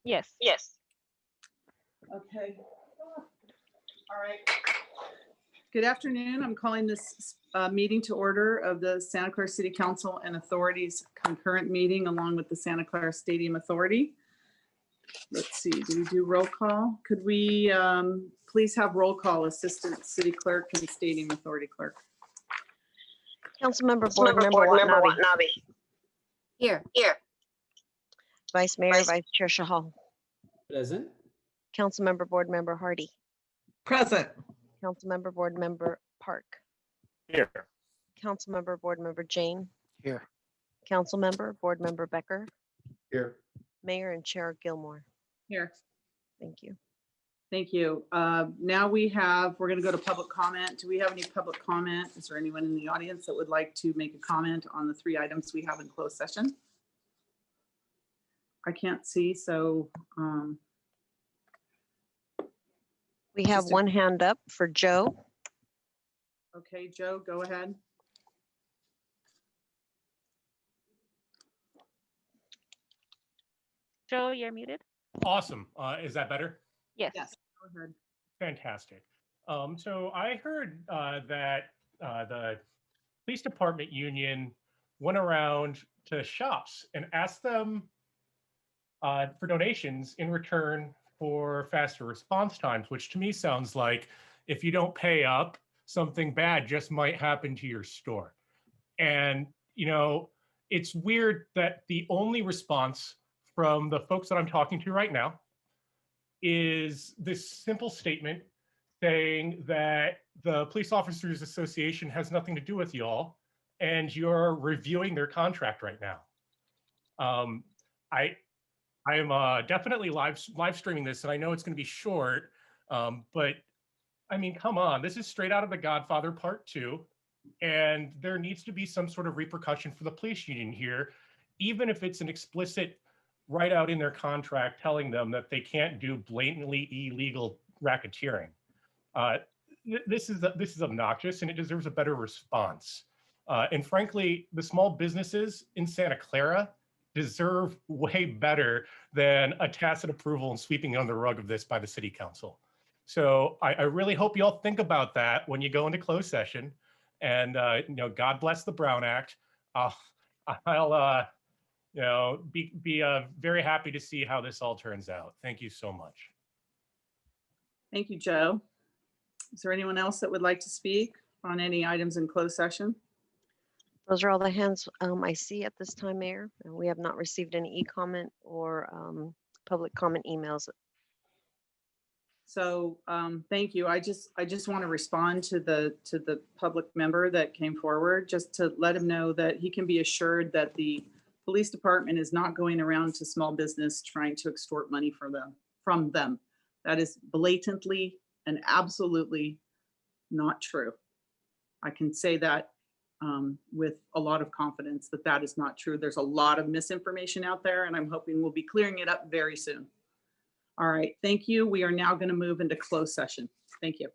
Yes. Yes. Okay. All right. Good afternoon. I'm calling this meeting to order of the Santa Clara City Council and Authorities concurrent meeting along with the Santa Clara Stadium Authority. Let's see, do we do roll call? Could we please have roll call, Assistant City Clerk and Stadium Authority Clerk? Councilmember Board Member Watanabe. Here. Vice Mayor, Vice Chair Shahal. Present. Councilmember Board Member Hardy. Present. Councilmember Board Member Park. Here. Councilmember Board Member Jane. Here. Councilmember Board Member Becker. Here. Mayor and Chair Gilmore. Here. Thank you. Thank you. Now we're going to go to public comment. Do we have any public comment? Is there anyone in the audience that would like to make a comment on the 3 items we have in closed session? I can't see, so. We have one hand up for Joe. Okay, Joe, go ahead. Joe, you're muted. Awesome. Is that better? Yes. Yes, go ahead. Fantastic. So I heard that the police department union went around to shops and asked them for donations in return for faster response times, which to me sounds like if you don't pay up, something bad just might happen to your store. And, you know, it's weird that the only response from the folks that I'm talking to right now is this simple statement saying that the Police Officers Association has nothing to do with y'all and you're reviewing their contract right now. I am definitely live streaming this, and I know it's going to be short, but I mean, come on, this is straight out of The Godfather Part 2, and there needs to be some sort of repercussion for the police union here, even if it's an explicit right out in their contract telling them that they can't do blatantly illegal racketeering. This is obnoxious, and it deserves a better response. And frankly, the small businesses in Santa Clara deserve way better than a tacit approval and sweeping under the rug of this by the city council. So I really hope you all think about that when you go into closed session. And you know, God bless the Brown Act. I'll you know, be very happy to see how this all turns out. Thank you so much. Thank you, Joe. Is there anyone else that would like to speak on any items in closed session? Those are all the hands I see at this time, Mayor. We have not received any e-comment or public comment emails. So thank you. I just want to respond to the public member that came forward, just to let him know that he can be assured that the police department is not going around to small business trying to extort money from them. That is blatantly and absolutely not true. I can say that with a lot of confidence that that is not true. There's a lot of misinformation out there, and I'm hoping we'll be clearing it up very soon. All right, thank you. We are now going to move into closed session. Thank you.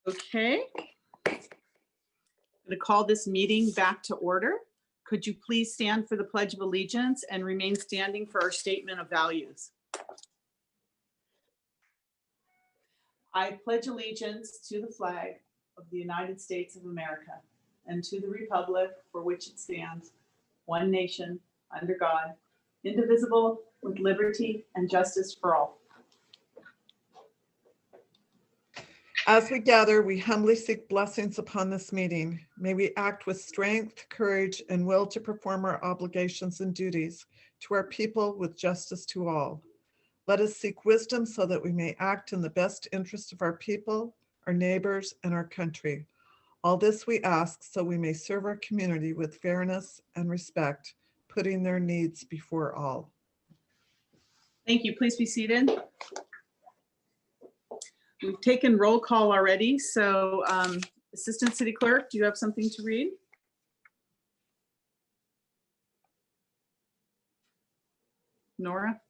Okay. I'm going to call this meeting back to order. Could you please stand for the Pledge of Allegiance and remain standing for our statement of values? I pledge allegiance to the flag of the United States of America and to the republic for which it stands, one nation, under God, indivisible, with liberty and justice for all. As we gather, we humbly seek blessings upon this meeting. May we act with strength, courage, and will to perform our obligations and duties to our people with justice to all. Let us seek wisdom so that we may act in the best interest of our people, our neighbors, and our country. All this we ask so we may serve our community with fairness and respect, putting their needs before all. Thank you. Please be seated. We've taken roll call already. So Assistant City Clerk, do you have something to read? Nora?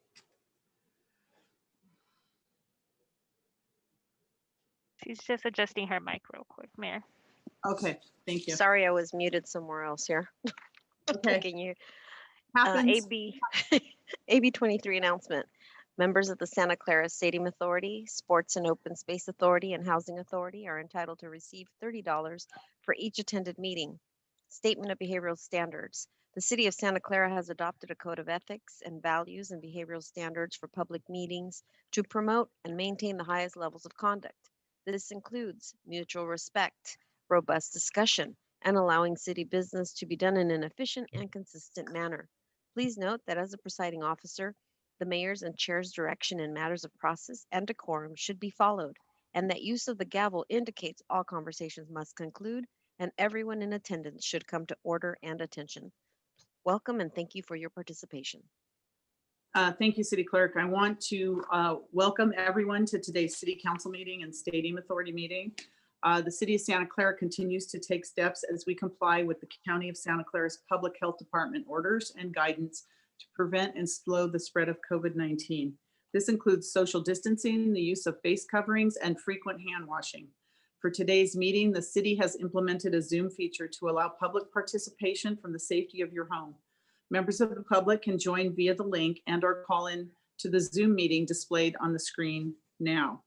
She's just adjusting her mic real quick, Mayor. Okay, thank you. Sorry, I was muted somewhere else here. Okay, Can you, happens. AB 23 announcement. Members of the Santa Clara Stadium Authority, Sports and Open Space Authority, and Housing Authority are entitled to receive $30 for each attended meeting. Statement of Behavioral Standards. The City of Santa Clara has adopted a code of ethics and values and behavioral standards for public meetings to promote and maintain the highest levels of conduct. This includes mutual respect, robust discussion, and allowing city business to be done in an efficient and consistent manner. Please note that as a presiding officer, the mayor's and chair's direction in matters of process and decorum should be followed, and that use of the gavel indicates all conversations must conclude and everyone in attendance should come to order and attention. Welcome and thank you for your participation. Thank you, City Clerk. I want to welcome everyone to today's City Council meeting and Stadium Authority meeting. The City of Santa Clara continues to take steps as we comply with the County of Santa Clara's Public Health Department orders and guidance to prevent and slow the spread of COVID-19. This includes social distancing, the use of face coverings, and frequent hand washing. For today's meeting, the city has implemented a Zoom feature to allow public participation from the safety of your home. Members of the public can join via the link and/or call in to the Zoom meeting displayed on the screen now.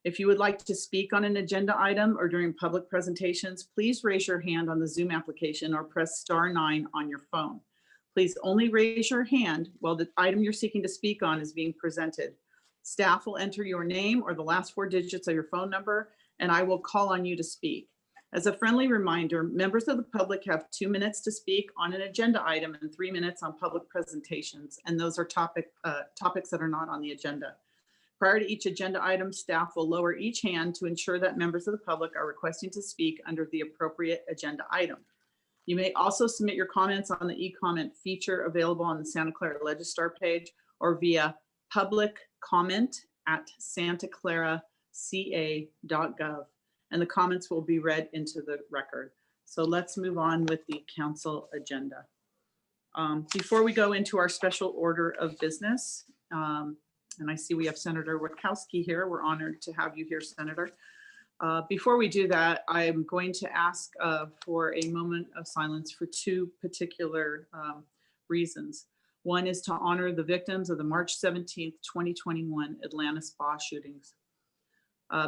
If you would like to speak on an agenda item or during public presentations, please raise your hand on the Zoom application or press *9 on your phone. Please only raise your hand while the item you're seeking to speak on is being presented. Staff will enter your name or the last 4 digits of your phone number, and I will call on you to speak. As a friendly reminder, members of the public have 2 minutes to speak on an agenda item and 3 minutes on public presentations, and those are topics that are not on the agenda. Prior to each agenda item, staff will lower each hand to ensure that members of the public are requesting to speak under the appropriate agenda item. You may also submit your comments on the e-comment feature available on the Santa Clara Legistar page or via publiccomment@santaclaraca.gov, and the comments will be read into the record. So let's move on with the council agenda. Before we go into our special order of business, and I see we have Senator Witkowski here. We're honored to have you here, Senator. Before we do that, I'm going to ask for a moment of silence for 2 particular reasons. One is to honor the victims of the March 17th, 2021 Atlanta spa shootings.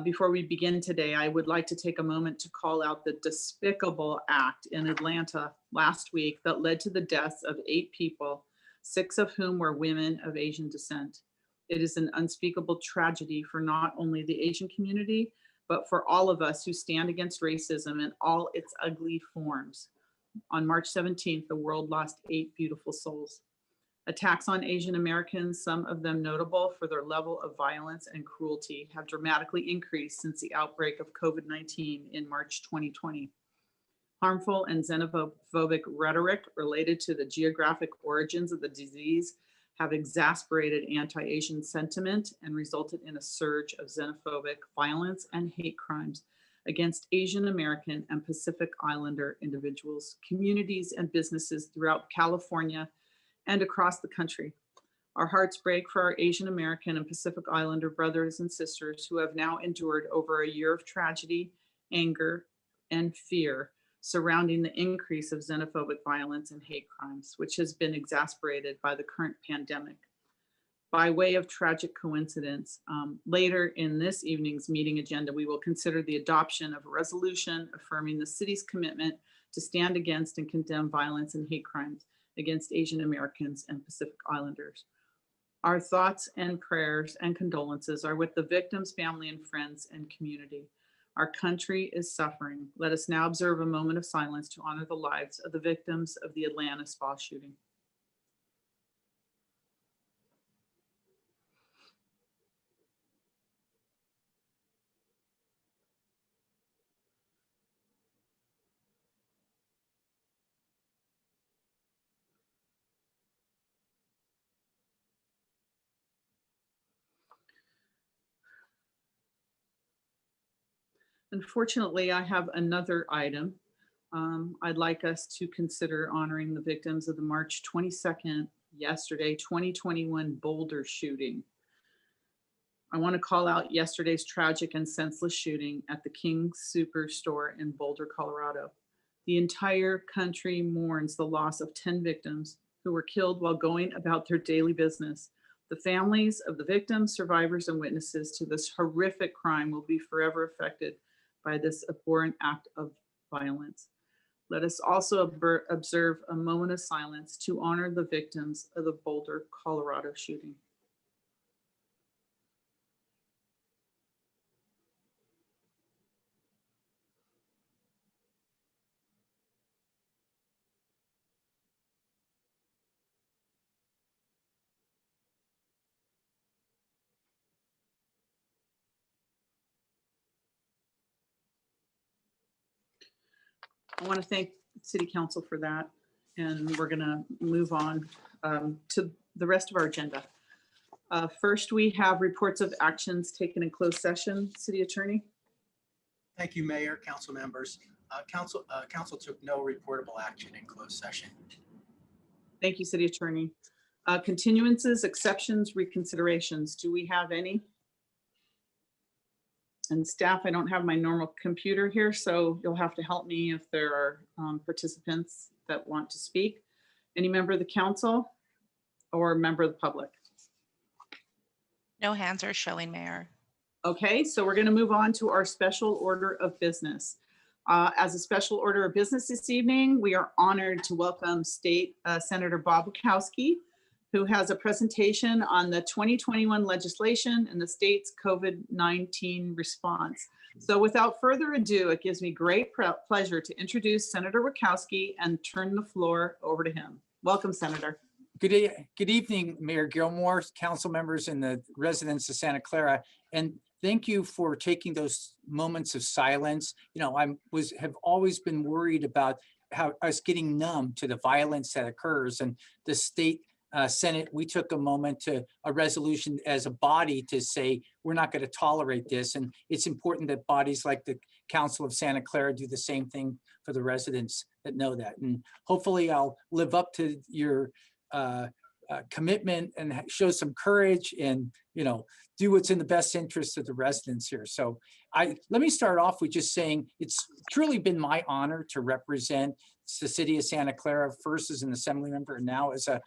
Before we begin today, I would like to take a moment to call out the despicable act in Atlanta last week that led to the deaths of 8 people, 6 of whom were women of Asian descent. It is an unspeakable tragedy for not only the Asian community, but for all of us who stand against racism in all its ugly forms. On March 17th, the world lost 8 beautiful souls. Attacks on Asian Americans, some of them notable for their level of violence and cruelty, have dramatically increased since the outbreak of COVID-19 in March 2020. Harmful and xenophobic rhetoric related to the geographic origins of the disease have exasperated anti-Asian sentiment and resulted in a surge of xenophobic violence and hate crimes against Asian American and Pacific Islander individuals, communities, and businesses throughout California and across the country. Our hearts break for our Asian American and Pacific Islander brothers and sisters who have now endured over a year of tragedy, anger, and fear surrounding the increase of xenophobic violence and hate crimes, which has been exacerbated by the current pandemic. By way of tragic coincidence, later in this evening's meeting agenda, we will consider the adoption of a resolution affirming the city's commitment to stand against and condemn violence and hate crimes against Asian Americans and Pacific Islanders. Our thoughts and prayers and condolences are with the victims, family, and friends and community. Our country is suffering. Let us now observe a moment of silence to honor the lives of the victims of the Atlanta spa shooting. Unfortunately, I have another item. I'd like us to consider honoring the victims of the March 22nd, yesterday, 2021 Boulder shooting. I want to call out yesterday's tragic and senseless shooting at the King Superstore in Boulder, Colorado. The entire country mourns the loss of 10 victims who were killed while going about their daily business. The families of the victims, survivors, and witnesses to this horrific crime will be forever affected by this abhorrent act of violence. Let us also observe a moment of silence to honor the victims of the Boulder, Colorado shooting. I want to thank City Council for that, and we're going to move on to the rest of our agenda. First, we have reports of actions taken in closed session. City Attorney. Thank you, Mayor, council members. Council took no reportable action in closed session. Thank you, City Attorney. Continuances, exceptions, reconsiderations. Do we have any? And staff, I don't have my normal computer here, so you'll have to help me if there are participants that want to speak. Any member of the council or member of the public? No hands are showing, Mayor. Okay, so we're going to move on to our special order of business. As a special order of business this evening, we are honored to welcome State Senator Bob Wachowski, who has a presentation on the 2021 legislation and the state's COVID-19 response. So without further ado, it gives me great pleasure to introduce Senator Wachowski and turn the floor over to him. Welcome, Senator. Good evening, Mayor Gilmore, council members, and the residents of Santa Clara. And thank you for taking those moments of silence. You know, have always been worried about how us getting numb to the violence that occurs, and the state Senate, we took a moment to a resolution as a body to say, we're not going to tolerate this. And it's important that bodies like the Council of Santa Clara do the same thing for the residents that know that. And hopefully I'll live up to your commitment and show some courage and, you know, do what's in the best interest of the residents here. So let me start off with just saying it's truly been my honor to represent the city of Santa Clara, first as an assembly member and now as a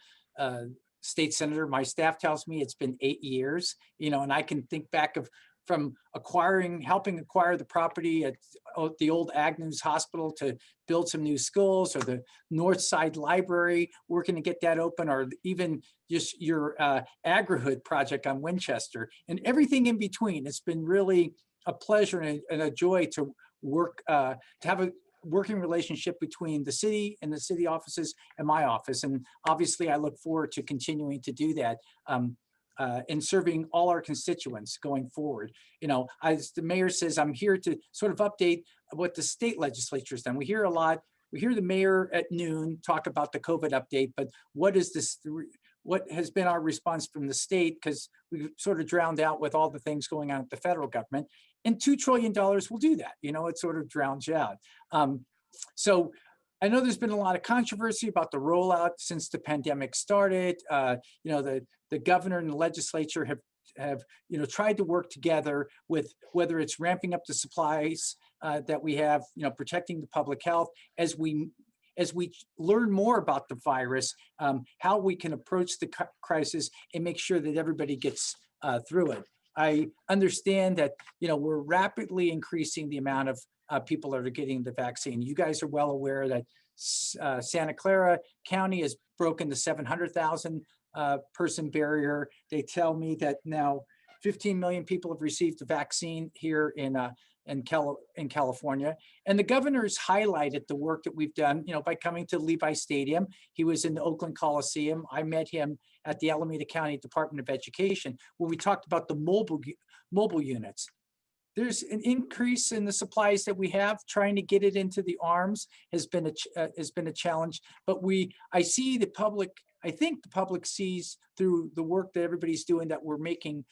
state senator. My staff tells me it's been 8 years, you know, and I can think back from helping acquire the property at the old Agnews Hospital to build some new schools, or the North Side Library, working to get that open, or even just your agri-hood project on Winchester, and everything in between. It's been really a pleasure and a joy to work, to have a working relationship between the city and the city offices and my office. And obviously I look forward to continuing to do that and serving all our constituents going forward. You know, as the mayor says, I'm here to sort of update what the state legislature has done. We hear a lot, we hear the mayor at noon talk about the COVID update, but what has been our response from the state? Because we've sort of drowned out with all the things going on at the federal government. And $2 trillion will do that. You know, it sort of drowns you out. So I know there's been a lot of controversy about the rollout since the pandemic started. You know, the the governor and the legislature have tried to work together with whether it's ramping up the supplies that we have, protecting the public health as we learn more about the virus, how we can approach the crisis and make sure that everybody gets through it. I understand that, we're rapidly increasing the amount of people that are getting the vaccine. You guys are well aware that Santa Clara County has broken the 700,000 person barrier. They tell me that now 15 million people have received the vaccine here in California. And the governor's highlighted the work that we've done, by coming to Levi Stadium. He was in the Oakland Coliseum. I met him at the Alameda County Department of Education, where we talked about the mobile units. There's an increase in the supplies that we have. Trying to get it into the arms has been a challenge. But I think the public sees through the work that everybody's doing that we're making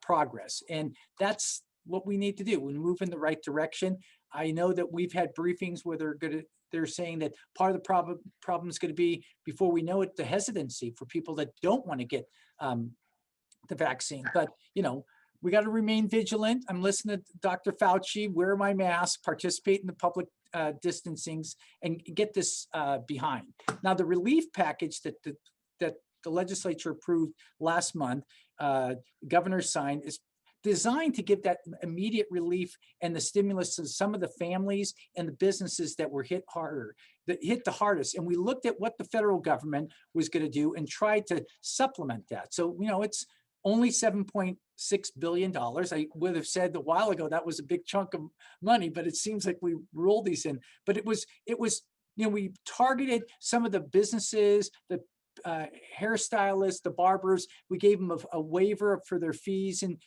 progress, and that's what we need to do. We move in the right direction. I know that we've had briefings where they're saying that part of the problem is going to be, before we know it, the hesitancy for people that don't want to get the vaccine. But we got to remain vigilant. I'm listening to Dr. Fauci, wear my mask, participate in the public distancings, and get this behind. Now, the relief package that the legislature approved last month, governor signed, is designed to give that immediate relief and the stimulus to some of the families and the businesses that were hit the hardest. And we looked at what the federal government was going to do and tried to supplement that. So, it's only $7.6 billion. I would have said a while ago that was a big chunk of money, but it seems like we rolled these in. But it was, we targeted some of the businesses, the hairstylists, the barbers. We gave them a waiver for their fees in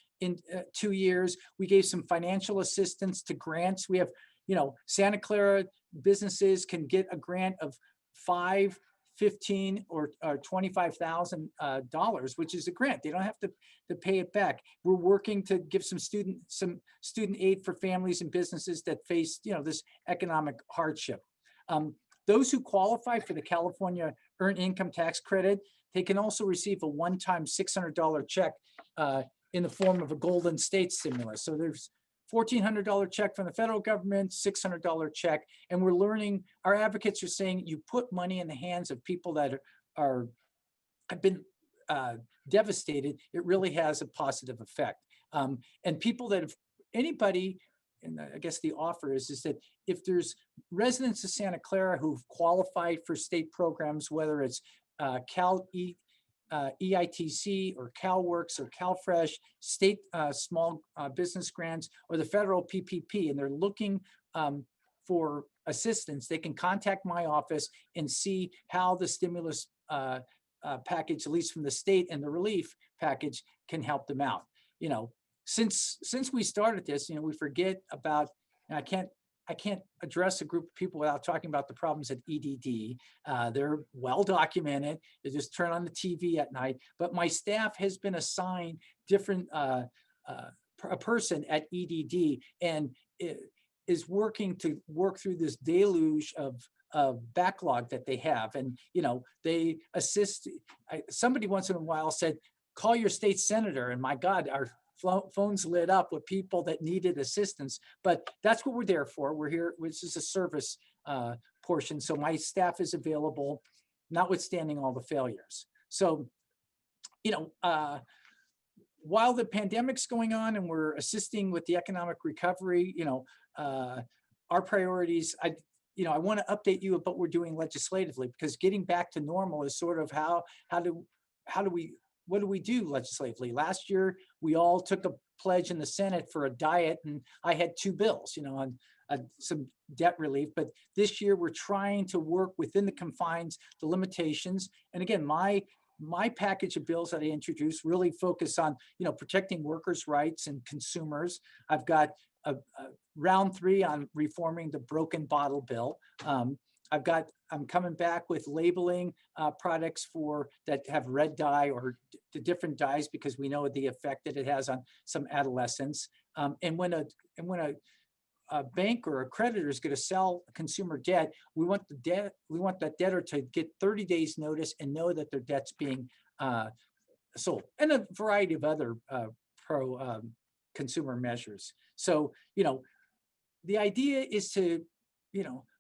2 years. We gave some financial assistance to grants. We have, Santa Clara businesses can get a grant of $5,000, $15,000 or $25,000, which is a grant. They don't have to pay it back. We're working to give some student aid for families and businesses that face, this economic hardship. Those who qualify for the California Earned Income Tax Credit, they can also receive a one-time $600 check in the form of a Golden State stimulus. So there's $1,400 check from the federal government, $600 check. And we're learning, our advocates are saying, you put money in the hands of people that have been devastated, it really has a positive effect. And people that have, anybody, and I guess the offer is that if there's residents of Santa Clara who've qualified for state programs, whether it's EITC or CalWorks or CalFresh, state small business grants, or the federal PPP, and they're looking for assistance, they can contact my office and see how the stimulus package, at least from the state, and the relief package can help them out. Since we started this, we forget about, and I can't address a group of people without talking about the problems at EDD. They're well documented. They just turn on the TV at night. But my staff has been assigned a person at EDD and is working to work through this deluge of backlog that they have. And, they assist. Somebody once in a while said, call your state senator. And my God, our phones lit up with people that needed assistance, but that's what we're there for. We're here, which is a service portion. So my staff is available, notwithstanding all the failures. So, while the pandemic's going on and we're assisting with the economic recovery, our priorities, I want to update you about what we're doing legislatively, because getting back to normal is sort of what do we do legislatively? Last year, we all took a pledge in the Senate for a diet, and I had 2 bills, on some debt relief. But this year, we're trying to work within the confines, the limitations. And again, my package of bills that I introduced really focus on, protecting workers' rights and consumers. I've got a round 3 on reforming the broken bottle bill. I'm coming back with labeling products that have red dye or the different dyes, because we know the effect that it has on some adolescents. And when a bank or a creditor is going to sell consumer debt, we want that debtor to get 30 days notice and know that their debt's being sold, and a variety of other pro consumer measures. So, the idea is to,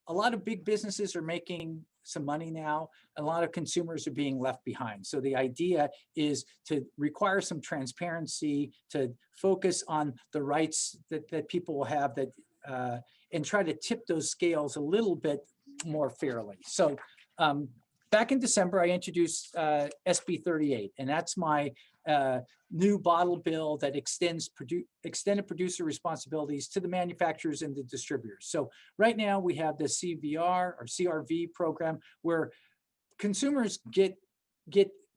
a lot of big businesses are making some money now. A lot of consumers are being left behind. So the idea is to require some transparency, to focus on the rights that people will have, that and try to tip those scales a little bit more fairly. So back in December, I introduced SB 38, and that's my new bottle bill that extends extended producer responsibilities to the manufacturers and the distributors. So right now we have the CVR or CRV program where consumers get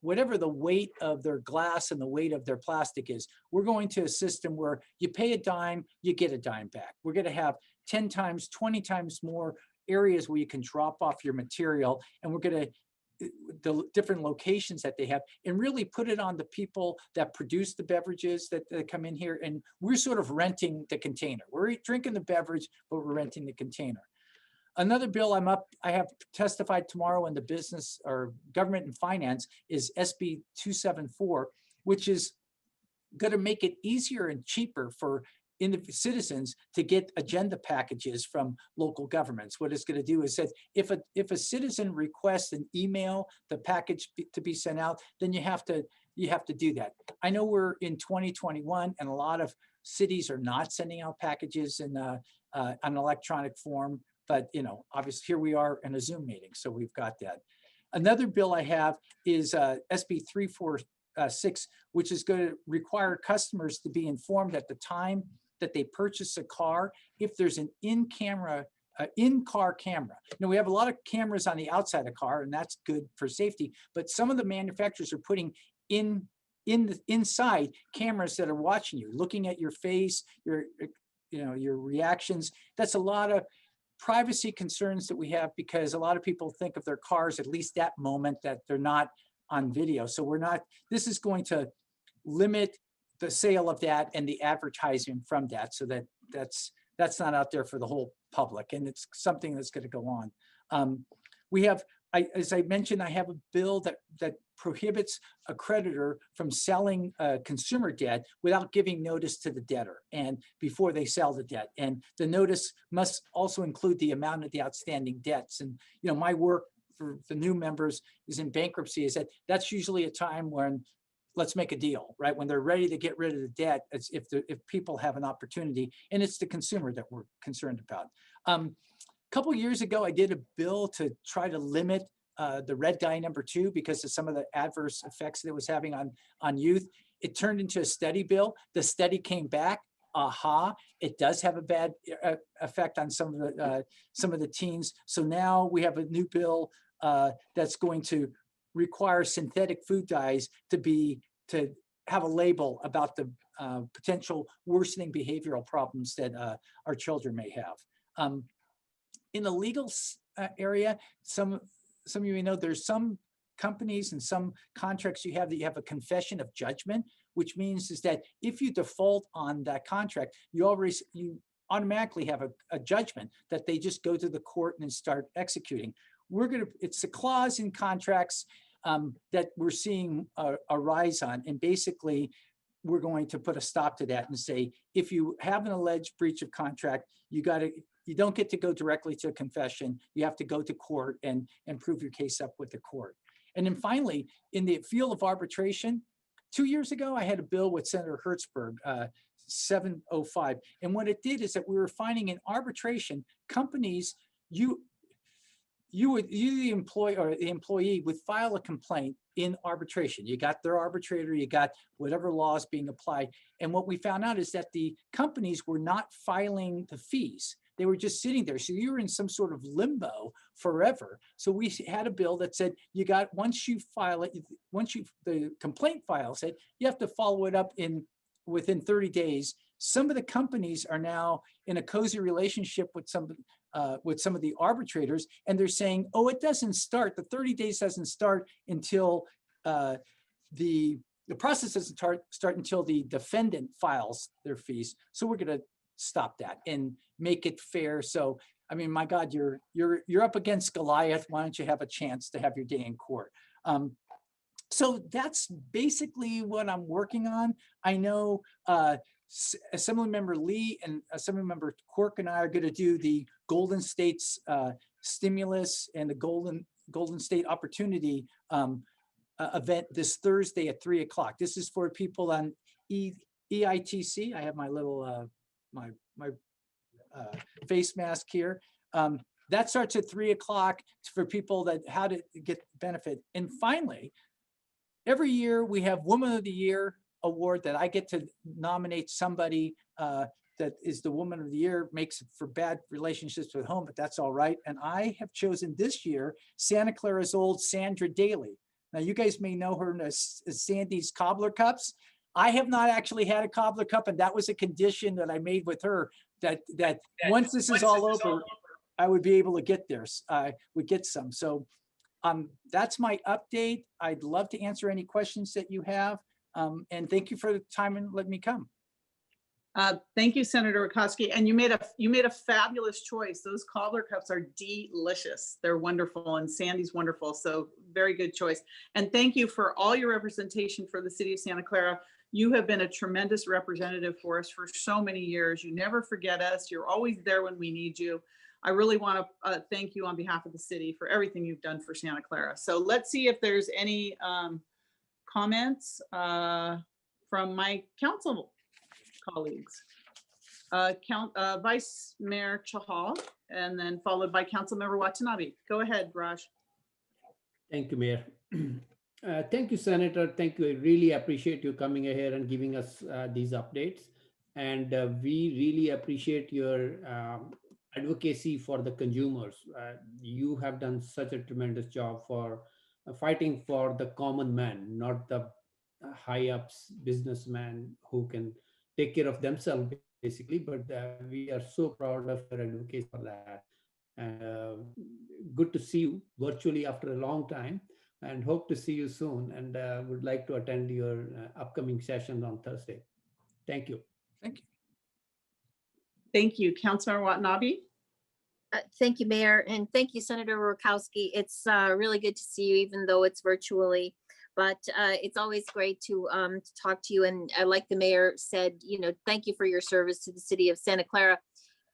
whatever the weight of their glass and the weight of their plastic is. We're going to a system where you pay a dime, you get a dime back. We're going to have 10 times, 20 times more areas where you can drop off your material, and we're going to the different locations that they have and really put it on the people that produce the beverages that come in here. And we're sort of renting the container. We're drinking the beverage, but we're renting the container. Another bill I have testified tomorrow in the business or government and finance is SB 274, which is going to make it easier and cheaper for citizens to get agenda packages from local governments. What it's going to do is that if a citizen requests an email, the package to be sent out, then you have to do that. I know we're in 2021 and a lot of cities are not sending out packages in an electronic form, but obviously here we are in a Zoom meeting, so we've got that. Another bill I have is SB 346, which is going to require customers to be informed at the time that they purchase a car if there's an in-car camera. We have a lot of cameras on the outside of the car, and that's good for safety, but some of the manufacturers are putting inside cameras that are watching you, looking at your face, your reactions. That's a lot of privacy concerns that we have, because a lot of people think of their cars, at least that moment, that they're not on video. So this is going to limit the sale of that and the advertising from that, so that's not out there for the whole public, and it's something that's going to go on. As I mentioned, I have a bill that prohibits a creditor from selling consumer debt without giving notice to the debtor and before they sell the debt. And the notice must also include the amount of the outstanding debts. And my work for the new members is in bankruptcy, is that's usually a time when let's make a deal, right? When they're ready to get rid of the debt, it's if people have an opportunity, and it's the consumer that we're concerned about. A couple of years ago, I did a bill to try to limit the red dye number 2 because of some of the adverse effects that it was having on youth. It turned into a study bill. The study came back. It does have a bad effect on some of the teens. So now we have a new bill that's going to require synthetic food dyes to have a label about the potential worsening behavioral problems that our children may have. In the legal area, some of you may know there's some companies and some contracts you have that you have a confession of judgment, which means is that if you default on that contract, you automatically have a judgment that they just go to the court and start executing. It's a clause in contracts that we're seeing a rise on, and basically we're going to put a stop to that and say, if you have an alleged breach of contract, you don't get to go directly to a confession. You have to go to court and prove your case up with the court. And then finally, in the field of arbitration, 2 years ago, I had a bill with Senator Hertzberg, 705. And what it did is that we were finding in arbitration, companies, the employee would file a complaint in arbitration. You got their arbitrator, you got whatever laws being applied. And what we found out is that the companies were not filing the fees. They were just sitting there. So you were in some sort of limbo forever. So we had a bill that said once you file it, the complaint files it, you have to follow it up within 30 days. Some of the companies are now in a cozy relationship with some of the arbitrators, and they're saying, oh, it doesn't start. The 30 days doesn't start until the process doesn't start until the defendant files their fees. So we're going to stop that and make it fair. So, I mean, my God, you're up against Goliath. Why don't you have a chance to have your day in court? So that's basically what I'm working on. I know Assemblymember Lee and Assemblymember Quirk and I are going to do the Golden State's stimulus and the Golden State Opportunity event this Thursday at 3 o'clock. This is for people on EITC. I have my little my face mask here. That starts at 3 o'clock for people that how to get benefit. And finally, every year we have Woman of the Year award that I get to nominate somebody that is the Woman of the Year, makes it for bad relationships with home, but that's all right. And I have chosen this year Santa Clara's old Sandra Daly. Now you guys may know her as Sandy's Cobbler Cups. I have not actually had a cobbler cup, and that was a condition that I made with her that once this is all over, I would be able to get there. Would get some. So that's my update. I'd love to answer any questions that you have. And thank you for the time and letting me come. Thank you, Senator Rakowski. And you made a fabulous choice. Those cobbler cups are delicious. They're wonderful, and Sandy's wonderful. So very good choice. And thank you for all your representation for the city of Santa Clara. You have been a tremendous representative for us for so many years. You never forget us. You're always there when we need you. I really want to thank you on behalf of the city for everything you've done for Santa Clara. So let's see if there's any comments from my council colleagues. Vice Mayor Chahal, and then followed by Councilmember Watanabe. Go ahead, Raj. Thank you, Mayor. Thank you, Senator. Thank you. I really appreciate you coming here and giving us these updates. And we really appreciate your advocacy for the consumers. You have done such a tremendous job for fighting for the common man, not the high ups businessman who can take care of themselves basically, but we are so proud of your advocacy for that. And good to see you virtually after a long time, and hope to see you soon, and would like to attend your upcoming session on Thursday. Thank you. Thank you. Thank you. Councilmember Watanabe. Thank you, Mayor, and thank you, Senator Rakowski. It's really good to see you, even though it's virtually. But it's always great to talk to you. And like the mayor said, thank you for your service to the city of Santa Clara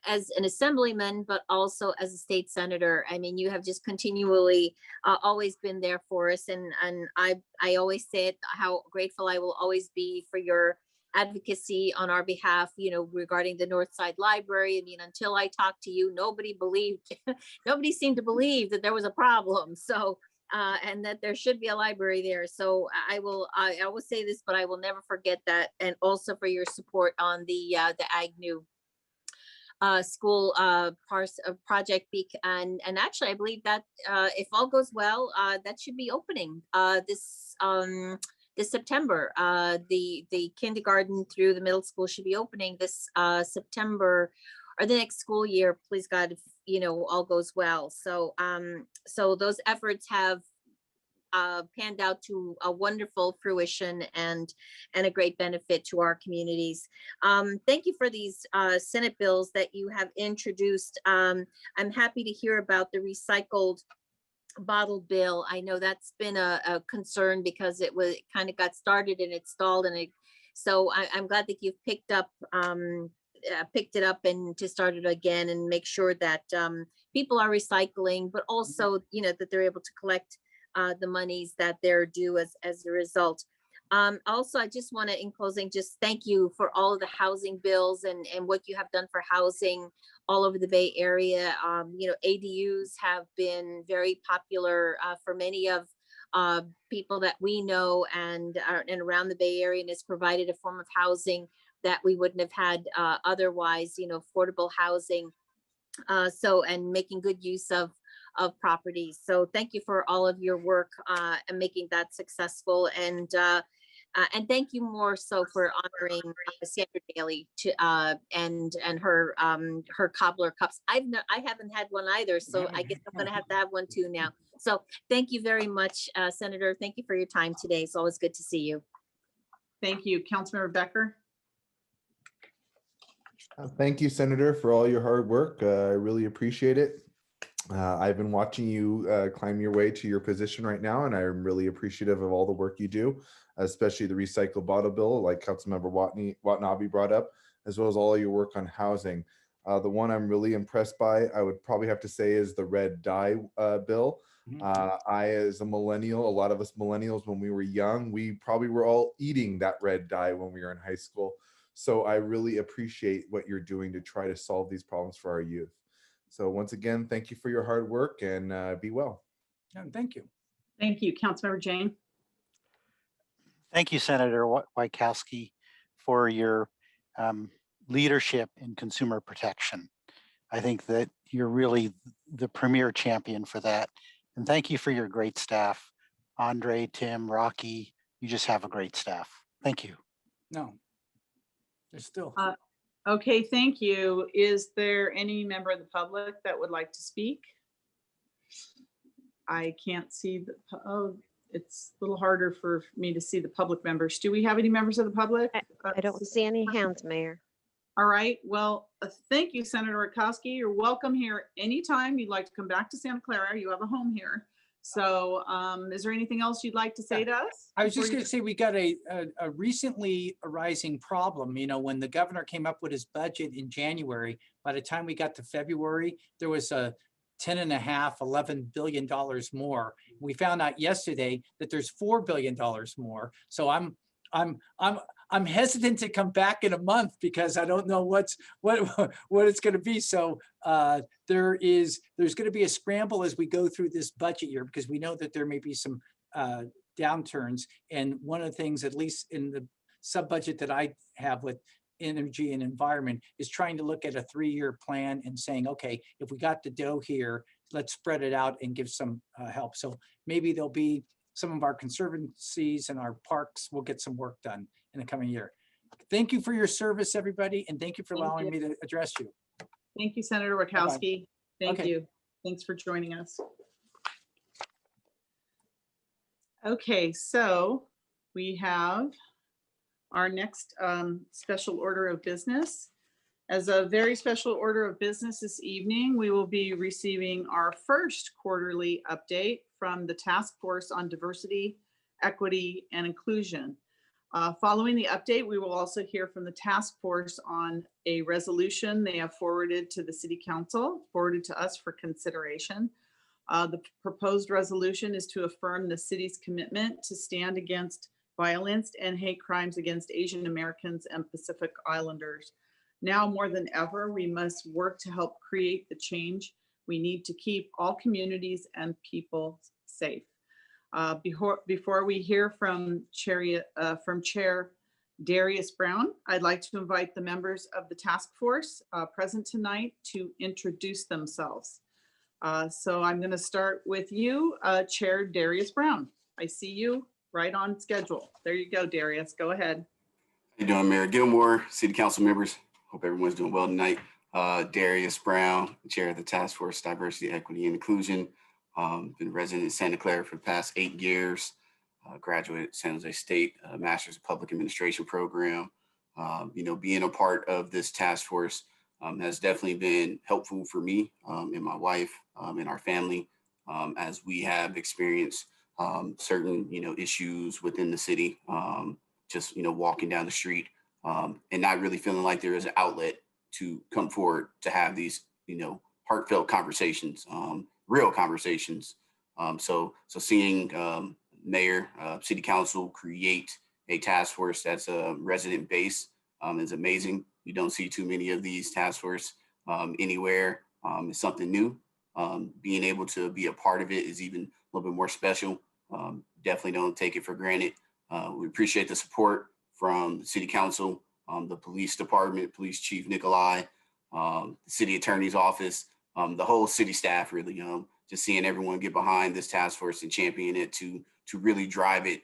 as an assemblyman, but also as a state senator. I mean, you have just continually always been there for us. And I always say it, how grateful I will always be for your advocacy on our behalf, regarding the Northside Library. I mean, until I talked to you, nobody seemed to believe that there was a problem. So, and that there should be a library there. So I will say this, but I will never forget that. And also for your support on the Agnew school project Beak. And actually, I believe that if all goes well, that should be opening this September. The kindergarten through the middle school should be opening this September or the next school year, please God, if all goes well. So so those efforts have panned out to a wonderful fruition and a great benefit to our communities. Thank you for these Senate bills that you have introduced. I'm happy to hear about the recycled bottle bill. I know that's been a concern because it kind of got started and it stalled, and so I'm glad that you've picked it up and to start it again and make sure that people are recycling, but also that they're able to collect the monies that they're due as a result. Also, I just want to, in closing, just thank you for all of the housing bills and what you have done for housing all over the Bay Area. ADUs have been very popular for many of people that we know and around the Bay Area, and has provided a form of housing that we wouldn't have had otherwise, affordable housing. And making good use of properties. So thank you for all of your work and making that successful. And thank you more so for honoring Sandra Daly and her cobbler cups. I haven't had one either, so I guess I'm going to have one too now. So thank you very much, Senator. Thank you for your time today. It's always good to see you. Thank you, Councilmember Becker. Thank you, Senator, for all your hard work. I really appreciate it. I've been watching you climb your way to your position right now, and I'm really appreciative of all the work you do, especially the recycle bottle bill, like Councilmember Watanabe brought up, as well as all your work on housing. The one I'm really impressed by, I would probably have to say, is the red dye bill. I, as a millennial, a lot of us millennials, when we were young, we probably were all eating that red dye when we were in high school. So I really appreciate what you're doing to try to solve these problems for our youth. So once again, thank you for your hard work, and be well. Thank you. Thank you. Councilmember Jane. Thank you, Senator Wojciechowski, for your leadership in consumer protection. I think that you're really the premier champion for that. And thank you for your great staff. Andre, Tim, Rocky, you just have a great staff. Thank you. No, there's still. Okay, thank you. Is there any member of the public that would like to speak? I can't see the, oh, it's a little harder for me to see the public members. Do we have any members of the public? I don't see any hands, Mayor. All right, well, thank you, Senator Rakowski. You're welcome here anytime you'd like to come back to Santa Clara. You have a home here. So is there anything else you'd like to say to us? I was just going to say, we got a recently arising problem. You know, when the governor came up with his budget in January, by the time we got to February, there was a $10.5–11 billion more. We found out yesterday that there's $4 billion more. So I'm hesitant to come back in a month because I don't know what it's going to be. So there's going to be a scramble as we go through this budget year, because we know that there may be some downturns. And one of the things, at least in the sub budget that I have with energy and environment, is trying to look at a 3-year plan and saying, okay, if we got the dough here, let's spread it out and give some help. So maybe there'll be some of our conservancies and our parks will get some work done in the coming year. Thank you for your service, everybody, and thank you for allowing me to address you. Thank you, Senator Rakowski. Thank Okay. you. Thanks for joining us. Okay, so we have our next special order of business. As a very special order of business this evening, we will be receiving our first quarterly update from the Task Force on Diversity, Equity, and Inclusion. Following the update, we will also hear from the task force on a resolution they have forwarded to the City Council, forwarded to us for consideration. The proposed resolution is to affirm the city's commitment to stand against violence and hate crimes against Asian Americans and Pacific Islanders. Now more than ever, we must work to help create the change we need to keep all communities and people safe. Before we hear from Chair Darius Brown, I'd like to invite the members of the task force present tonight to introduce themselves. So I'm going to start with you, Chair Darius Brown. I see you right on schedule. There you go, Darius. Go ahead. How you doing, Mayor Gilmore, City Council members? Hope everyone's doing well tonight. Darius Brown, Chair of the Task Force Diversity, Equity, and Inclusion. Been a resident in Santa Clara for the past 8 years. Graduated San Jose State Master's of Public Administration program. You know, being a part of this task force has definitely been helpful for me and my wife and our family as we have experienced certain, you know, issues within the city. Just, you know, walking down the street and not really feeling like there is an outlet to come forward to have these, you know, heartfelt conversations, real conversations. So seeing Mayor, City Council create a task force that's a resident base is amazing. You don't see too many of these task force anywhere. It's something new. Being able to be a part of it is even a little bit more special. Definitely don't take it for granted. We appreciate the support from the City Council, the Police Department, Police Chief Nikolai, the City Attorney's Office, the whole city staff, really. Just seeing everyone get behind this task force and champion it to really drive it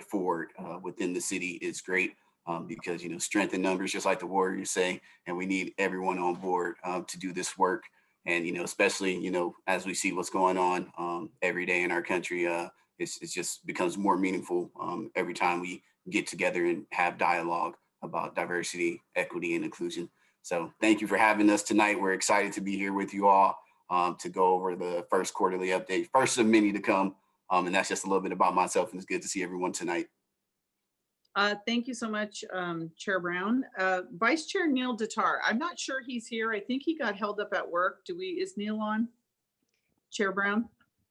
forward within the city is great because, you know, strength in numbers, just like the Warriors say, and we need everyone on board to do this work. And, you know, especially, you know, as we see what's going on every day in our country, it just becomes more meaningful every time we get together and have dialogue about diversity, equity, and inclusion. So thank you for having us tonight. We're excited to be here with you all. to go over the first quarterly update, first of many to come. And that's just a little bit about myself, and it's good to see everyone tonight. Thank you so much, Chair Brown. Vice Chair Neil Datar, I'm not sure he's here. I think he got held up at work. Is Neil on? Chair Brown,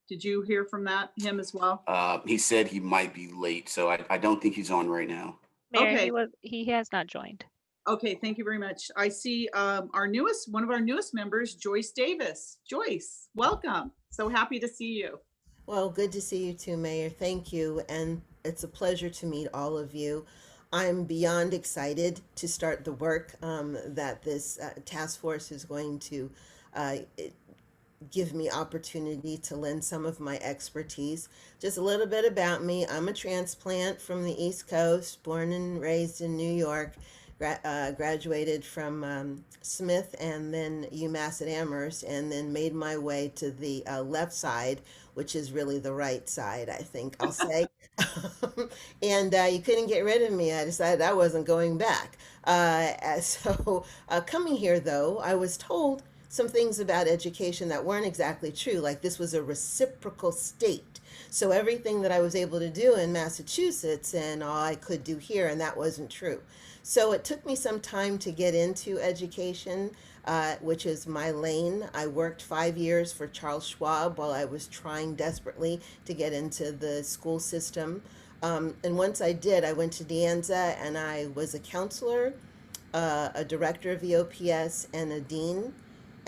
did you hear from him as well? He said he might be late, so I don't think he's on right now. Mayor, Okay. he has not joined. Okay, thank you very much. I see one of our newest members, Joyce Davis. Joyce, welcome. So happy to see you. Well, good to see you too, Mayor. Thank you. And it's a pleasure to meet all of you. I'm beyond excited to start the work that this task force is going to give me opportunity to lend some of my expertise. Just a little bit about me. I'm a transplant from the East Coast, born and raised in New York. Graduated from Smith and then UMass at Amherst, and then made my way to the left side, which is really the right side, I think I'll say. And you couldn't get rid of me. I decided I wasn't going back. So coming here, though, I was told some things about education that weren't exactly true, like this was a reciprocal state. So everything that I was able to do in Massachusetts and all I could do here, and that wasn't true. So it took me some time to get into education, which is my lane. I worked 5 years for Charles Schwab while I was trying desperately to get into the school system. And once I did, I went to De Anza and I was a counselor, a director of the OPS, and a dean.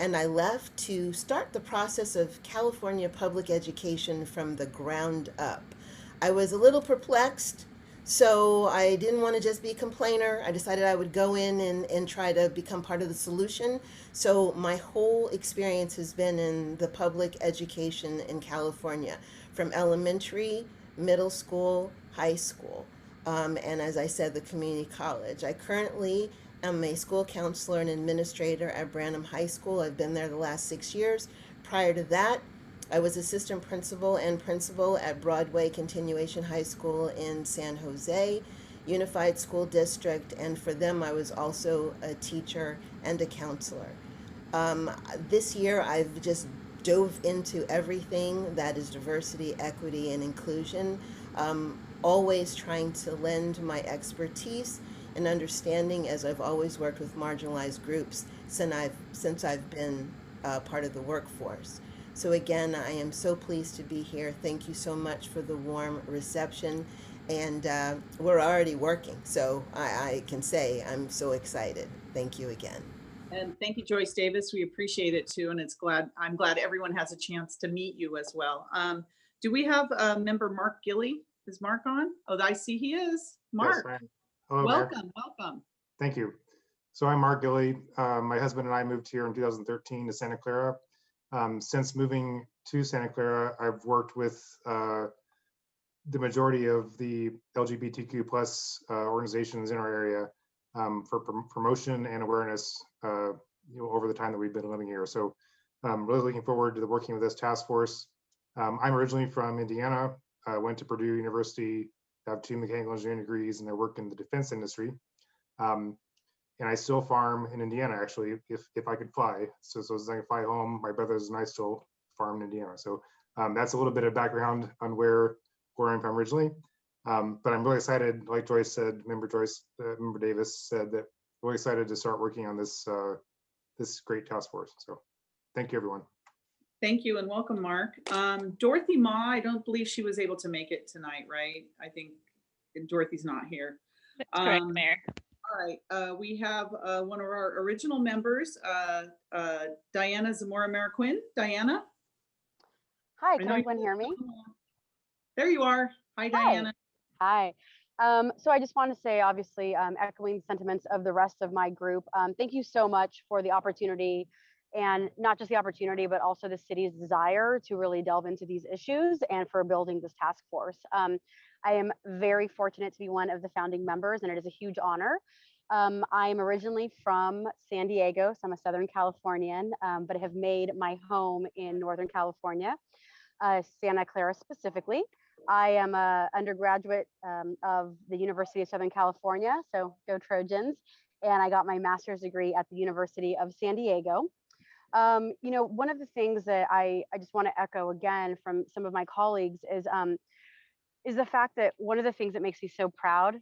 And I left to start the process of California public education from the ground up. I was a little perplexed, so I didn't want to just be a complainer. I decided I would go in and try to become part of the solution. So my whole experience has been in the public education in California, from elementary, middle school, high school, and as I said, the community college. I currently am a school counselor and administrator at Branham High School. I've been there the last 6 years. Prior to that, I was assistant principal and principal at Broadway Continuation High School in San Jose, Unified School District, and for them I was also a teacher and a counselor. This year I've just dove into everything that is diversity, equity, and inclusion, always trying to lend my expertise and understanding, as I've always worked with marginalized groups since I've been part of the workforce. So again, I am so pleased to be here. Thank you so much for the warm reception. And we're already working, so I can say I'm so excited. Thank you again. And thank you, Joyce Davis. We appreciate it too. And I'm glad everyone has a chance to meet you as well. Do we have member Mark Gilley? Is Mark on? Oh, I see he is. Mark, yes, hello, welcome, Mayor. welcome. Thank you. So I'm Mark Gilley. My husband and I moved here in 2013 to Santa Clara. Since moving to Santa Clara, I've worked with the majority of the LGBTQ plus organizations in our area for promotion and awareness over the time that we've been living here. So really looking forward to working with this task force. I'm originally from Indiana. I went to Purdue University, have 2 mechanical engineering degrees, and I work in the defense industry. And I still farm in Indiana, actually, if I could fly. So as I can fly home, my brothers and I still farm in Indiana. So that's a little bit of background on where I'm from originally. But I'm really excited, like Joyce said, member Davis said, that really excited to start working on this this great task force. So thank you, everyone. Thank you and welcome, Mark. Dorothy Ma, I don't believe she was able to make it tonight, right? I think Dorothy's not here. That's correct, Mayor. All right, we have one of our original members, Diana Zamora-Mariquin. Diana? Hi, can everyone hear me? There you are. Hi, Diana. Hi. So I just want to say, obviously, echoing the sentiments of the rest of my group, thank you so much for the opportunity, and not just the opportunity, but also the city's desire to really delve into these issues and for building this task force. I am very fortunate to be one of the founding members, and it is a huge honor. I am originally from San Diego, so I'm a Southern Californian, but I have made my home in Northern California, Santa Clara specifically. I am an undergraduate of the University of Southern California, so go Trojans, and I got my master's degree at the University of San Diego. One of the things that I just want to echo again from some of my colleagues is the fact that one of the things that makes me so proud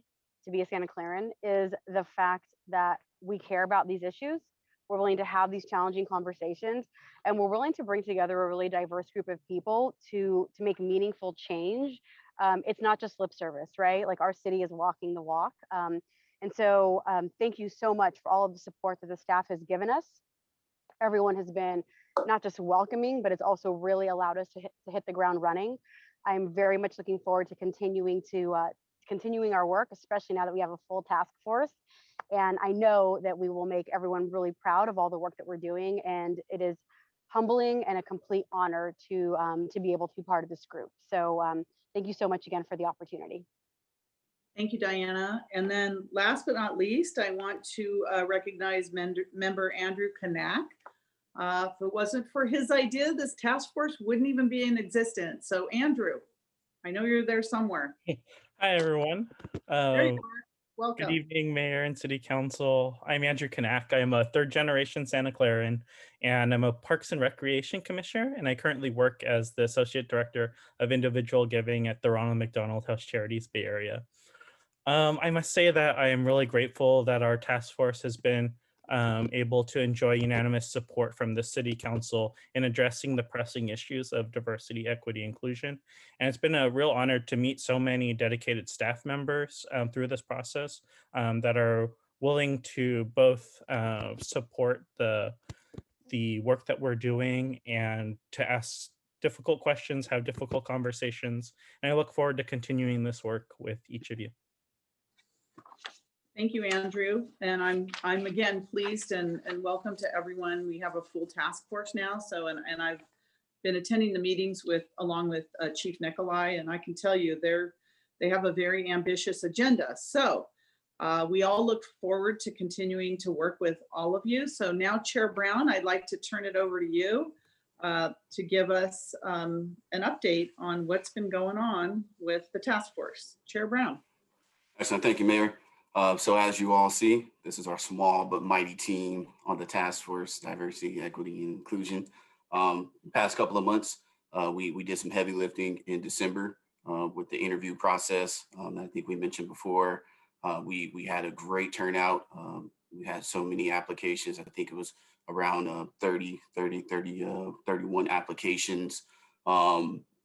to be a Santa Claran is the fact that we care about these issues. We're willing to have these challenging conversations, and we're willing to bring together a really diverse group of people to make meaningful change. It's not just lip service, right? Like our city is walking the walk. Thank you so much for all of the support that the staff has given us. Everyone has been not just welcoming, but it's also really allowed us to hit the ground running. I'm very much looking forward to continuing our work, especially now that we have a full task force. And I know that we will make everyone really proud of all the work that we're doing. And it is humbling and a complete honor to be able to be part of this group. So thank you so much again for the opportunity. Thank you, Diana. And then last but not least, I want to recognize member Andrew Kanak. If it wasn't for his idea, this task force wouldn't even be in existence. So Andrew, I know you're there somewhere. Hi, everyone. There you are. Welcome. Good evening, Mayor and City Council. I'm Andrew Kanak. I'm a third-generation Santa Claran, and I'm a Parks and Recreation Commissioner, and I currently work as the Associate Director of Individual Giving at the Ronald McDonald House Charities Bay Area. I must say that I am really grateful that our task force has been able to enjoy unanimous support from the City Council in addressing the pressing issues of diversity, equity, inclusion. And it's been a real honor to meet so many dedicated staff members through this process that are willing to both support the work that we're doing and to ask difficult questions, have difficult conversations. And I look forward to continuing this work with each of you. Thank you, Andrew. And I'm again pleased and welcome to everyone. We have a full task force now. So, and I've been attending the meetings along with Chief Nikolai, and I can tell you they have a very ambitious agenda. So we all look forward to continuing to work with all of you. So now, Chair Brown, I'd like to turn it over to you to give us an update on what's been going on with the task force. Chair Brown. Excellent. Thank you, Mayor. So as you all see, this is our small but mighty team on the task force, diversity, equity, and inclusion. The past couple of months, we did some heavy lifting in December with the interview process. I think we mentioned before, we had a great turnout. We had so many applications. I think it was around 31 applications.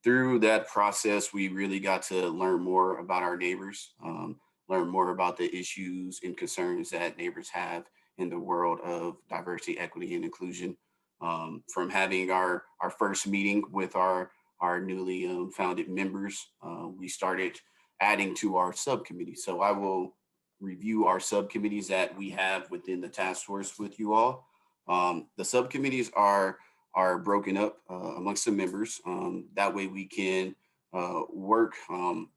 Through that process, we really got to learn more about our neighbors, learn more about the issues and concerns that neighbors have in the world of diversity, equity, and inclusion. From having our first meeting with our newly founded members, we started adding to our subcommittee. So I will review our subcommittees that we have within the task force with you all. The subcommittees are broken up amongst the members. That way we can work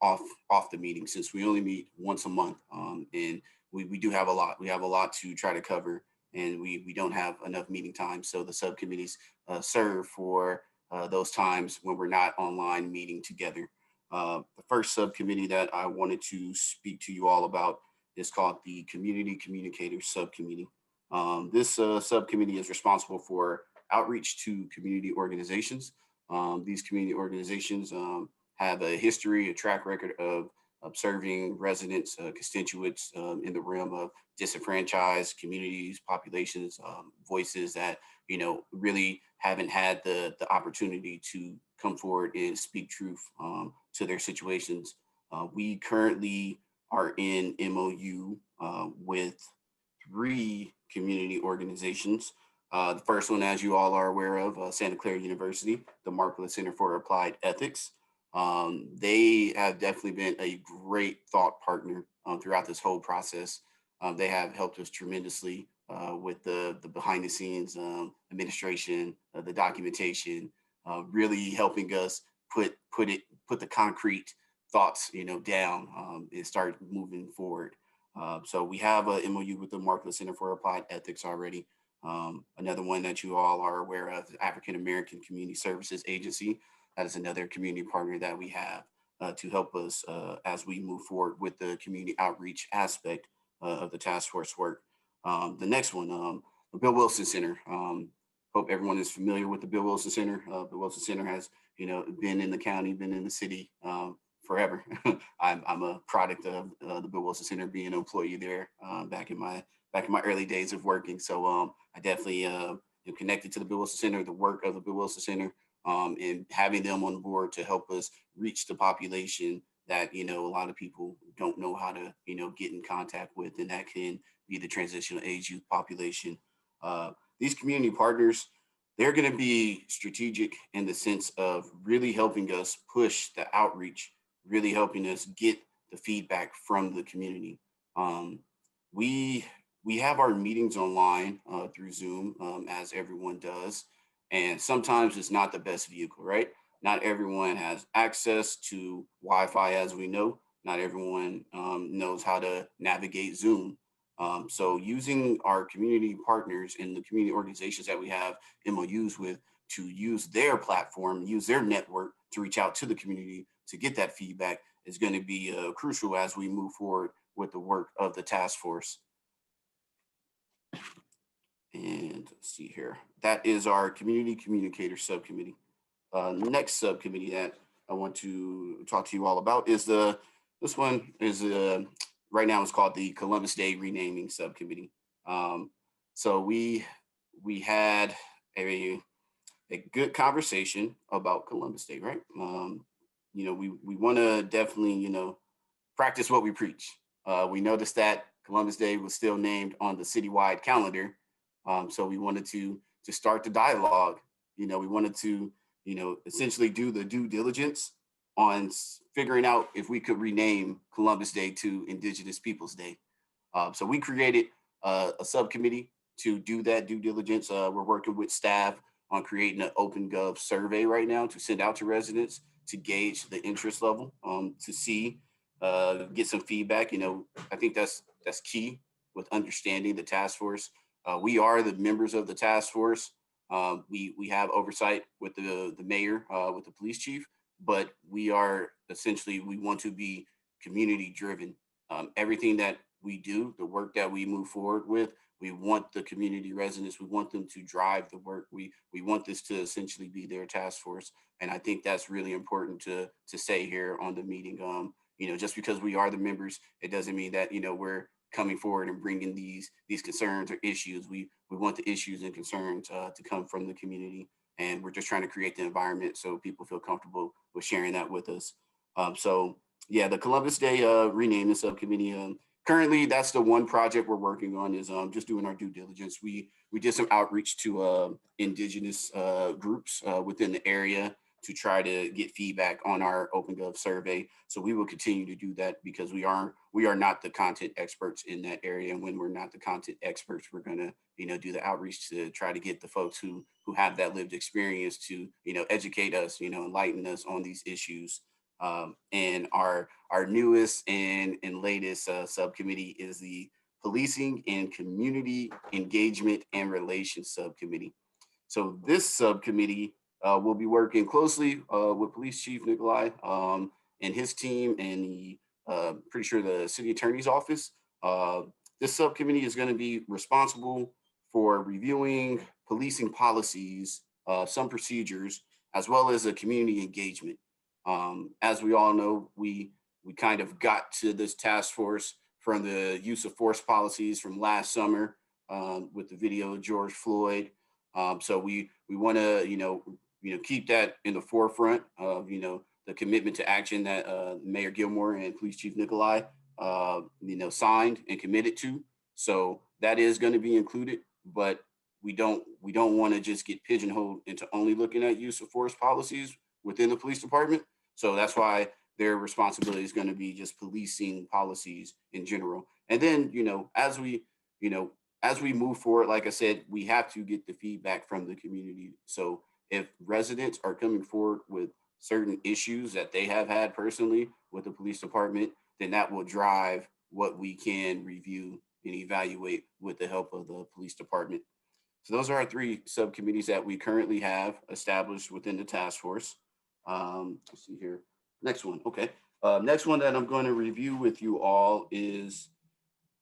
off the meeting, since we only meet once a month, and we do have a lot. We have a lot to try to cover, and we don't have enough meeting time. So the subcommittees serve for those times when we're not online meeting together. The first subcommittee that I wanted to speak to you all about is called the Community Communicators Subcommittee. This subcommittee is responsible for outreach to community organizations. These community organizations have a history, a track record of serving residents, constituents in the realm of disenfranchised communities, populations, voices that, really haven't had the opportunity to come forward and speak truth to their situations. We currently are in MOU with 3 community organizations. The first one, as you all are aware of, Santa Clara University, the Marklet Center for Applied Ethics. They have definitely been a great thought partner throughout this whole process. They have helped us tremendously with the behind the scenes administration, the documentation, really helping us put the concrete thoughts, down and start moving forward. So we have a MOU with the Marklet Center for Applied Ethics already. Another one that you all are aware of, the African American Community Services Agency. That is another community partner that we have to help us as we move forward with the community outreach aspect of the task force work. The next one, the Bill Wilson Center, hope everyone is familiar with the Bill Wilson Center. Bill Wilson Center has, been in the county, been in the city forever. I'm a product of the Bill Wilson Center, being an employee there back in my early days of working. So I definitely am connected to the Bill Wilson Center, the work of the Bill Wilson Center, and having them on board to help us reach the population that, a lot of people don't know how to, get in contact with, and that can be the transitional age youth population. These community partners, they're going to be strategic in the sense of really helping us push the outreach, really helping us get the feedback from the community. We have our meetings online through Zoom, as everyone does, and sometimes it's not the best vehicle, right? Not everyone has access to Wi-Fi, as we know. Not everyone knows how to navigate Zoom. So using our community partners and the community organizations that we have MOUs with to use their platform, use their network to reach out to the community to get that feedback is going to be crucial as we move forward with the work of the task force. And let's see here. That is our community communicator subcommittee. Next subcommittee that I want to talk to you all about is this one is right now it's called the Columbus Day Renaming Subcommittee. So we had a good conversation about Columbus Day, right? We want to definitely, practice what we preach. We noticed that Columbus Day was still named on the citywide calendar. So we wanted to start the dialogue. We wanted to, essentially do the due diligence on figuring out if we could rename Columbus Day to Indigenous Peoples Day. So we created a subcommittee to do that due diligence. We're working with staff on creating an OpenGov survey right now to send out to residents to gauge the interest level, to see, get some feedback. I think that's key with understanding the task force. We are the members of the task force. We have oversight with the mayor, with the police chief, but we are essentially, we want to be community driven. Everything that we do, the work that we move forward with, we want the community residents, we want them to drive the work. We want this to essentially be their task force. And I think that's really important to say here on the meeting. Just because we are the members, it doesn't mean that, we're coming forward and bringing these concerns or issues. We want the issues and concerns to come from the community. And we're just trying to create the environment so people feel comfortable with sharing that with us. So yeah, the Columbus Day renaming subcommittee, currently that's the one project we're working on, is just doing our due diligence. We did some outreach to Indigenous groups within the area to try to get feedback on our OpenGov survey. So we will continue to do that because we are not the content experts in that area. And when we're not the content experts, we're gonna, do the outreach to try to get the folks who have that lived experience to, educate us, enlighten us on these issues. And our newest and latest subcommittee is the Policing and Community Engagement and Relations Subcommittee. So this subcommittee will be working closely with Police Chief Nikolai and his team and the pretty sure the City Attorney's Office. This subcommittee is going to be responsible for reviewing policing policies, some procedures, as well as a community engagement. As we all know, we kind of got to this task force from the use of force policies from last summer with the video of George Floyd. So we want to, keep that in the forefront of, the commitment to action that Mayor Gilmore and Police Chief Nikolai, signed and committed to. So that is going to be included, but we don't want to just get pigeonholed into only looking at use of force policies within the police department. So that's why their responsibility is going to be just policing policies in general. And then, as we move forward, like I said, we have to get the feedback from the community. So if residents are coming forward with certain issues that they have had personally with the police department, then that will drive what we can review and evaluate with the help of the police department. So those are our three subcommittees that we currently have established within the task force. Let's see here. Next one. Okay. Next one that I'm going to review with you all is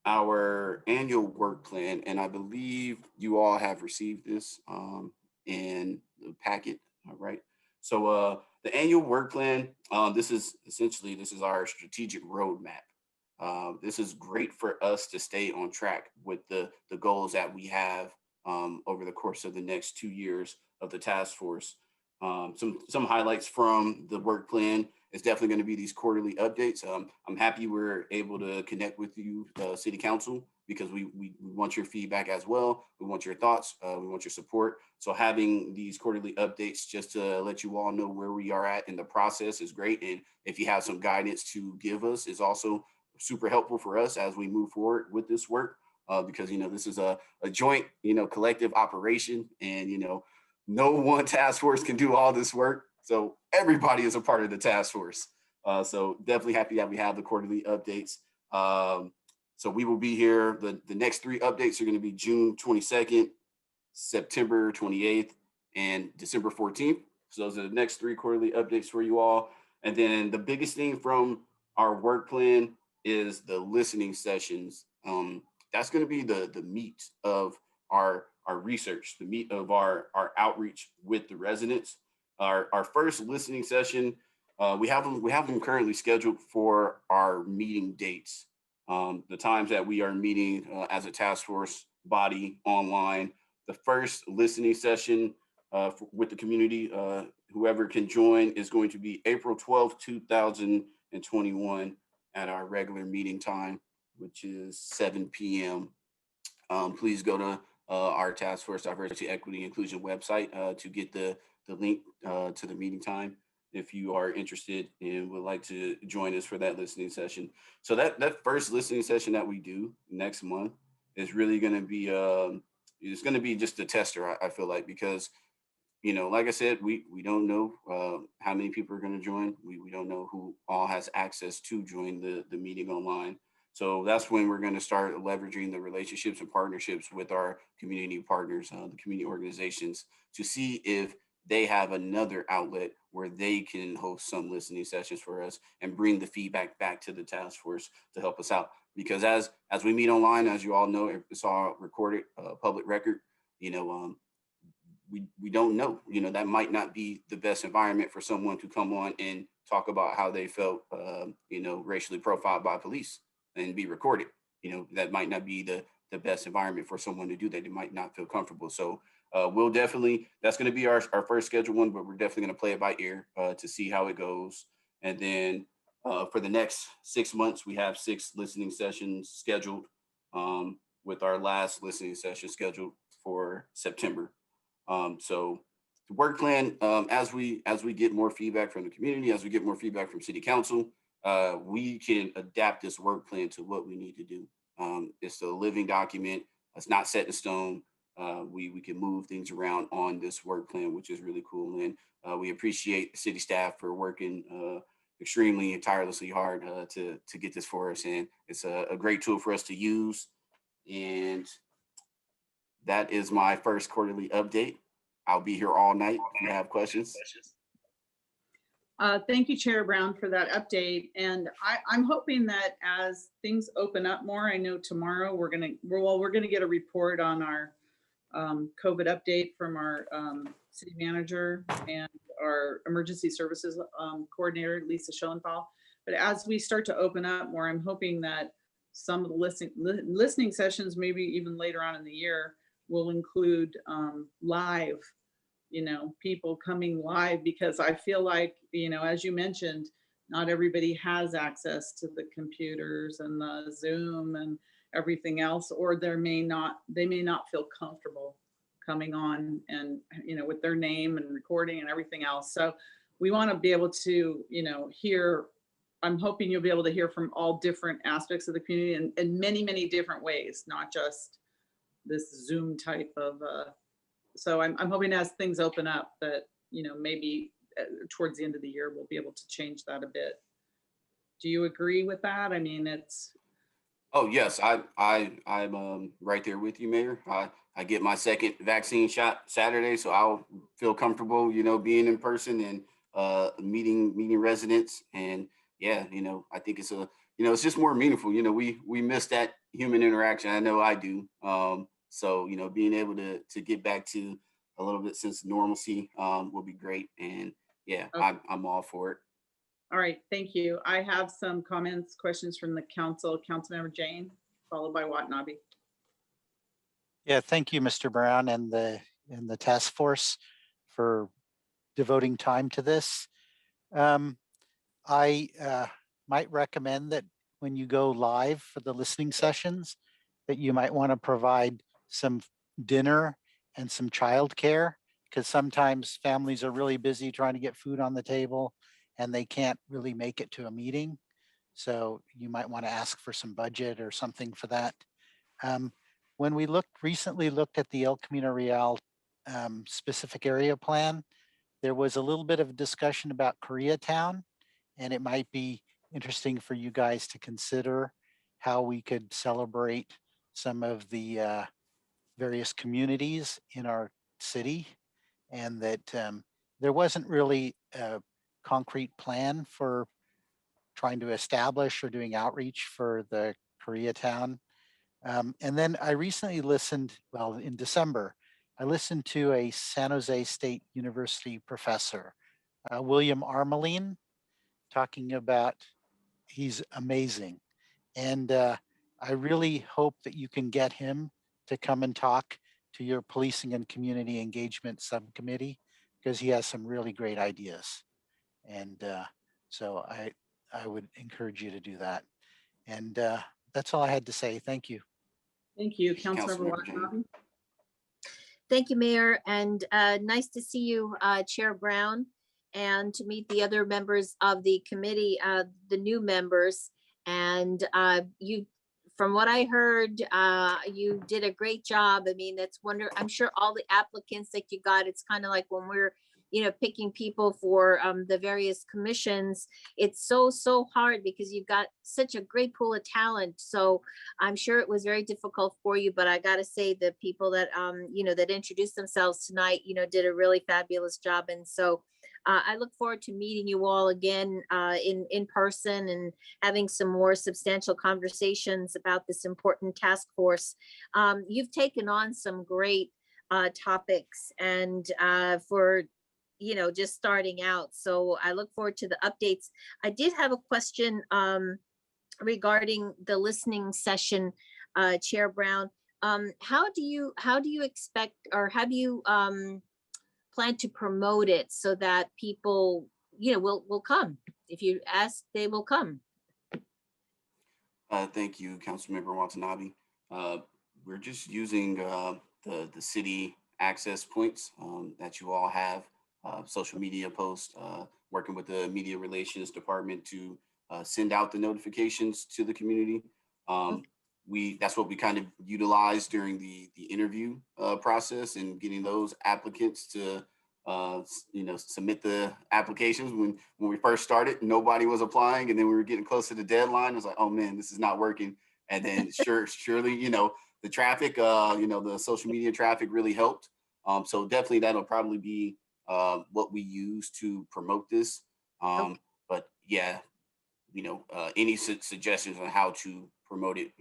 our annual work plan. And I believe you all have received this. in the packet. All right. So the annual work plan, this is our strategic roadmap. This is great for us to stay on track with the goals that we have over the course of the next 2 years of the task force. Some highlights from the work plan is definitely going to be these quarterly updates. I'm happy we're able to connect with you, City Council, because we want your feedback as well. We want your thoughts. We want your support. So having these quarterly updates just to let you all know where we are at in the process is great. And if you have some guidance to give us is also super helpful for us as we move forward with this work, because, this is a joint, collective operation, and, no one task force can do all this work. So everybody is a part of the task force. So definitely happy that we have the quarterly updates. So we will be here. The next 3 updates are going to be June 22nd, September 28th, and December 14th. So those are the next 3 quarterly updates for you all. And then the biggest thing from our work plan is the listening sessions. That's going to be the meat of our research, the meat of our outreach with the residents. Our first listening session, we have them currently scheduled for our meeting dates. The times that we are meeting as a task force body online. The first listening session with the community, whoever can join, is going to be April 12th, 2021 at our regular meeting time, which is 7 p.m. Please go to our Task Force Diversity, Equity, Inclusion website to get the link to the meeting time if you are interested and would like to join us for that listening session. So that first listening session that we do next month is really going to be it's going to be just a tester, I feel like, because like I said, we don't know how many people are going to join. We don't know who all has access to join the meeting online. So that's when we're going to start leveraging the relationships and partnerships with our community partners, the community organizations, to see if they have another outlet where they can host some listening sessions for us and bring the feedback back to the task force to help us out. Because as we meet online, as you all know, it's all recorded, public record, we don't know, that might not be the best environment for someone to come on and talk about how they felt, racially profiled by police and be recorded. That might not be the best environment for someone to do that. They might not feel comfortable. So we'll definitely, that's going to be our first scheduled one, but we're definitely going to play it by ear to see how it goes. And then for the next 6 months, we have 6 listening sessions scheduled, with our last listening session scheduled for September. So the work plan, as we get more feedback from the community, as we get more feedback from City Council, we can adapt this work plan to what we need to do. It's a living document. It's not set in stone. We can move things around on this work plan, which is really cool. And we appreciate the city staff for working extremely and tirelessly hard to get this for us. And it's a great tool for us to use. And that is my first quarterly update. I'll be here all night if you have questions. Thank you, Chair Brown, for that update. And I'm hoping that as things open up more, I know tomorrow we're gonna get a report on our COVID update from our city manager and our emergency services coordinator, Lisa Schoenthal. But as we start to open up more, I'm hoping that some of the listening sessions, maybe even later on in the year, will include live, people coming live, because I feel like, as you mentioned, not everybody has access to the computers and the Zoom and everything else, or they may not feel comfortable coming on and, with their name and recording and everything else. So we want to be able to, hear. I'm hoping you'll be able to hear from all different aspects of the community in many, many different ways, not just this Zoom type of, so I'm hoping as things open up that, maybe towards the end of the year, we'll be able to change that a bit. Do you agree with that? I mean, it's. Oh, yes, I'm right there with you, Mayor. I get my second vaccine shot Saturday, so I'll feel comfortable, being in person and meeting residents. And yeah, I think it's it's just more meaningful. We miss that human interaction. I know I do. So, being able to get back to a little bit sense of normalcy will be great. And yeah, Okay. I'm all for it. All right, thank you. I have some comments, questions from the council. Councilmember Jane, followed by Watanabe. Yeah, thank you, Mr. Brown and the task force for devoting time to this. I might recommend that when you go live for the listening sessions, that you might want to provide some dinner and some childcare, because sometimes families are really busy trying to get food on the table and they can't really make it to a meeting. So you might want to ask for some budget or something for that. When we recently looked at the El Camino Real specific area plan, there was a little bit of discussion about Koreatown, and it might be interesting for you guys to consider how we could celebrate some of the various communities in our city, and that there wasn't really a concrete plan for trying to establish or doing outreach for the Koreatown. And then I recently listened, well, in December, I listened to a San Jose State University professor, William Armeline, talking about, he's amazing. And I really hope that you can get him to come and talk to your policing and community engagement subcommittee, because he has some really great ideas. And so I would encourage you to do that. And that's all I had to say. Thank you. Thank you, Councilmember Watanabe. Thank you, Mayor, and nice to see you, Chair Brown, and to meet the other members of the committee, the new members. And you, from what I heard, you did a great job. I mean, that's I'm sure all the applicants that you got, it's kind of like when we're, picking people for the various commissions, it's so hard because you've got such a great pool of talent. So I'm sure it was very difficult for you, but I gotta say the people that, that introduced themselves tonight, did a really fabulous job. And so I look forward to meeting you all again in person and having some more substantial conversations about this important task force. You've taken on some great topics and for just starting out. So I look forward to the updates. I did have a question regarding the listening session, Chair Brown. How do you expect, or how do you plan to promote it so that people, will come? If you ask, they will come. Thank you, Councilmember Watanabe. We're just using the city access points that you all have. Social media posts, working with the media relations department to send out the notifications to the community. That's what we kind of utilized during the interview process, and getting those applicants to submit the applications. When we first started, nobody was applying, and then we were getting close to the deadline. It was like, oh man, this is not working. And then surely, the traffic, the social media traffic really helped. So definitely that'll probably be what we use to promote this. But yeah, any suggestions on how to promote it,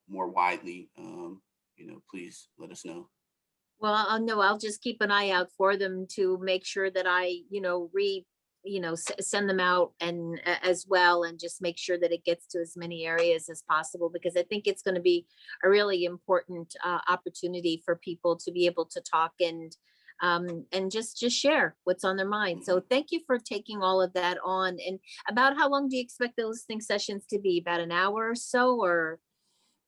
more widely, please let us know. Well, no, I'll just keep an eye out for them to make sure that I, send them out and as well, and just make sure that it gets to as many areas as possible, because I think it's going to be a really important opportunity for people to be able to talk and just share what's on their mind. So thank you for taking all of that on. And about how long do you expect the listening sessions to be? About an hour or so, or?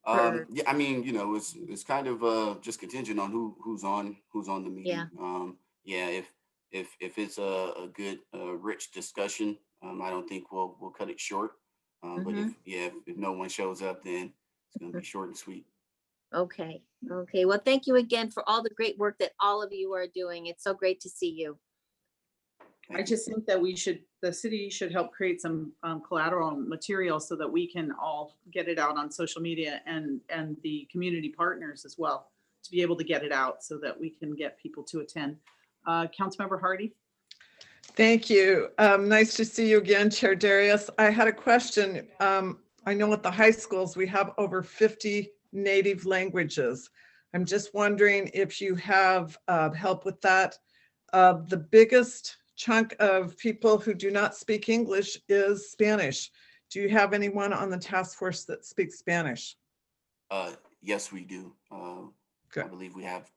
Yeah, I mean, it's kind of just contingent on who's on the meeting. Yeah. If it's a good rich discussion, I don't think we'll cut it short. But if no one shows up, then it's gonna be short and sweet. Okay. Well, thank you again for all the great work that all of you are doing. It's so great to see you. I just think that the city should help create some collateral material so that we can all get it out on social media, and the community partners as well, to be able to get it out so that we can get people to attend. Councilmember Hardy. Thank you. Nice to see you again, Chair Darius. I had a question. I know at the high schools, we have over 50 native languages. I'm just wondering if you have help with that. The biggest chunk of people who do not speak English is Spanish. Do you have anyone on the task force that speaks Spanish? Yes, we do. Good. I believe we have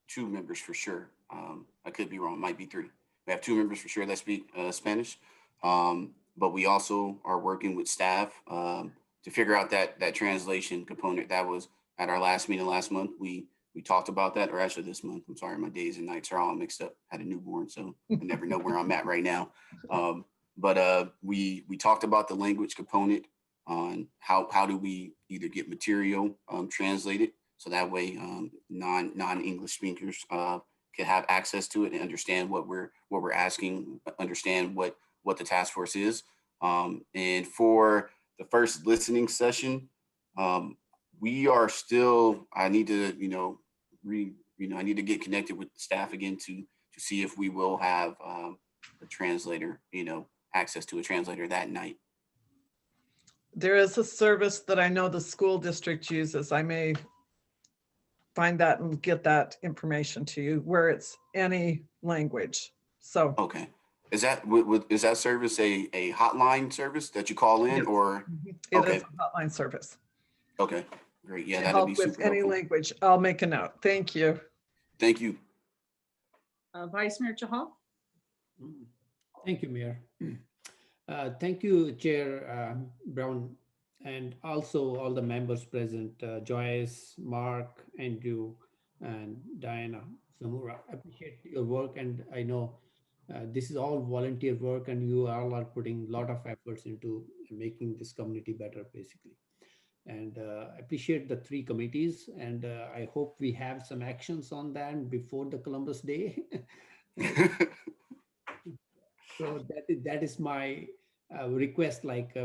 2 members for sure. I could be wrong, might be 3. We have 2 members for sure that speak Spanish. But we also are working with staff to figure out that translation component. That was at our last meeting last month. We talked about that, or actually this month. I'm sorry, my days and nights are all mixed up. I had a newborn, so I never know where I'm at right now. But we talked about the language component on how do we either get material translated, so that way non-English speakers can have access to it and understand what we're asking, understand what the task force is. And for the first listening session, we are still, I need to, I need to get connected with the staff again to see if we will have a translator, access to a translator that night. There is a service that I know the school district uses. I may find that and get that information to you where it's any language. So okay, is that is that service a hotline service that you call in? Yes. Or it is a hotline service. Okay, great. Yeah, that'd help be with super any helpful. language. I'll make a note. Thank you. Thank you. Vice Mayor Chahal. Thank you, Mayor. Thank you, Chair Brown, and also all the members present, Joyce, Mark, Andrew, and Diana Zamora. I appreciate your work, and I know this is all volunteer work, and you all are putting a lot of efforts into making this community better, basically. And I appreciate the 3 committees, and I hope we have some actions on that before the Columbus Day. So that is my request, like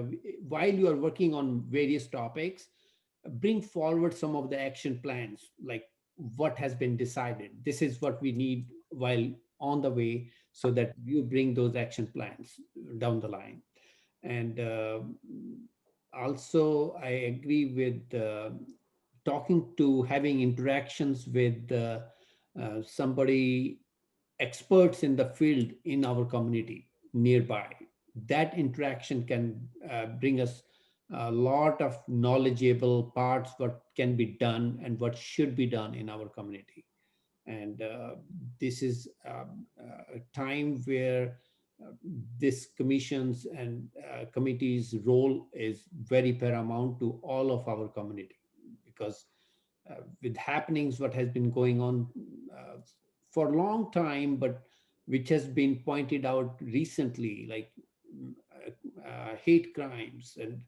while you are working on various topics, bring forward some of the action plans, like what has been decided. This is what we need while on the way, so that you bring those action plans down the line. And also, I agree with having interactions with somebody, experts in the field in our community nearby. That interaction can bring us a lot of knowledgeable parts, what can be done and what should be done in our community. And this is a time where this commission's and committee's role is very paramount to all of our community, because with happenings, what has been going on for a long time, but which has been pointed out recently, like hate crimes and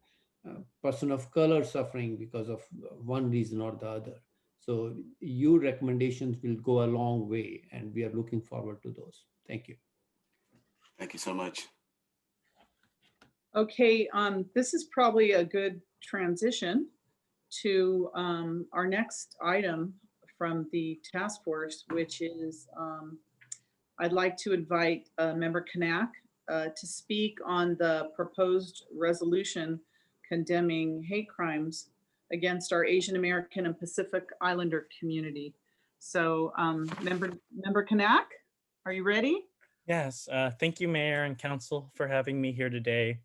person of color suffering because of one reason or the other. So your recommendations will go a long way, and we are looking forward to those. Thank you. Thank you so much. Okay, this is probably a good transition to our next item from the task force, which is I'd like to invite Member Kanak to speak on the proposed resolution condemning hate crimes against our Asian American and Pacific Islander community. So Member Kanak, are you ready? Yes, thank you, Mayor and Council, for having me here today.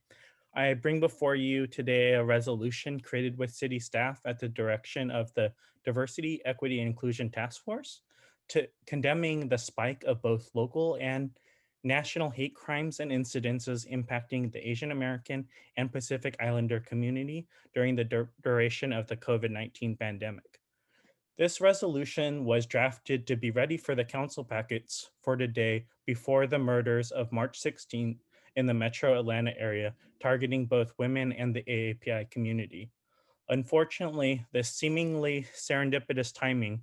I bring before you today a resolution created with city staff at the direction of the Diversity, Equity, and Inclusion Task Force to condemning the spike of both local and national hate crimes and incidences impacting the Asian American and Pacific Islander community during the duration of the COVID-19 pandemic. This resolution was drafted to be ready for the council packets for today before the murders of March 16th in the Metro Atlanta area, targeting both women and the AAPI community. Unfortunately, the seemingly serendipitous timing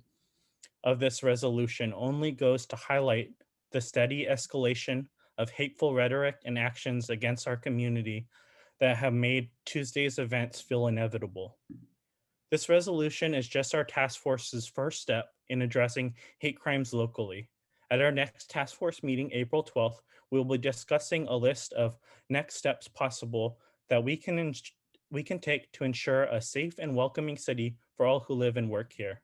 of this resolution only goes to highlight the steady escalation of hateful rhetoric and actions against our community that have made Tuesday's events feel inevitable. This resolution is just our task force's first step in addressing hate crimes locally. At our next task force meeting, April 12th, we will be discussing a list of next steps possible that we can take to ensure a safe and welcoming city for all who live and work here.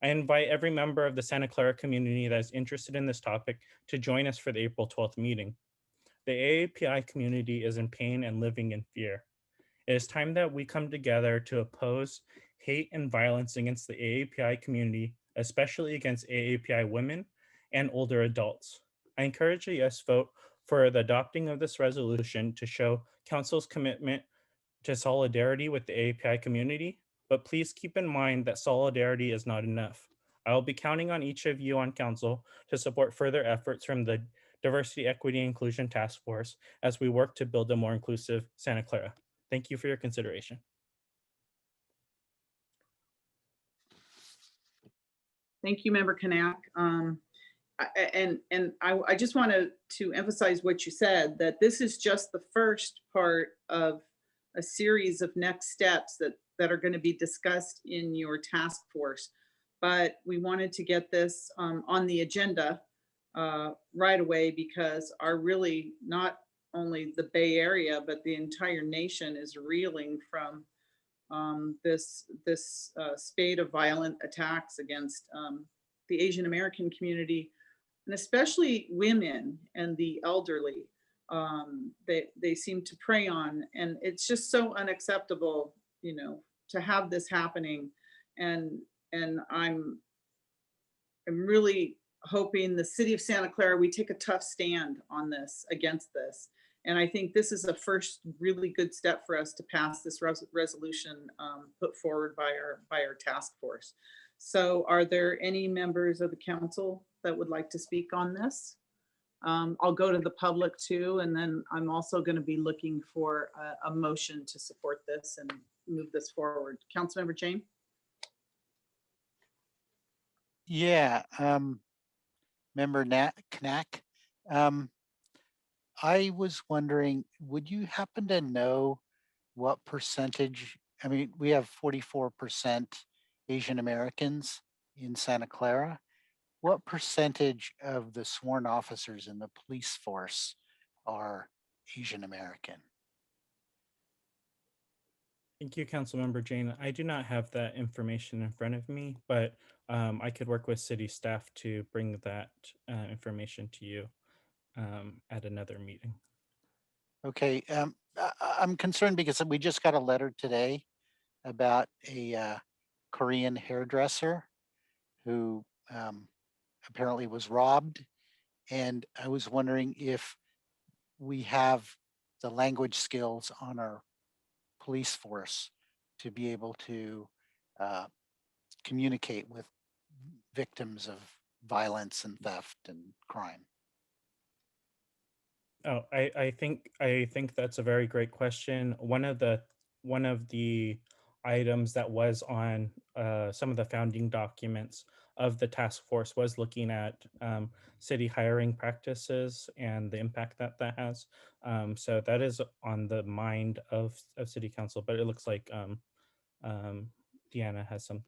I invite every member of the Santa Clara community that is interested in this topic to join us for the April 12th meeting. The AAPI community is in pain and living in fear. It is time that we come together to oppose hate and violence against the AAPI community, especially against AAPI women and older adults. I encourage a yes vote for the adopting of this resolution to show Council's commitment to solidarity with the AAPI community, but please keep in mind that solidarity is not enough. I will be counting on each of you on Council to support further efforts from the Diversity, Equity, and Inclusion Task Force as we work to build a more inclusive Santa Clara. Thank you for your consideration. Thank you, Member Kanak. I just want to emphasize what you said, that this is just the first part of a series of next steps that are going to be discussed in your task force. But we wanted to get this on the agenda right away, because really not only the Bay Area, but the entire nation is reeling from this spate of violent attacks against the Asian American community, and especially women and the elderly. They seem to prey on, and it's just so unacceptable, to have this happening. And I'm really hoping the city of Santa Clara, we take a tough stand on this, against this. And I think this is a first really good step for us to pass this resolution put forward by our task force. So are there any members of the council that would like to speak on this? I'll go to the public too, and then I'm also going to be looking for a motion to support this and move this forward. Councilmember Jane? Yeah, Member Knack, I was wondering, would you happen to know what percentage, I mean, we have 44% Asian Americans in Santa Clara. What percentage of the sworn officers in the police force are Asian American? Thank you, Councilmember Jane. I do not have that information in front of me, but I could work with city staff to bring that information to you at another meeting. Okay, I'm concerned because we just got a letter today about a Korean hairdresser who apparently was robbed. And I was wondering if we have the language skills on our police force to be able to communicate with victims of violence and theft and crime. Oh, I think that's a very great question. One of the items that was on some of the founding documents of the task force was looking at city hiring practices and the impact that that has. So that is on the mind of city council, but it looks like Deanna has some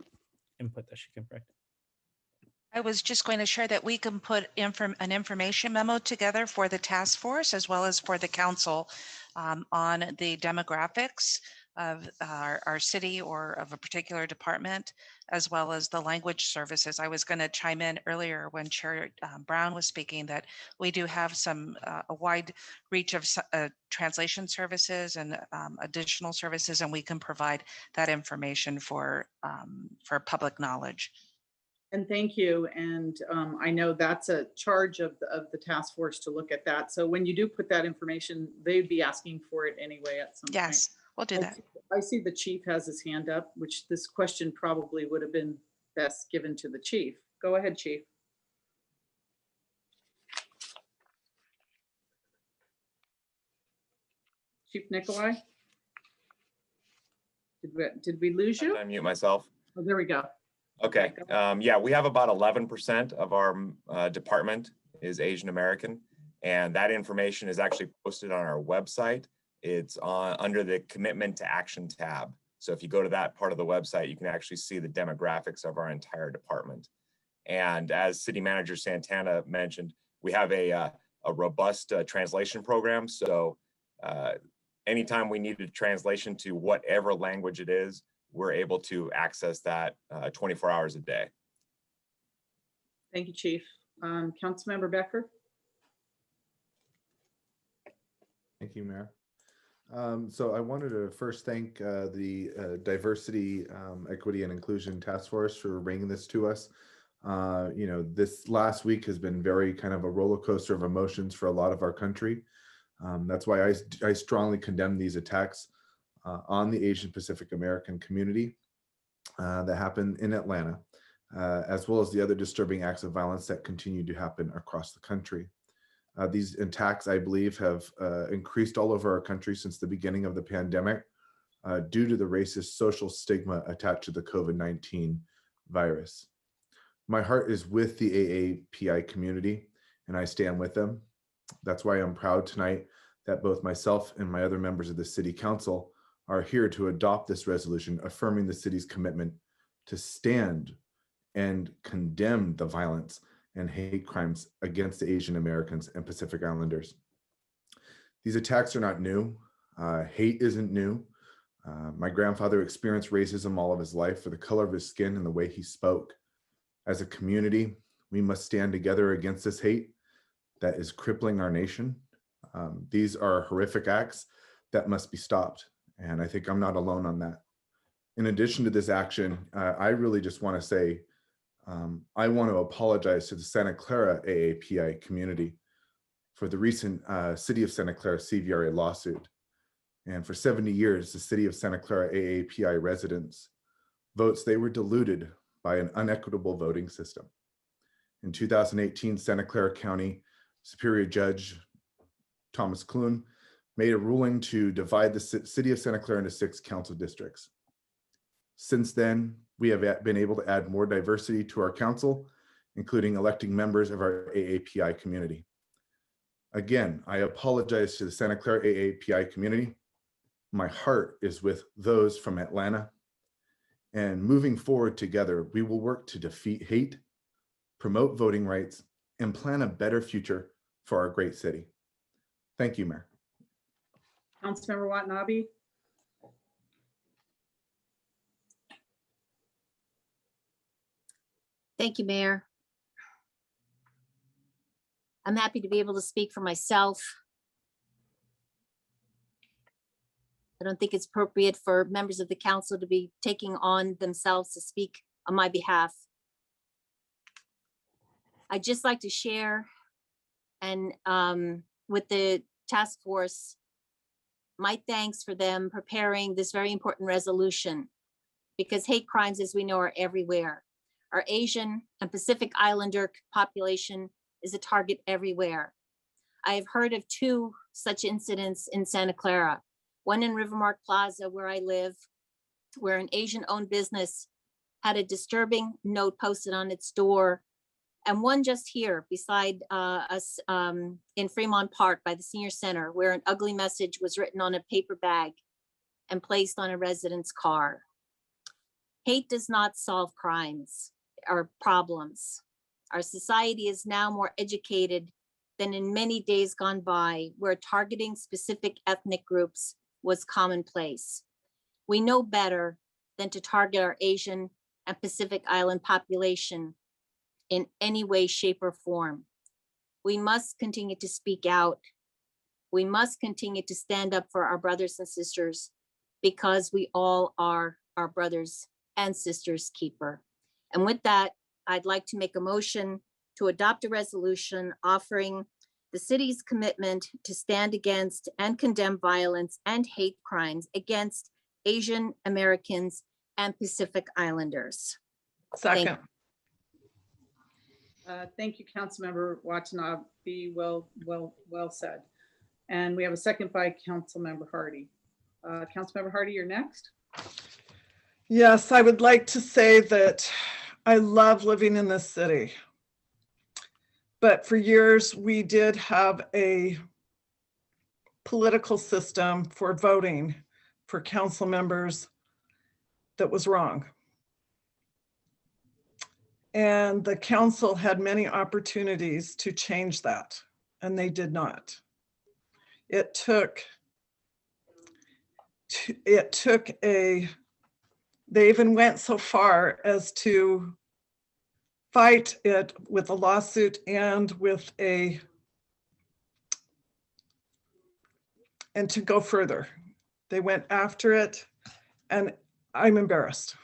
input that she can bring. I was just going to share that we can put an information memo together for the task force as well as for the council on the demographics of our city or of a particular department, as well as the language services. I was going to chime in earlier when Chair Brown was speaking that we do have a wide reach of translation services and additional services, and we can provide that information for public knowledge. And thank you. And I know that's a charge of the task force to look at that. So when you do put that information, they'd be asking for it anyway at some point. Yes, we'll do that. I see the chief has his hand up, which this question probably would have been best given to the chief. Go ahead, chief. Chief Nikolai? Did we lose you? I mute myself. Oh, there we go. Okay. Yeah, we have about 11% of our department is Asian American, and that information is actually posted on our website. It's under the Commitment to Action tab. So if you go to that part of the website, you can actually see the demographics of our entire department. And as City Manager Santana mentioned, we have a robust translation program. So anytime we need a translation to whatever language it is, we're able to access that 24 hours a day. Thank you, Chief. Councilmember Becker. Thank you, Mayor. So I wanted to first thank the Diversity, Equity, and Inclusion Task Force for bringing this to us. This last week has been very kind of a roller coaster of emotions for a lot of our country. That's why I strongly condemn these attacks on the Asian Pacific American community that happened in Atlanta, as well as the other disturbing acts of violence that continue to happen across the country. These attacks, I believe, have increased all over our country since the beginning of the pandemic due to the racist social stigma attached to the COVID-19 virus. My heart is with the AAPI community, and I stand with them. That's why I'm proud tonight that both myself and my other members of the City Council are here to adopt this resolution affirming the city's commitment to stand and condemn the violence and hate crimes against Asian Americans and Pacific Islanders. These attacks are not new. Hate isn't new. My grandfather experienced racism all of his life for the color of his skin and the way he spoke. As a community, we must stand together against this hate that is crippling our nation. These are horrific acts that must be stopped, and I think I'm not alone on that. In addition to this action, I really just want to say, I want to apologize to the Santa Clara AAPI community for the recent City of Santa Clara CVRA lawsuit. And for 70 years, the City of Santa Clara AAPI residents' votes, they were diluted by an unequitable voting system. In 2018, Santa Clara County Superior Judge Thomas Clune made a ruling to divide the City of Santa Clara into 6 council districts. Since then, we have been able to add more diversity to our council, including electing members of our AAPI community. Again, I apologize to the Santa Clara AAPI community. My heart is with those from Atlanta. And moving forward together, we will work to defeat hate, promote voting rights, and plan a better future for our great city. Thank you, Mayor. Councilmember Watanabe. Thank you, Mayor. I'm happy to be able to speak for myself. I don't think it's appropriate for members of the council to be taking on themselves to speak on my behalf. I'd just like to share and with the task force, my thanks for them preparing this very important resolution, because hate crimes, as we know, are everywhere. Our Asian and Pacific Islander population is a target everywhere. I have heard of 2 such incidents in Santa Clara. One in Rivermark Plaza, where I live, where an Asian-owned business had a disturbing note posted on its door, and one just here beside us in Fremont Park by the Senior Center, where an ugly message was written on a paper bag and placed on a resident's car. Hate does not solve crimes or problems. Our society is now more educated than in many days gone by, where targeting specific ethnic groups was commonplace. We know better than to target our Asian and Pacific Island population in any way, shape, or form. We must continue to speak out. We must continue to stand up for our brothers and sisters, because we all are our brothers and sisters' keeper. And with that, I'd like to make a motion to adopt a resolution offering the city's commitment to stand against and condemn violence and hate crimes against Asian Americans and Pacific Islanders. Second. Thank you, Councilmember Watanabe. Well said. And we have a second by Councilmember Hardy. Councilmember Hardy, you're next. Yes, I would like to say that I love living in this city. But for years, we did have a political system for voting for council members that was wrong. And the council had many opportunities to change that, and they did not. It took they even went so far as to fight it with a lawsuit and to go further. They went after it, and I'm embarrassed.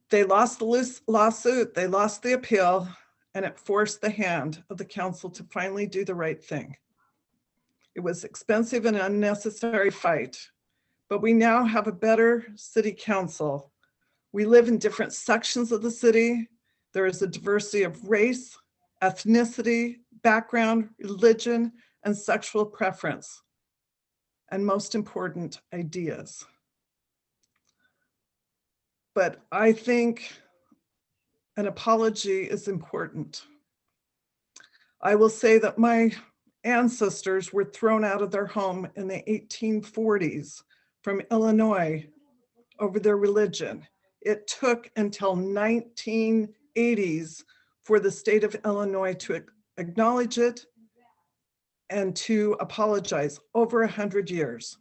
They lost the lawsuit, they lost the appeal, and it forced the hand of the council to finally do the right thing. It was expensive and unnecessary fight, but we now have a better city council. We live in different sections of the city. There is a diversity of race, ethnicity, background, religion, and sexual preference, and most important, ideas. But I think an apology is important. I will say that my ancestors were thrown out of their home in the 1840s from Illinois over their religion. It took until 1980s for the state of Illinois to acknowledge it and to apologize. Over 100 years.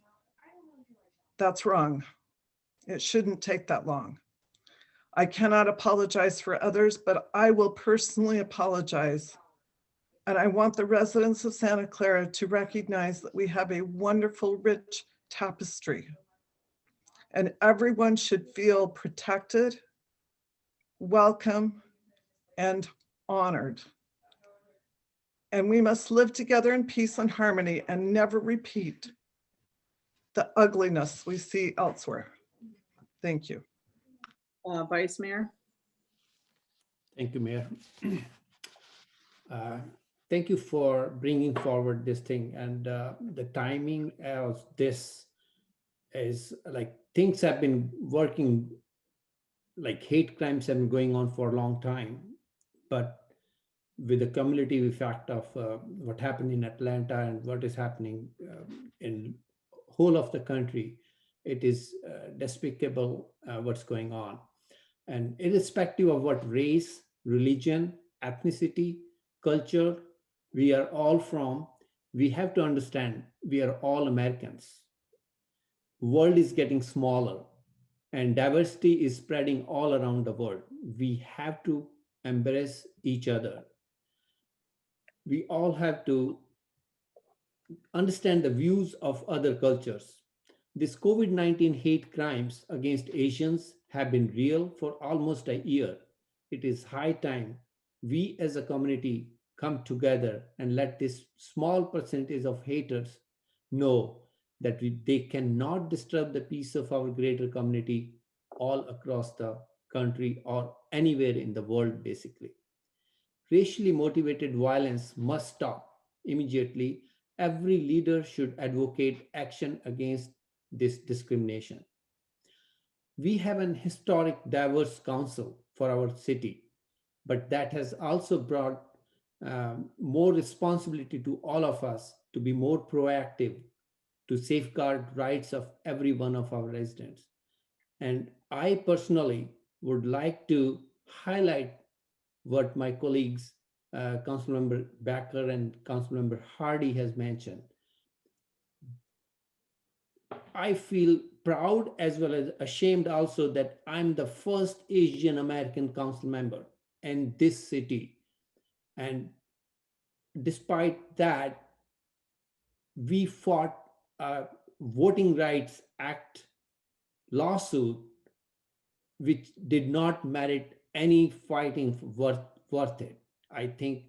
That's wrong. It shouldn't take that long. I cannot apologize for others, but I will personally apologize. And I want the residents of Santa Clara to recognize that we have a wonderful, rich tapestry. And everyone should feel protected, welcome, and honored. And we must live together in peace and harmony and never repeat the ugliness we see elsewhere. Thank you. Vice Mayor. Thank you, Mayor. Thank you for bringing forward this thing, and the timing of this is like things have been working, like hate crimes have been going on for a long time, but with the cumulative effect of what happened in Atlanta and what is happening in whole of the country, it is despicable what's going on. And irrespective of what race, religion, ethnicity, culture we are all from, we have to understand we are all Americans. World is getting smaller and diversity is spreading all around the world. We have to embrace each other. We all have to understand the views of other cultures. This COVID-19 hate crimes against Asians have been real for almost a year. It is high time we as a community come together and let this small percentage of haters know that they cannot disturb the peace of our greater community all across the country or anywhere in the world, basically. Racially motivated violence must stop immediately. Every leader should advocate action against this discrimination. We have an historic diverse council for our city, but that has also brought more responsibility to all of us to be more proactive, to safeguard rights of every one of our residents. And I personally would like to highlight what my colleagues, Councilmember Backer and Councilmember Hardy has mentioned. I feel proud as well as ashamed also that I'm the first Asian American council member in this city. And despite that, we fought a Voting Rights Act lawsuit, which did not merit any fighting worth it. I think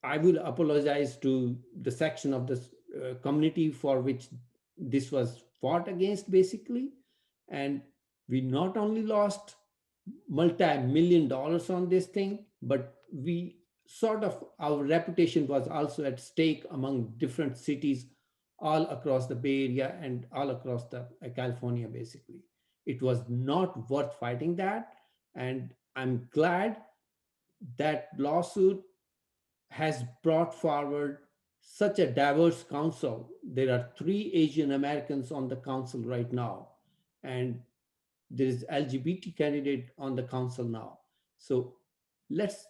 I will apologize to the section of this community for which this was fought against, basically. And we not only lost multi-million dollars on this thing, but we sort of, our reputation was also at stake among different cities all across the Bay Area and all across the California, basically. It was not worth fighting that. And I'm glad that lawsuit has brought forward such a diverse council. There are 3 Asian Americans on the council right now, and there is LGBT candidate on the council now. So let's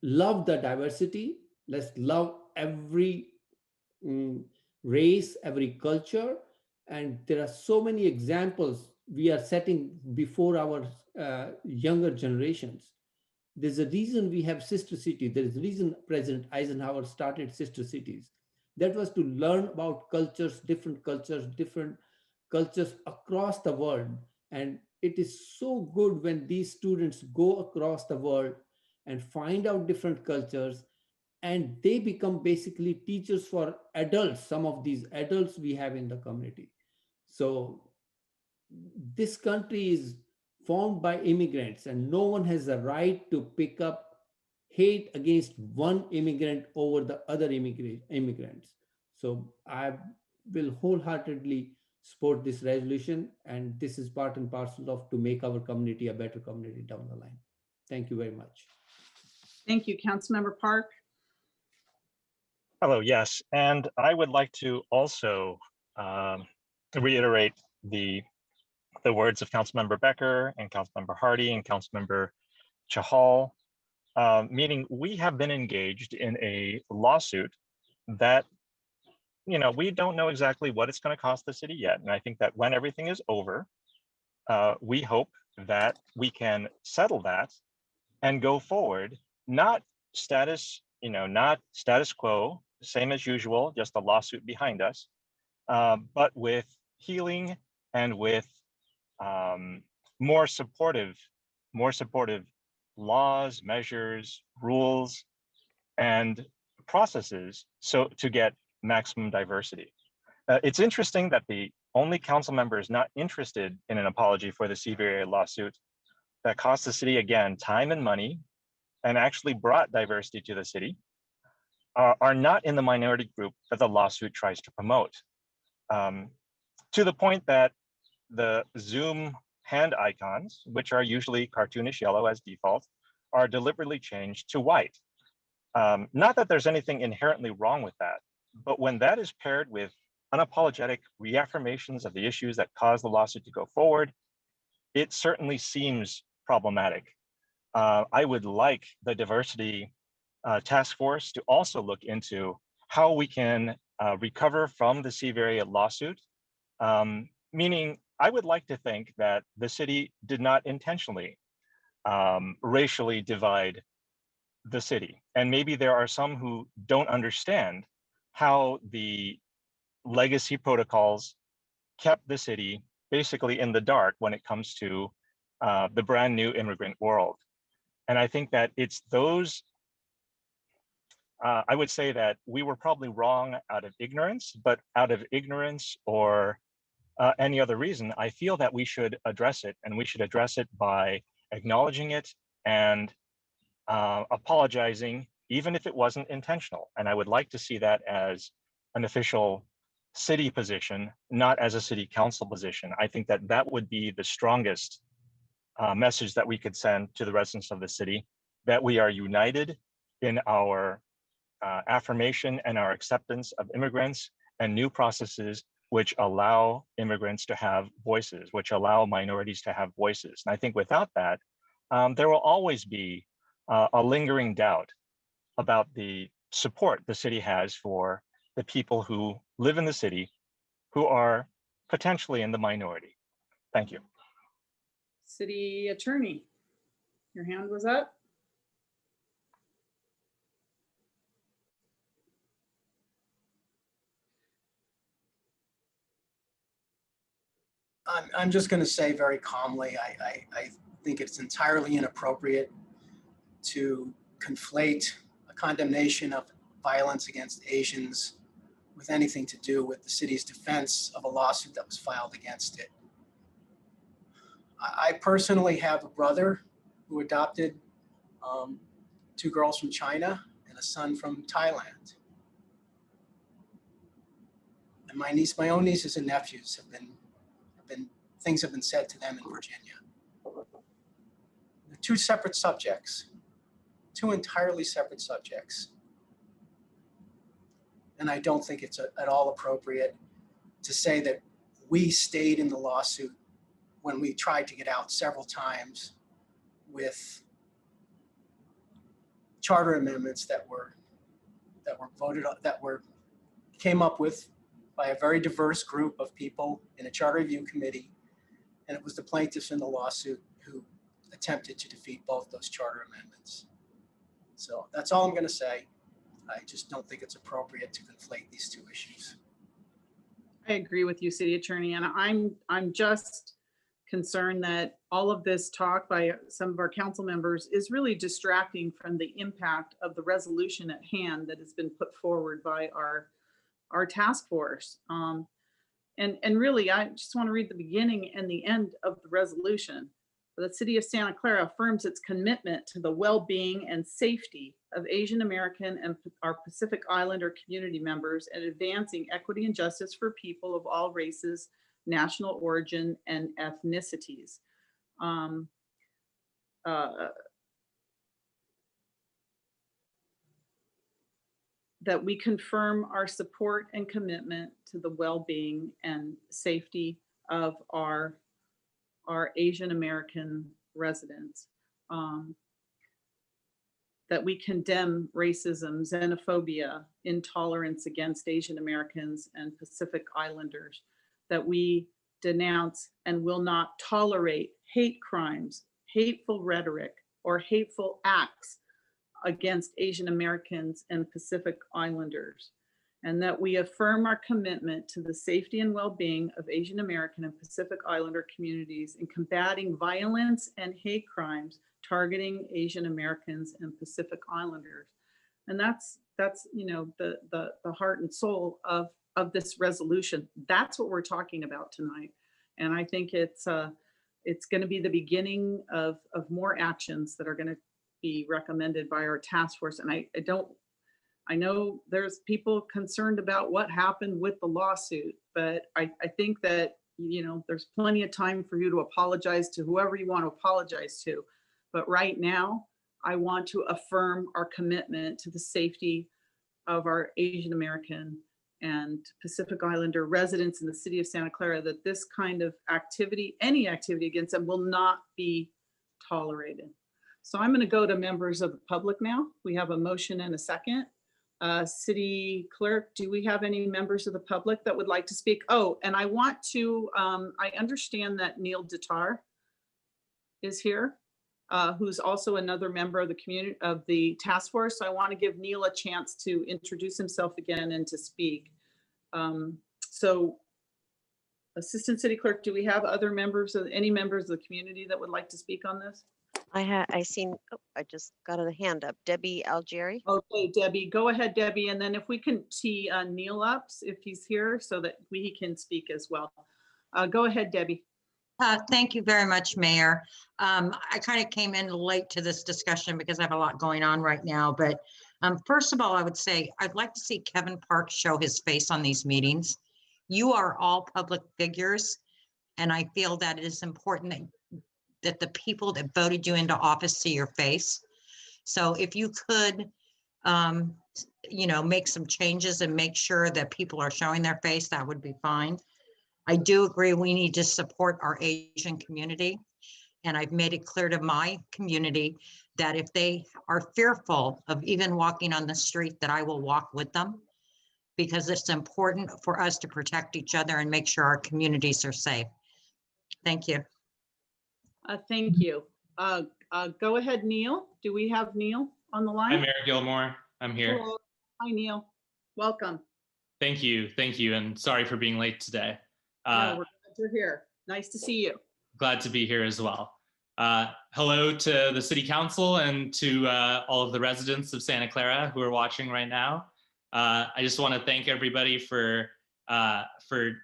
love the diversity. Let's love every race, every culture. And there are so many examples we are setting before our younger generations. There's a reason we have sister cities. There is a reason President Eisenhower started sister cities. That was to learn about different cultures across the world. And it is so good when these students go across the world and find out different cultures, and they become basically teachers for adults, some of these adults we have in the community. So this country is formed by immigrants, and no one has the right to pick up hate against one immigrant over the other immigrants. So I will wholeheartedly support this resolution, and this is part and parcel of to make our community a better community down the line. Thank you very much. Thank you, Councilmember Park. Hello, yes, and I would like to also reiterate the words of Councilmember Becker and Councilmember Hardy and Councilmember Chahal, meaning we have been engaged in a lawsuit that, you know, we don't know exactly what it's going to cost the city yet. And I think that when everything is over, we hope that we can settle that and go forward, not status quo, same as usual, just a lawsuit behind us, but with healing and with more supportive laws, measures, rules, and processes so to get maximum diversity. It's interesting that the only council members not interested in an apology for the Seaview area lawsuit that cost the city, again, time and money, and actually brought diversity to the city, are not in the minority group that the lawsuit tries to promote. To the point that the Zoom hand icons, which are usually cartoonish yellow as default, are deliberately changed to white. Not that there's anything inherently wrong with that, but when that is paired with unapologetic reaffirmations of the issues that caused the lawsuit to go forward, it certainly seems problematic. I would like the diversity task force to also look into how we can recover from the Seaview area lawsuit, meaning I would like to think that the city did not intentionally racially divide the city. And maybe there are some who don't understand how the legacy protocols kept the city basically in the dark when it comes to the brand new immigrant world. And I think that it's those, I would say that we were probably wrong out of ignorance, but out of ignorance or any other reason, I feel that we should address it, and we should address it by acknowledging it and apologizing, even if it wasn't intentional. And I would like to see that as an official city position, not as a city council position. I think that that would be the strongest message that we could send to the residents of the city, that we are united in our affirmation and our acceptance of immigrants and new processes which allow immigrants to have voices, which allow minorities to have voices. And I think without that, there will always be a lingering doubt about the support the city has for the people who live in the city who are potentially in the minority. Thank you. City Attorney, your hand was up. I'm just going to say very calmly, I think it's entirely inappropriate to conflate a condemnation of violence against Asians with anything to do with the city's defense of a lawsuit that was filed against it. I personally have a brother who adopted 2 girls from China and a son from Thailand. And my own nieces and nephews things have been said to them in Virginia. They're 2 separate subjects, 2 entirely separate subjects. And I don't think it's at all appropriate to say that we stayed in the lawsuit when we tried to get out several times with charter amendments that were voted on, came up with by a very diverse group of people in a charter review committee And it was the plaintiffs in the lawsuit who attempted to defeat both those charter amendments. So that's all I'm going to say. I just don't think it's appropriate to conflate these two issues. I agree with you, City Attorney, and I'm just concerned that all of this talk by some of our council members is really distracting from the impact of the resolution at hand that has been put forward by our task force. And really, I just want to read the beginning and the end of the resolution. The City of Santa Clara affirms its commitment to the well-being and safety of Asian American and our Pacific Islander community members and advancing equity and justice for people of all races, national origin, and ethnicities. That we confirm our support and commitment to the well-being and safety of our Asian American residents. That we condemn racism, xenophobia, intolerance against Asian Americans and Pacific Islanders. That we denounce and will not tolerate hate crimes, hateful rhetoric, or hateful acts against Asian Americans and Pacific Islanders, and that we affirm our commitment to the safety and well-being of Asian American and Pacific Islander communities in combating violence and hate crimes targeting Asian Americans and Pacific Islanders. And that's you know the heart and soul of this resolution. That's what we're talking about tonight. And I think it's going to be the beginning of more actions that are going to be recommended by our task force. And I know there's people concerned about what happened with the lawsuit, but I think that, you know, there's plenty of time for you to apologize to whoever you want to apologize to. But right now, I want to affirm our commitment to the safety of our Asian American and Pacific Islander residents in the city of Santa Clara, that this kind of activity, any activity against them, will not be tolerated. So I'm going to go to members of the public now. We have a motion and a second. City Clerk, do we have any members of the public that would like to speak? Oh, and I want to, I understand that Neil Datar is here, who's also another member of the community, of the task force. So I want to give Neil a chance to introduce himself again and to speak. So Assistant City Clerk, do we have other members of, any members of the community that would like to speak on this? I seen, oh, I just got a hand up. Debbie Algieri. Okay, Debbie, go ahead, Debbie. And then if we can tee Neil up if he's here so that he can speak as well. Go ahead, Debbie. Thank you very much, Mayor. I kind of came in late to this discussion because I have a lot going on right now. But first of all, I would say I'd like to see Kevin Parks show his face on these meetings. You are all public figures, and I feel that it is important that the people that voted you into office see your face. So if you could, you know, make some changes and make sure that people are showing their face, that would be fine. I do agree we need to support our Asian community. And I've made it clear to my community that if they are fearful of even walking on the street, that I will walk with them, because it's important for us to protect each other and make sure our communities are safe. Thank you. Thank you. Go ahead, Neil. Do we have Neil on the line? Hi, Mayor Gilmore. I'm here. Hello. Hi, Neil. Welcome. Thank you. Thank you. And sorry for being late today. No, we're glad you're here. Nice to see you. Glad to be here as well. Hello to the City Council and to all of the residents of Santa Clara who are watching right now. I just want to thank everybody for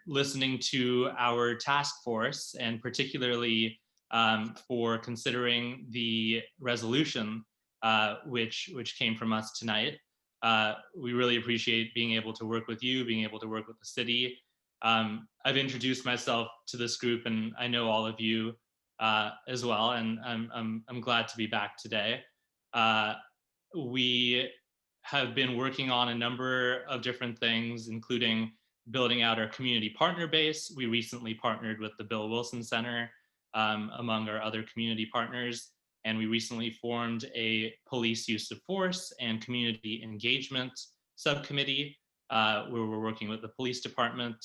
listening to our task force, and particularly for considering the resolution which came from us tonight. We really appreciate being able to work with you, being able to work with the city. I've introduced myself to this group, and I know all of you as well, and I'm glad to be back today. We have been working on a number of different things, including building out our community partner base. We recently partnered with the Bill Wilson Center, among our other community partners, and we recently formed a police use of force and community engagement subcommittee, where we're working with the police department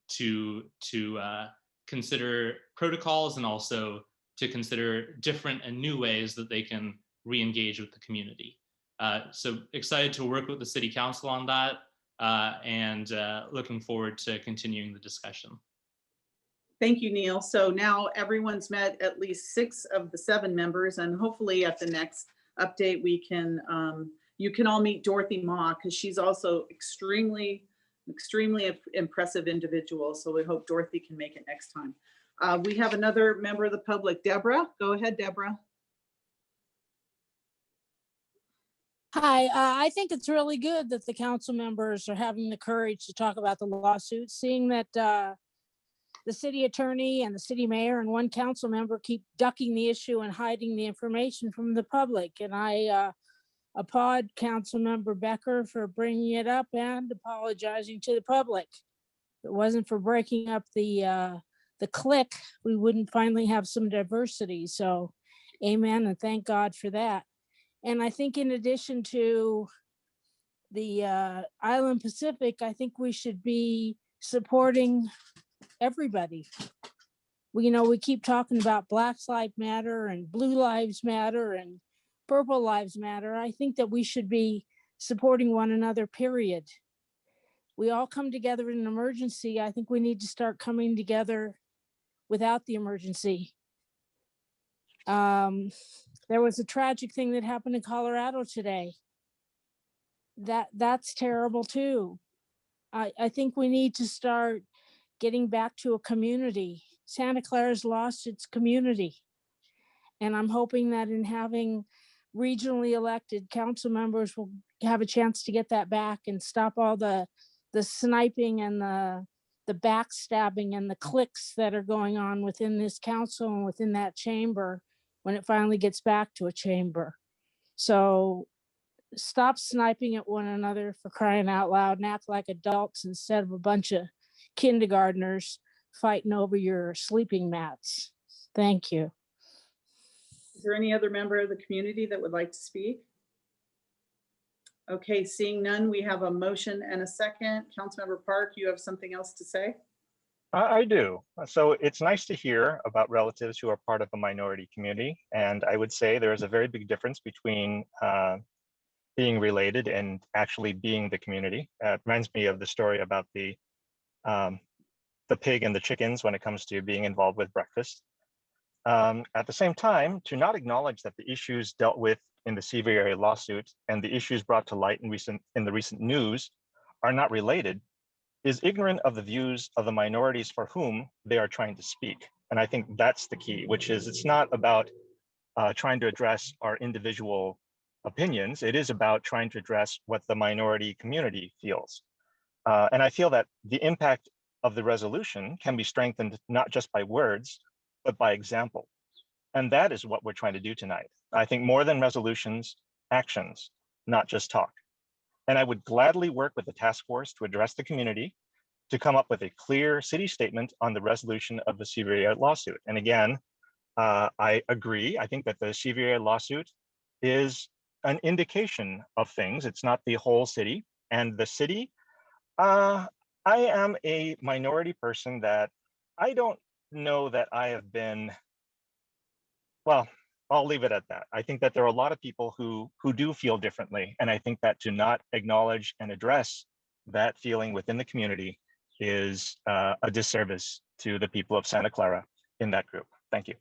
to consider protocols and also to consider different and new ways that they can re-engage with the community. So excited to work with the City Council on that and looking forward to continuing the discussion. Thank you, Neil. So now everyone's met at least 6 of the 7 members, and hopefully at the next update, we can, you can all meet Dorothy Ma, because she's also extremely impressive individual. So we hope Dorothy can make it next time. We have another member of the public, Deborah. Go ahead, Deborah. Hi, I think it's really good that the council members are having the courage to talk about the lawsuit, seeing that the city attorney and the city mayor and one council member keep ducking the issue and hiding the information from the public. And I applaud Council Member Becker for bringing it up and apologizing to the public. If it wasn't for breaking up the clique, we wouldn't finally have some diversity. So amen and thank God for that. And I think in addition to the Island Pacific, I think we should be supporting everybody. We keep talking about Black Lives Matter and Blue Lives Matter and Purple Lives Matter. I think that we should be supporting one another, period. We all come together in an emergency. I think we need to start coming together without the emergency. There was a tragic thing that happened in Colorado today. That's terrible too. I think we need to start getting back to a community. Santa Clara's lost its community. And I'm hoping that in having regionally elected council members will have a chance to get that back and stop all the sniping and the backstabbing and the cliques that are going on within this council and within that chamber when it finally gets back to a chamber. So stop sniping at one another, for crying out loud, and act like adults instead of a bunch of kindergartners fighting over your sleeping mats. Thank you. Is there any other member of the community that would like to speak? Okay, seeing none, we have a motion and a second. Councilmember Park, you have something else to say? I do. So it's nice to hear about relatives who are part of the minority community. And I would say there is a very big difference between being related and actually being the community. It reminds me of the story about the pig and the chickens when it comes to being involved with breakfast. At the same time, to not acknowledge that the issues dealt with in the Seaview area lawsuit and the issues brought to light in the recent news are not related is ignorant of the views of the minorities for whom they are trying to speak. And I think that's the key, which is it's not about trying to address our individual opinions. It is about trying to address what the minority community feels. And I feel that the impact of the resolution can be strengthened not just by words, but by example. And that is what we're trying to do tonight. I think more than resolutions, actions, not just talk. And I would gladly work with the task force to address the community to come up with a clear city statement on the resolution of the Seaview area lawsuit. And again, I agree. I think that the Seaview area lawsuit is an indication of things. It's not the whole city. And the city, I am a minority person that I don't know that I have been, well, I'll leave it at that. I think that there are a lot of people who do feel differently. And I think that to not acknowledge and address that feeling within the community is a disservice to the people of Santa Clara in that group. Thank you.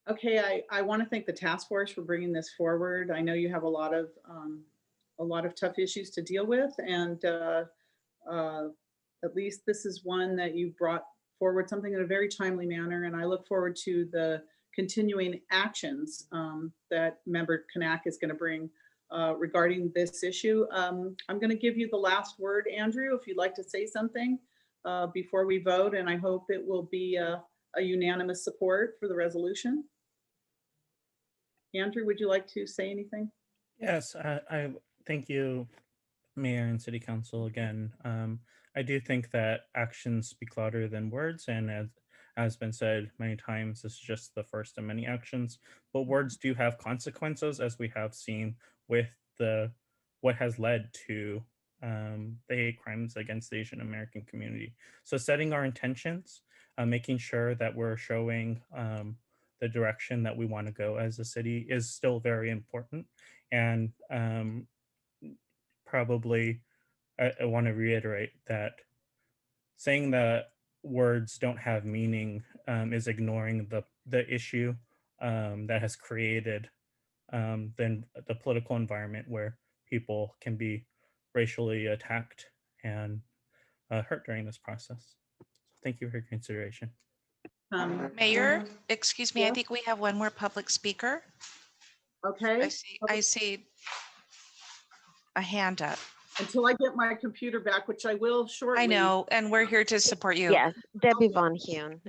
Okay, I want to thank the task force for bringing this forward. I know you have a lot of tough issues to deal with, and at least this is one that you brought forward something in a very timely manner, and I look forward to the continuing actions that Member Kanak is going to bring regarding this issue. I'm going to give you the last word, Andrew, if you'd like to say something before we vote, and I hope it will be a unanimous support for the resolution. Andrew, would you like to say anything? Yes, I thank you, Mayor and City Council again. I do think that actions speak louder than words, and as has been said many times, this is just the first of many actions. But words do have consequences, as we have seen with what has led to the hate crimes against the Asian American community. So setting our intentions, making sure that we're showing the direction that we want to go as a city is still very important. And probably I want to reiterate that saying that words don't have meaning is ignoring the issue that has created the political environment where people can be racially attacked and hurt during this process. Thank you for your consideration. Mayor, excuse me, I yes? think we have one more public speaker. Okay. I see a hand up. Until I get my computer back, which I will shortly. I know, and we're here to support you. Yes, Debbie Von Hune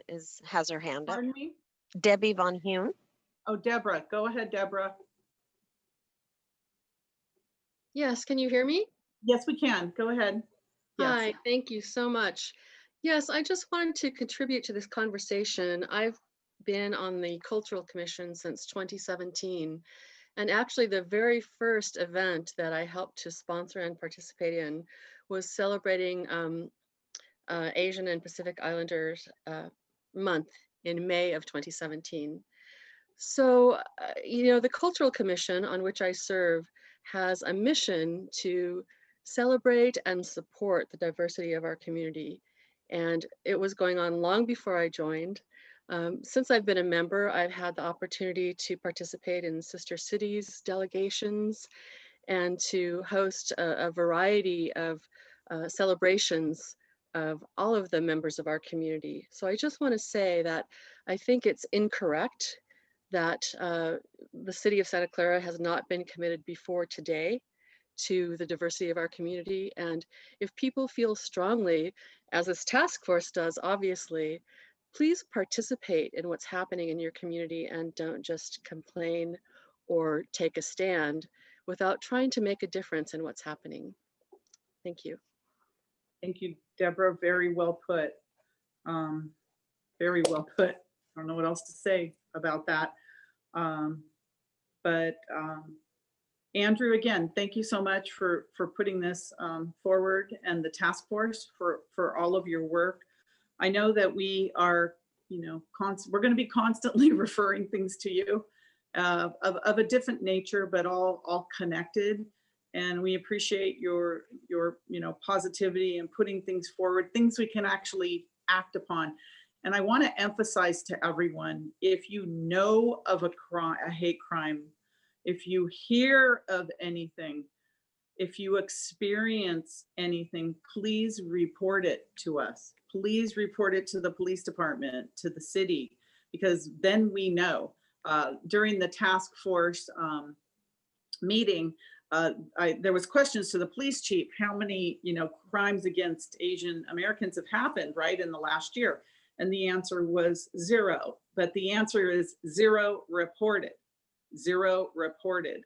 has her hand up. Pardon me? Debbie Von Hune. Oh, Deborah, go ahead, Deborah. Yes, can you hear me? Yes, we can. Go ahead. Yes. Hi, thank you so much. Yes, I just wanted to contribute to this conversation. I've been on the Cultural Commission since 2017. And actually the very first event that I helped to sponsor and participate in was celebrating Asian and Pacific Islanders month in May of 2017. So, the Cultural Commission on which I serve has a mission to celebrate and support the diversity of our community. And it was going on long before I joined. Since I've been a member, I've had the opportunity to participate in sister cities delegations and to host a variety of celebrations of all of the members of our community. So I just want to say that I think it's incorrect that the city of Santa Clara has not been committed before today to the diversity of our community. And if people feel strongly, as this task force does, obviously, please participate in what's happening in your community and don't just complain or take a stand without trying to make a difference in what's happening. Thank you. Thank you, Deborah. Very well put. Very well put. I don't know what else to say about that. Andrew, again, thank you so much for putting this forward, and the task force for all of your work. I know that we are, we're going to be constantly referring things to you of a different nature, but all connected. And we appreciate your positivity and putting things forward, things we can actually act upon. And I want to emphasize to everyone, if you know of a hate crime, if you hear of anything, if you experience anything, please report it to us. Please report it to the police department, to the city, because then we know. During the task force meeting, there was questions to the police chief, how many crimes against Asian Americans have happened right in the last year? And the answer was 0, but the answer is 0 reported, 0 reported.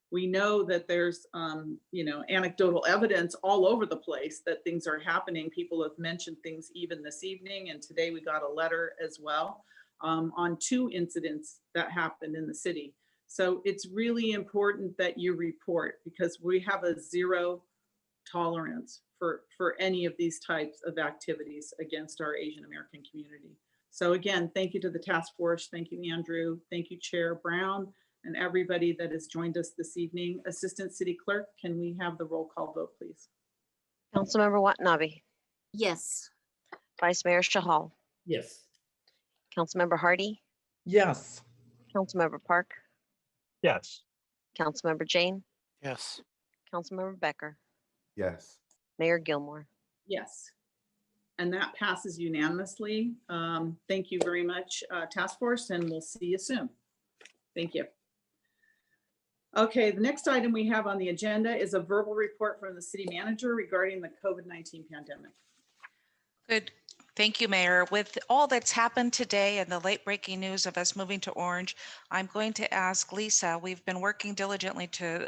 We know that there's, anecdotal evidence all over the place that things are happening. People have mentioned things even this evening, and today we got a letter as well on 2 incidents that happened in the city. So it's really important that you report, because we have a 0 tolerance for any of these types of activities against our Asian American community. So again, thank you to the task force. Thank you, Andrew. Thank you, Chair Brown, and everybody that has joined us this evening. Assistant City Clerk, can we have the roll call vote, please? Councilmember Watanabe. Yes. Vice Mayor Shahal. Yes. Councilmember Hardy. Yes. Councilmember Park. Yes. Councilmember Jane. Yes. Councilmember Becker. Yes. Mayor Gilmore. Yes. And that passes unanimously. Thank you very much, task force, and we'll see you soon. Thank you. Okay, the next item we have on the agenda is a verbal report from the city manager regarding the COVID-19 pandemic. Good. Thank you, Mayor. With all that's happened today and the late breaking news of us moving to Orange, I'm going to ask Lisa. We've been working diligently to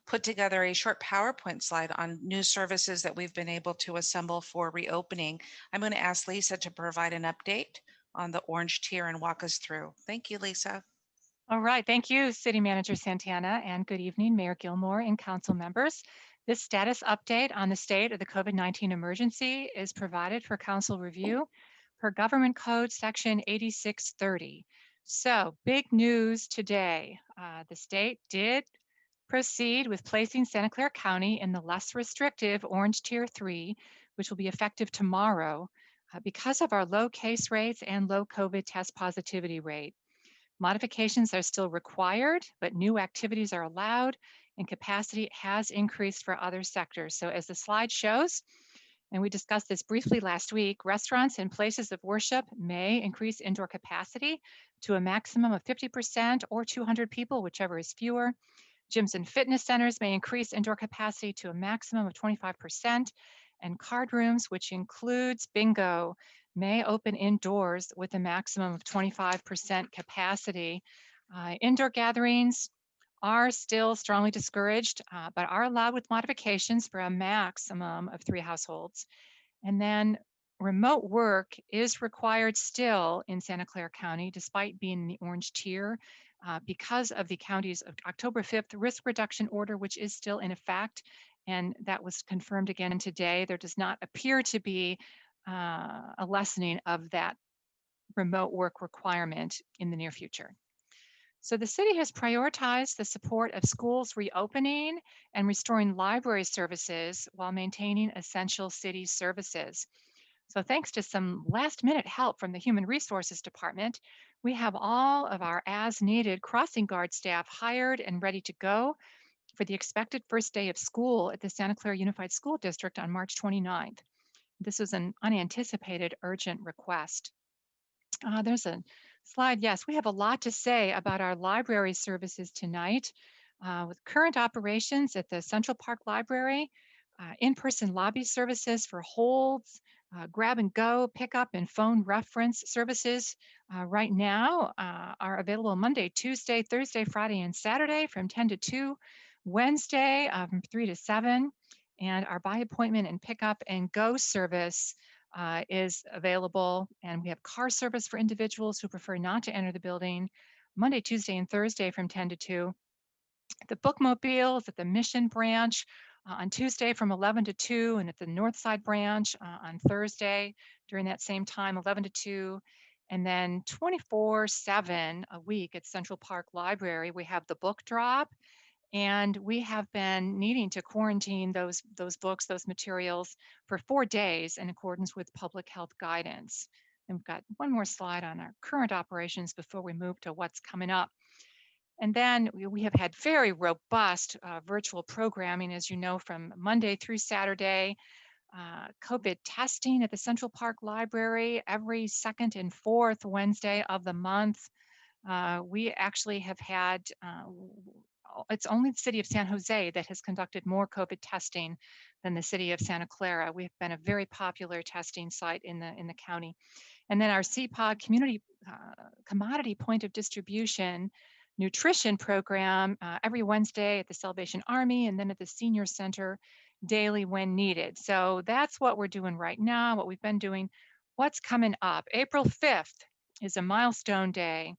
put together a short PowerPoint slide on new services that we've been able to assemble for reopening. I'm going to ask Lisa to provide an update on the Orange tier and walk us through. Thank you, Lisa. All right. Thank you, City Manager Santana, and good evening, Mayor Gilmore and council members. This status update on the state of the COVID-19 emergency is provided for council review per Government Code Section 8630. So big news today. The state did proceed with placing Santa Clara County in the less restrictive Orange Tier 3, which will be effective tomorrow because of our low case rates and low COVID test positivity rate. Modifications are still required, but new activities are allowed and capacity has increased for other sectors. So as the slide shows, and we discussed this briefly last week, restaurants and places of worship may increase indoor capacity to a maximum of 50% or 200 people, whichever is fewer. Gyms and fitness centers may increase indoor capacity to a maximum of 25%, and card rooms, which includes bingo, may open indoors with a maximum of 25% capacity. Indoor gatherings are still strongly discouraged, but are allowed with modifications for a maximum of 3 households. And then remote work is required still in Santa Clara County, despite being in the orange tier, because of the county's October 5th risk reduction order, which is still in effect. And that was confirmed again today. There does not appear to be a lessening of that remote work requirement in the near future. So the city has prioritized the support of schools reopening and restoring library services while maintaining essential city services. So thanks to some last minute help from the Human Resources Department, we have all of our as needed crossing guard staff hired and ready to go for the expected first day of school at the Santa Clara Unified School District on March 29th. This was an unanticipated urgent request. There's a slide. Yes, we have a lot to say about our library services tonight. With current operations at the Central Park Library, in-person lobby services for holds, grab and go, pickup and phone reference services right now are available Monday, Tuesday, Thursday, Friday, and Saturday from 10 to 2, Wednesday from 3 to 7. And our by appointment and pickup and go service is available. And we have car service for individuals who prefer not to enter the building Monday, Tuesday, and Thursday from 10 to 2. The bookmobile is at the Mission branch on Tuesday from 11 to 2, and at the Northside branch on Thursday during that same time, 11 to 2. And then 24/7 a week at Central Park Library, we have the book drop. And we have been needing to quarantine those books, those materials for 4 days in accordance with public health guidance. And we've got one more slide on our current operations before we move to what's coming up. And then we have had very robust virtual programming, as you know, from Monday through Saturday. COVID testing at the Central Park Library every second and fourth Wednesday of the month. We actually have had it's only the city of San Jose that has conducted more COVID testing than the city of Santa Clara. We've been a very popular testing site in the county. And then our CPOD community commodity point of distribution nutrition program every Wednesday at the Salvation Army and then at the Senior Center daily when needed. So that's what we're doing right now, what we've been doing. What's coming up? April 5th is a milestone day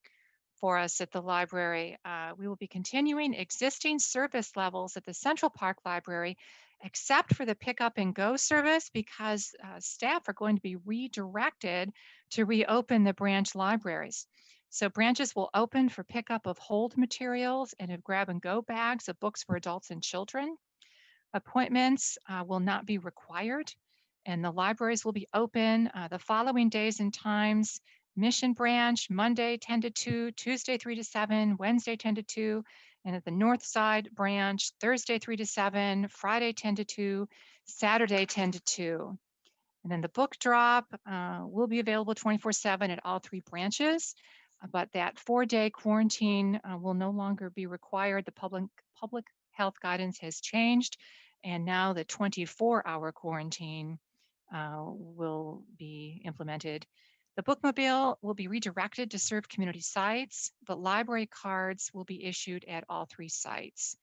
for us at the library. We will be continuing existing service levels at the Central Park Library, except for the pickup and go service, because staff are going to be redirected to reopen the branch libraries. So branches will open for pickup of hold materials and of grab and go bags of books for adults and children. Appointments will not be required, and the libraries will be open the following days and times. Mission branch, Monday 10 to 2, Tuesday 3 to 7, Wednesday 10 to 2, and at the North Side branch, Thursday 3 to 7, Friday 10 to 2, Saturday 10 to 2. And then the book drop will be available 24/7 at all 3 branches, but that 4-day quarantine will no longer be required. The public health guidance has changed, and now the 24-hour quarantine will be implemented. The bookmobile will be redirected to serve community sites, but library cards will be issued at all 3 sites.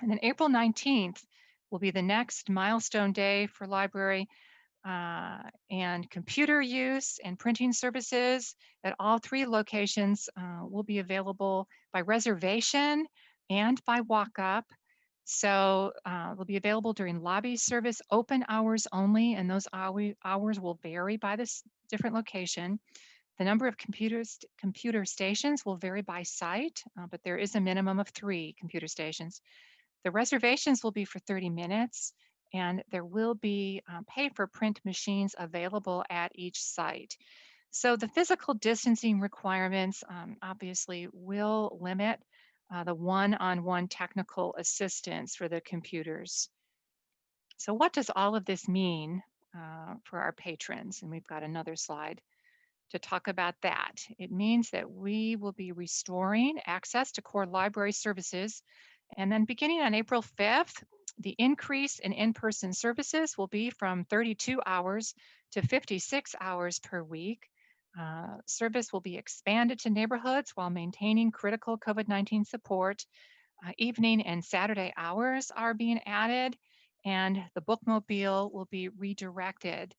And then April 19th will be the next milestone day for library, and computer use and printing services at all 3 locations will be available by reservation and by walk-up. So will be available during lobby service open hours only, and those hours will vary by this different location. The number of computer stations will vary by site, but there is a minimum of 3 computer stations. The reservations will be for 30 minutes, and there will be pay for print machines available at each site. So the physical distancing requirements obviously will limit the one-on-one technical assistance for the computers. So what does all of this mean for our patrons? And we've got another slide to talk about that. It means that we will be restoring access to core library services. And then beginning on April 5th, the increase in in-person services will be from 32 hours to 56 hours per week. Service will be expanded to neighborhoods while maintaining critical COVID-19 support. Evening and Saturday hours are being added, and the bookmobile will be redirected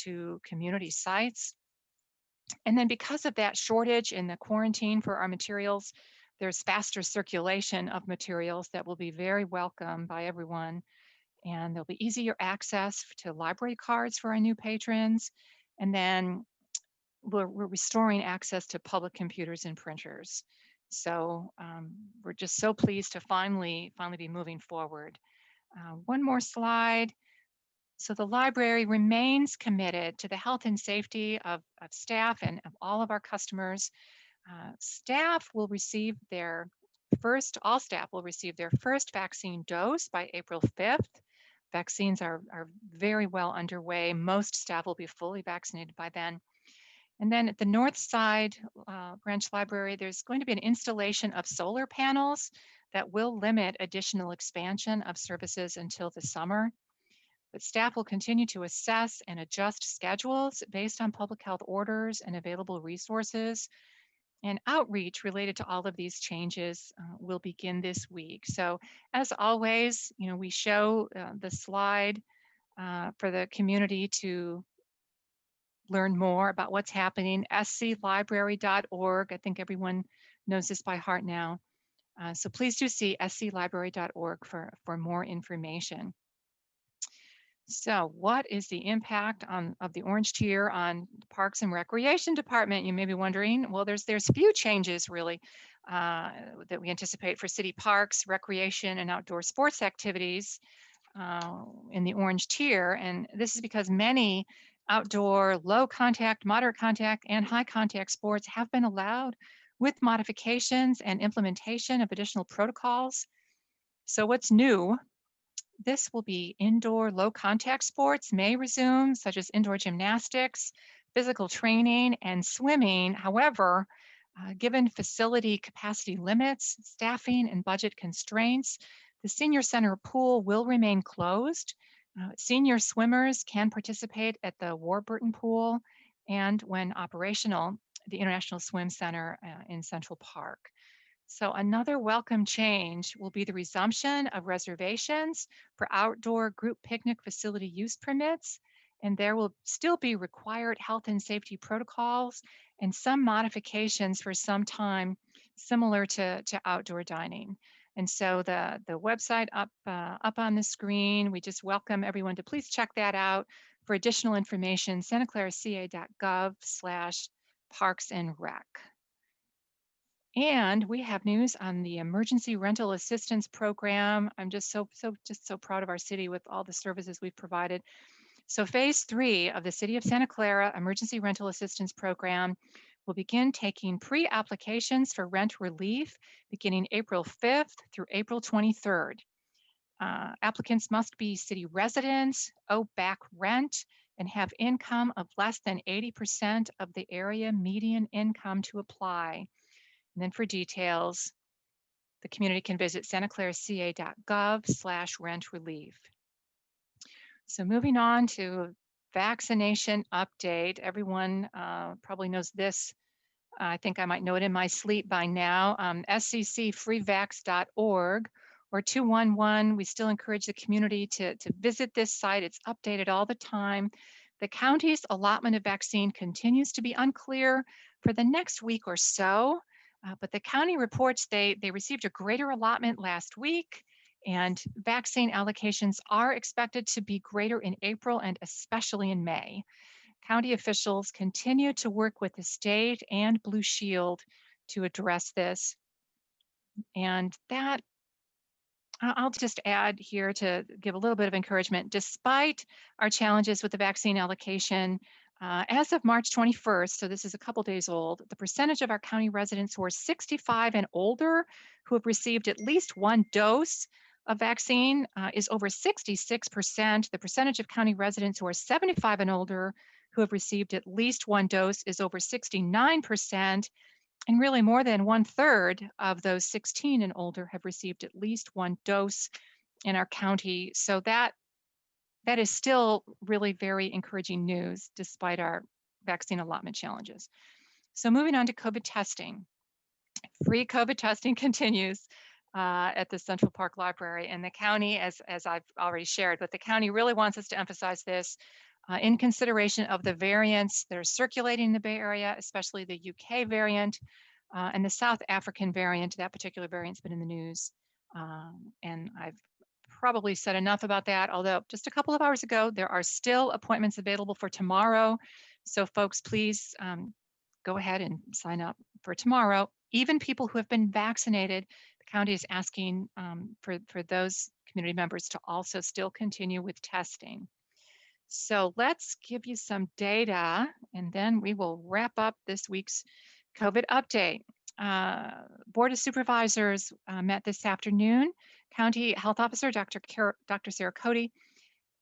to community sites. And then because of that shortage in the quarantine for our materials, there's faster circulation of materials that will be very welcome by everyone. And there'll be easier access to library cards for our new patrons. And then we're restoring access to public computers and printers. So we're just so pleased to finally be moving forward. One more slide. So the library remains committed to the health and safety of staff and of all of our customers. Staff will receive their all staff will receive their first vaccine dose by April 5th. Vaccines are very well underway. Most staff will be fully vaccinated by then. And then at the north side branch library, there's going to be an installation of solar panels that will limit additional expansion of services until the summer. But staff will continue to assess and adjust schedules based on public health orders and available resources. And outreach related to all of these changes will begin this week. So as always, we show the slide for the community to learn more about what's happening, sclibrary.org. I think everyone knows this by heart now. So please do see sclibrary.org for more information. So what is the impact of the orange tier on the Parks and Recreation Department? You may be wondering. Well, there's few changes really that we anticipate for city parks, recreation, and outdoor sports activities in the orange tier. And this is because many outdoor low contact, moderate contact, and high contact sports have been allowed with modifications and implementation of additional protocols. So what's new? This will be indoor low contact sports may resume, such as indoor gymnastics, physical training, and swimming. However, given facility capacity limits, staffing, and budget constraints, the senior center pool will remain closed. Senior swimmers can participate at the Warburton Pool and, when operational, the International Swim Center in Central Park. So another welcome change will be the resumption of reservations for outdoor group picnic facility use permits, and there will still be required health and safety protocols and some modifications for some time similar to outdoor dining. And so the website up on the screen, we just welcome everyone to please check that out. For additional information, santaclaraca.gov/parks and rec. And we have news on the Emergency Rental Assistance Program. I'm just so proud of our city with all the services we've provided. So phase 3 of the City of Santa Clara Emergency Rental Assistance Program will begin taking pre-applications for rent relief beginning April 5th through April 23rd. Applicants must be city residents, owe back rent, and have income of less than 80% of the area median income to apply. And then for details, the community can visit santaclaraca.gov/rent relief. So moving on to vaccination update. Everyone probably knows this. I think I might know it in my sleep by now. sccfreevax.org or 211. We still encourage the community to visit this site. It's updated all the time. The county's allotment of vaccine continues to be unclear for the next week or so. But the county reports they received a greater allotment last week, And vaccine allocations are expected to be greater in April and especially in May. County officials continue to work with the state and Blue Shield to address this. And that, I'll just add here to give a little bit of encouragement. Despite our challenges with the vaccine allocation, as of March 21st, so this is a couple days old, the percentage of our county residents who are 65 and older who have received at least one dose of vaccine is over 66%. The percentage of county residents who are 75 and older who have received at least one dose is over 69%. And really more than 1/3 of those 16 and older have received at least one dose in our county. So that is still really very encouraging news despite our vaccine allotment challenges. So moving on to COVID testing. Free COVID testing continues at the Central Park Library, and the county, as I've already shared, but the county really wants us to emphasize this in consideration of the variants that are circulating in the Bay Area, especially the UK variant and the South African variant. That particular variant's been in the news, and I've probably said enough about that, although just a couple of hours ago, there are still appointments available for tomorrow. So folks, please go ahead and sign up for tomorrow. Even people who have been vaccinated, the county is asking for those community members to also still continue with testing. So let's give you some data, and then we will wrap up this week's COVID update. Board of Supervisors met this afternoon. County Health Officer Dr. Sarah Cody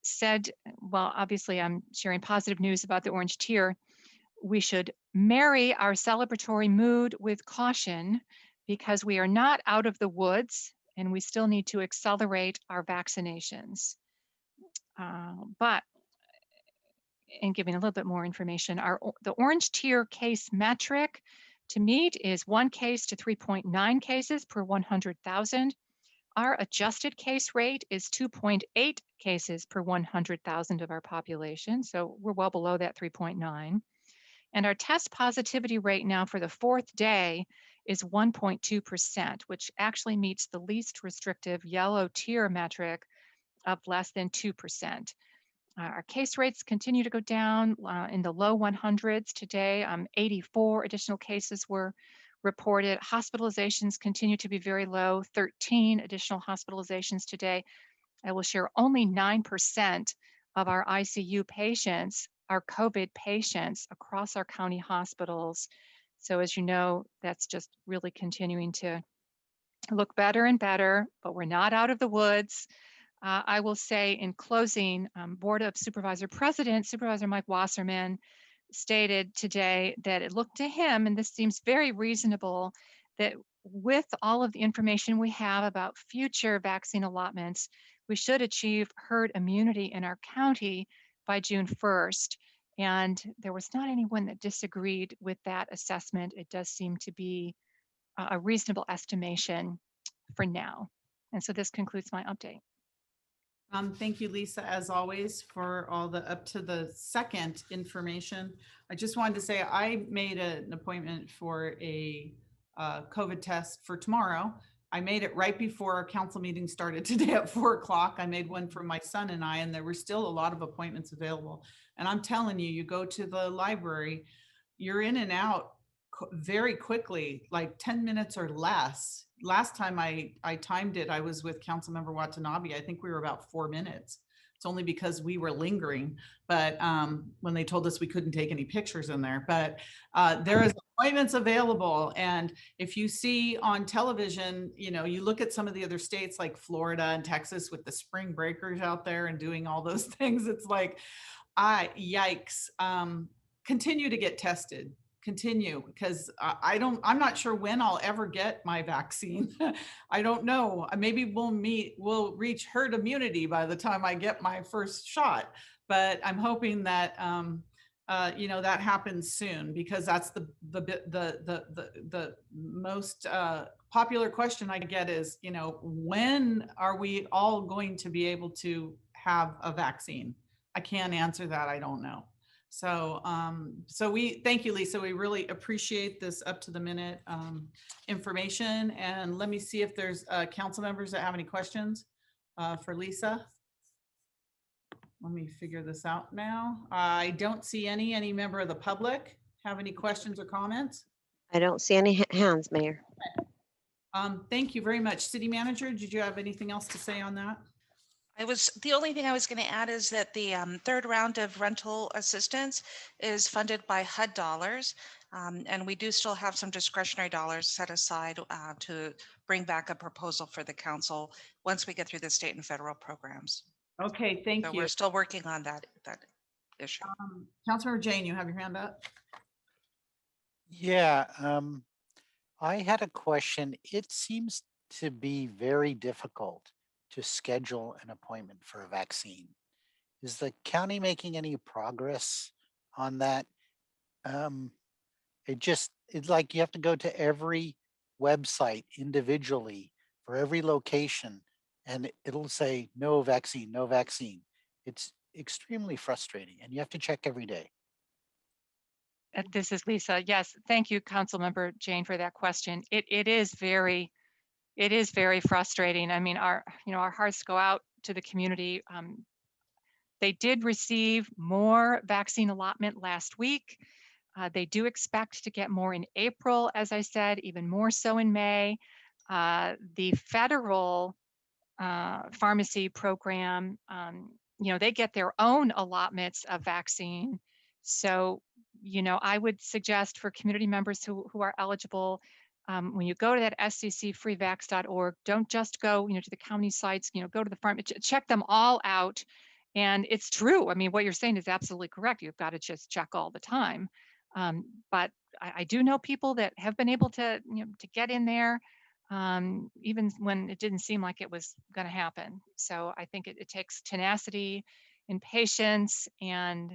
said, well, obviously I'm sharing positive news about the orange tier. We should marry our celebratory mood with caution because we are not out of the woods and we still need to accelerate our vaccinations. But in giving a little bit more information, the orange tier case metric to meet is 1 case to 3.9 cases per 100,000. Our adjusted case rate is 2.8 cases per 100,000 of our population. So we're well below that 3.9. And our test positivity rate now for the 4th day is 1.2%, which actually meets the least restrictive yellow tier metric of less than 2%. Our case rates continue to go down in the low 100s today. 84 additional cases were reported. Hospitalizations continue to be very low, 13 additional hospitalizations today. I will share only 9% of our ICU patients are COVID patients across our county hospitals. So as you know, that's just really continuing to look better and better, but we're not out of the woods. I will say in closing, Board of Supervisor President, Supervisor Mike Wasserman, stated today that it looked to him, and this seems very reasonable, that with all of the information we have about future vaccine allotments, we should achieve herd immunity in our county by June 1st. And there was not anyone that disagreed with that assessment. It does seem to be a reasonable estimation for now. And so this concludes my update. Thank you, Lisa, as always, for all the up to the second information. I just wanted to say I made an appointment for a COVID test for tomorrow. I made it right before our council meeting started today at 4 o'clock. I made one for my son and I, and there were still a lot of appointments available. And I'm telling you, you go to the library, you're in and out very quickly, like 10 minutes or less. Last time I timed it, I was with Councilmember Watanabe. I think we were about 4 minutes. It's only because we were lingering, but when they told us we couldn't take any pictures in there, but there is appointments available. And if you see on television, you know, you look at some of the other states like Florida and Texas with the spring breakers out there and doing all those things. It's like, yikes. Continue to get tested. Continue, because I'm not sure when I'll ever get my vaccine. I don't know. Maybe we'll reach herd immunity by the time I get my first shot, but I'm hoping that you know, that happens soon, because that's the most popular question I get is, you know, when are we all going to be able to have a vaccine? I can't answer that. I don't know. So, we thank you, Lisa. We really appreciate this up to the minute information. And let me see if there's council members that have any questions. for Lisa? Let me figure this out now. I don't see any member of the public have any questions or comments? I don't see any hands, Mayor. Thank you very much. City Manager, did you have anything else to say on that? The only thing I was going to add is that the third round of rental assistance is funded by HUD dollars. And we do still have some discretionary dollars set aside to bring back a proposal for the council once we get through the state and federal programs. Okay, thank So you. we're still working on that issue. Councilmember Jane, you have your hand up. Yeah, I had a question. It seems to be very difficult to schedule an appointment for a vaccine. Is the county making any progress on that? It's like you have to go to every website individually for every location, and it'll say no vaccine, no vaccine. It's extremely frustrating, and you have to check every day. This is Lisa. Yes, thank you, Councilmember Jane, for that question. It is very frustrating. I mean, our hearts go out to the community. They did receive more vaccine allotment last week. They do expect to get more in April, as I said, even more so in May. The federal pharmacy program, they get their own allotments of vaccine. So, I wowould suggest for community members who are eligible, when you go to that sccfreevax.org, don't just go, to the county sites, go to the farm, check them all out. And it's true. I mean, what you're saying is absolutely correct. You've got to just check all the time. But I do know people that have been able to, to get in there, even when it didn't seem like it was going to happen. So I think it takes tenacity and patience, and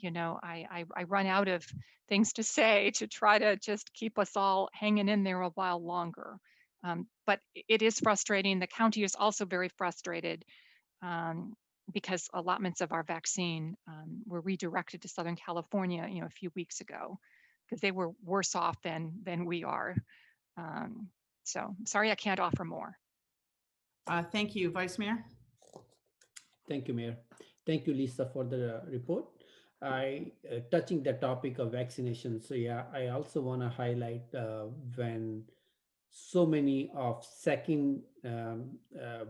I run out of things to say to try to just keep us all hanging in there a while longer. But it is frustrating. The county is also very frustrated because allotments of our vaccine were redirected to Southern California, a few weeks ago, because they were worse off than we are. So sorry, I can't offer more. Thank you, Vice Mayor. Thank you, Mayor. Thank you, Lisa, for the report. Touching the topic of vaccination. So yeah, I also want to highlight when so many of second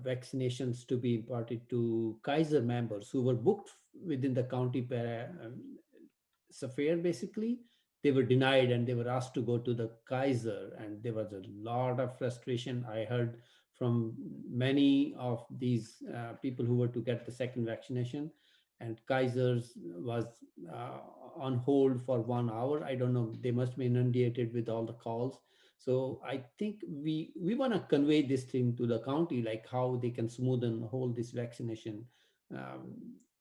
vaccinations to be imparted to Kaiser members who were booked within the county Safari, basically, they were denied and they were asked to go to the Kaiser, and there was a lot of frustration I heard from many of these people who were to get the second vaccination, and Kaiser's was on hold for 1 hour. I don't know, they must be inundated with all the calls. So I think we want to convey this thing to the county, like how they can smoothen hold this vaccination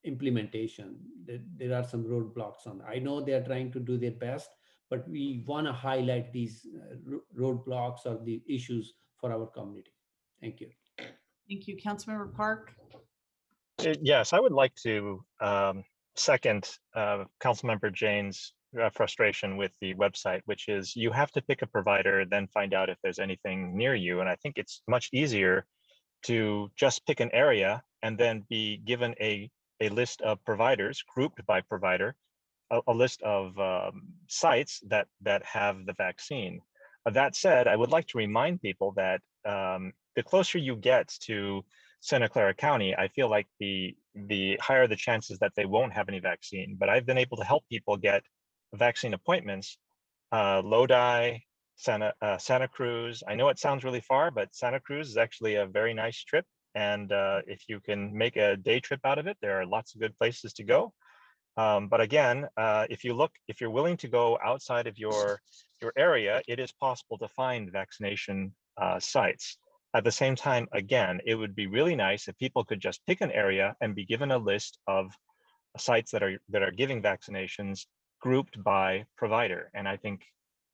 implementation. There are some roadblocks on. I know they are trying to do their best, but we want to highlight these roadblocks or the issues for our community. Thank you. Thank you, Councilmember Park. Yes, I would like to second Councilmember Jane's frustration with the website, which is you have to pick a provider, then find out if there's anything near you. And I think it's much easier to just pick an area and then be given a list of providers grouped by provider, a list of sites that have the vaccine. That said, I would like to remind people that the closer you get to Santa Clara County, I feel like the higher the chances that they won't have any vaccine. But I've been able to help people get vaccine appointments. Lodi, Santa Cruz. I know it sounds really far, but Santa Cruz is actually a very nice trip. And if you can make a day trip out of it, there are lots of good places to go. But again, if you're willing to go outside of your area, it is possible to find vaccination sites. At the same time, again, it would be really nice if people could just pick an area and be given a list of sites that are giving vaccinations grouped by provider. And I think,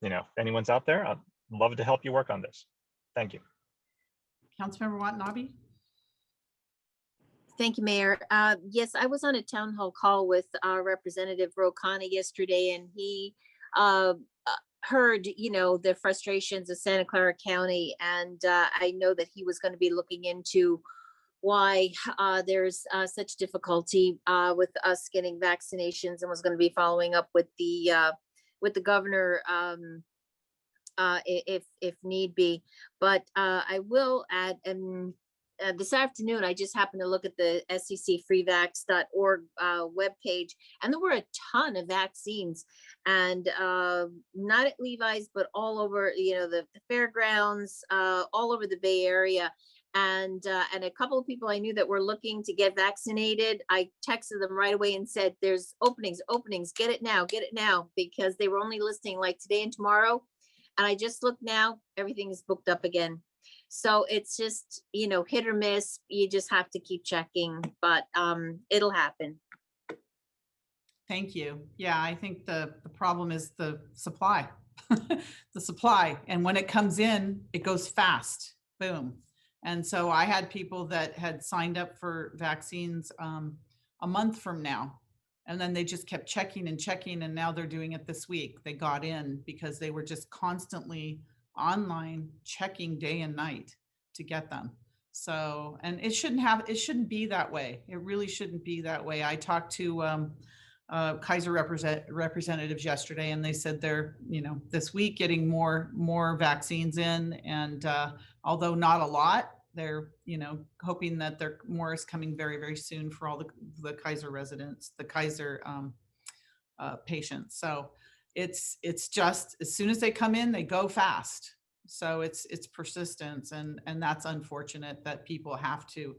if anyone's out there, I'd love to help you work on this. Thank you. Councilmember Watanabe. Thank you, Mayor. Yes, I was on a town hall call with Representative Rokana yesterday, and he heard, the frustrations of Santa Clara County, and I know that he was going to be looking into why there's such difficulty with us getting vaccinations, and was going to be following up with the governor if need be. But I will add, this afternoon, I just happened to look at the scfreevax.org webpage, and there were a ton of vaccines, and not at Levi's, but all over, the fairgrounds, all over the Bay Area. And a couple of people I knew that were looking to get vaccinated, I texted them right away and said, there's openings, get it now, because they were only listing like today and tomorrow. And I just looked now, everything is booked up again. So it's just, hit or miss. You just have to keep checking, but it'll happen. Thank you. Yeah, I think the problem is the supply, the supply. And when it comes in, it goes fast, boom. And so I had people that had signed up for vaccines a month from now. And then they just kept checking and checking. And now they're doing it this week. They got in because they were just constantly online checking day and night to get them. So, and it shouldn't be that way. It really shouldn't be that way. I talked to Kaiser representatives yesterday, and they said they're, this week getting more vaccines in, and although not a lot, they're, hoping that more is coming very, very soon for all the Kaiser residents, the Kaiser patients. So it's just, as soon as they come in, they go fast. So it's persistence, and that's unfortunate that people have to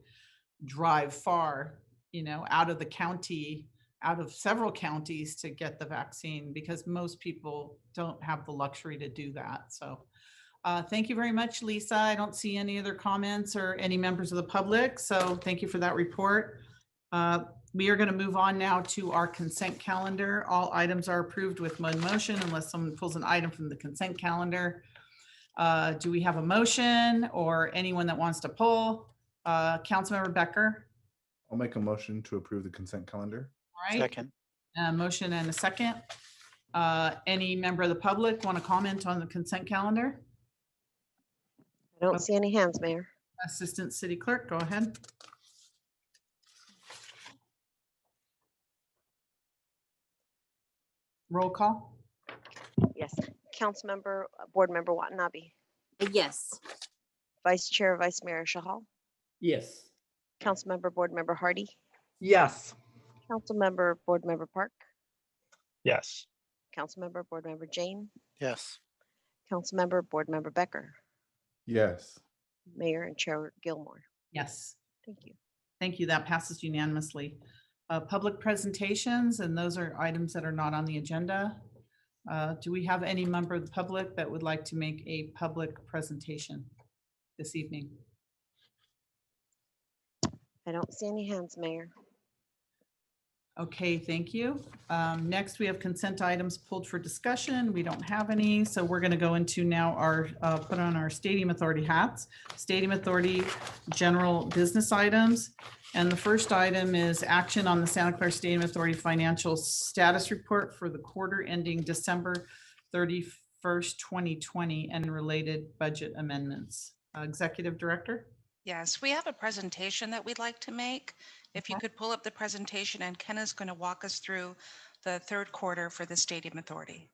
drive far, out of the county, out of several counties to get the vaccine, because most people don't have the luxury to do that. So thank you very much, Lisa. I don't see any other comments or any members of the public. So thank you for that report. We are going to move on now to our consent calendar. All items are approved with one motion unless someone pulls an item from the consent calendar. Do we have a motion or anyone that wants to pull? Councilmember Becker. I'll make a motion to approve the consent calendar. All right. Second. Motion and a second. Any member of the public want to comment on the consent calendar? I don't see any hands, Mayor. Assistant City Clerk, go ahead. Roll call. Yes. Councilmember, Board Member Watanabe. Yes. Vice Chair, Vice Mayor Shahal. Yes. Councilmember, Board Member Hardy. Yes. Councilmember, Board Member Park. Yes. Councilmember, Board Member Jane. Yes. Councilmember, Board Member Becker. Yes. Mayor and Chair Gilmore. Yes. Thank you. Thank you. That passes unanimously. Public presentations, and those are items that are not on the agenda. Do we have any member of the public that would like to make a public presentation this evening? I don't see any hands, Mayor. Okay, thank you. Next, we have consent items pulled for discussion. We don't have any, so we're going to go into now our put on our Stadium Authority hats. Stadium Authority general business items. And the first item is action on the Santa Clara Stadium Authority financial status report for the quarter ending December 31st, 2020, and related budget amendments. Executive Director? Yes, we have a presentation that we'd like to make. If you could pull up the presentation, and Ken is going to walk us through the third quarter for the Stadium Authority.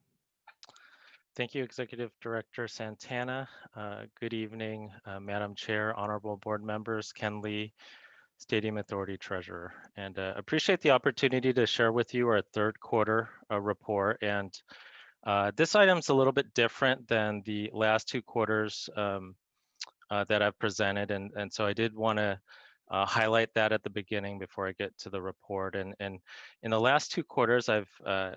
Thank you, Executive Director Santana. Good evening, Madam Chair, honorable board members, Ken Lee, Stadium Authority Treasurer, and appreciate the opportunity to share with you our third quarter report. And this item's a little bit different than the last two quarters that I've presented. And so I did want to highlight that at the beginning before I get to the report. And in the last two quarters, I've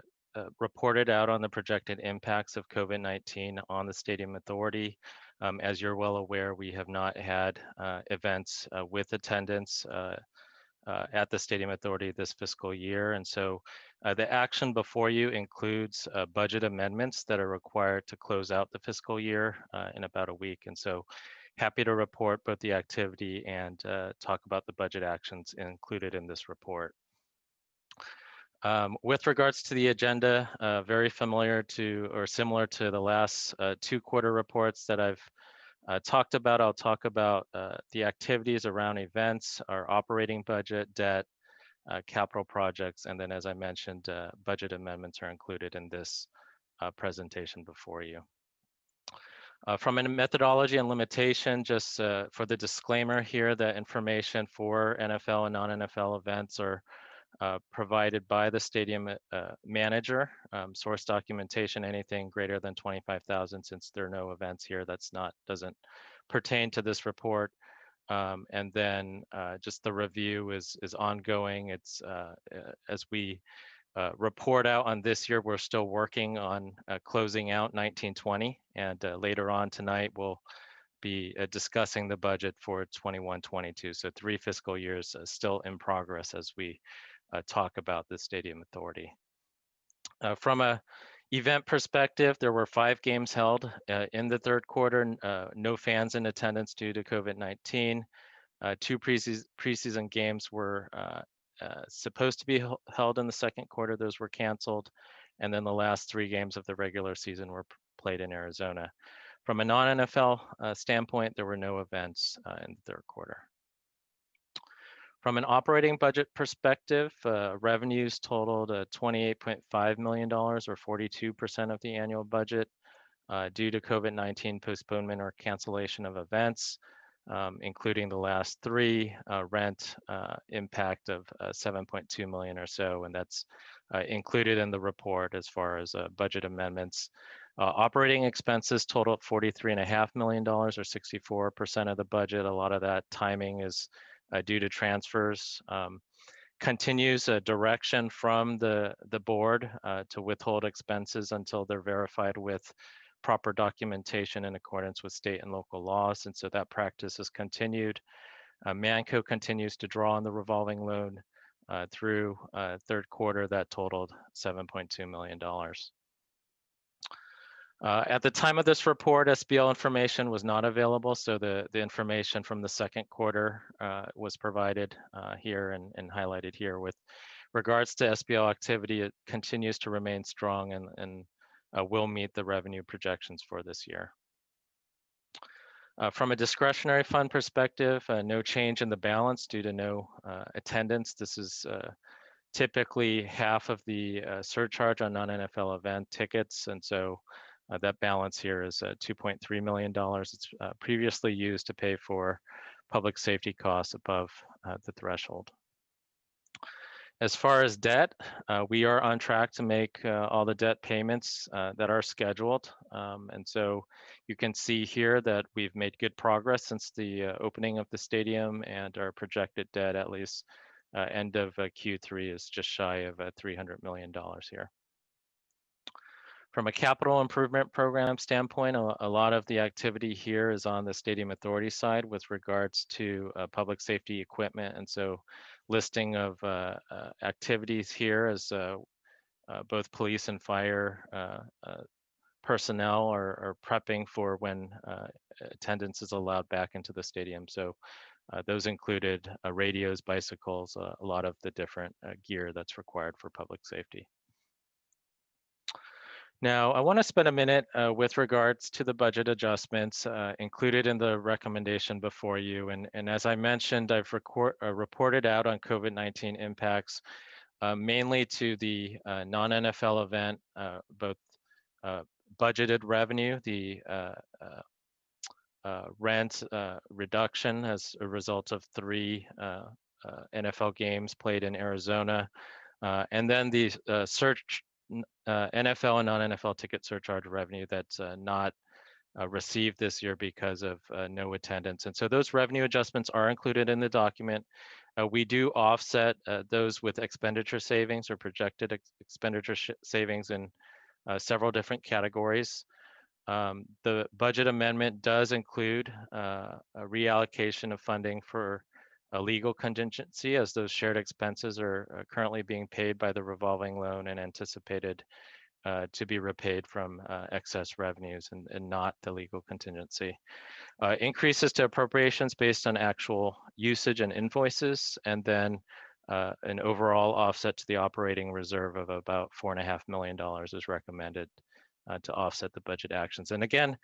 reported out on the projected impacts of COVID-19 on the Stadium Authority. As you're well aware, we have not had events with attendance at the Stadium Authority this fiscal year. And so the action before you includes budget amendments that are required to close out the fiscal year in about a week. And so happy to report both the activity and talk about the budget actions included in this report. With regards to the agenda, very familiar to or similar to the last two quarter reports that I've talked about, I'll talk about the activities around events, our operating budget, debt, capital projects, and then as I mentioned, budget amendments are included in this presentation before you. From a methodology and limitation, just for the disclaimer here, that information for NFL and non-NFL events are provided by the stadium manager. Source documentation, anything greater than 25,000, since there are no events here, doesn't pertain to this report. And then just the review is ongoing. It's as we report out on this year, we're still working on closing out 1920, and later on tonight we'll be discussing the budget for 21-22. So 3 fiscal years still in progress as we talk about the Stadium Authority. From a event perspective, there were 5 games held in the third quarter, no fans in attendance due to COVID-19. 2 preseason games were supposed to be held in the second quarter. Those were canceled. And then the last 3 games of the regular season were played in Arizona. From a non-NFL standpoint, there were no events in the third quarter. From an operating budget perspective, revenues totaled $28.5 million, or 42% of the annual budget, due to COVID-19 postponement or cancellation of events, including the last 3, rent impact of 7.2 million or so, and that's included in the report as far as budget amendments. Operating expenses totaled $43.5 million, or 64% of the budget. A lot of that timing is due to transfers. Continues a direction from the board to withhold expenses until they're verified with proper documentation in accordance with state and local laws. And so that practice has continued. Manco continues to draw on the revolving loan through third quarter that totaled $7.2 million. At the time of this report, SBL information was not available, so the information from the second quarter was provided here and highlighted here. With regards to SBL activity, it continues to remain strong and will meet the revenue projections for this year. From a discretionary fund perspective, no change in the balance due to no attendance. This is typically half of the surcharge on non-NFL event tickets, and so that balance here is $2.3 million. It's previously used to pay for public safety costs above the threshold. As far as debt, we are on track to make all the debt payments that are scheduled. And so you can see here that we've made good progress since the opening of the stadium, and our projected debt, at least end of Q3, is just shy of $300 million here. From a capital improvement program standpoint, a lot of the activity here is on the Stadium Authority side with regards to public safety equipment. And so listing of activities here as both police and fire personnel are prepping for when attendance is allowed back into the stadium. So those included radios, bicycles, a lot of the different gear that's required for public safety. Now, I want to spend a minute with regards to the budget adjustments included in the recommendation before you. And as I mentioned, I've reported out on COVID-19 impacts, mainly to the non-NFL event, both budgeted revenue, the rent reduction as a result of 3 NFL games played in Arizona, and then the NFL and non-NFL ticket surcharge revenue that's not received this year because of no attendance. And so those revenue adjustments are included in the document. We do offset those with expenditure savings or projected expenditure savings in several different categories. The budget amendment does include a reallocation of funding for a legal contingency, as those shared expenses are currently being paid by the revolving loan and anticipated to be repaid from excess revenues and not the legal contingency. Increases to appropriations based on actual usage and invoices, and then an overall offset to the operating reserve of about $4.5 million is recommended to offset the budget actions. And again,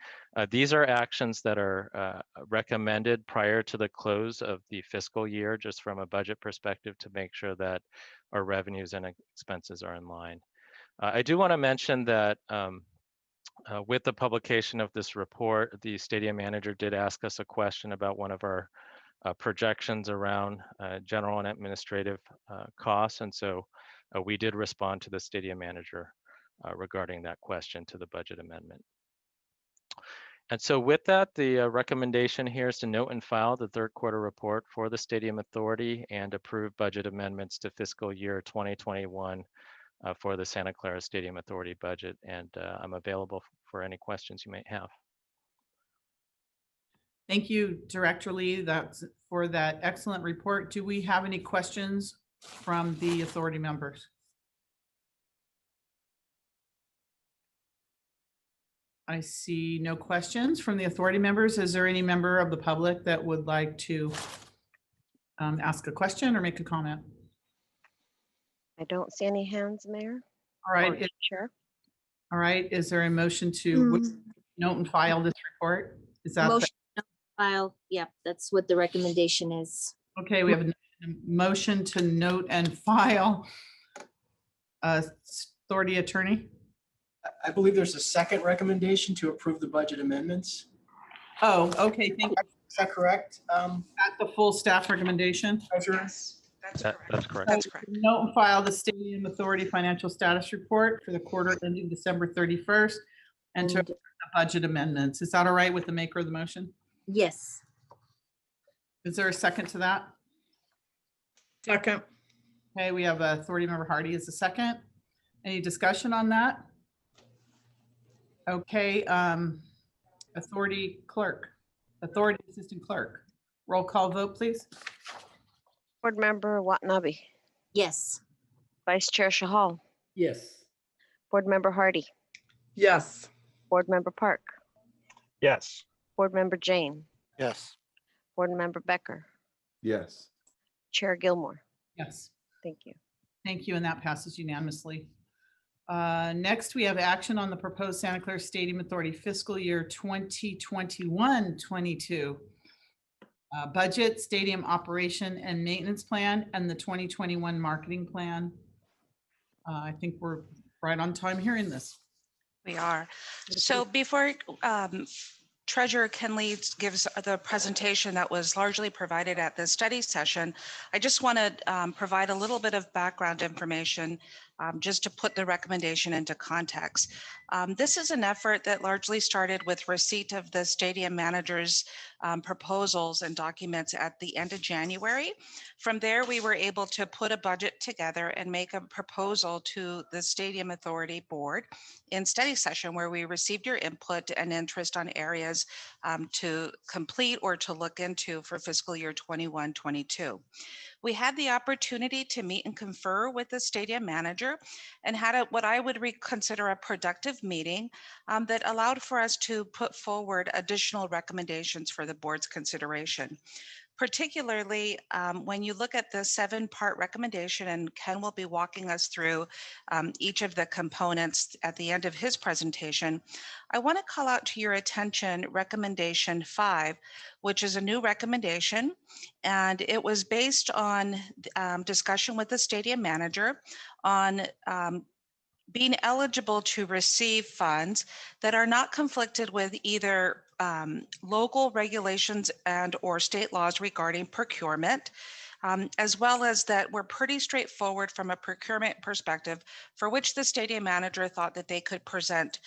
these are actions that are recommended prior to the close of the fiscal year, just from a budget perspective, to make sure that our revenues and expenses are in line. I do want to mention that with the publication of this report, the stadium manager did ask us a question about one of our projections around general and administrative costs. And so we did respond to the stadium manager regarding that question to the budget amendment. And so with that, the recommendation here is to note and file the third quarter report for the Stadium Authority and approve budget amendments to fiscal year 2021 for the Santa Clara Stadium Authority budget. And I'm available for any questions you might have. Thank you, Director Lee, for that excellent report. Do we have any questions from the authority members? I see no questions from the authority members. Is there any member of the public that would like to ask a question or make a comment? I don't see any hands, Mayor. All right. Chair. All right. Is there a motion to note and file this report? Is that Motion to file? Yep, that's what the recommendation is. okay? We have a motion to note and file. Authority attorney. I believe there's a second recommendation to approve the budget amendments. Oh, okay. Thank you. Is that correct? At the full staff recommendation. Treasurer? That's correct. That's correct. Note and file the Stadium Authority financial status report for the quarter ending December 31st and to approve the budget amendments. Is that all right with the maker of the motion? Yes. Is there a second to that? Second. Okay, we have Authority Member Hardy as a second. Any discussion on that? Okay, Authority Assistant Clerk. Roll call vote, please. Board Member Watanabe. Yes. Vice Chair Shahal. Yes. Board Member Hardy. Yes. Board Member Park. Yes. Board Member Jane. Yes. Board Member Becker. Yes. Chair Gilmore. Yes. Thank you. Thank you, and that passes unanimously. Next, we have action on the proposed Santa Clara Stadium Authority fiscal year 2021-22 budget, stadium operation and maintenance plan, and the 2021 marketing plan. I think we're right on time hearing this. We are. So before Treasurer Kenley gives the presentation that was largely provided at the study session, I just want to provide a little bit of background information just to put the recommendation into context. This is an effort that largely started with receipt of the stadium manager's proposals and documents at the end of January. From there, we were able to put a budget together and make a proposal to the Stadium Authority Board in study session, where we received your input and interest on areas to complete or to look into for fiscal year 21-22. We had the opportunity to meet and confer with the stadium manager and had what I would consider a productive meeting that allowed for us to put forward additional recommendations for the board's consideration. Particularly when you look at the 7-part recommendation, and Ken will be walking us through each of the components at the end of his presentation, I want to call out to your attention recommendation 5, which is a new recommendation, and it was based on discussion with the stadium manager on being eligible to receive funds that are not conflicted with either local regulations and or state laws regarding procurement, as well as that were pretty straightforward from a procurement perspective, for which the stadium manager thought that they could present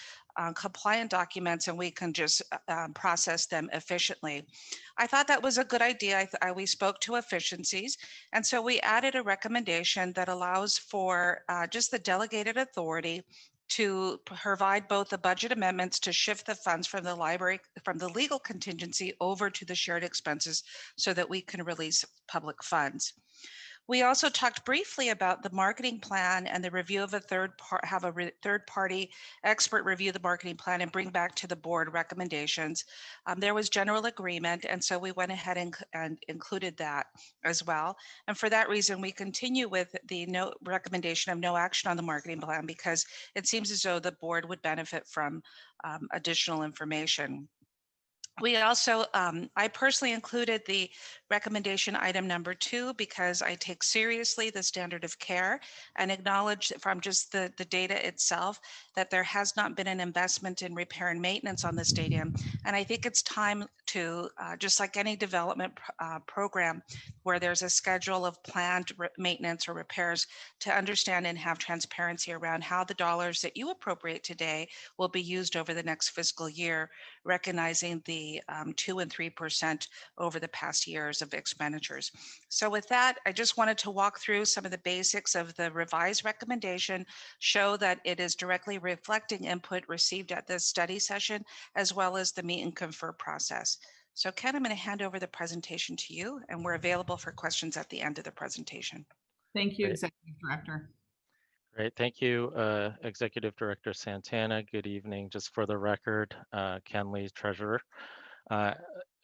compliant documents and we can just process them efficiently. I thought that was a good idea. We spoke to efficiencies, and so we added a recommendation that allows for just the delegated authority to provide both the budget amendments to shift the funds from the library, from the legal contingency over to the shared expenses so that we can release public funds. We also talked briefly about the marketing plan and the review of a third-party expert review the marketing plan and bring back to the board recommendations. There was general agreement, and so we went ahead and included that as well. And for that reason, we continue with the recommendation of no action on the marketing plan because it seems as though the board would benefit from additional information. We also, I personally included the recommendation item number 2 because I take seriously the standard of care and acknowledge from just the data itself that there has not been an investment in repair and maintenance on the stadium. And I think it's time to, just like any development program where there's a schedule of planned maintenance or repairs, to understand and have transparency around how the dollars that you appropriate today will be used over the next fiscal year, recognizing the 2% and 3% over the past years of expenditures. So with that, I just wanted to walk through some of the basics of the revised recommendation, show that it is directly reflecting input received at this study session, as well as the meet and confer process. So Ken, I'm going to hand over the presentation to you, and we're available for questions at the end of the presentation. Thank you, Great. Executive Director. Great, thank you, Executive Director Santana. Good evening. Just for the record, Ken Lee, Treasurer.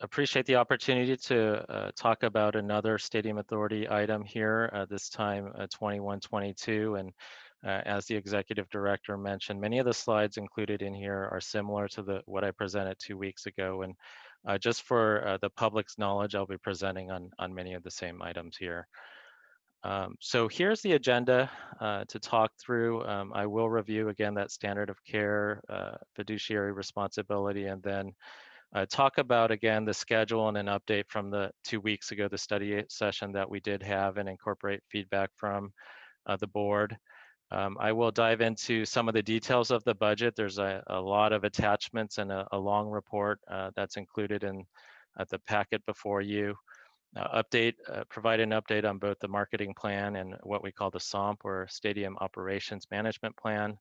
Appreciate the opportunity to talk about another Stadium Authority item here, this time 2122. And as the Executive Director mentioned, many of the slides included in here are similar to what I presented 2 weeks ago. And just for the public's knowledge, I'll be presenting on many of the same items here. So here's the agenda to talk through. I will review again that standard of care, fiduciary responsibility, and then talk about again the schedule and an update from the 2 weeks ago, the study session that we did have, and incorporate feedback from the board. I will dive into some of the details of the budget. There's a lot of attachments and a long report that's included in the packet before you. Provide an update on both the marketing plan and what we call the SOMP, or Stadium Operations Management Plan.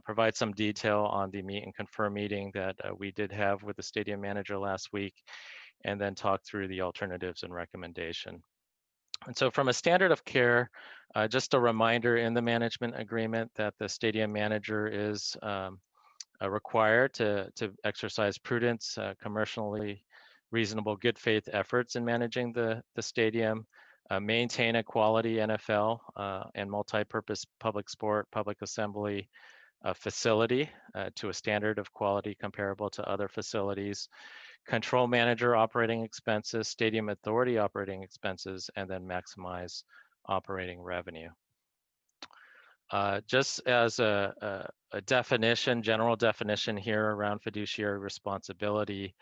Provide some detail on the meet and confer meeting that we did have with the stadium manager last week, and then talk through the alternatives and recommendation. And so from a standard of care, just a reminder in the management agreement that the stadium manager is required to exercise prudence, commercially reasonable good faith efforts in managing the stadium, maintain a quality NFL and multi-purpose public sport, public assembly facility to a standard of quality comparable to other facilities, control manager operating expenses, stadium authority operating expenses, and then maximize operating revenue. Just as a definition, general definition here around fiduciary responsibility,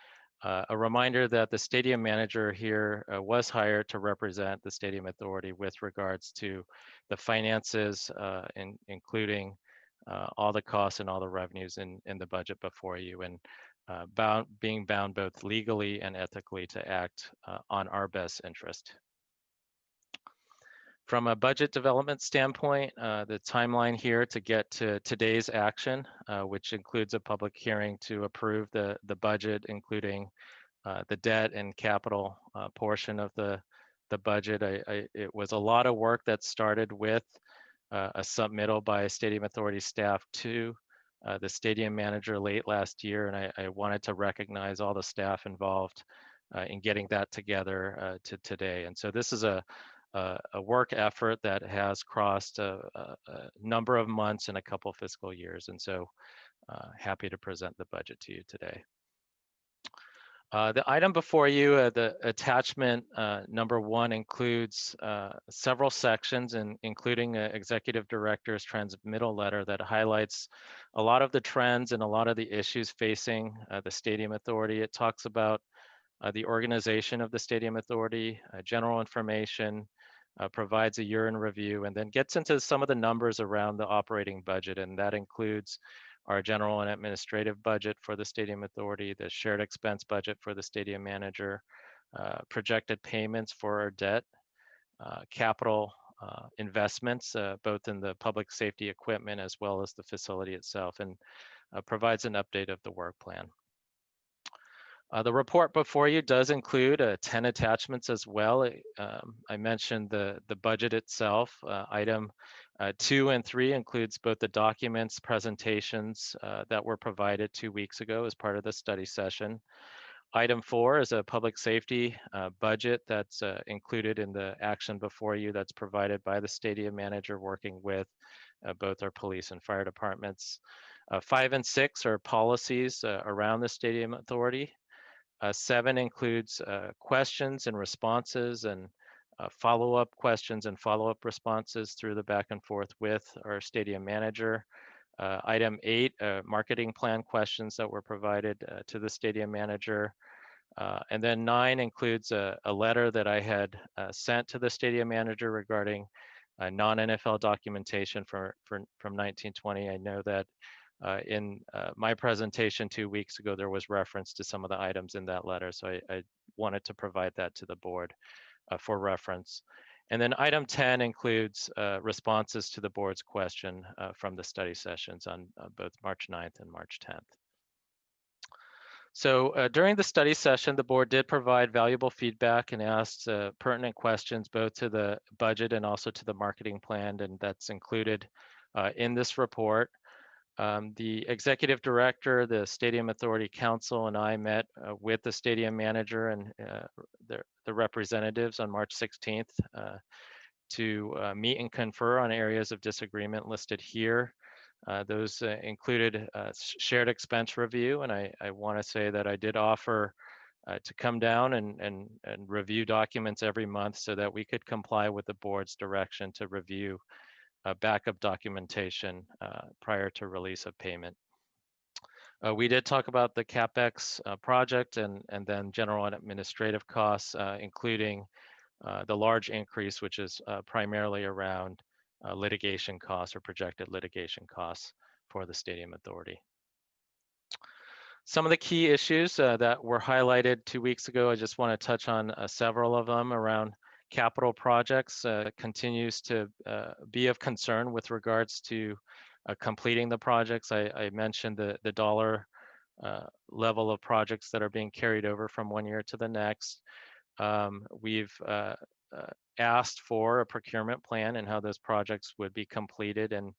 a reminder that the stadium manager here was hired to represent the stadium authority with regards to the finances, including all the costs and all the revenues in the budget before you, and being bound both legally and ethically to act on our best interest. From a budget development standpoint, the timeline here to get to today's action, which includes a public hearing to approve the budget, including the debt and capital portion of the budget. It was a lot of work that started with a submittal by Stadium Authority staff to the stadium manager late last year, and I wanted to recognize all the staff involved in getting that together to today. And so this is a work effort that has crossed a number of months and a couple fiscal years, and so happy to present the budget to you today. The item before you, the attachment number 1, includes several sections, including Executive Director's transmittal letter that highlights a lot of the trends and a lot of the issues facing the Stadium Authority. It talks about the organization of the Stadium Authority, general information, provides a year in review, and then gets into some of the numbers around the operating budget, and that includes our general and administrative budget for the Stadium Authority, the shared expense budget for the stadium manager, projected payments for our debt, capital investments, both in the public safety equipment as well as the facility itself, and provides an update of the work plan. The report before you does include 10 attachments as well. I mentioned the budget itself. Item 2 and 3 includes both the documents, presentations that were provided 2 weeks ago as part of the study session. Item 4 is a public safety budget that's included in the action before you that's provided by the stadium manager working with both our police and fire departments. 5 and 6 are policies around the stadium authority. 7 includes questions and responses and follow-up questions and follow-up responses through the back and forth with our stadium manager. Item 8, marketing plan questions that were provided to the stadium manager. And then 9 includes a letter that I had sent to the stadium manager regarding non-NFL documentation from 1920. I know that in my presentation 2 weeks ago, there was reference to some of the items in that letter. So I wanted to provide that to the board for reference. And then item 10 includes responses to the board's question from the study sessions on both March 9th and March 10th. So during the study session, the board did provide valuable feedback and asked pertinent questions both to the budget and also to the marketing plan, and that's included in this report. The executive director, the Stadium Authority Council, and I met with the stadium manager and the representatives on March 16th to meet and confer on areas of disagreement listed here. Those included shared expense review, and I want to say that I did offer to come down and review documents every month so that we could comply with the board's direction to review backup documentation prior to release of payment. We did talk about the CapEx project and then general and administrative costs, including the large increase, which is primarily around litigation costs or projected litigation costs for the Stadium Authority. Some of the key issues that were highlighted 2 weeks ago, I just want to touch on several of them around capital projects. Continues to be of concern with regards to completing the projects. I mentioned the dollar level of projects that are being carried over from one year to the next. We've asked for a procurement plan and how those projects would be completed, and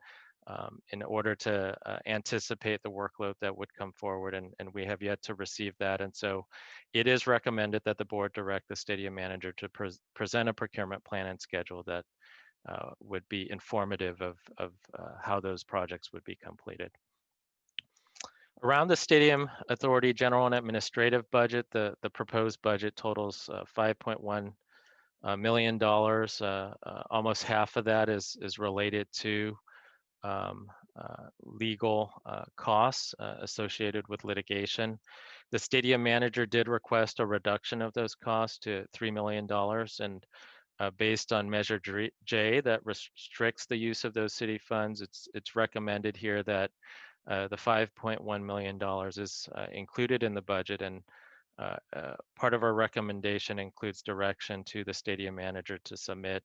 in order to anticipate the workload that would come forward, and we have yet to receive that. And so it is recommended that the board direct the stadium manager to present a procurement plan and schedule that would be informative of how those projects would be completed. Around the Stadium Authority general and administrative budget, the proposed budget totals $5.1 million. Almost half of that is related to legal costs associated with litigation. The stadium manager did request a reduction of those costs to $3 million, and based on Measure J that restricts the use of those city funds, it's recommended here that the $5.1 million is included in the budget, and part of our recommendation includes direction to the stadium manager to submit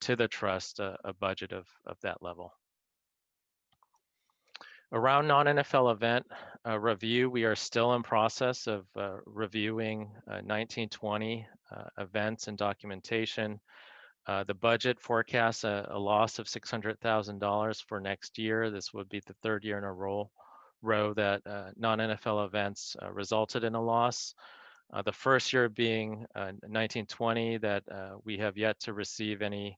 to the trust a budget of that level. Around non-NFL event review, we are still in process of reviewing 1920 events and documentation. The budget forecasts a loss of $600,000 for next year. This would be the third year in a row that non-NFL events resulted in a loss. The first year being 1920 that we have yet to receive any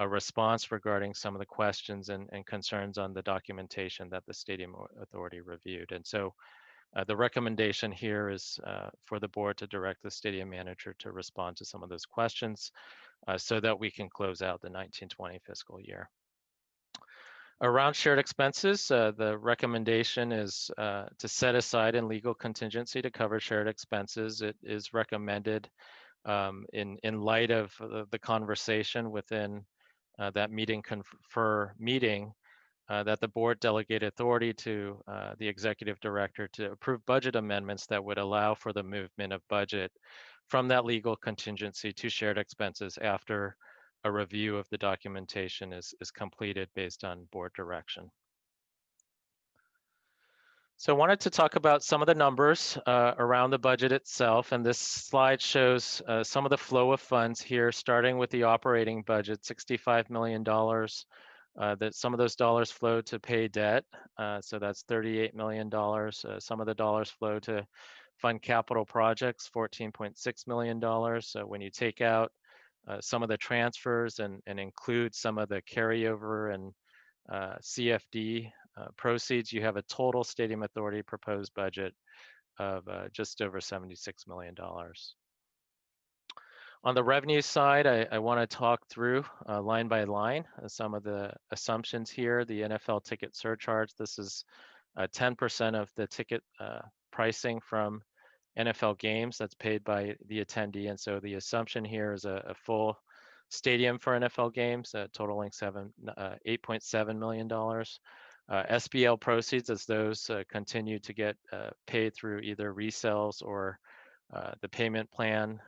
response regarding some of the questions and concerns on the documentation that the Stadium Authority reviewed. And so the recommendation here is for the board to direct the stadium manager to respond to some of those questions so that we can close out the 1920 fiscal year. Around shared expenses, the recommendation is to set aside in legal contingency to cover shared expenses. It is recommended in light of the conversation within that meeting confer meeting that the board delegate authority to the executive director to approve budget amendments that would allow for the movement of budget from that legal contingency to shared expenses after a review of the documentation is completed based on board direction. So I wanted to talk about some of the numbers around the budget itself. And this slide shows some of the flow of funds here, starting with the operating budget, $65 million. That some of those dollars flow to pay debt. So that's $38 million. Some of the dollars flow to fund capital projects, $14.6 million. So when you take out some of the transfers and include some of the carryover and CFD proceeds, you have a total Stadium Authority proposed budget of just over $76 million. On the revenue side, I want to talk through line by line some of the assumptions here. The NFL ticket surcharge, this is 10% of the ticket pricing from NFL games that's paid by the attendee. And so the assumption here is a full stadium for NFL games, totaling $8.7 million. SBL proceeds, as those continue to get paid through either resales or the payment plan,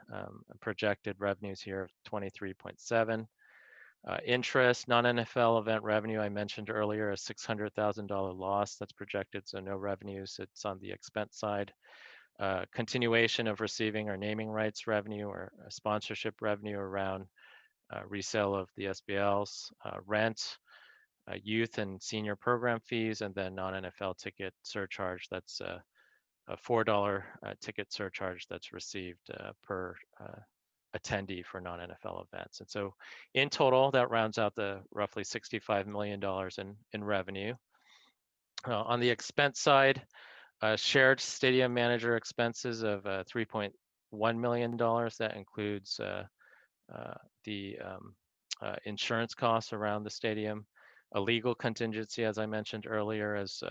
projected revenues here of 23.7. Interest, non-NFL event revenue, I mentioned earlier, a $600,000 loss that's projected, so no revenues, it's on the expense side. Continuation of receiving our naming rights revenue or sponsorship revenue around resale of the SBLs, rent, youth and senior program fees, and then non-NFL ticket surcharge, that's a $4 ticket surcharge that's received per attendee for non-NFL events. And so in total, that rounds out the roughly $65 million in revenue. On the expense side, shared stadium manager expenses of $3.1 million. That includes the insurance costs around the stadium, a legal contingency, as I mentioned earlier, as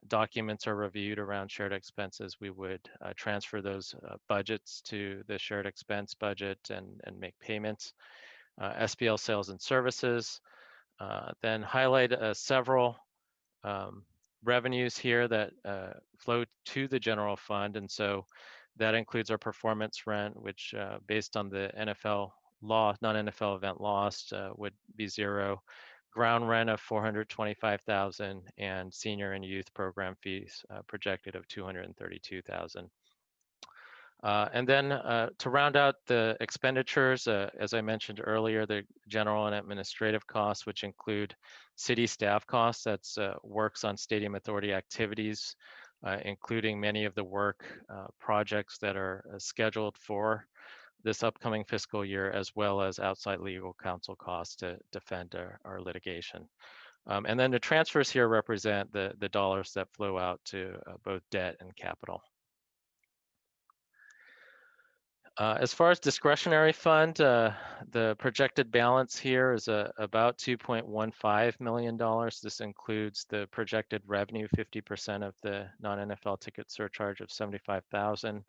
documents are reviewed around shared expenses, we would transfer those budgets to the shared expense budget and make payments. SBL sales and services, then highlight several revenues here that flow to the general fund. And so that includes our performance rent, which based on the NFL law, non-NFL event lost would be zero. Ground rent of $425,000 and senior and youth program fees projected of $232,000. And then to round out the expenditures, as I mentioned earlier, the general and administrative costs, which include city staff costs, that's works on Stadium Authority activities, including many of the work projects that are scheduled for this upcoming fiscal year, as well as outside legal counsel costs to defend our litigation. And then the transfers here represent the dollars that flow out to both debt and capital. As far as discretionary fund, the projected balance here is about $2.15 million. This includes the projected revenue, 50% of the non-NFL ticket surcharge of $75,000,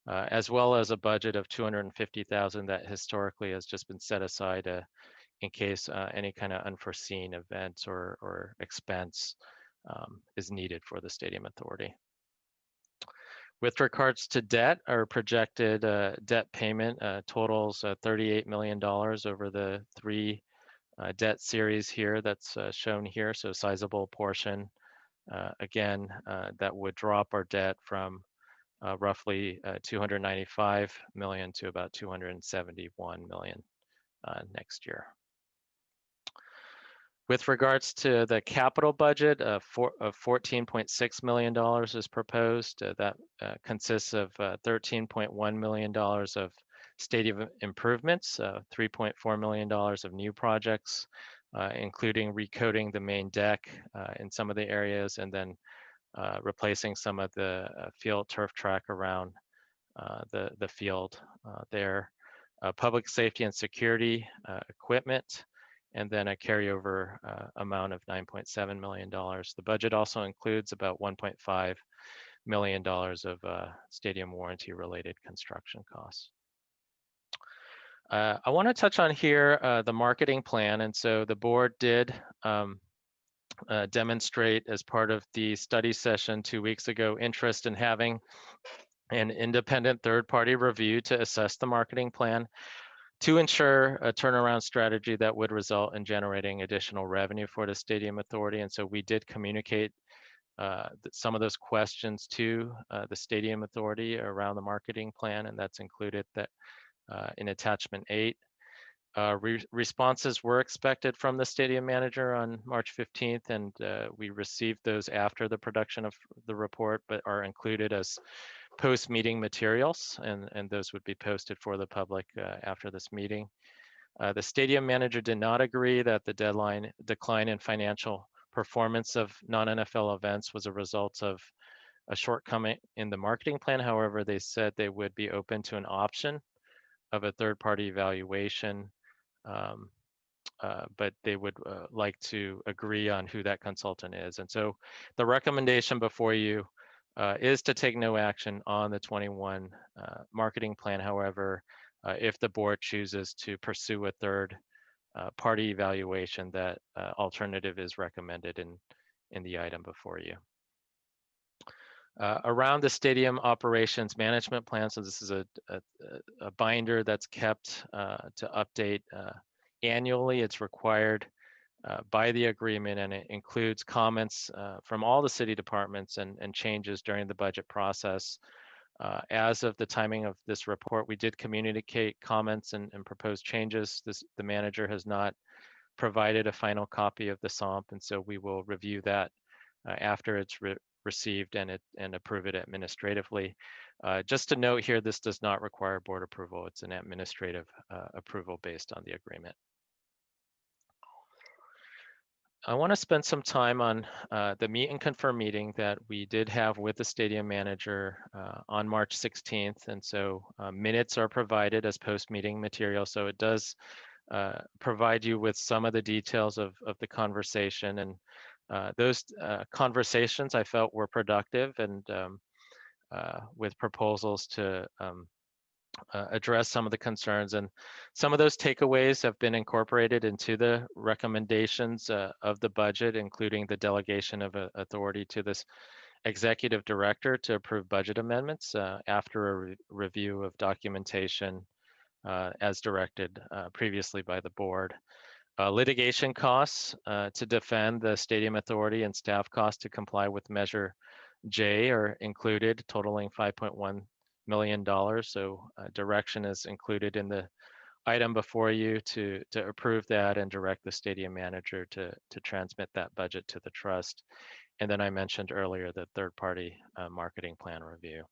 as well as a budget of $250,000 that historically has just been set aside in case any kind of unforeseen event or expense is needed for the Stadium Authority. With regards to debt, our projected debt payment totals $38 million over the three debt series here that's shown here, so sizable portion. Again, that would drop our debt from roughly 295 million to about 271 million next year. With regards to the capital budget, of $14.6 million is proposed. That consists of $13.1 million of stadium improvements, $3.4 million of new projects, including recoating the main deck in some of the areas, and then replacing some of the field turf track around the field there. Public safety and security equipment, and then a carryover amount of $9.7 million. The budget also includes about $1.5 million of stadium warranty related construction costs. I want to touch on here the marketing plan. And so the board did demonstrate as part of the study session 2 weeks ago interest in having an independent third-party review to assess the marketing plan to ensure a turnaround strategy that would result in generating additional revenue for the Stadium Authority. And so we did communicate some of those questions to the Stadium Authority around the marketing plan, and that's included that in attachment 8. Responses were expected from the stadium manager on March 15th, and we received those after the production of the report, but are included as post-meeting materials, and those would be posted for the public after this meeting. The stadium manager did not agree that the decline in financial performance of non-NFL events was a result of a shortcoming in the marketing plan. However, they said they would be open to an option of a third-party evaluation, but they would like to agree on who that consultant is. And so the recommendation before you is to take no action on the 21 marketing plan. However, if the board chooses to pursue a third party evaluation, that alternative is recommended in the item before you. Around the stadium operations management plan, so this is a binder that's kept to update annually. It's required by the agreement, and it includes comments from all the city departments and changes during the budget process. As of the timing of this report, we did communicate comments and proposed changes. The manager has not provided a final copy of the SOMP, and so we will review that after it's received and approve it administratively. Just to note here, this does not require board approval. It's an administrative approval based on the agreement. I want to spend some time on the meet and confirm meeting that we did have with the stadium manager on March 16th. And so minutes are provided as post-meeting material. So it does provide you with some of the details of the conversation. And those conversations I felt were productive, and with proposals to address some of the concerns, and some of those takeaways have been incorporated into the recommendations of the budget, including the delegation of authority to this executive director to approve budget amendments after a review of documentation as directed previously by the board. Litigation costs to defend the stadium authority and staff costs to comply with Measure J are included, totaling $5.1 million. So direction is included in the item before you to approve that and direct the stadium manager to transmit that budget to the trust. And then I mentioned earlier the third-party marketing plan review.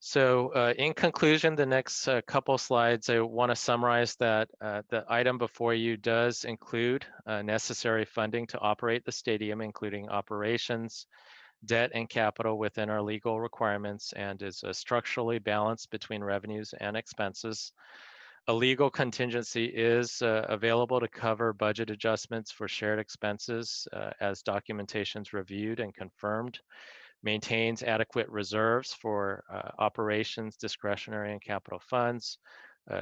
So in conclusion, the next couple slides, I want to summarize that the item before you does include necessary funding to operate the stadium, including operations, debt, and capital within our legal requirements, and is structurally balanced between revenues and expenses. A legal contingency is available to cover budget adjustments for shared expenses as documentation's reviewed and confirmed. Maintains adequate reserves for operations, discretionary, and capital funds.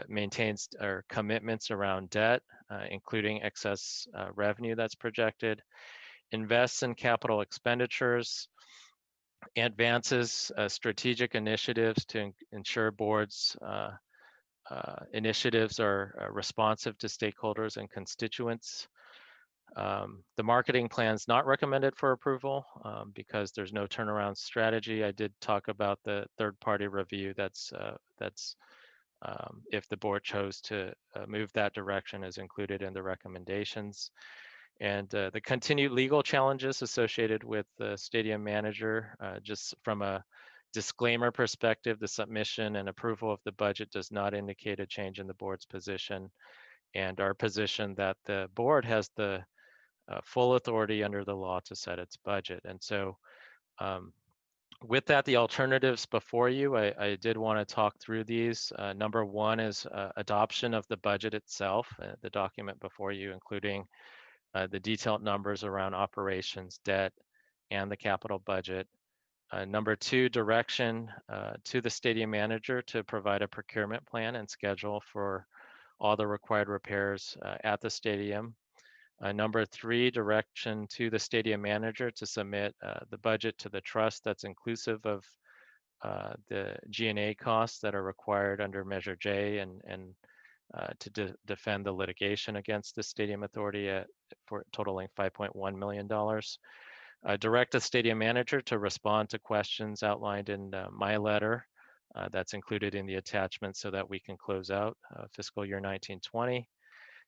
Maintains our commitments around debt, including excess revenue that's projected. Invests in capital expenditures. Advances strategic initiatives to ensure boards initiatives are responsive to stakeholders and constituents. The marketing plan is not recommended for approval because there's no turnaround strategy. I did talk about the third-party review. That's if the board chose to move that direction, is included in the recommendations. And the continued legal challenges associated with the stadium manager, just from a disclaimer perspective, the submission and approval of the budget does not indicate a change in the board's position, and our position that the board has the full authority under the law to set its budget. And so with that, the alternatives before you, I did want to talk through these. Number one is adoption of the budget itself, the document before you, including the detailed numbers around operations, debt, and the capital budget. Number two, direction to the stadium manager to provide a procurement plan and schedule for all the required repairs at the stadium. Number three, direction to the stadium manager to submit the budget to the trust that's inclusive of the G&A costs that are required under Measure J, and to defend the litigation against the stadium authority for totaling $5.1 million. Direct the stadium manager to respond to questions outlined in my letter that's included in the attachment so that we can close out fiscal year 1920.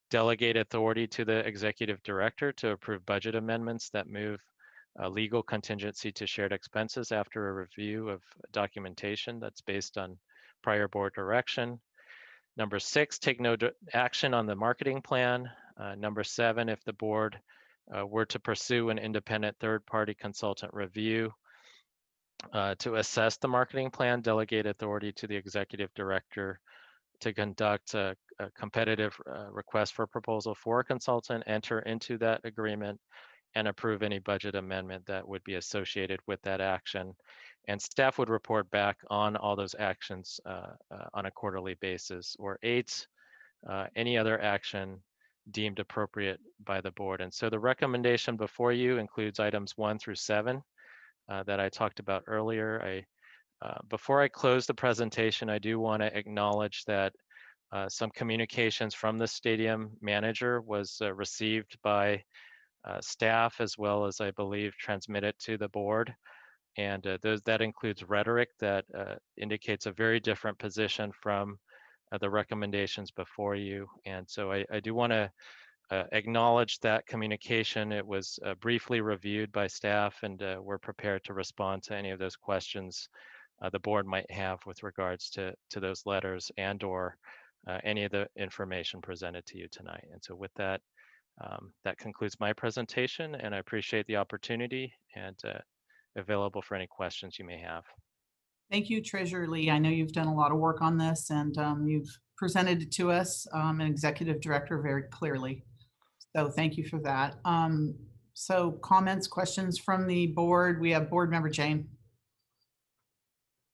Delegate authority to the executive director to approve budget amendments that move legal contingency to shared expenses after a review of documentation that's based on prior board direction. Number 6, take no action on the marketing plan. Number 7, if the board were to pursue an independent third-party consultant review to assess the marketing plan, delegate authority to the executive director to conduct a competitive request for proposal for a consultant, enter into that agreement, and approve any budget amendment that would be associated with that action. And staff would report back on all those actions on a quarterly basis. Or 8, any other action deemed appropriate by the board. And so the recommendation before you includes items 1 through 7 that I talked about earlier. Before I close the presentation, I do want to acknowledge that some communications from the stadium manager was received by staff, as well as, I believe, transmitted to the board. And that includes rhetoric that indicates a very different position from the recommendations before you. And so I do want to acknowledge that communication. It was briefly reviewed by staff, and we're prepared to respond to any of those questions the board might have with regards to those letters and or any of the information presented to you tonight. And so with that, that concludes my presentation, and I appreciate the opportunity and available for any questions you may have. Thank you, Treasurer Lee. I know you've done a lot of work on this, and you've presented it to us, an executive director, very clearly. So thank you for that. So comments, questions from the board? We have board member Jane.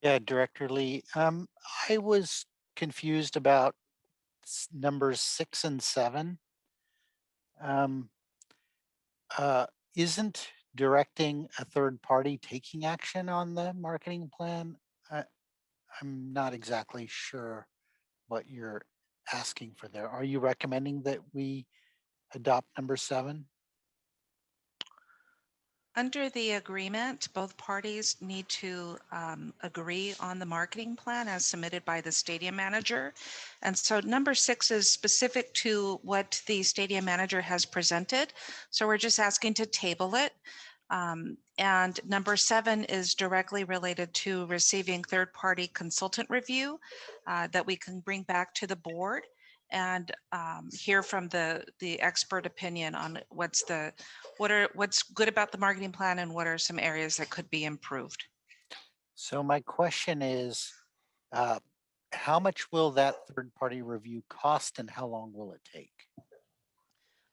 Yeah, Director Lee, I was confused about numbers 6 and 7. Isn't directing a third party taking action on the marketing plan? I'm not exactly sure what you're asking for there. Are you recommending that we adopt number 7? Under the agreement, both parties need to agree on the marketing plan as submitted by the stadium manager. And so number 6 is specific to what the stadium manager has presented. So we're just asking to table it. And number 7 is directly related to receiving third-party consultant review that we can bring back to the board and hear from the expert opinion on what's good about the marketing plan and what are some areas that could be improved. So my question is, how much will that third-party review cost and how long will it take?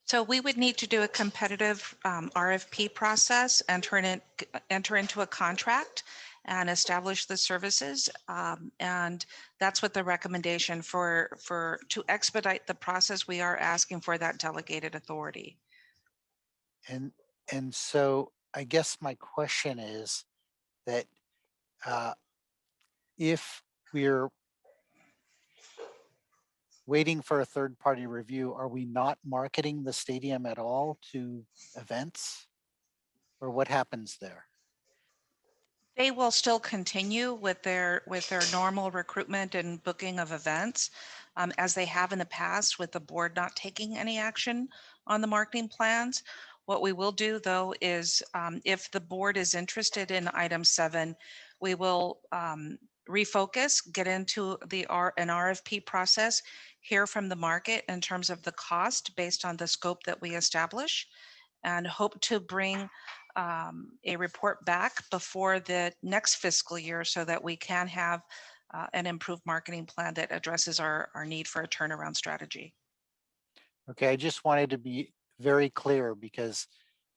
So we would need to do a competitive RFP process, enter into a contract and establish the services. And that's what the recommendation to expedite the process, we are asking for that delegated authority. And so I guess my question is that if we're waiting for a third-party review, are we not marketing the stadium at all to events? Or what happens there? They will still continue with their normal recruitment and booking of events, as they have in the past, with the board not taking any action on the marketing plans. What we will do, though, is if the board is interested in item 7, we will refocus, get into an RFP process, hear from the market in terms of the cost based on the scope that we establish, and hope to bring a report back before the next fiscal year so that we can have an improved marketing plan that addresses our need for a turnaround strategy. Okay, I just wanted to be very clear because,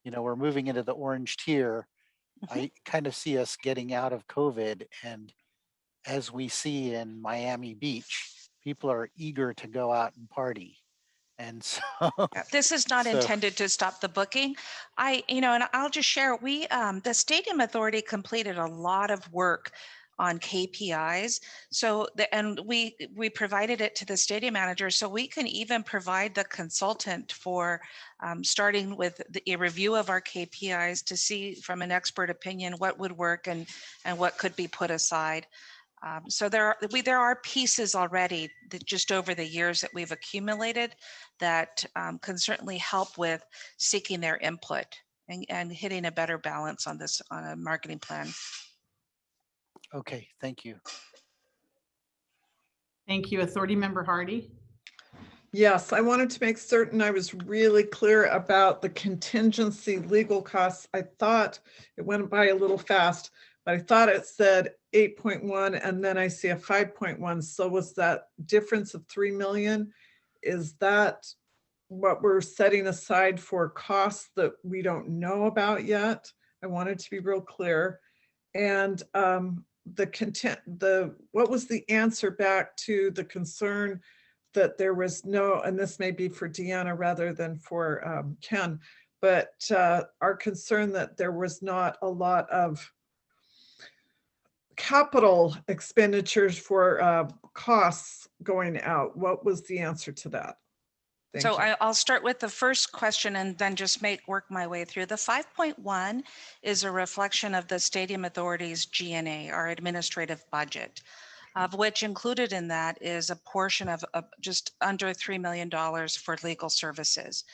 we're moving into the orange tier. I kind of see us getting out of COVID, and as we see in Miami Beach, people are eager to go out and party. And so this is not intended to stop the booking. And I'll just share, the Stadium Authority completed a lot of work on KPIs. So, and we provided it to the stadium manager, so we can even provide the consultant for starting with a review of our KPIs to see from an expert opinion what would work and what could be put aside. So there are pieces already that just over the years that we've accumulated that can certainly help with seeking their input and hitting a better balance on this on a marketing plan. Okay, thank you. Thank you. Authority Member Hardy. Yes, I wanted to make certain I was really clear about the contingency legal costs. I thought it went by a little fast, but I thought it said 8.1 and then I see a 5.1. So was that difference of 3 million? Is that what we're setting aside for costs that we don't know about yet? I wanted to be real clear. And what was the answer back to the concern that there was no, and this may be for Deanna rather than for Ken, but our concern that there was not a lot of capital expenditures for costs going out. What was the answer to that? Thank you. I'll start with the first question and then just work my way through. The 5.1 is a reflection of the Stadium Authority's G&A, our administrative budget, of which included in that is a portion of just under $3 million for legal services.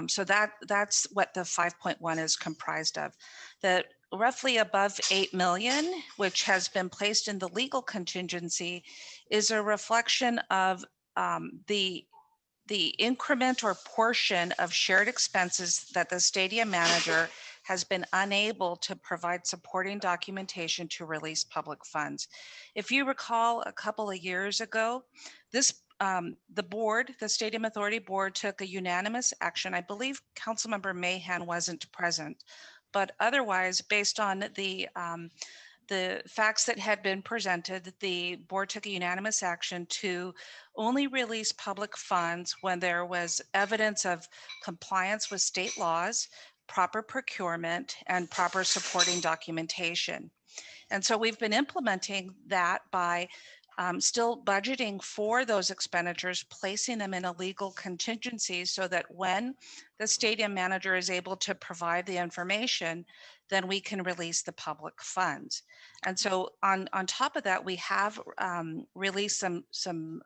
So that's what the 5.1 is comprised of. The roughly above 8 million, which has been placed in the legal contingency, is a reflection of the increment or portion of shared expenses that the stadium manager has been unable to provide supporting documentation to release public funds. If you recall, a couple of years ago, the Stadium Authority Board took a unanimous action. I believe Councilmember Mahan wasn't present, but otherwise, based on the facts that had been presented, the board took a unanimous action to only release public funds when there was evidence of compliance with state laws, proper procurement, and proper supporting documentation. And so we've been implementing that by still budgeting for those expenditures, placing them in a legal contingency so that when the stadium manager is able to provide the information, then we can release the public funds. And so on top of that, we have released some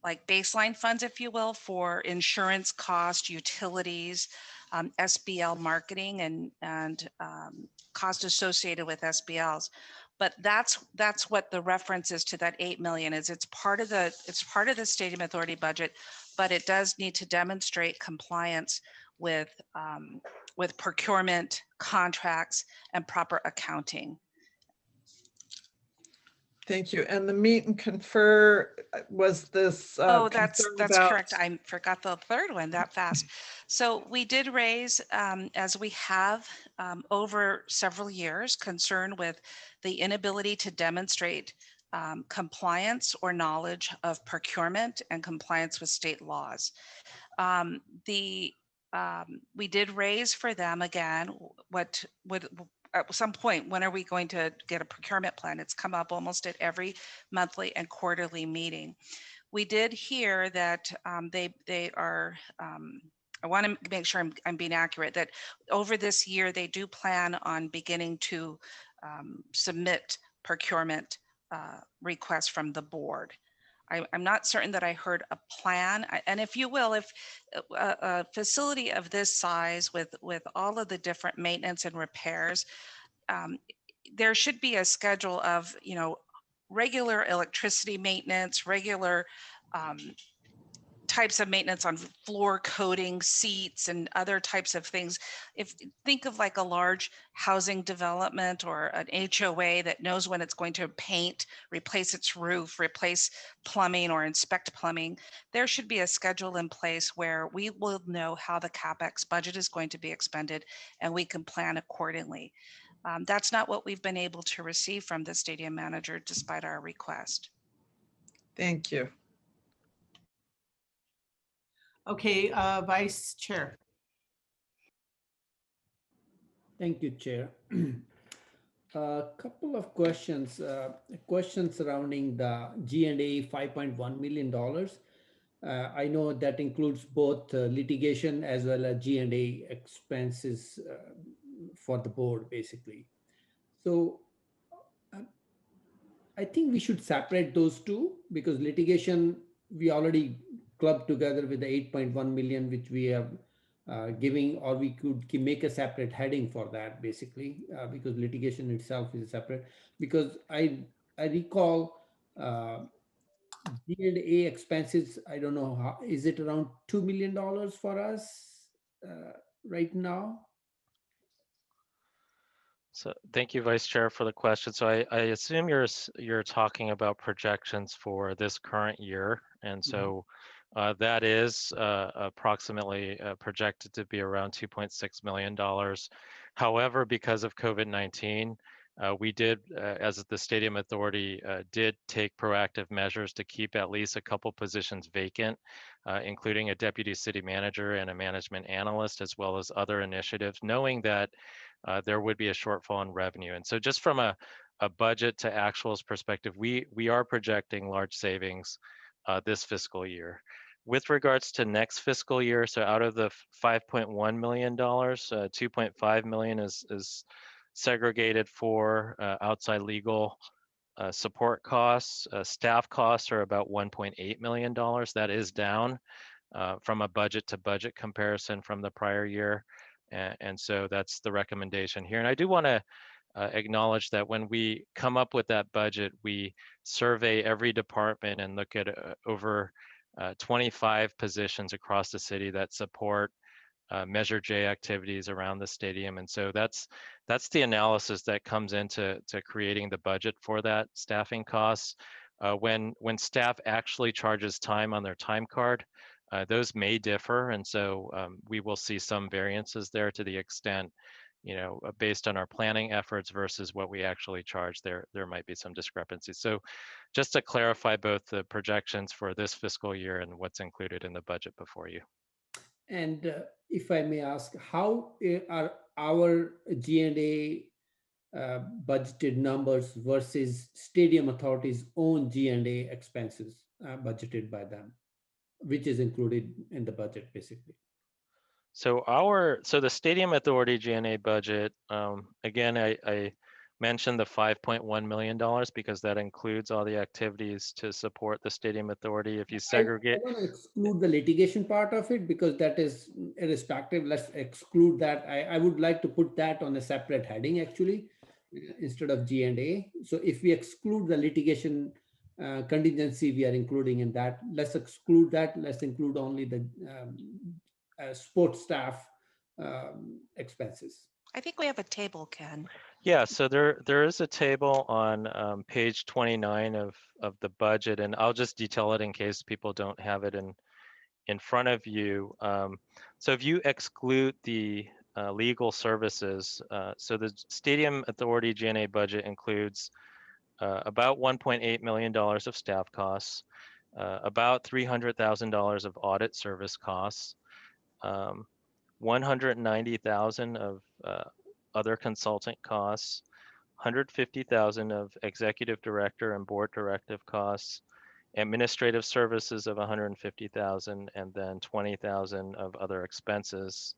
like baseline funds, if you will, for insurance cost, utilities, SBL marketing, and cost associated with SBLs. But that's what the reference is to that 8 million is. It's part of the Stadium Authority budget, but it does need to demonstrate compliance with procurement, contracts, and proper accounting. Thank you. And the meet and confer was this. That's correct. I forgot the third one that fast. So we did raise, as we have over several years, concern with the inability to demonstrate compliance or knowledge of procurement and compliance with state laws. We did raise for them again, what would at some point, when are we going to get a procurement plan? It's come up almost at every monthly and quarterly meeting. We did hear that they are, I want to make sure I'm being accurate, that over this year, they do plan on beginning to submit procurement requests from the board. I'm not certain that I heard a plan. And if you will, if a facility of this size with all of the different maintenance and repairs, there should be a schedule of, regular electricity maintenance, regular types of maintenance on floor coating, seats, and other types of things. Think of like a large housing development or an HOA that knows when it's going to paint, replace its roof, replace plumbing, or inspect plumbing. There should be a schedule in place where we will know how the CapEx budget is going to be expended, and we can plan accordingly. That's not what we've been able to receive from the stadium manager despite our request. Thank you. Okay, Vice Chair. Thank you, Chair. A couple of questions. A question surrounding the G&A $5.1 million. I know that includes both litigation as well as G&A expenses for the board, basically. So I think we should separate those two because litigation, we already clubbed together with the 8.1 million, which we have giving, or we could make a separate heading for that basically, because litigation itself is separate. Because I recall G&A expenses, I don't know how, is it around $2 million for us right now? So thank you, Vice Chair, for the question. So I assume you're talking about projections for this current year. And so that is approximately projected to be around $2.6 million. However, because of COVID-19, we did, as the Stadium Authority, did take proactive measures to keep at least a couple positions vacant, including a deputy city manager and a management analyst, as well as other initiatives, knowing that there would be a shortfall in revenue. And so just from a budget to actuals perspective, we are projecting large savings this fiscal year. With regards to next fiscal year, so out of the $5.1 million, $2.5 million is segregated for outside legal support costs. Staff costs are about $1.8 million. That is down from a budget to budget comparison from the prior year. And so that's the recommendation here. And I do want to acknowledge that when we come up with that budget, we survey every department and look at over 25 positions across the city that support Measure J activities around the stadium. And so that's the analysis that comes into creating the budget for that staffing costs. When staff actually charges time on their time card, those may differ, and so we will see some variances there to the extent, based on our planning efforts versus what we actually charge. There might be some discrepancies. So, just to clarify both the projections for this fiscal year and what's included in the budget before you. And if I may ask, how are our G&A budgeted numbers versus Stadium Authority's own G&A expenses budgeted by them, which is included in the budget, basically? So the Stadium Authority G&A budget, again, I mentioned the $5.1 million because that includes all the activities to support the Stadium Authority. If you segregate, I want to exclude the litigation part of it because that is irrespective. Let's exclude that. I would like to put that on a separate heading actually, instead of G&A. So if we exclude the litigation contingency we are including in that, let's exclude that. Let's include only the sports staff expenses. I think we have a table, Ken. Yeah, so there is a table on page 29 of the budget, and I'll just detail it in case people don't have it in front of you. So if you exclude the legal services, so the Stadium Authority G&A budget includes about $1.8 million of staff costs, about $300,000 of audit service costs, $190,000 of other consultant costs, $150,000 of executive director and board directive costs, administrative services of $150,000, and then $20,000 of other expenses,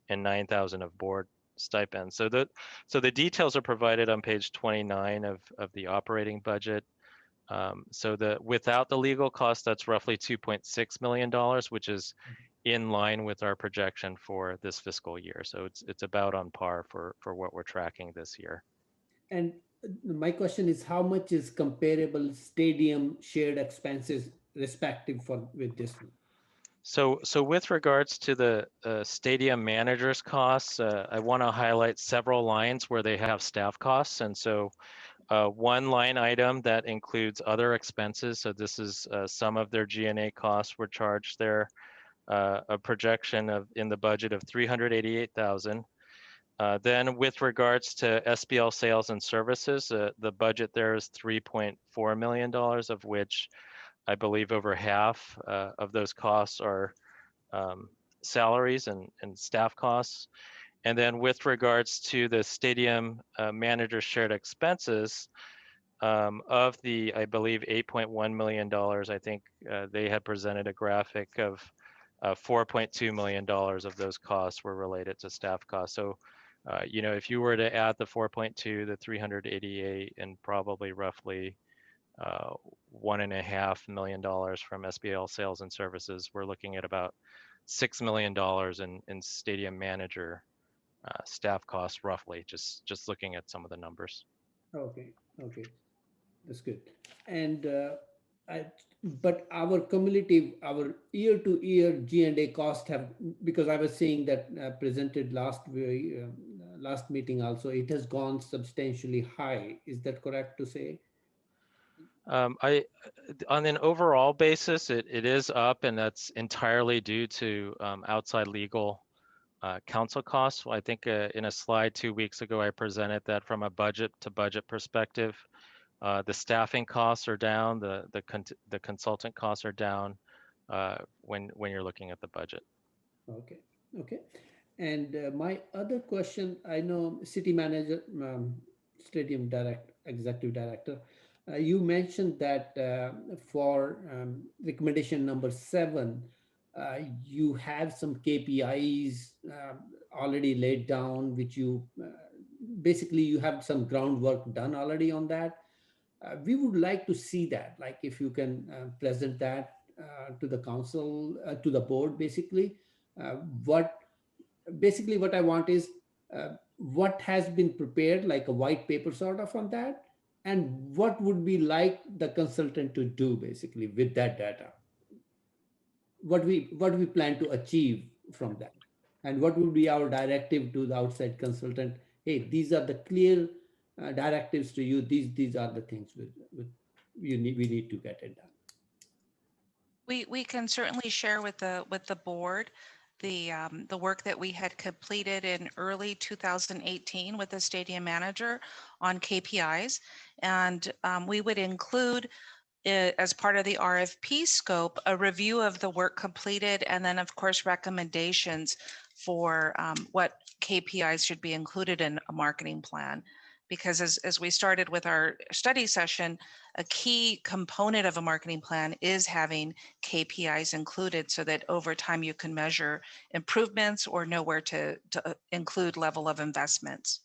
and $9,000 of board stipends. So the details are provided on page 29 of the operating budget. So without the legal cost, that's roughly $2.6 million, which is in line with our projection for this fiscal year. So it's about on par for what we're tracking this year. And my question is, how much is comparable stadium shared expenses respective with this one? So with regards to the stadium managers costs, I want to highlight several lines where they have staff costs. And so one line item that includes other expenses. So this is some of their G&A costs were charged there. A projection in the budget of $388,000. Then with regards to SBL sales and services, the budget there is $3.4 million, of which I believe over half of those costs are salaries and staff costs. And then with regards to the stadium manager shared expenses, of the, I believe, $8.1 million, I think they had presented a graphic of $4.2 million of those costs were related to staff costs. So, you know, if you were to add the 4.2, the 388, and probably roughly $1.5 million from SBL sales and services, we're looking at about $6 million in stadium manager staff costs, roughly, just looking at some of the numbers. Okay, okay, that's good. And but our cumulative, our year-to-year G&A cost have, because I was seeing that presented last meeting also, it has gone substantially high. Is that correct to say? On an overall basis, it is up, and that's entirely due to outside legal counsel costs. I think in a slide 2 weeks ago, I presented that from a budget to budget perspective. The staffing costs are down, the consultant costs are down when you're looking at the budget. Okay, okay. And my other question, I know city manager, stadium executive director, you mentioned that for recommendation number 7, you have some KPIs already laid down, which you basically you have some groundwork done already on that. We would like to see that, like if you can present that to the council, to the board, basically. What I want is what has been prepared, like a white paper sort of on that, and what would be like the consultant to do basically with that data. What we plan to achieve from that, and what would be our directive to the outside consultant. Hey, these are the clear directives to you. These are the things we need to get it done. We can certainly share with the board the work that we had completed in early 2018 with the stadium manager on KPIs, and we would include as part of the RFP scope a review of the work completed, and then of course recommendations for what KPIs should be included in a marketing plan. Because as we started with our study session, a key component of a marketing plan is having KPIs included so that over time you can measure improvements or know where to include level of investments.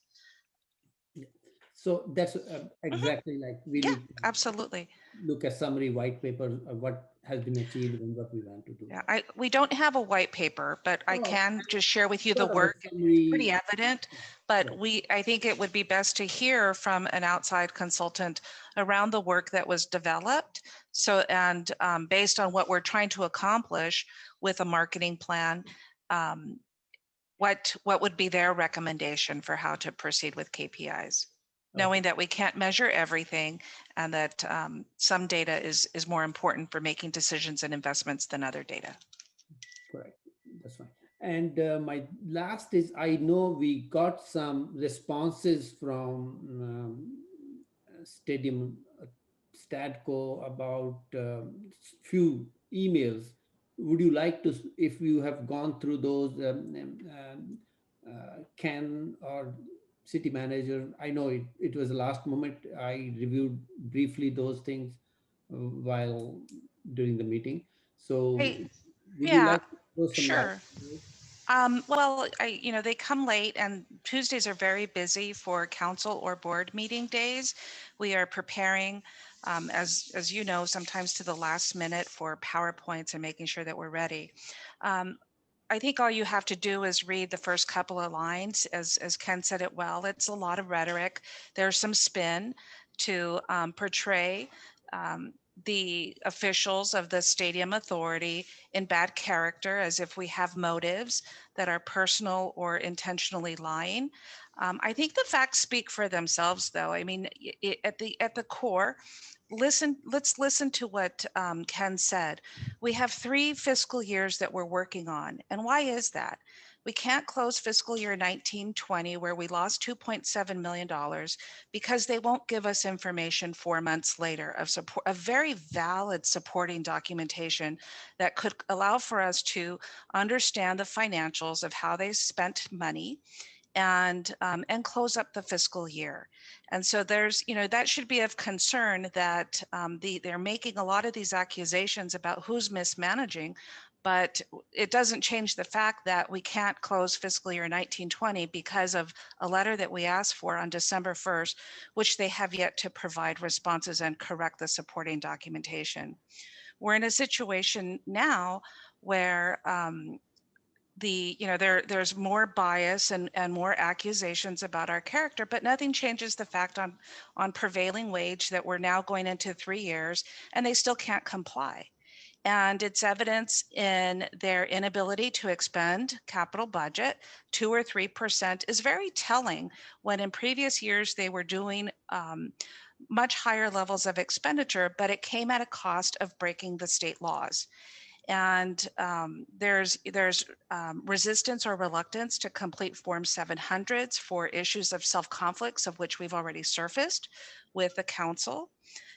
So that's exactly like we need to absolutely look at summary white paper of what has been achieved and what we want to do. Yeah, we don't have a white paper, but I can just share with you the work. It's pretty evident, but I think it would be best to hear from an outside consultant around the work that was developed. So, and based on what we're trying to accomplish with a marketing plan, what would be their recommendation for how to proceed with KPIs? Knowing that we can't measure everything, and that some data is more important for making decisions and investments than other data. Correct, that's fine. And my last is, I know we got some responses from Stadium Stadco about few emails. Would you like to, if you have gone through those, Ken or city manager, I know it was the last moment. I reviewed briefly those things while during the meeting. So would you like to throw some light? Well, they come late, and Tuesdays are very busy for council or board meeting days. We are preparing, as you know, sometimes to the last minute for PowerPoints and making sure that we're ready. I think all you have to do is read the first couple of lines. As Ken said it well, it's a lot of rhetoric. There's some spin to portray the officials of the stadium authority in bad character, as if we have motives that are personal or intentionally lying. I think the facts speak for themselves, though. I mean, at the core, let's listen to what Ken said. We have 3 fiscal years that we're working on. And why is that? We can't close fiscal year 1920 where we lost $2.7 million because they won't give us information 4 months later of support, a very valid supporting documentation that could allow for us to understand the financials of how they spent money and close up the fiscal year. And so there's, that should be of concern that they're making a lot of these accusations about who's mismanaging, but it doesn't change the fact that we can't close fiscal year 1920 because of a letter that we asked for on December 1st, which they have yet to provide responses and correct the supporting documentation. We're in a situation now where there's more bias and more accusations about our character, but nothing changes the fact on prevailing wage that we're now going into 3 years and they still can't comply. And it's evidence in their inability to expend capital budget. 2 or 3% is very telling when in previous years they were doing much higher levels of expenditure, but it came at a cost of breaking the state laws. And there's resistance or reluctance to complete Form 700s for issues of self-conflicts, of which we've already surfaced with the council,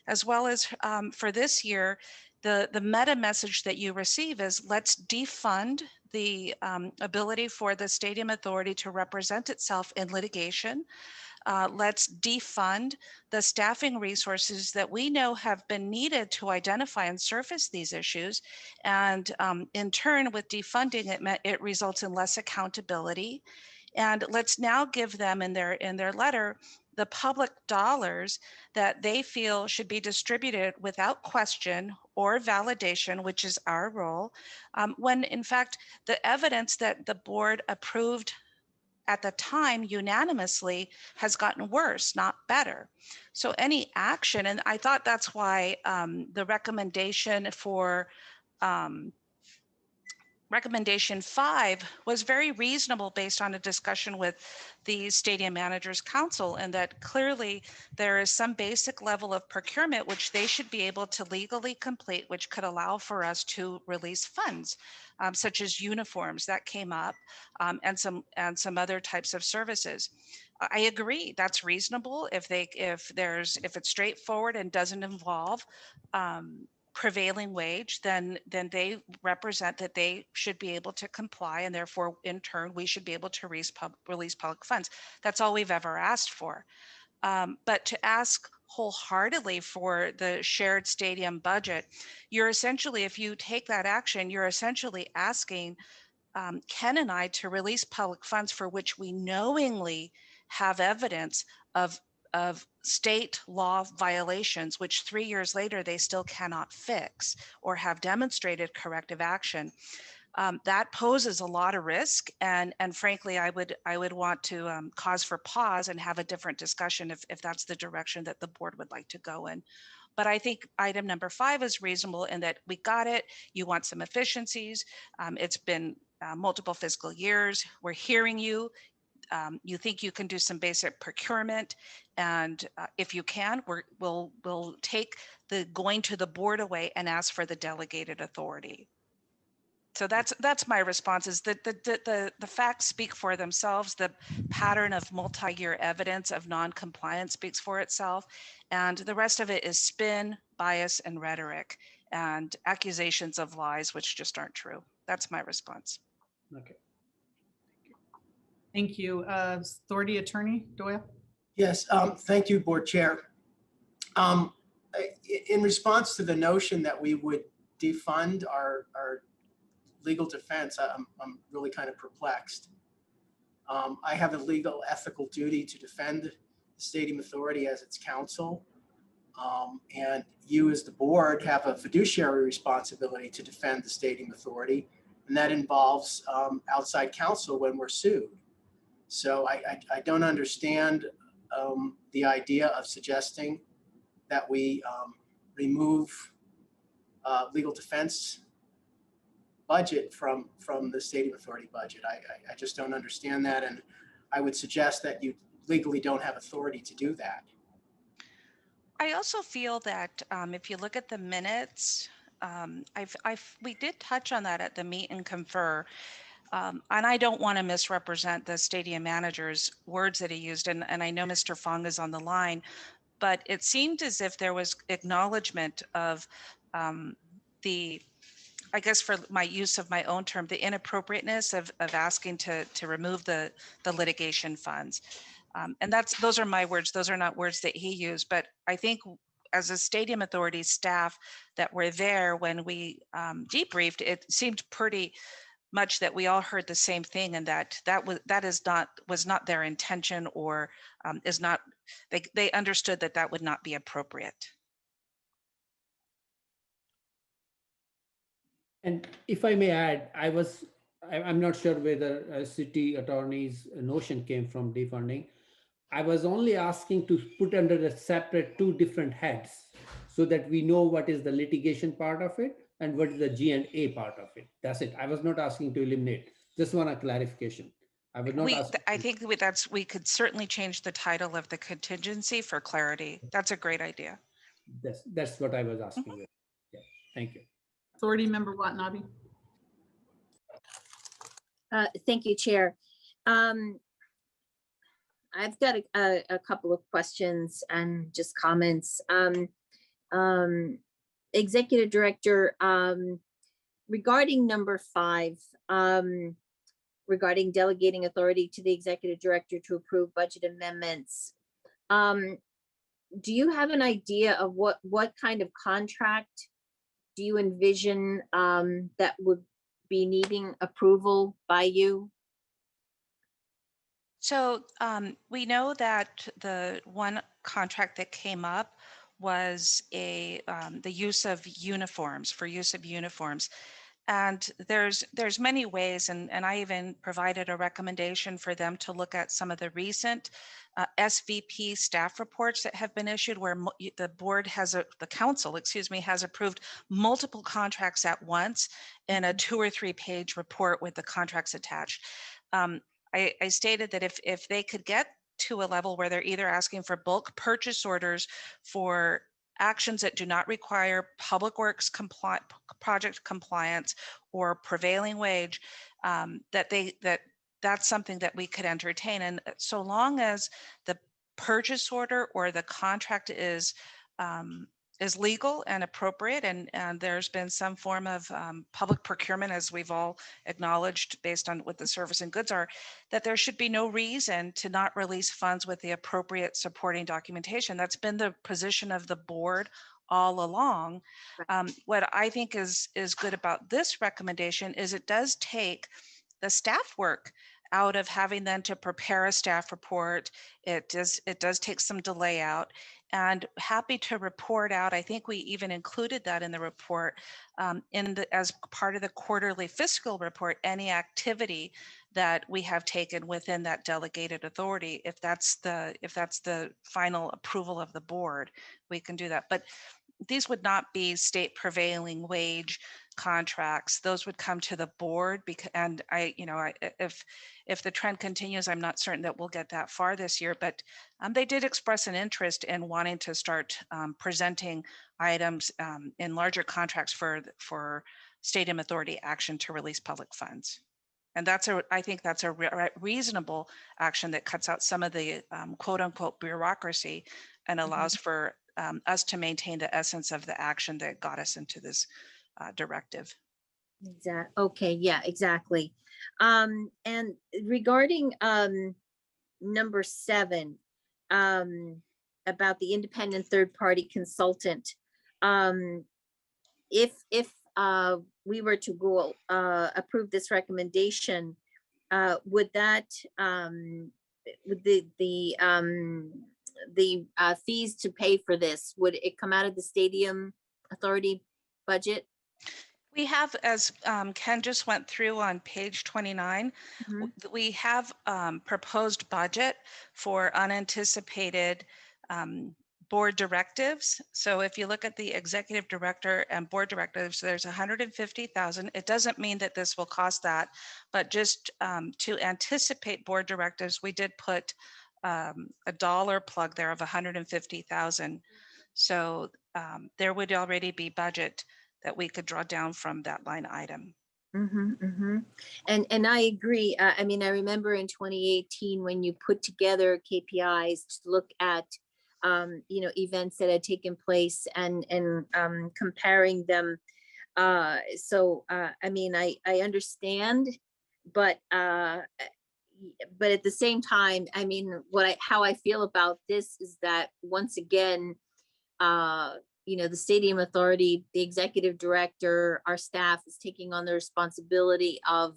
as well as for this year, the meta message that you receive is let's defund the ability for the Stadium Authority to represent itself in litigation. Let's defund the staffing resources that we know have been needed to identify and surface these issues. And in turn, with defunding, it results in less accountability. And let's now give them in their letter the public dollars that they feel should be distributed without question or validation, which is our role, when in fact the evidence that the board approved at the time unanimously has gotten worse, not better. So any action, and I thought that's why the recommendation for recommendation 5 was very reasonable based on a discussion with the Stadium Managers Council, and that clearly there is some basic level of procurement which they should be able to legally complete, which could allow for us to release funds, such as uniforms that came up, and some other types of services. I agree that's reasonable if it's straightforward and doesn't involve prevailing wage, then they represent that they should be able to comply, and therefore in turn we should be able to release public funds. That's all we've ever asked for. But to ask wholeheartedly for the shared stadium budget, you're essentially, if you take that action, you're essentially asking Ken and I to release public funds for which we knowingly have evidence of state law violations, which 3 years later they still cannot fix or have demonstrated corrective action. That poses a lot of risk, and frankly, I would want to cause for pause and have a different discussion if that's the direction that the board would like to go in. But I think item number 5 is reasonable in that we got it. You want some efficiencies. It's been multiple fiscal years. We're hearing you. You think you can do some basic procurement, and if you can, we'll take the going to the board away and ask for the delegated authority. So that's my response. Is that the facts speak for themselves. The pattern of multi-year evidence of non-compliance speaks for itself, and the rest of it is spin, bias, and rhetoric, and accusations of lies which just aren't true. That's my response. Okay. Thank you. Authority Attorney Doyle. Yes, thank you, Board Chair. In response to the notion that we would defund our legal defense, I'm really kind of perplexed. I have a legal ethical duty to defend the Stadium Authority as its counsel. And you as the board have a fiduciary responsibility to defend the Stadium Authority, and that involves outside counsel when we're sued. So I don't understand the idea of suggesting that we remove legal defense budget from the Stadium Authority budget. I just don't understand that, and I would suggest that you legally don't have authority to do that. I also feel that if you look at the minutes, we did touch on that at the meet and confer. And I don't want to misrepresent the stadium manager's words that he used, and I know Mr. Fong is on the line, but it seemed as if there was acknowledgement of the, I guess for my use of my own term, the inappropriateness of asking to remove the litigation funds. And those are my words. Those are not words that he used. But I think as a stadium authority staff that were there when we debriefed, it seemed pretty much that we all heard the same thing, and was not their intention, or is not. They understood that would not be appropriate. And if I may add, I'm not sure whether a city attorney's notion came from defunding. I was only asking to put under a separate 2 different heads so that we know what is the litigation part of it and what is the G&A part of it. That's it. I was not asking to eliminate. Just want a clarification. I was not asking. I think we could certainly change the title of the contingency for clarity. That's a great idea. That's what I was asking. Yeah, thank you. Authority Member Watanabe. Thank you, Chair. I've got a couple of questions and just comments. Executive Director, regarding number 5, regarding delegating authority to the Executive Director to approve budget amendments, do you have an idea of what kind of contract do you envision that would be needing approval by you? So we know that the one contract that came up was the use of uniforms, and there's many ways, and I even provided a recommendation for them to look at some of the recent SVP staff reports that have been issued, where the council has approved multiple contracts at once in a 2 or 3 page report with the contracts attached. I stated that if they could get to a level where they're either asking for bulk purchase orders for actions that do not require public works project compliance or prevailing wage, that's something that we could entertain. And so long as the purchase order or the contract is legal and appropriate, and there's been some form of public procurement, as we've all acknowledged based on what the service and goods are, that there should be no reason to not release funds with the appropriate supporting documentation. That's been the position of the board all along. What I think is good about this recommendation is it does take the staff work out of having them to prepare a staff report. It does take some delay out, and happy to report out. I think we even included that in the report, as part of the quarterly fiscal report, any activity that we have taken within that delegated authority. If that's the final approval of the board, we can do that. But these would not be state prevailing wage contracts. Those would come to the board, and if the trend continues, I'm not certain that we'll get that far this year, but they did express an interest in wanting to start presenting items in larger contracts for stadium authority action to release public funds. And I think that's a reasonable action that cuts out some of the quote unquote bureaucracy and allows for us to maintain the essence of the action that got us into this directive. Okay, yeah, exactly. And regarding number 7, about the independent third-party consultant, if we were to go approve this recommendation, would that would the fees to pay for this, would it come out of the stadium authority budget? We have, as Ken just went through on page 29, we have proposed budget for unanticipated board directives. So if you look at the executive director and board directives, there's 150,000. It doesn't mean that this will cost that, but just to anticipate board directives, we did put a dollar plug there of 150,000. So there would already be budget that we could draw down from that line item. And I agree. I mean, I remember in 2018 when you put together KPIs to look at, you know, events that had taken place and comparing them. I mean, I understand, but at the same time, I mean, how I feel about this is that once again, you know, the stadium authority, the executive director, our staff is taking on the responsibility of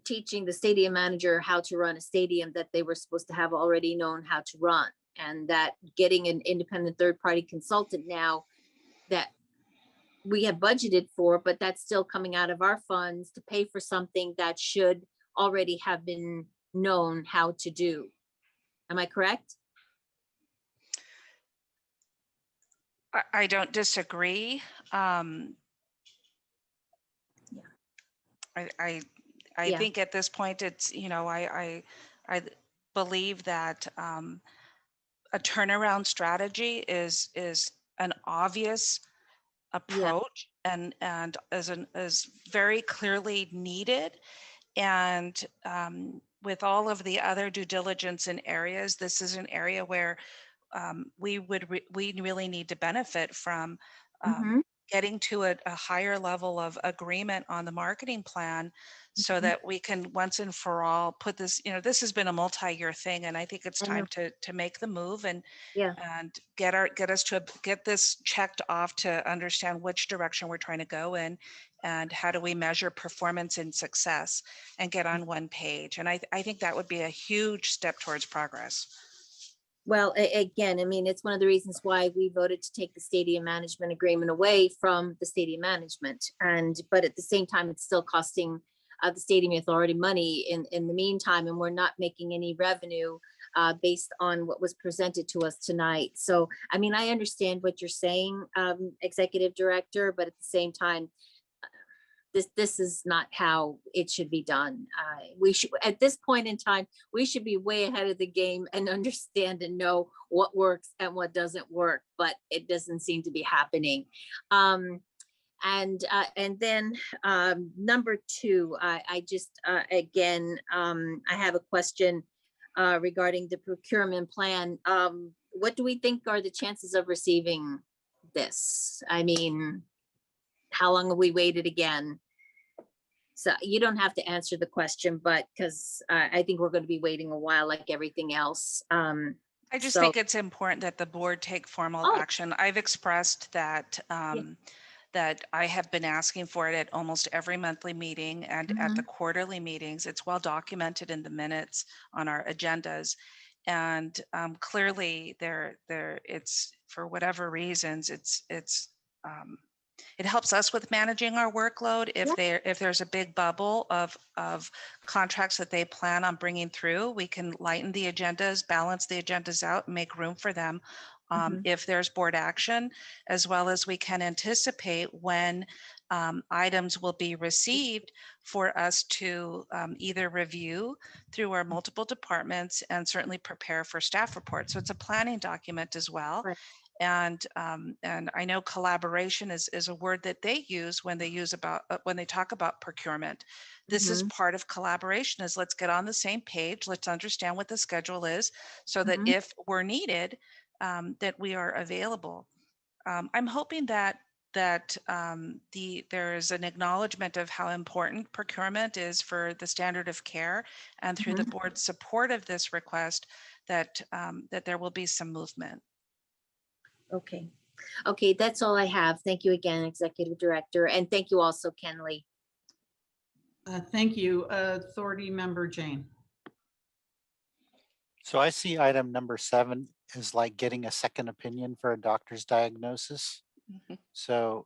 teaching the stadium manager how to run a stadium that they were supposed to have already known how to run, and that getting an independent third-party consultant now that we have budgeted for, but that's still coming out of our funds to pay for something that should already have been known how to do. Am I correct? I don't disagree. I Yeah. think at this point it's, you know, I believe that a turnaround strategy is an obvious approach and is very clearly needed. And with all of the other due diligence in areas, this is an area where we really need to benefit from getting to a higher level of agreement on the marketing plan so that we can once and for all put this, you know, this has been a multi-year thing, and I think it's time to make the move and get this checked off to understand which direction we're trying to go in and how do we measure performance and success and get on one page. And I think that would be a huge step towards progress. Well, again, I mean, it's one of the reasons why we voted to take the stadium management agreement away from the stadium management. But at the same time, it's still costing the stadium authority money in the meantime, and we're not making any revenue based on what was presented to us tonight. So, I mean, I understand what you're saying, Executive Director, but at the same time, this is not how it should be done. We should, at this point in time, we should be way ahead of the game and understand and know what works and what doesn't work, but it doesn't seem to be happening. And then number two, I just, again, I have a question regarding the procurement plan. What do we think are the chances of receiving this? I mean, how long have we waited again? So you don't have to answer the question, but because I think we're going to be waiting a while like everything else. I just think it's important that the board take formal action. I've expressed that that I have been asking for it at almost every monthly meeting and at the quarterly meetings. It's well documented in the minutes on our agendas. And clearly it's for whatever reasons, it helps us with managing our workload. If there's a big bubble of contracts that they plan on bringing through, we can lighten the agendas, balance the agendas out, and make room for them. If there's board action, as well as we can anticipate when items will be received for us to either review through our multiple departments and certainly prepare for staff reports. So it's a planning document as well. Right. And I know collaboration is a word that they use when they talk about procurement. This is part of collaboration, is let's get on the same page. Let's understand what the schedule is so that if we're needed, that we are available. I'm hoping that there is an acknowledgement of how important procurement is for the standard of care, and through the board's support of this request, that there will be some movement. Okay. Okay, that's all I have. Thank you again, Executive Director. And thank you also, Kenley. Thank you. Authority Member Jane. So I see item number 7 is like getting a second opinion for a doctor's diagnosis. So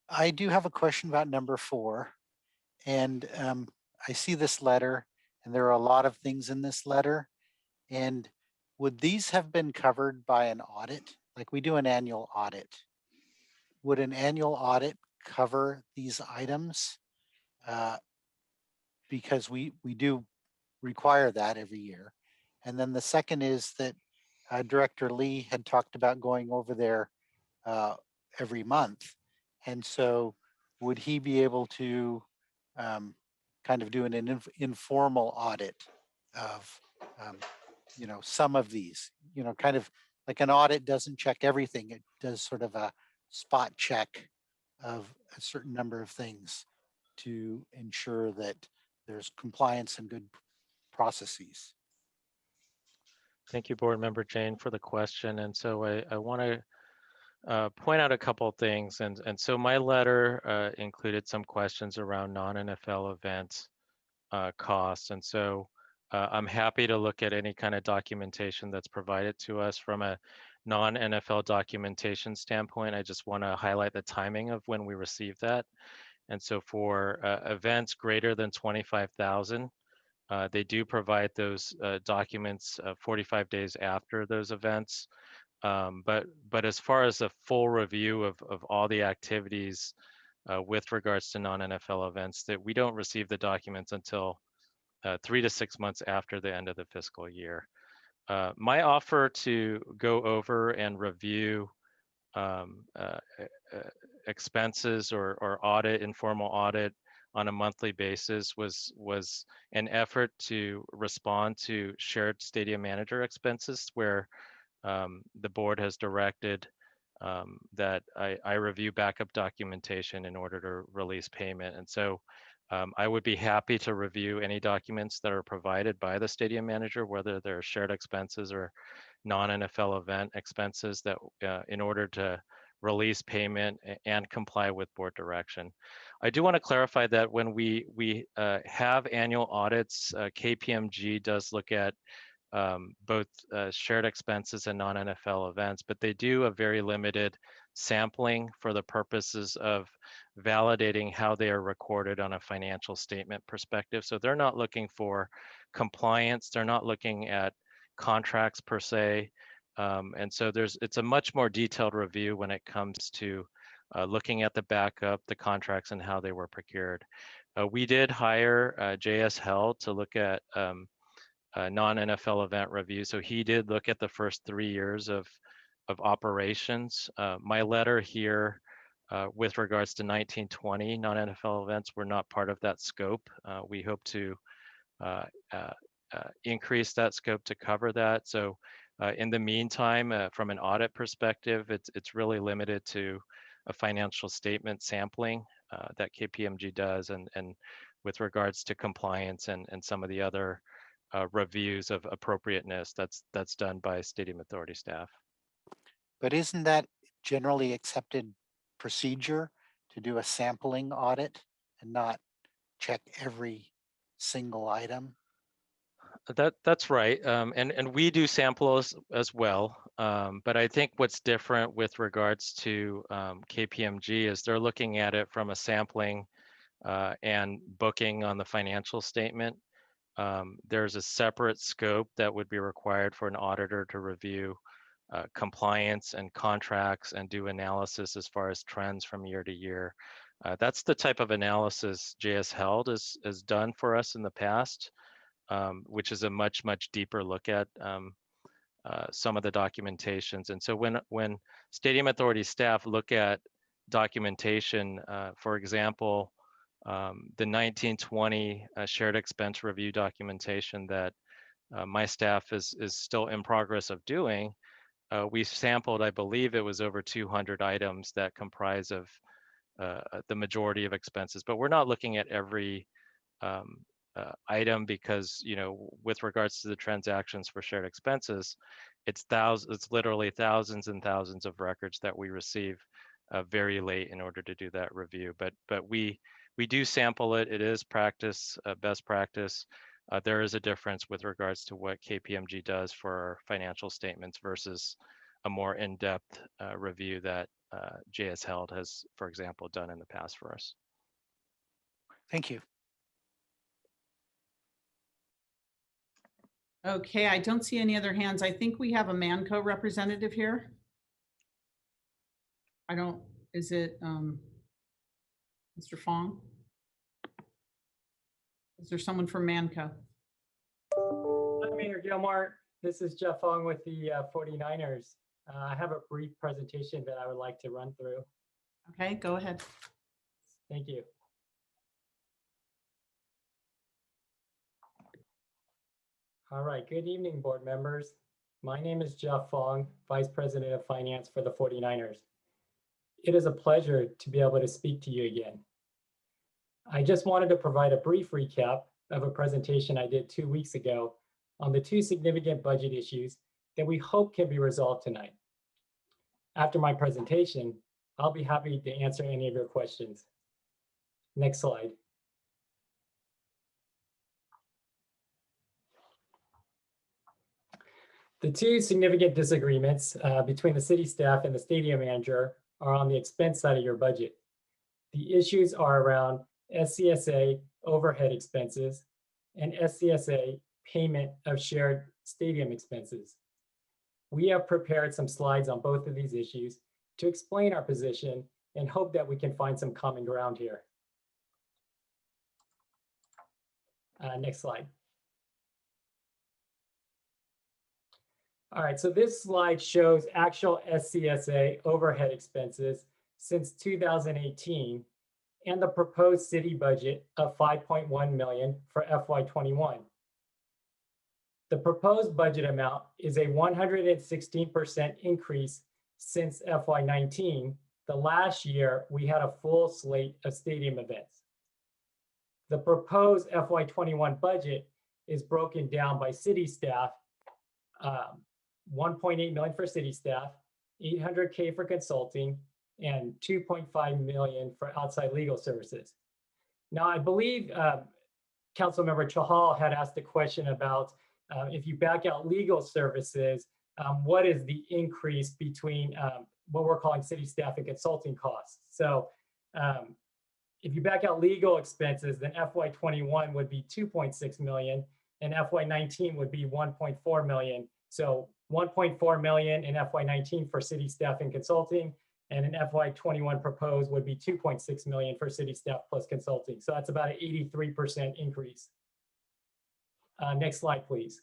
I do have a question about number 4. And I see this letter, and there are a lot of things in this letter. And would these have been covered by an audit? Like we do an annual audit. Would an annual audit cover these items? Because we do require that every year. And then the second is that Director Lee had talked about going over there every month. And so would he be able to kind of do an informal audit of, some of these, kind of like an audit doesn't check everything. It does sort of a spot check of a certain number of things to ensure that there's compliance and good processes. Thank you, Board Member Jane, for the question. And so I want to point out a couple of things. And so my letter included some questions around non-NFL event costs. And so I'm happy to look at any kind of documentation that's provided to us from a non-NFL documentation standpoint. I just want to highlight the timing of when we received that. And so for events greater than 25,000, they do provide those documents 45 days after those events. But as far as a full review of all the activities with regards to non-NFL events, that we don't receive the documents until 3 to 6 months after the end of the fiscal year. My offer to go over and review expenses or audit, informal audit on a monthly basis was an effort to respond to shared stadium manager expenses where the board has directed that I review backup documentation in order to release payment. And so I would be happy to review any documents that are provided by the stadium manager, whether they're shared expenses or non-NFL event expenses, that in order to release payment and comply with board direction. I do want to clarify that when we have annual audits, KPMG does look at both shared expenses and non-NFL events, but they do a very limited sampling for the purposes of validating how they are recorded on a financial statement perspective. So they're not looking for compliance. They're not looking at contracts per se. And so it's a much more detailed review when it comes to looking at the backup, the contracts, and how they were procured. We did hire JS Held to look at non-NFL event review. So he did look at the first 3 years of operations. My letter here with regards to 1920 non-NFL events were not part of that scope. We hope to increase that scope to cover that. So in the meantime, from an audit perspective, it's really limited to a financial statement sampling that KPMG does, and with regards to compliance and some of the other reviews of appropriateness that's done by Stadium Authority staff. But isn't that generally accepted procedure to do a sampling audit and not check every single item? That's right, and we do sample as well. But I think what's different with regards to KPMG is they're looking at it from a sampling and booking on the financial statement. There's a separate scope that would be required for an auditor to review compliance and contracts and do analysis as far as trends from year to year. That's the type of analysis JS Held has done for us in the past, which is a much deeper look at some of the documentations. And so when Stadium Authority staff look at documentation, for example, the 1920 shared expense review documentation that my staff is still in progress of doing, we sampled, I believe it was over 200 items that comprise of the majority of expenses, but we're not looking at every item because, with regards to the transactions for shared expenses, it's literally thousands and thousands of records that we receive very late in order to do that review. But we do sample it. It is practice, best practice. There is a difference with regards to what KPMG does for our financial statements versus a more in-depth review that JS Held has, for example, done in the past for us. Thank you. Okay, I don't see any other hands. I think we have a Manco representative here. Is it Mr. Fong? Is there someone from Manco? Hi, Mayor Gilmore. This is Jeff Fong with the 49ers. I have a brief presentation that I would like to run through. Okay, go ahead. Thank you. All right, good evening, board members. My name is Jeff Fong, Vice President of Finance for the 49ers. It is a pleasure to be able to speak to you again. I just wanted to provide a brief recap of a presentation I did 2 weeks ago on the 2 significant budget issues that we hope can be resolved tonight. After my presentation, I'll be happy to answer any of your questions. Next slide. The 2 significant disagreements between the city staff and the stadium manager are on the expense side of your budget. The issues are around SCSA overhead expenses and SCSA payment of shared stadium expenses. We have prepared some slides on both of these issues to explain our position and hope that we can find some common ground here. Next slide. All right, so this slide shows actual SCSA overhead expenses since 2018 and the proposed city budget of 5.1 million for FY21. The proposed budget amount is a 116% increase since FY19, the last year we had a full slate of stadium events. The proposed FY21 budget is broken down by city staff, 1.8 million for city staff, 800K for consulting, and 2.5 million for outside legal services. Now, I believe Councilmember Chahal had asked a question about if you back out legal services, what is the increase between what we're calling city staff and consulting costs? So if you back out legal expenses, then FY21 would be 2.6 million and FY19 would be 1.4 million. So 1.4 million in FY19 for city staff and consulting, and in FY21 proposed would be 2.6 million for city staff plus consulting. So that's about an 83% increase. Next slide, please.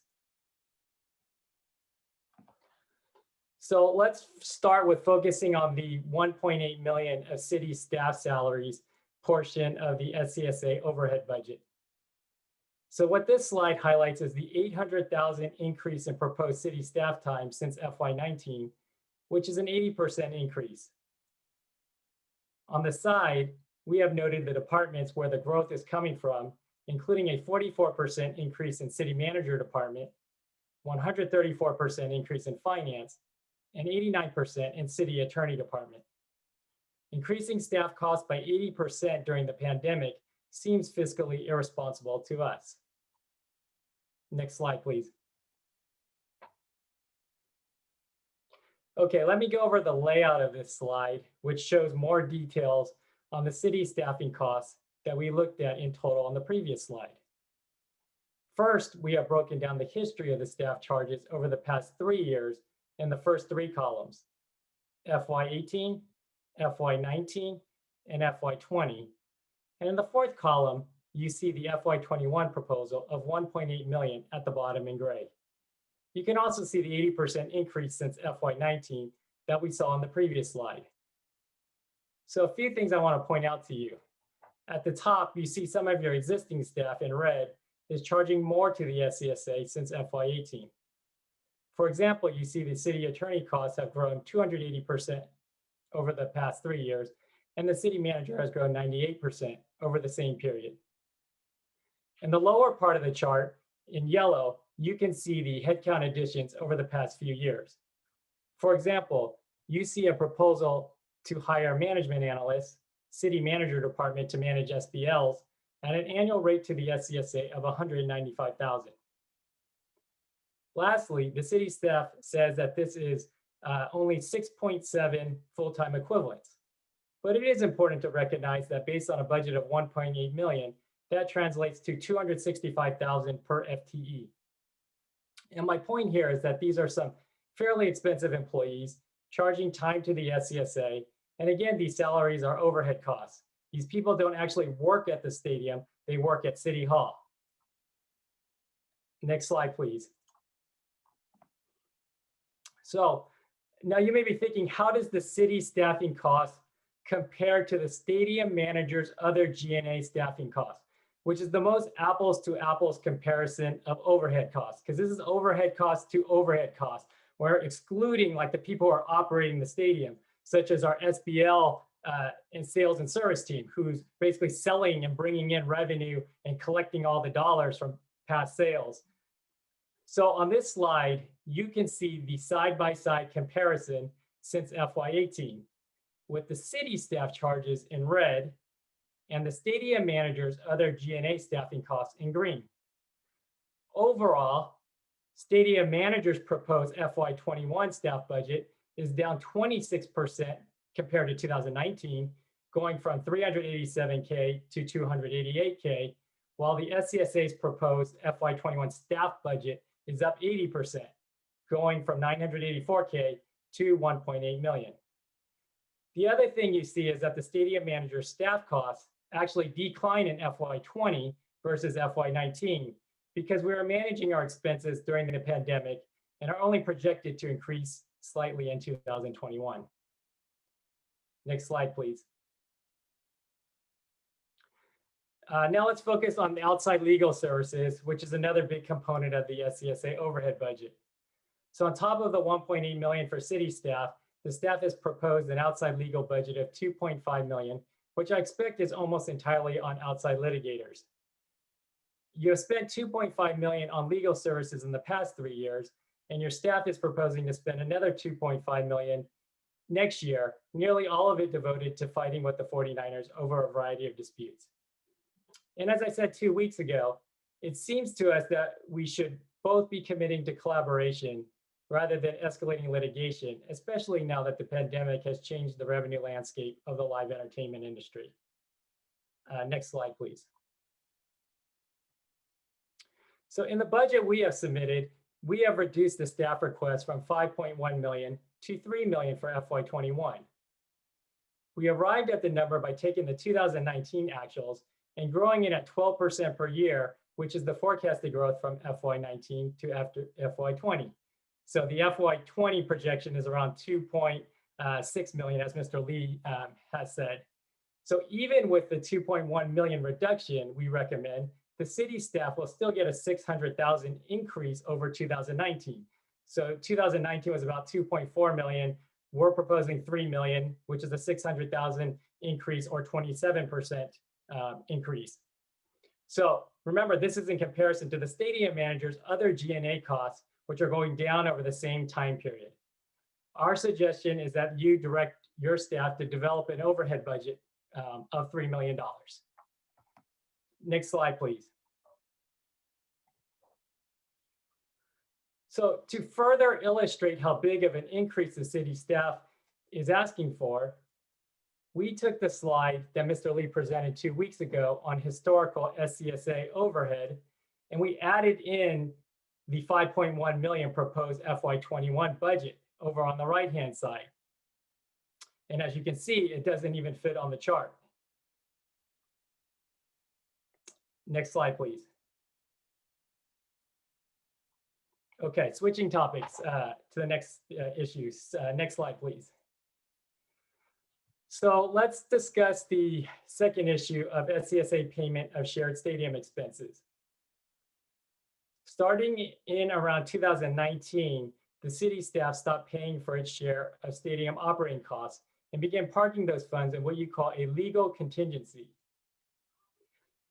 So let's start with focusing on the 1.8 million of city staff salaries portion of the SCSA overhead budget. So what this slide highlights is the 800,000 increase in proposed city staff time since FY19, which is an 80% increase. On the side, we have noted the departments where the growth is coming from, including a 44% increase in city manager department, 134% increase in finance, and 89% in city attorney department. Increasing staff costs by 80% during the pandemic seems fiscally irresponsible to us. Next slide, please. Okay, let me go over the layout of this slide, which shows more details on the city staffing costs that we looked at in total on the previous slide. First, we have broken down the history of the staff charges over the past 3 years in the first 3 columns, FY18, FY19, and FY20. And in the 4th column, you see the FY21 proposal of 1.8 million at the bottom in gray. You can also see the 80% increase since FY19 that we saw on the previous slide. So a few things I want to point out to you. At the top, you see some of your existing staff in red is charging more to the SCSA since FY18. For example, you see the city attorney costs have grown 280% over the past 3 years, and the city manager has grown 98% over the same period. In the lower part of the chart, in yellow, you can see the headcount additions over the past few years. For example, you see a proposal to hire management analysts, city manager department to manage SBLs at an annual rate to the SCSA of 195,000. Lastly, the city staff says that this is only 6.7 full-time equivalents. But it is important to recognize that based on a budget of 1.8 million, that translates to 265,000 per FTE. And my point here is that these are some fairly expensive employees charging time to the SCSA. And again, these salaries are overhead costs. These people don't actually work at the stadium, they work at City Hall. Next slide, please. So now you may be thinking, how does the city staffing cost compared to the stadium manager's other G&A staffing costs, which is the most apples to apples comparison of overhead costs, because this is overhead costs to overhead costs. We're excluding like the people who are operating the stadium, such as our SBL and sales and service team, who's basically selling and bringing in revenue and collecting all the dollars from past sales. So on this slide, you can see the side-by-side comparison since FY18 with the city staff charges in red and the stadium manager's other G&A staffing costs in green. Overall, stadium manager's proposed FY21 staff budget is down 26% compared to 2019, going from 387K to 288K, while the SCSA's proposed FY21 staff budget is up 80%, going from 984K to 1.8 million. The other thing you see is that the stadium manager's staff costs actually decline in FY20 versus FY19 because we are managing our expenses during the pandemic and are only projected to increase slightly in 2021. Next slide, please. Now let's focus on the outside legal services, which is another big component of the SCSA overhead budget. So on top of the 1.8 million for city staff, the staff has proposed an outside legal budget of 2.5 million, which I expect is almost entirely on outside litigators. You have spent 2.5 million on legal services in the past 3 years, and your staff is proposing to spend another 2.5 million next year, nearly all of it devoted to fighting with the 49ers over a variety of disputes. And as I said 2 weeks ago, it seems to us that we should both be committing to collaboration rather than escalating litigation, especially now that the pandemic has changed the revenue landscape of the live entertainment industry. Next slide, please. So in the budget we have submitted, we have reduced the staff request from 5.1 million to 3 million for FY21. We arrived at the number by taking the 2019 actuals and growing it at 12% per year, which is the forecasted growth from FY19 to after FY20. So the FY20 projection is around 2.6 million, as Mr. Lee has said. So even with the 2.1 million reduction we recommend, the city staff will still get a 600,000 increase over 2019. So 2019 was about 2.4 million. We're proposing 3 million, which is a 600,000 increase or 27% increase. So remember, this is in comparison to the stadium manager's other G&A costs, which are going down over the same time period. Our suggestion is that you direct your staff to develop an overhead budget of $3 million. Next slide, please. So to further illustrate how big of an increase the city staff is asking for, we took the slide that Mr. Lee presented 2 weeks ago on historical SCSA overhead, and we added in the 5.1 million proposed FY21 budget over on the right-hand side. And as you can see, it doesn't even fit on the chart. Next slide, please. Okay, switching topics to the next issues. Next slide, please. So let's discuss the second issue of SCSA payment of shared stadium expenses. Starting in around 2019, the city staff stopped paying for its share of stadium operating costs and began parking those funds in what you call a legal contingency.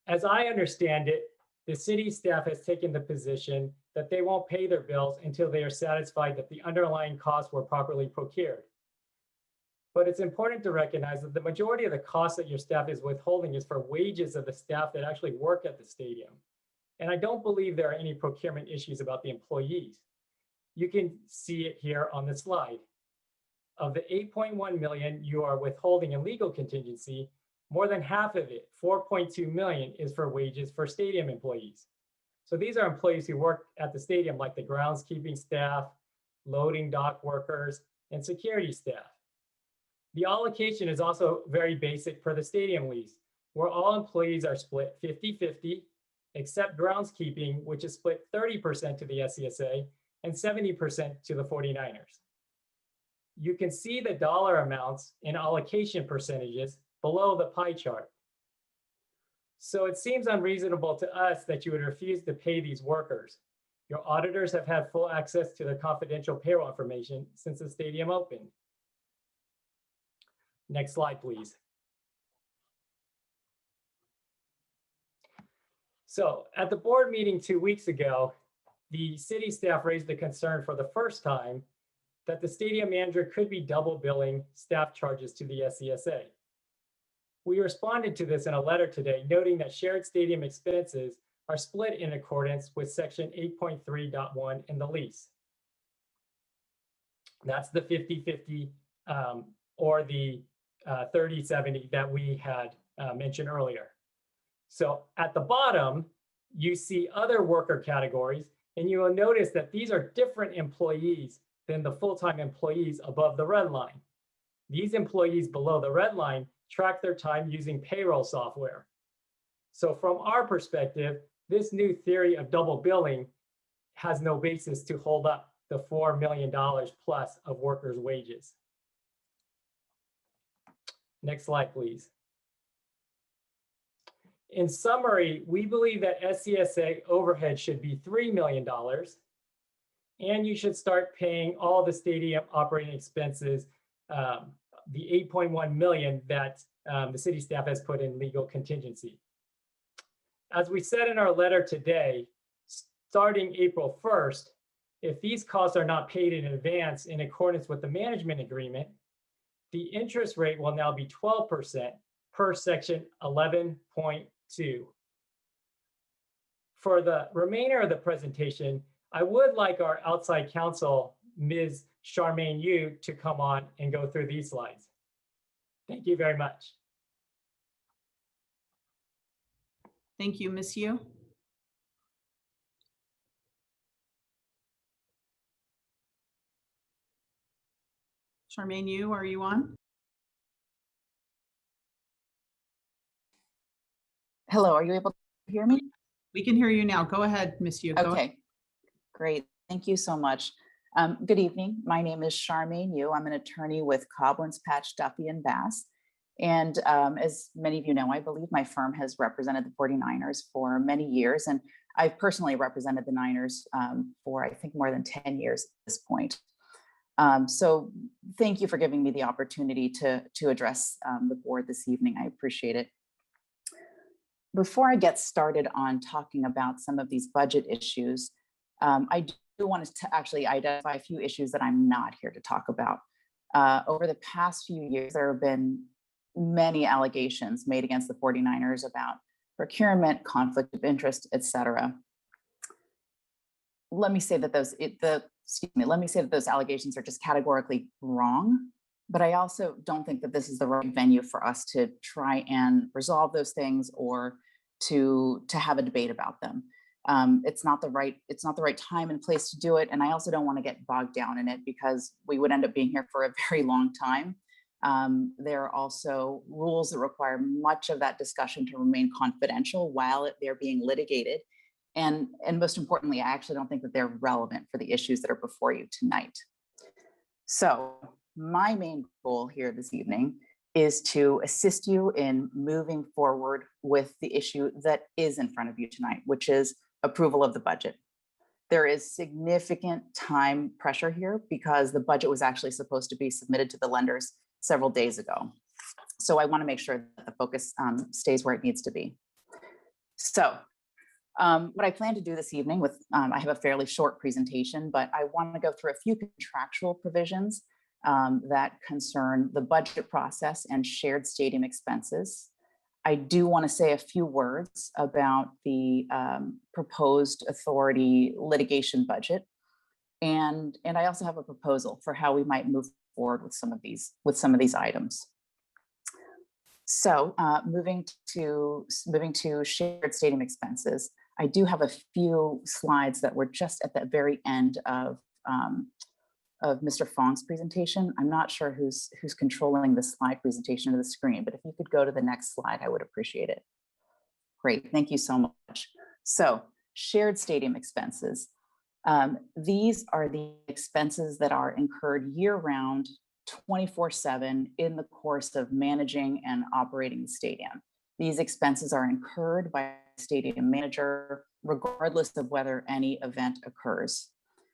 As I understand it, the city staff has taken the position that they won't pay their bills until they are satisfied that the underlying costs were properly procured. But it's important to recognize that the majority of the costs that your staff is withholding is for wages of the staff that actually work at the stadium. And I don't believe there are any procurement issues about the employees. You can see it here on the slide. Of the 8.1 million you are withholding in legal contingency, more than half of it, 4.2 million, is for wages for stadium employees. So these are employees who work at the stadium, like the groundskeeping staff, loading dock workers, and security staff. The allocation is also very basic per the stadium lease, where all employees are split 50-50, except groundskeeping, which is split 30% to the SCSA and 70% to the 49ers. you can see the dollar amounts and allocation percentages below the pie chart. So it seems unreasonable to us that you would refuse to pay these workers. Your auditors have had full access to their confidential payroll information since the stadium opened. Next slide, please. So at the board meeting 2 weeks ago, the city staff raised the concern for the first time that the stadium manager could be double billing staff charges to the SCSA. We responded to this in a letter today, noting that shared stadium expenses are split in accordance with section 8.3.1 in the lease. That's the 50-50 or the 30-70 that we had mentioned earlier. So at the bottom, you see other worker categories, and you will notice that these are different employees than the full-time employees above the red line. These employees below the red line track their time using payroll software. So from our perspective, this new theory of double billing has no basis to hold up the $4 million plus of workers' wages. Next slide, please. In summary, we believe that SCSA overhead should be $3 million, and you should start paying all the stadium operating expenses, the $8.1 million that the city staff has put in legal contingency. As we said in our letter today, starting April 1st, if these costs are not paid in advance in accordance with the management agreement, the interest rate will now be 12% per section 11.2. For the remainder of the presentation, I would like our outside counsel, Ms. Charmaine Yu, to come on and go through these slides. Thank you very much. Thank you, Ms. Yu. Charmaine Yu, are you on? Hello, are you able to hear me? We can hear you now. Go ahead, Ms. Yu. Okay, great. Thank you so much. Good evening. My name is Charmaine Yu. I'm an attorney with Cobblins, Patch, Duffy, and Bass. And as many of you know, I believe my firm has represented the 49ers for many years. And I've personally represented the Niners for, I think, more than 10 years at this point. So thank you for giving me the opportunity to address the board this evening. I appreciate it. Before I get started on talking about some of these budget issues, I do want to actually identify a few issues that I'm not here to talk about. Over the past few years, there have been many allegations made against the 49ers about procurement, conflict of interest, etc. Let me say that those allegations are just categorically wrong, but I also don't think that this is the right venue for us to try and resolve those things or to have a debate about them. It's not the right time and place to do it, and I also don't want to get bogged down in it because we would end up being here for a very long time. There are also rules that require much of that discussion to remain confidential while they're being litigated. And most importantly, I actually don't think that they're relevant for the issues that are before you tonight. So my main goal here this evening is to assist you in moving forward with the issue that is in front of you tonight, which is approval of the budget. There is significant time pressure here because the budget was actually supposed to be submitted to the lenders several days ago. So I want to make sure that the focus stays where it needs to be. So what I plan to do this evening I have a fairly short presentation, but I want to go through a few contractual provisions that concern the budget process and shared stadium expenses. I do want to say a few words about the proposed authority litigation budget. And I also have a proposal for how we might move forward with some of these items. So moving to shared stadium expenses, I do have a few slides that were just at the very end of Mr. Fong's presentation. I'm not sure who's controlling the slide presentation of the screen, but if you could go to the next slide, I would appreciate it. Great, thank you so much. So shared stadium expenses. These are the expenses that are incurred year-round 24/7 in the course of managing and operating the stadium. These expenses are incurred by the stadium manager, regardless of whether any event occurs.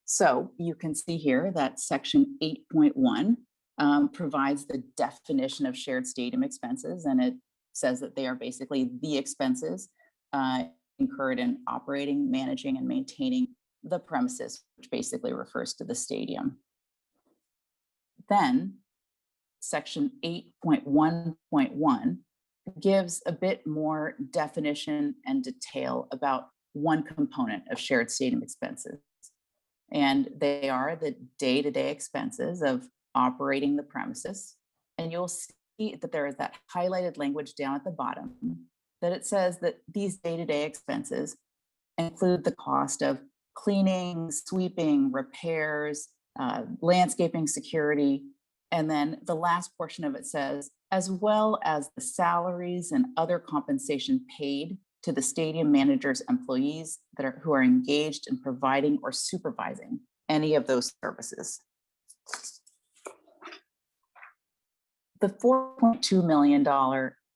So you can see here that section 8.1 provides the definition of shared stadium expenses, and it says that they are basically the expenses incurred in operating, managing, and maintaining the premises, which basically refers to the stadium. Then section 8.1.1 gives a bit more definition and detail about one component of shared stadium expenses. And they are the day-to-day expenses of operating the premises. And you'll see that there is that highlighted language down at the bottom that it says that these day-to-day expenses include the cost of cleaning, sweeping, repairs, landscaping, security. And then the last portion of it says, as well as the salaries and other compensation paid to the stadium manager's employees who are engaged in providing or supervising any of those services. The $4.2 million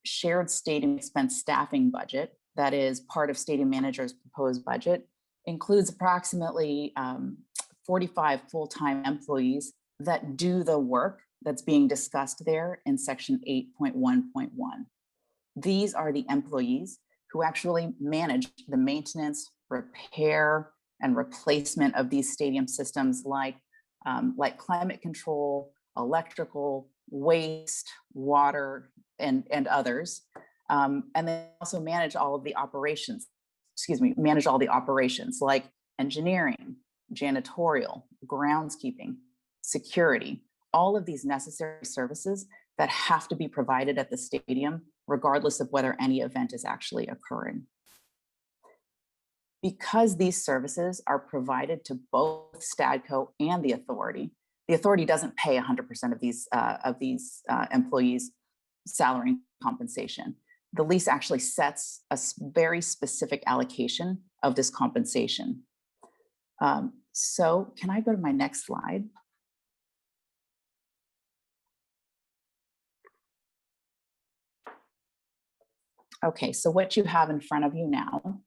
shared stadium expense staffing budget that is part of stadium manager's proposed budget includes approximately 45 full-time employees that do the work that's being discussed there in section 8.1.1. These are the employees who actually manage the maintenance, repair, and replacement of these stadium systems like climate control, electrical, waste, water, and others. And they also manage all of the operations, manage all the operations like engineering, janitorial, groundskeeping, security, all of these necessary services that have to be provided at the stadium, regardless of whether any event is actually occurring. Because these services are provided to both Stadco and the authority doesn't pay 100% of these employees' salary and compensation. The lease actually sets a very specific allocation of this compensation. So can I go to my next slide? Okay, so what you have in front of you now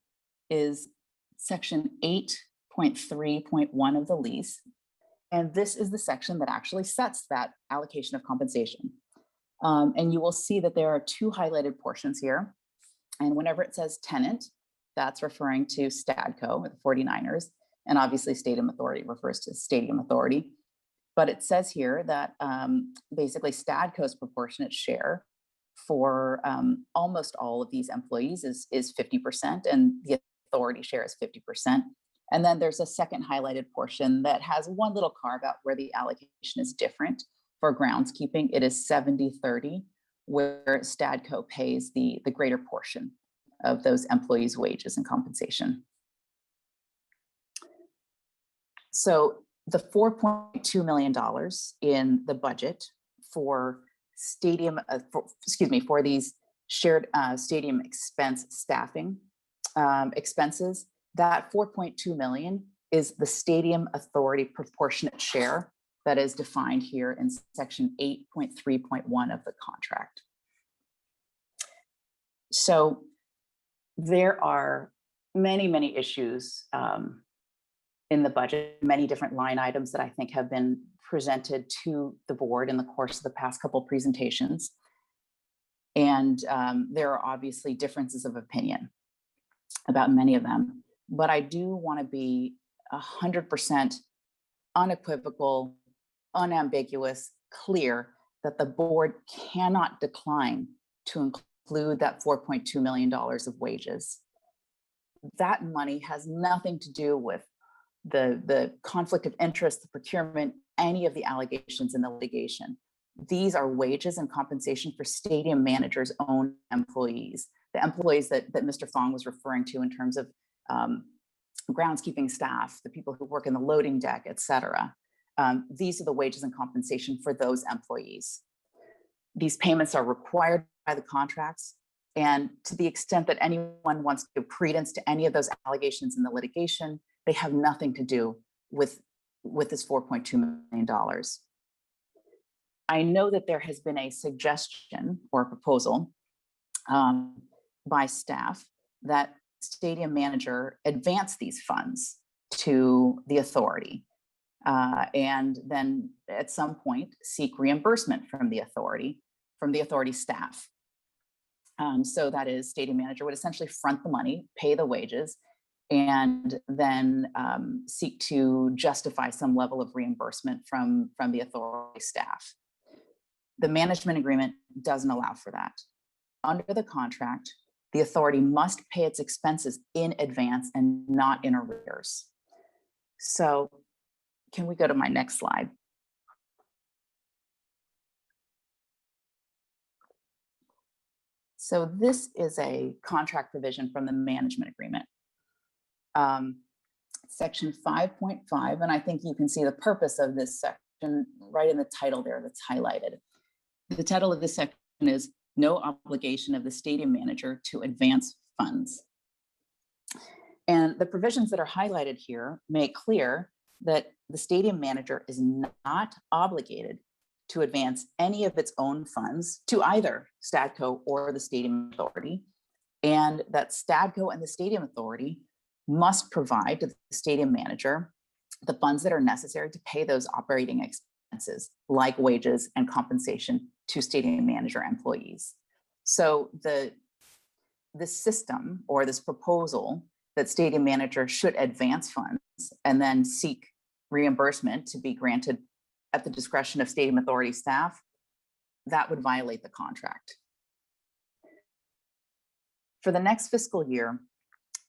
is section 8.3.1 of the lease. And this is the section that actually sets that allocation of compensation. And you will see that there are two highlighted portions here. And whenever it says tenant, that's referring to Stadco, the 49ers. And obviously Stadium Authority refers to Stadium Authority. But it says here that basically Stadco's proportionate share for almost all of these employees is 50%, and the authority share is 50%. And then there's a second highlighted portion that has one little carve out where the allocation is different. For groundskeeping, it is 70-30, where Stadco pays the greater portion of those employees' wages and compensation. So the $4.2 million in the budget for stadium, for these shared stadium expense staffing expenses, that 4.2 million is the stadium authority proportionate share that is defined here in section 8.3.1 of the contract. So there are many, many issues in the budget, many different line items that I think have been presented to the board in the course of the past couple of presentations. And there are obviously differences of opinion about many of them, but I do want to be 100% unequivocal, unambiguous, clear that the board cannot decline to include that $4.2 million of wages. That money has nothing to do with the conflict of interest, the procurement, any of the allegations in the litigation. These are wages and compensation for stadium managers' own employees, the employees that Mr. Fong was referring to in terms of groundskeeping staff, the people who work in the loading deck, et cetera. These are the wages and compensation for those employees. These payments are required by the contracts, and to the extent that anyone wants to give credence to any of those allegations in the litigation, they have nothing to do with this $4.2 million. I know that there has been a suggestion or a proposal by staff that stadium manager advance these funds to the authority and then at some point seek reimbursement from the authority staff. So that is, stadium manager would essentially front the money, pay the wages, and then seek to justify some level of reimbursement from the authority staff. The management agreement doesn't allow for that. Under the contract, the authority must pay its expenses in advance and not in arrears. So can we go to my next slide? So this is a contract provision from the management agreement. Section 5.5, and I think you can see the purpose of this section right in the title there that's highlighted. The title of this section is "No Obligation of the Stadium Manager to Advance Funds." And the provisions that are highlighted here make clear that the stadium manager is not obligated to advance any of its own funds to either Stadco or the stadium authority, and that Stadco and the stadium authority must provide to the stadium manager the funds that are necessary to pay those operating expenses, like wages and compensation to stadium manager employees. So the system or this proposal that stadium manager should advance funds and then seek reimbursement to be granted at the discretion of stadium authority staff, that would violate the contract. For the next fiscal year,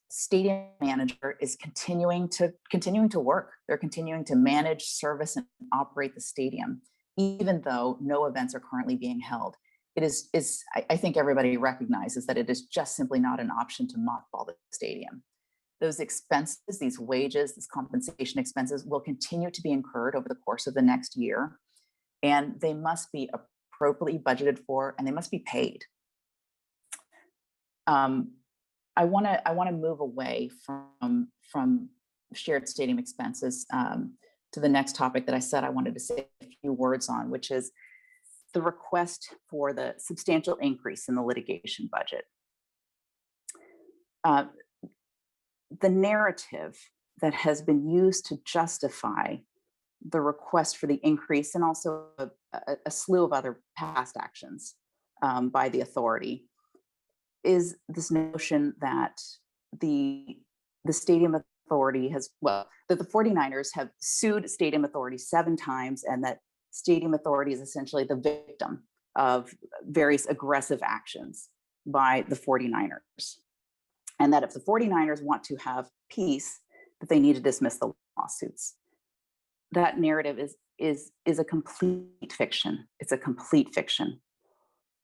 stadium manager is continuing to work. They're continuing to manage, service, and operate the stadium, even though no events are currently being held. I think everybody recognizes that it is just simply not an option to mothball the stadium. Those expenses, these wages, these compensation expenses will continue to be incurred over the course of the next year, and they must be appropriately budgeted for, and they must be paid. I want to move away from shared stadium expenses to the next topic that I said I wanted to say a few words on, which is the request for the substantial increase in the litigation budget. The narrative that has been used to justify the request for the increase, and also a slew of other past actions by the authority, is this notion that the stadium authority has, well, that the 49ers have sued stadium authority 7 times, and that stadium authority is essentially the victim of various aggressive actions by the 49ers. And that if the 49ers want to have peace, that they need to dismiss the lawsuits. That narrative is a complete fiction. It's a complete fiction.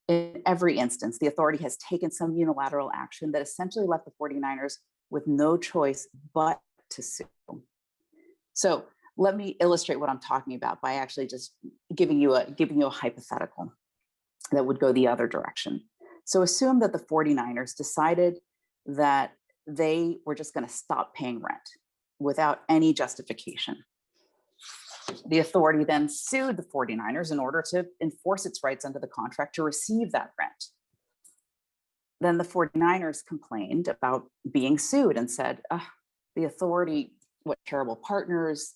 In every instance, the authority has taken some unilateral action that essentially left the 49ers with no choice but to sue. So let me illustrate what I'm talking about by actually just giving you a hypothetical that would go the other direction. So assume that the 49ers decided that they were just going to stop paying rent without any justification. The authority then sued the 49ers in order to enforce its rights under the contract to receive that rent. Then the 49ers complained about being sued and said, the authority, what terrible partners,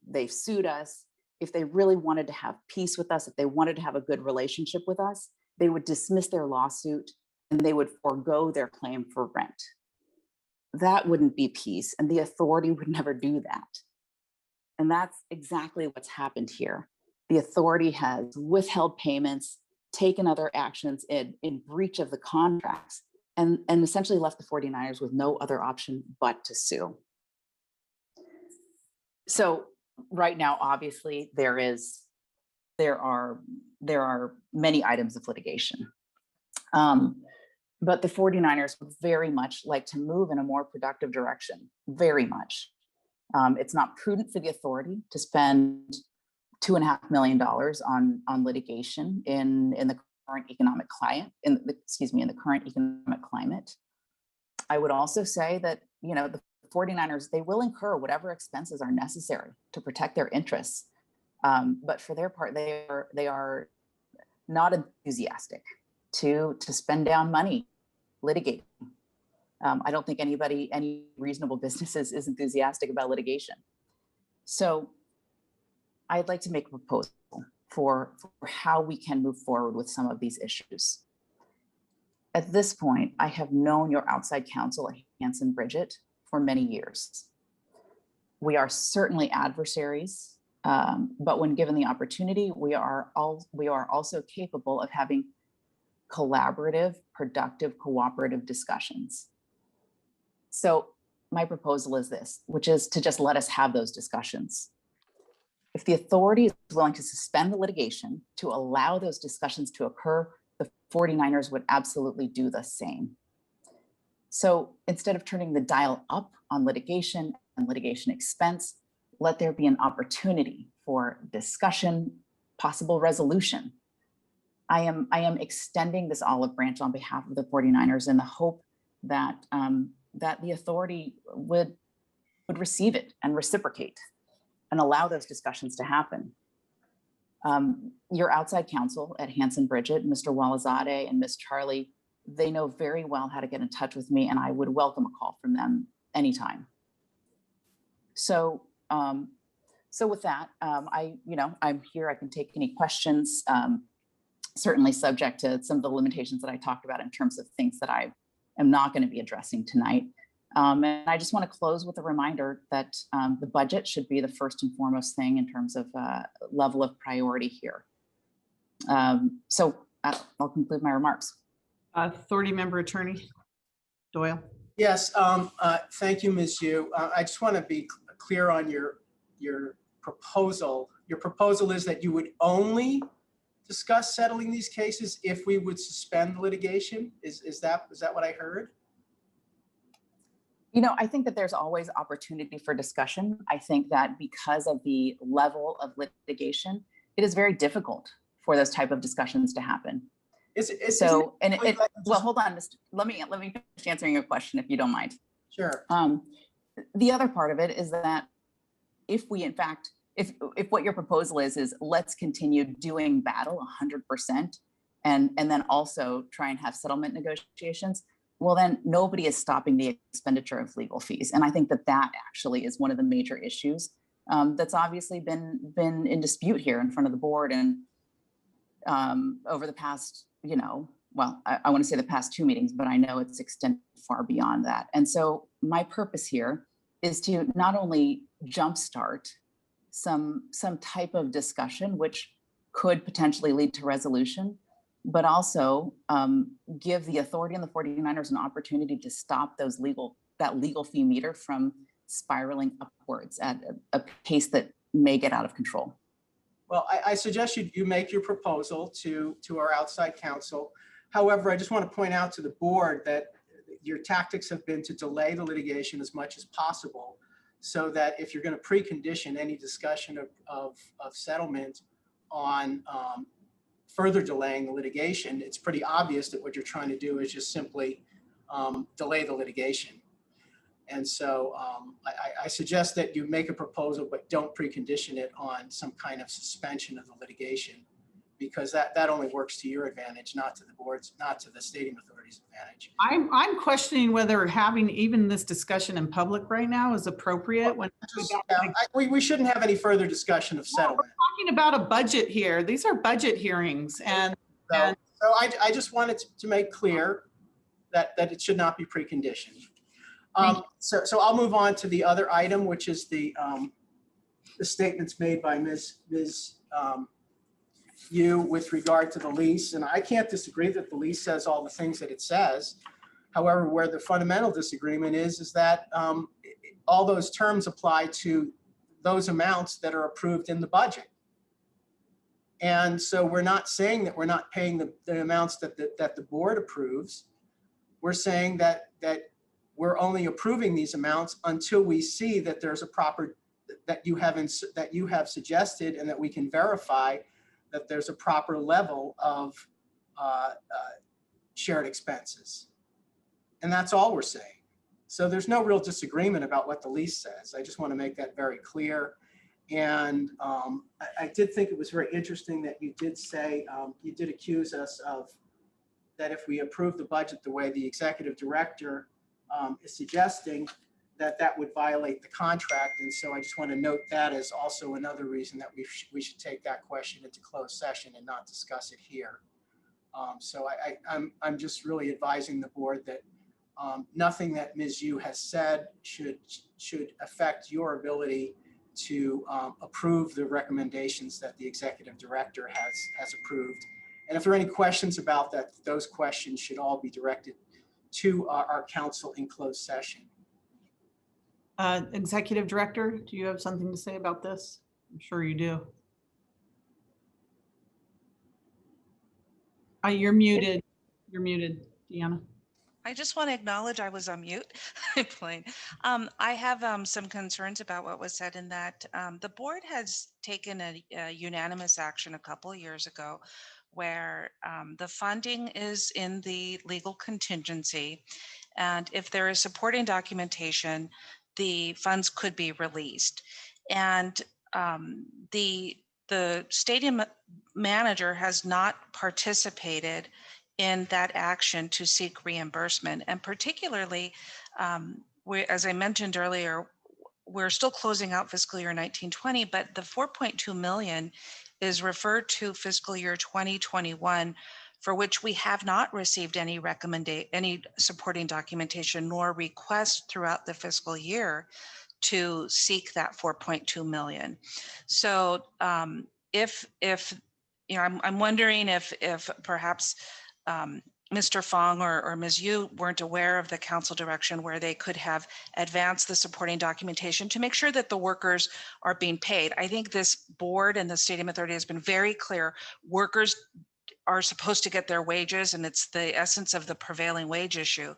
they've sued us. If they really wanted to have peace with us, if they wanted to have a good relationship with us, they would dismiss their lawsuit and they would forego their claim for rent. That wouldn't be peace, and the authority would never do that. And that's exactly what's happened here. The authority has withheld payments, taken other actions in breach of the contracts, and essentially left the 49ers with no other option but to sue. So right now, obviously, there are many items of litigation. But the 49ers would very much like to move in a more productive direction, very much. It's not prudent for the authority to spend $2.5 million on litigation in the current economic climate. In the current economic climate. I would also say that the 49ers, they will incur whatever expenses are necessary to protect their interests. But for their part, they are not enthusiastic to spend down money litigating. I don't think any reasonable businesses is enthusiastic about litigation. So I'd like to make a proposal for how we can move forward with some of these issues. At this point, I have known your outside counsel at Hanson Bridget for many years. We are certainly adversaries, but when given the opportunity, we are also capable of having collaborative, productive, cooperative discussions. So my proposal is this, which is to just let us have those discussions. If the authority is willing to suspend the litigation to allow those discussions to occur, the 49ers would absolutely do the same. So instead of turning the dial up on litigation and litigation expense, let there be an opportunity for discussion, possible resolution. I am extending this olive branch on behalf of the 49ers in the hope that that the authority would receive it and reciprocate and allow those discussions to happen. Your outside counsel at Hanson Bridget, Mr. Walazade and Ms. Charlie, they know very well how to get in touch with me, and I would welcome a call from them anytime. So, so with that, I'm here. I can take any questions. Certainly subject to some of the limitations that I talked about in terms of things that I am not going to be addressing tonight. And I just want to close with a reminder that the budget should be the first and foremost thing in terms of level of priority here. So I'll conclude my remarks. Authority member attorney Doyle. Yes, thank you, Ms. Yu. I just want to be clear on your proposal. Your proposal is that you would only discuss settling these cases if we would suspend litigation. Is that what I heard? You know, I think that there's always opportunity for discussion. I think that because of the level of litigation, it is very difficult for those type of discussions to happen. Well, hold on, let me finish answering your question if you don't mind. Sure. The other part of it is that if we, in fact, if what your proposal is let's continue doing battle 100% and then also try and have settlement negotiations, well, then nobody is stopping the expenditure of legal fees. And I think that that actually is one of the major issues that's obviously been in dispute here in front of the board and over the past, well, I want to say the past 2 meetings, but I know it's extended far beyond that. And so my purpose here is to not only jumpstart some type of discussion, which could potentially lead to resolution, but also give the authority and the 49ers an opportunity to stop that legal fee meter from spiraling upwards at a pace that may get out of control. Well, I suggest you make your proposal to our outside counsel. However, I just want to point out to the board that your tactics have been to delay the litigation as much as possible, so that if you're going to precondition any discussion of settlement on further delaying the litigation, it's pretty obvious that what you're trying to do is just simply delay the litigation. And so I suggest that you make a proposal, but don't precondition it on some kind of suspension of the litigation, because that only works to your advantage, not to the board's, not to the stadium authority's advantage. I'm questioning whether having even this discussion in public right now is appropriate. When we shouldn't have any further discussion of settlement. We're talking about a budget here. These are budget hearings, and so I just wanted to make clear that it should not be preconditioned. So I'll move on to the other item, which is the statements made by Ms. Yu with regard to the lease. And I can't disagree that the lease says all the things that it says. However, where the fundamental disagreement is that all those terms apply to those amounts that are approved in the budget. And so we're not saying that we're not paying the amounts that the board approves. We're saying that we're only approving these amounts until we see that there's a proper, that you have suggested, and that we can verify that there's a proper level of shared expenses. And that's all we're saying. So there's no real disagreement about what the lease says. I just want to make that very clear. And I did think it was very interesting that you did say, you did accuse us of that if we approve the budget the way the executive director is suggesting, that would violate the contract. And so I just want to note that as also another reason that we should take that question into closed session and not discuss it here. So I'm just really advising the board that nothing that Ms. Yu has said should affect your ability to approve the recommendations that the executive director has approved. And if there are any questions about that, those questions should all be directed to our council in closed session. Executive Director, do you have something to say about this? I'm sure you do. You're muted. You're muted, Deanna. I just want to acknowledge I was on mute. I'm playing. I have some concerns about what was said in that the board has taken a unanimous action a couple of years ago where the funding is in the legal contingency. And if there is supporting documentation, the funds could be released. And the stadium manager has not participated in that action to seek reimbursement. And particularly, as I mentioned earlier, we're still closing out fiscal year 1920, but the 4.2 million is referred to fiscal year 2021, for which we have not received any supporting documentation nor requests throughout the fiscal year to seek that 4.2 million. So if you know, I'm wondering if perhaps Mr. Fong or Ms. Yu weren't aware of the council direction where they could have advanced the supporting documentation to make sure that the workers are being paid. I think this board and the Stadium Authority has been very clear. Workers are supposed to get their wages, and it's the essence of the prevailing wage issue.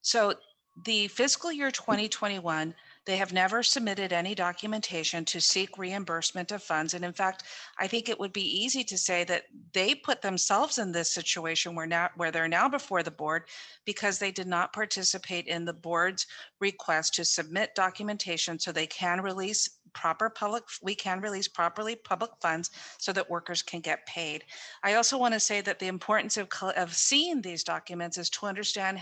So the fiscal year 2021, they have never submitted any documentation to seek reimbursement of funds. And in fact, I think it would be easy to say that they put themselves in this situation where they're now before the board because they did not participate in the board's request to submit documentation so they can release properly public funds so that workers can get paid. I also want to say that the importance of seeing these documents is to understand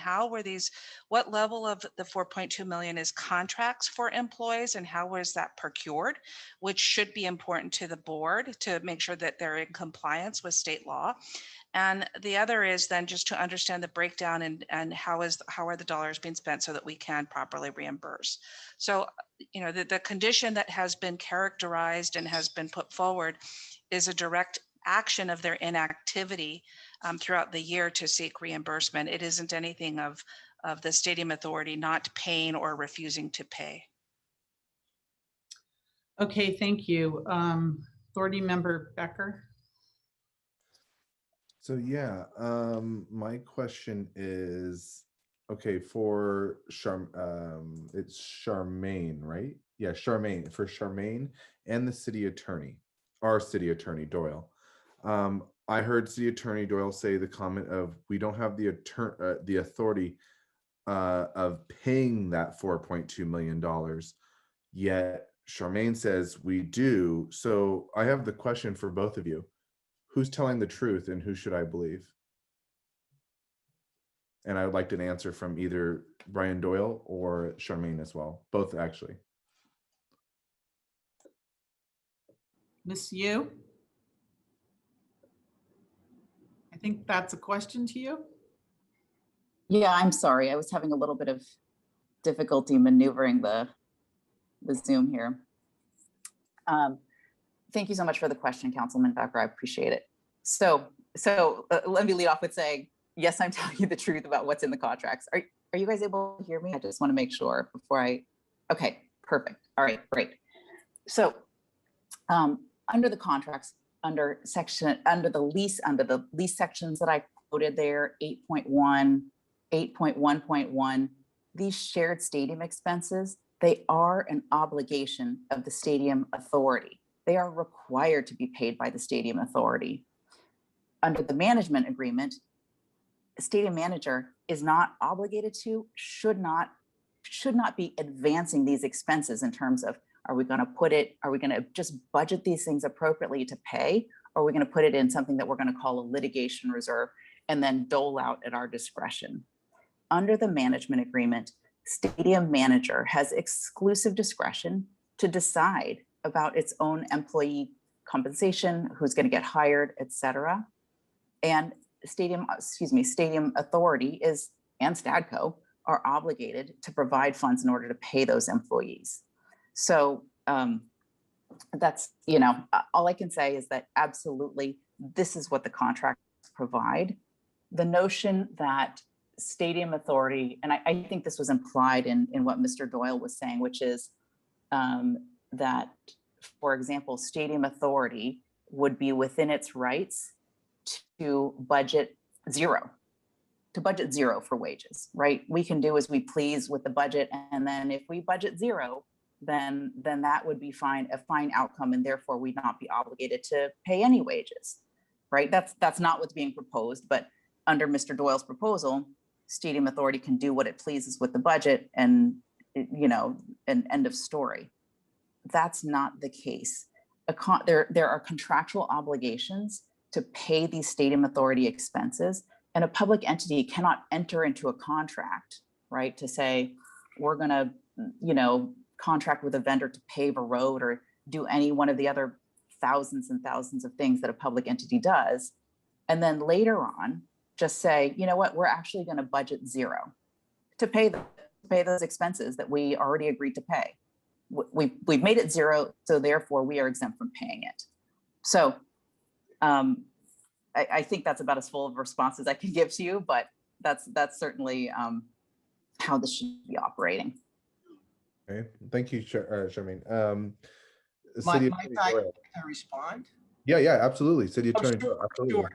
what level of the 4.2 million is contracts for employees and how was that procured, which should be important to the board to make sure that they're in compliance with state law. And the other is then just to understand the breakdown and how are the dollars being spent so that we can properly reimburse. So, you know, the condition that has been characterized and has been put forward is a direct action of their inactivity throughout the year to seek reimbursement. It isn't anything of the Stadium Authority not paying or refusing to pay. Okay, thank you. Authority Member Becker. So yeah, my question is, okay, for it's Charmaine, right? Yeah, Charmaine, for Charmaine and the city attorney, our city attorney Doyle. I heard City Attorney Doyle say the comment of we don't have the authority of paying that $4.2 million, yet Charmaine says we do. So I have the question for both of you. Who's telling the truth and who should I believe? And I would like an answer from either Brian Doyle or Charmaine as well, both actually. Miss Yu? I think that's a question to you. Yeah, I'm sorry. I was having a little bit of difficulty maneuvering the Zoom here. Thank you so much for the question, Councilman Becker. I appreciate it. So let me lead off with saying, yes, I'm telling you the truth about what's in the contracts. Are you guys able to hear me? I just want to make sure before okay, perfect. All right, great. So under the contracts, under the lease sections that I quoted there, 8.1, 8.1.1, these shared stadium expenses, they are an obligation of the Stadium Authority. They are required to be paid by the Stadium Authority. Under the management agreement, the stadium manager is not obligated to, should not be advancing these expenses in terms of Are we going to just budget these things appropriately to pay? Or are we going to put it in something that we're going to call a litigation reserve and then dole out at our discretion? Under the management agreement, stadium manager has exclusive discretion to decide about its own employee compensation, who's going to get hired, et cetera. And stadium authority and Stadco are obligated to provide funds in order to pay those employees. So that's, all I can say is that absolutely, this is what the contracts provide. The notion that stadium authority, and I think this was implied in what Mr. Doyle was saying, which is that, for example, stadium authority would be within its rights to budget zero for wages, right? We can do as we please with the budget. And then if we budget zero, then that would be a fine outcome, and therefore we'd not be obligated to pay any wages, right? That's not what's being proposed, but under Mr. Doyle's proposal, stadium authority can do what it pleases with the budget and, an end of story. That's not the case. There are contractual obligations to pay these stadium authority expenses, and a public entity cannot enter into a contract, right, to say, we're going to, contract with a vendor to pave a road or do any one of the other thousands and thousands of things that a public entity does. And then later on, just say, you know what, we're actually going to budget zero to pay those expenses that we already agreed to pay. We've made it zero, so therefore we are exempt from paying it. So I think that's about as full of a response as I can give to you, but that's certainly how this should be operating. Okay, thank you, Charmaine. Might I respond? Yeah, absolutely. City Attorney. Sure, absolutely. sure.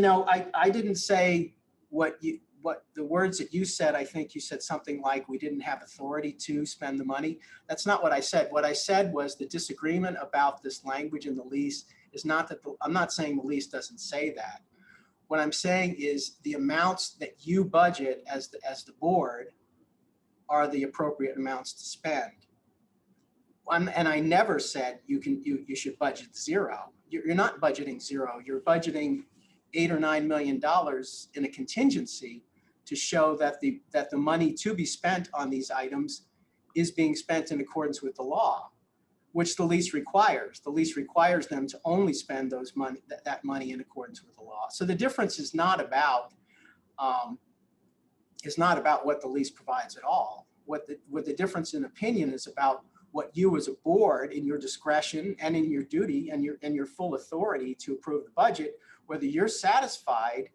No, I didn't say what the words that you said. I think you said something like we didn't have authority to spend the money. That's not what I said. What I said was the disagreement about this language in the lease is not that I'm not saying the lease doesn't say that. What I'm saying is the amounts that you budget as the board are the appropriate amounts to spend. And I never said you should budget zero. You're not budgeting zero. You're budgeting $8 or $9 million in a contingency to show that the money to be spent on these items is being spent in accordance with the law, which the lease requires. The lease requires them to only spend that money in accordance with the law. So the difference is not about what the lease provides at all. What the difference in opinion is about what you as a board, in your discretion and in your duty and your full authority to approve the budget, whether you're satisfied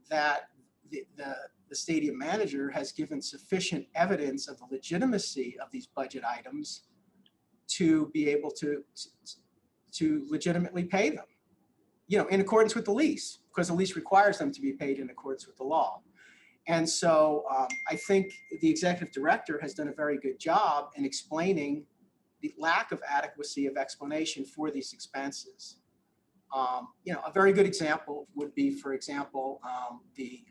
that the stadium manager has given sufficient evidence of the legitimacy of these budget items to be able to legitimately pay them, in accordance with the lease, because the lease requires them to be paid in accordance with the law. And so I think the executive director has done a very good job in explaining the lack of adequacy of explanation for these expenses. A very good example would be, for example, the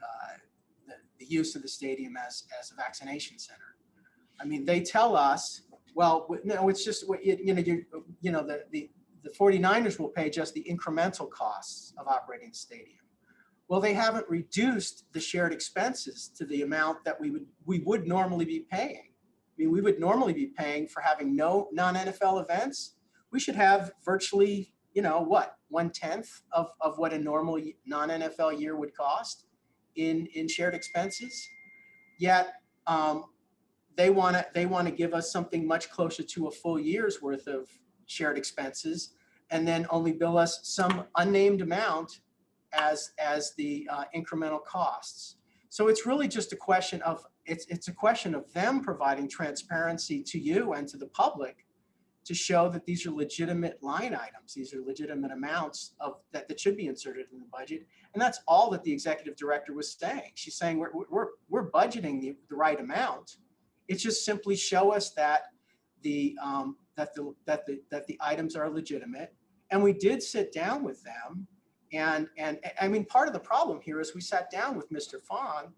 use of the stadium as a vaccination center. I mean, they tell us, well, no, it's just the 49ers will pay just the incremental costs of operating the stadium. Well, they haven't reduced the shared expenses to the amount that we would normally be paying. I mean, we would normally be paying for having no non-NFL events. We should have virtually, 1/10 of what a normal non-NFL year would cost in shared expenses. Yet they want to give us something much closer to a full year's worth of shared expenses, and then only bill us some unnamed amount as the incremental costs. So it's really just a question of it's a question of them providing transparency to you and to the public to show that these are legitimate line items. These are legitimate amounts that should be inserted in the budget. And that's all that the executive director was saying. She's saying we're budgeting the right amount. It's just simply show us that the items are legitimate. And we did sit down with them. And I mean, part of the problem here is we sat down with Mr. Fong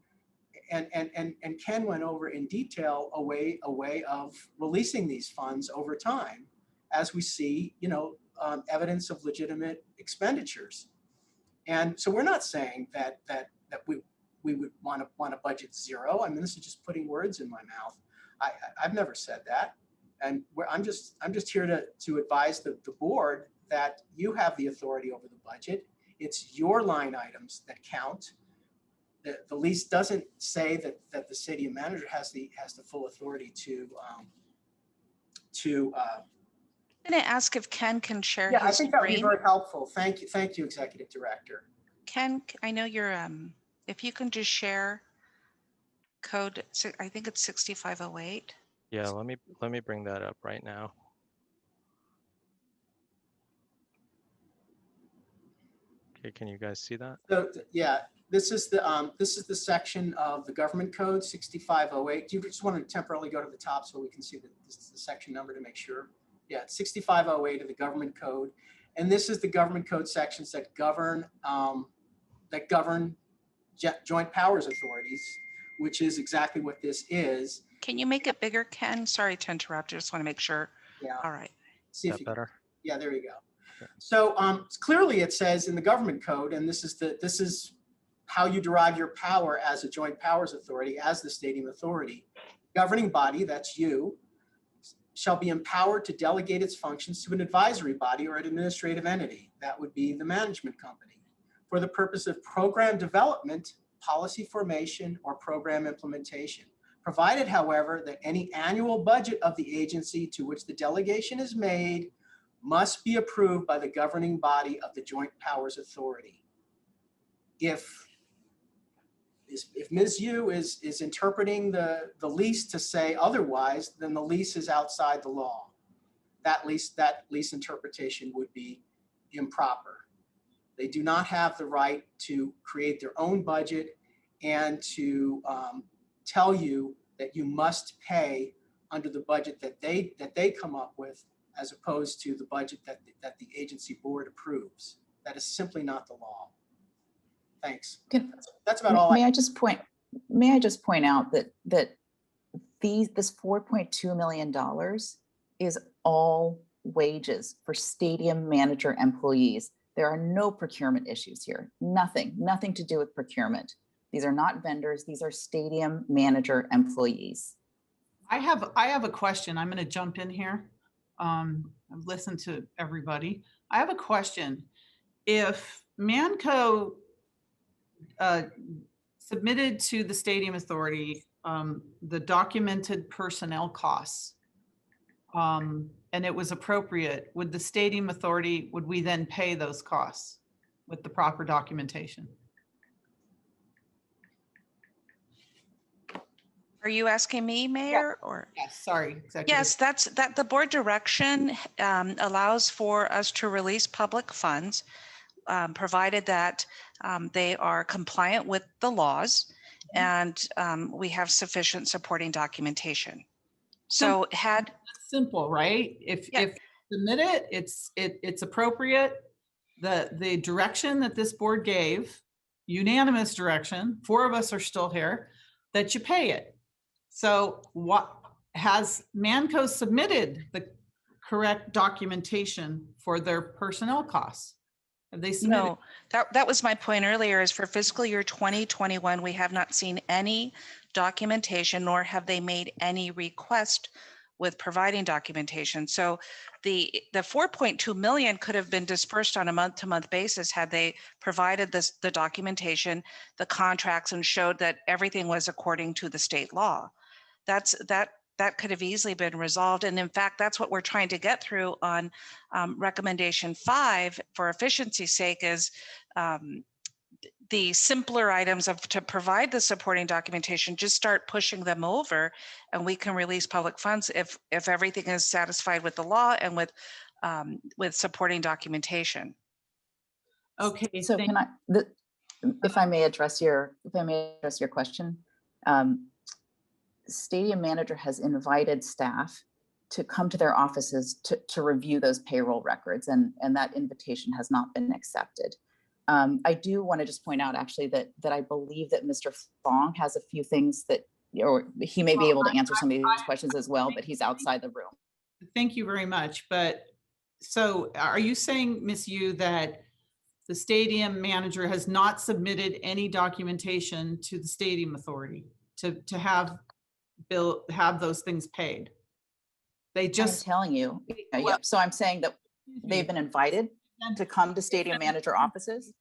and Ken went over in detail a way of releasing these funds over time as we see, evidence of legitimate expenditures. And so we're not saying that we would want to budget zero. I mean, this is just putting words in my mouth. I've never said that. And I'm just here to advise the board that you have the authority over the budget. It's your line items that count. The lease doesn't say that the city manager has the full authority to. I'm going to ask if Ken can share Yeah, I his think that would be screen. very helpful. Thank you, Executive Director. Ken, I know you're, if you can just share code, I think it's 6508. Yeah, let me bring that up right now. Okay, can you guys see that? So yeah, this is the section of the government code 6508. Do you just want to temporarily go to the top so we can see the section number to make sure? Yeah, it's 6508 of the government code, and this is the government code sections that govern joint powers authorities, which is exactly what this is. Can you make it bigger, Ken? Sorry to interrupt. I just want to make sure. Yeah. All right. See if you better. Yeah, there you go. So clearly it says in the government code, and this is how you derive your power as a joint powers authority, as the stadium authority. Governing body, that's you, shall be empowered to delegate its functions to an advisory body or an administrative entity. That would be the management company, for the purpose of program development, policy formation, or program implementation. Provided, however, that any annual budget of the agency to which the delegation is made must be approved by the governing body of the joint powers authority. If Ms. Yu is interpreting the lease to say otherwise, then the lease is outside the law. That lease interpretation would be improper. They do not have the right to create their own budget and to tell you that you must pay under the budget that they come up with, as opposed to the budget that the agency board approves. That is simply not the law. Thanks. That's about all. May I just point out that this $4.2 million is all wages for stadium manager employees. There are no procurement issues here. Nothing to do with procurement. These are not vendors. These are stadium manager employees. I have a question. I'm going to jump in here. I've listened to everybody. I have a question. If Manco submitted to the Stadium Authority the documented personnel costs, and it was appropriate, would the Stadium Authority, would we then pay those costs with the proper documentation? Are you asking me, Mayor? Yeah. Or yes, sorry, Executive. Yes, that the board direction allows for us to release public funds, provided that they are compliant with the laws and we have sufficient supporting documentation. So that's simple, right? If submit it, it's appropriate. The direction that this board gave, unanimous direction, 4 of us are still here, that you pay it. So what has Manco submitted the correct documentation for their personnel costs? Have they submitted? No, that was my point earlier, is for fiscal year 2021, we have not seen any documentation, nor have they made any request with providing documentation. So the 4.2 million could have been dispersed on a month-to-month basis had they provided the documentation, the contracts, and showed that everything was according to the state law. That could have easily been resolved. And in fact, that's what we're trying to get through on recommendation 5 for efficiency's sake, is the simpler items to provide the supporting documentation, just start pushing them over, and we can release public funds if everything is satisfied with the law and with supporting documentation. Okay. So can if I may address your question, Stadium Manager has invited staff to come to their offices to review those payroll records, and that invitation has not been accepted. I do want to just point out actually that I believe that Mr. Fong has a few things that, or he may be able to answer some of these questions as well, but he's outside the room. Thank you very much. But so are you saying, Ms. Yu, that the stadium manager has not submitted any documentation to the stadium authority to have those things paid? They just I'm telling you. Yep. So I'm saying that they've been invited to come to stadium manager offices.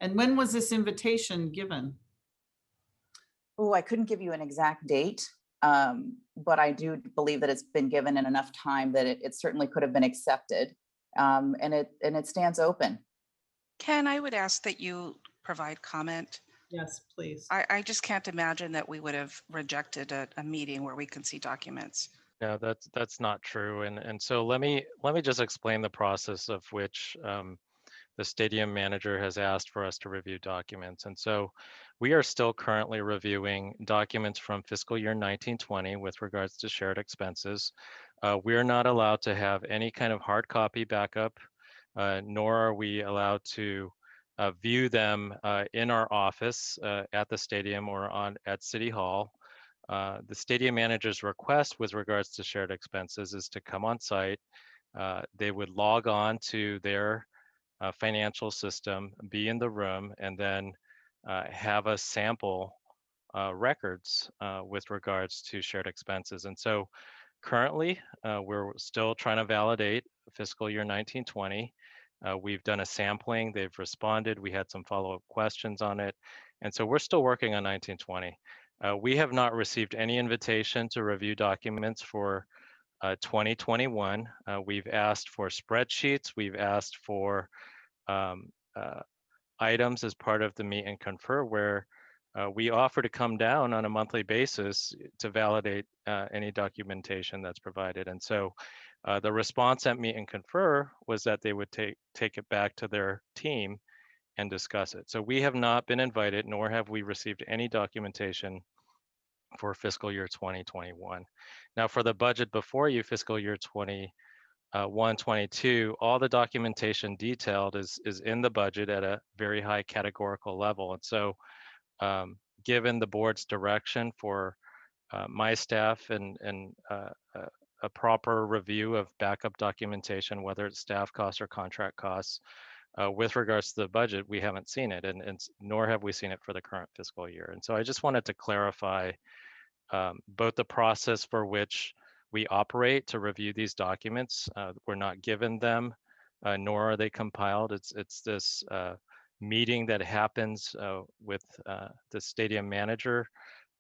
And when was this invitation given? Oh, I couldn't give you an exact date, but I do believe that it's been given in enough time that it certainly could have been accepted, and it stands open. Ken, I would ask that you provide comment. Yes, please. I just can't imagine that we would have rejected a meeting where we can see documents. No, that's not true. And so let me just explain the process of which the stadium manager has asked for us to review documents. And so we are still currently reviewing documents from fiscal year 1920 with regards to shared expenses. We're not allowed to have any kind of hard copy backup, nor are we allowed to view them in our office at the stadium or at City Hall. The stadium manager's request with regards to shared expenses is to come on site. They would log on to their financial system, be in the room, and then have us sample records with regards to shared expenses. And so currently, we're still trying to validate fiscal year 1920. We've done a sampling, they've responded, we had some follow-up questions on it. And so we're still working on 1920. We have not received any invitation to review documents for 2021. We've asked for spreadsheets, we've asked for items as part of the meet and confer where we offer to come down on a monthly basis to validate any documentation that's provided. And so the response at meet and confer was that they would take it back to their team and discuss it. So we have not been invited, nor have we received any documentation for fiscal year 2021. Now for the budget before you, fiscal year 21-22, all the documentation detailed is in the budget at a very high categorical level. And so given the board's direction for my staff and a proper review of backup documentation, whether it's staff costs or contract costs, with regards to the budget, we haven't seen it, and nor have we seen it for the current fiscal year. And so I just wanted to clarify both the process for which we operate to review these documents. We're not given them, nor are they compiled. It's this meeting that happens with the stadium manager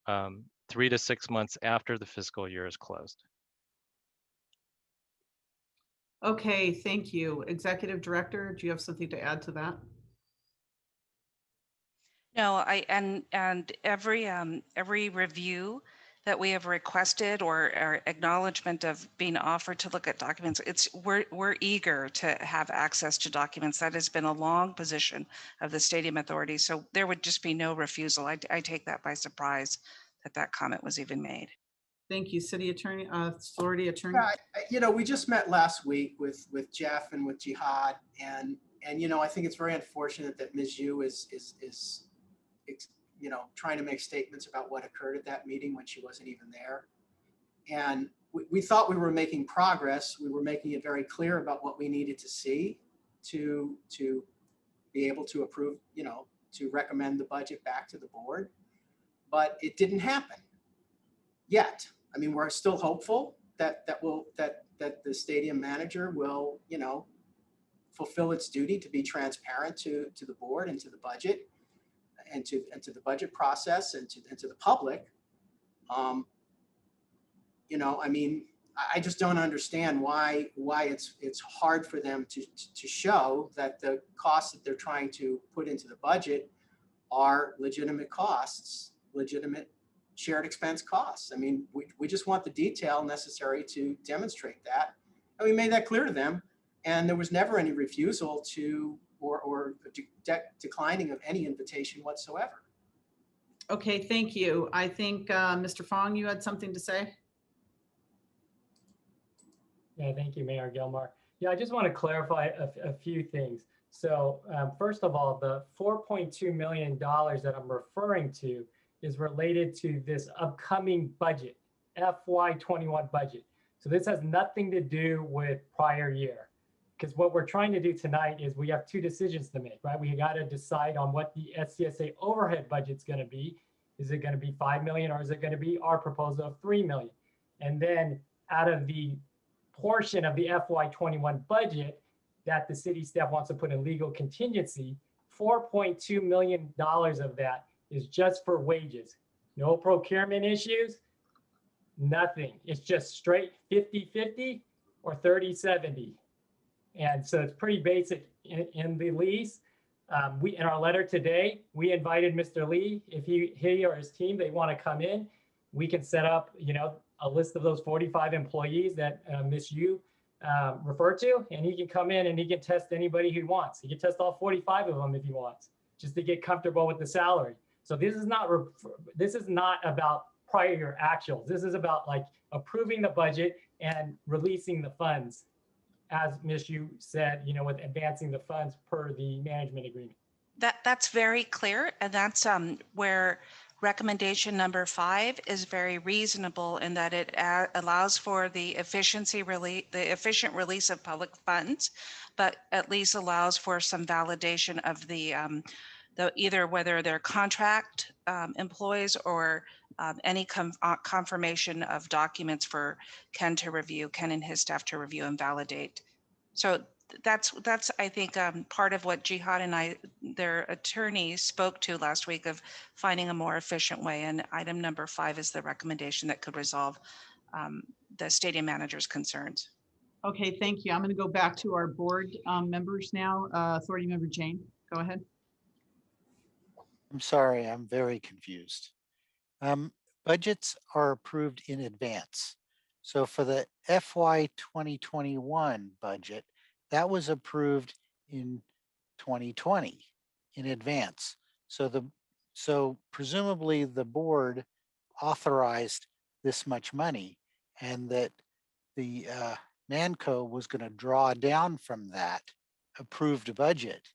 3 to 6 months after the fiscal year is closed. Okay, thank you. Executive Director, do you have something to add to that? No, and every review that we have requested or acknowledgement of being offered to look at documents, we're eager to have access to documents. That has been a long position of the Stadium Authority. So there would just be no refusal. I take that by surprise that comment was even made. Thank you, City Attorney, Authority Attorney. We just met last week with Jeff and with Jihad, and I think it's very unfortunate that Ms. Yu is trying to make statements about what occurred at that meeting when she wasn't even there. And we thought we were making progress. We were making it very clear about what we needed to see to be able to approve, to recommend the budget back to the board. But it didn't happen yet. I mean, we're still hopeful that the stadium manager will, fulfill its duty to be transparent to the board and to the budget and to the budget process and to the public. I mean, I just don't understand why it's hard for them to show that the costs that they're trying to put into the budget are legitimate costs, legitimate shared expense costs. I mean, we just want the detail necessary to demonstrate that. And we made that clear to them. And there was never any refusal to or declining of any invitation whatsoever. Okay, thank you. I think, Mr. Fong, you had something to say? Yeah, thank you, Mayor Gilmore. Yeah, I just want to clarify a few things. So first of all, the $4.2 million that I'm referring to is related to this upcoming budget, FY21 budget. So this has nothing to do with prior year, because what we're trying to do tonight is we have two decisions to make, right? We got to decide on what the SCSA overhead budget's going to be. Is it going to be 5 million, or is it going to be our proposal of 3 million? And then out of the portion of the FY21 budget that the city staff wants to put in legal contingency, $4.2 million of that is just for wages. No procurement issues, nothing. It's just straight 50-50 or 30-70. And so it's pretty basic in the lease. We, in our letter today, we invited Mr. Lee, if he or his team, they want to come in, we can set up, a list of those 45 employees that Ms. Yu referred to, and he can come in and he can test anybody he wants. He can test all 45 of them if he wants, just to get comfortable with the salary. So this is not about prior year actuals. This is about like approving the budget and releasing the funds, as Ms. Yu said, with advancing the funds per the management agreement. That's very clear, and that's where recommendation number 5 is very reasonable in that it allows for the efficient release of public funds, but at least allows for some validation of the either whether they're contract employees or any confirmation of documents for Ken and his staff to review and validate. So that's I think part of what Jihad and their attorneys spoke to last week of finding a more efficient way. And item number 5 is the recommendation that could resolve the stadium manager's concerns. Okay, thank you. I'm going to go back to our board members now. Authority member Jane, go ahead. I'm sorry, I'm very confused. Budgets are approved in advance. So for the FY 2021 budget, that was approved in 2020 in advance. So presumably the board authorized this much money, and that the NANCO was going to draw down from that approved budget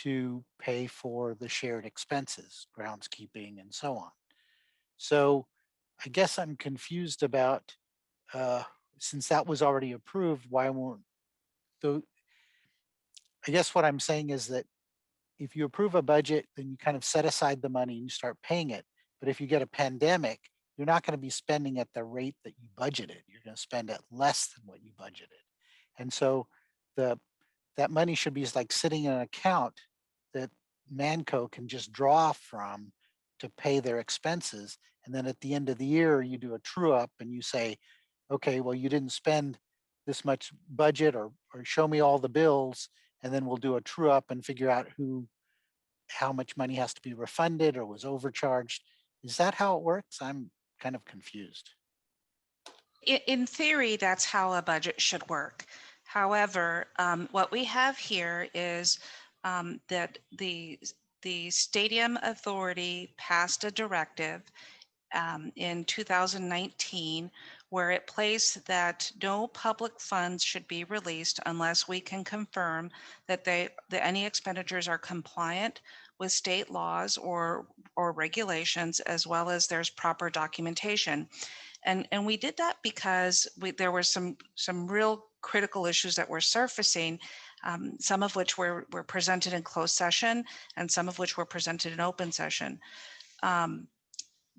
to pay for the shared expenses, groundskeeping and so on. So I guess I'm confused about, since that was already approved, why won't I guess what I'm saying is that if you approve a budget, then you kind of set aside the money and you start paying it. But if you get a pandemic, you're not going to be spending at the rate that you budgeted. You're going to spend at less than what you budgeted. And so that money should be like sitting in an account that NANCO can just draw from to pay their expenses. And then at the end of the year, you do a true up and you say, okay, well, you didn't spend this much budget, or show me all the bills, and then we'll do a true up and figure out how much money has to be refunded or was overcharged. Is that how it works? I'm kind of confused. In theory, that's how a budget should work. However, what we have here is that the stadium authority passed a directive in 2019 where it placed that no public funds should be released unless we can confirm that any expenditures are compliant with state laws or regulations, as well as there's proper documentation. And we did that because there were some real critical issues that were surfacing, some of which were presented in closed session and some of which were presented in open session.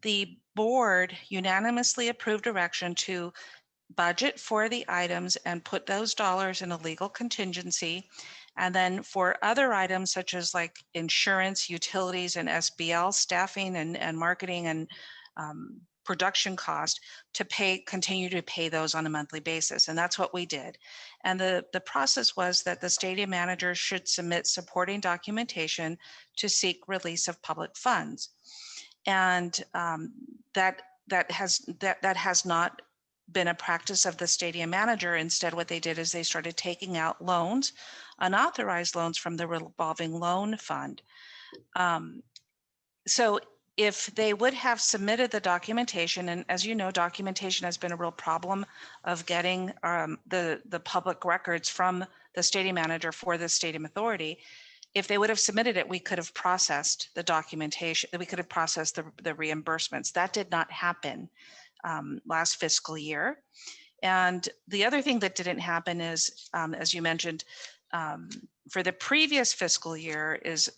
The board unanimously approved direction to budget for the items and put those dollars in a legal contingency. And then for other items such as like insurance, utilities, and SBL staffing and marketing and production cost, to continue to pay those on a monthly basis. And that's what we did. And the process was that the stadium manager should submit supporting documentation to seek release of public funds. And that has not been a practice of the stadium manager. Instead, what they did is they started taking out loans, unauthorized loans from the revolving loan fund. So if they would have submitted the documentation, and as you know, documentation has been a real problem of getting the public records from the stadium manager for the stadium authority. If they would have submitted it, we could have processed the documentation, we could have processed the reimbursements. That did not happen last fiscal year. And the other thing that didn't happen is, as you mentioned, for the previous fiscal year, is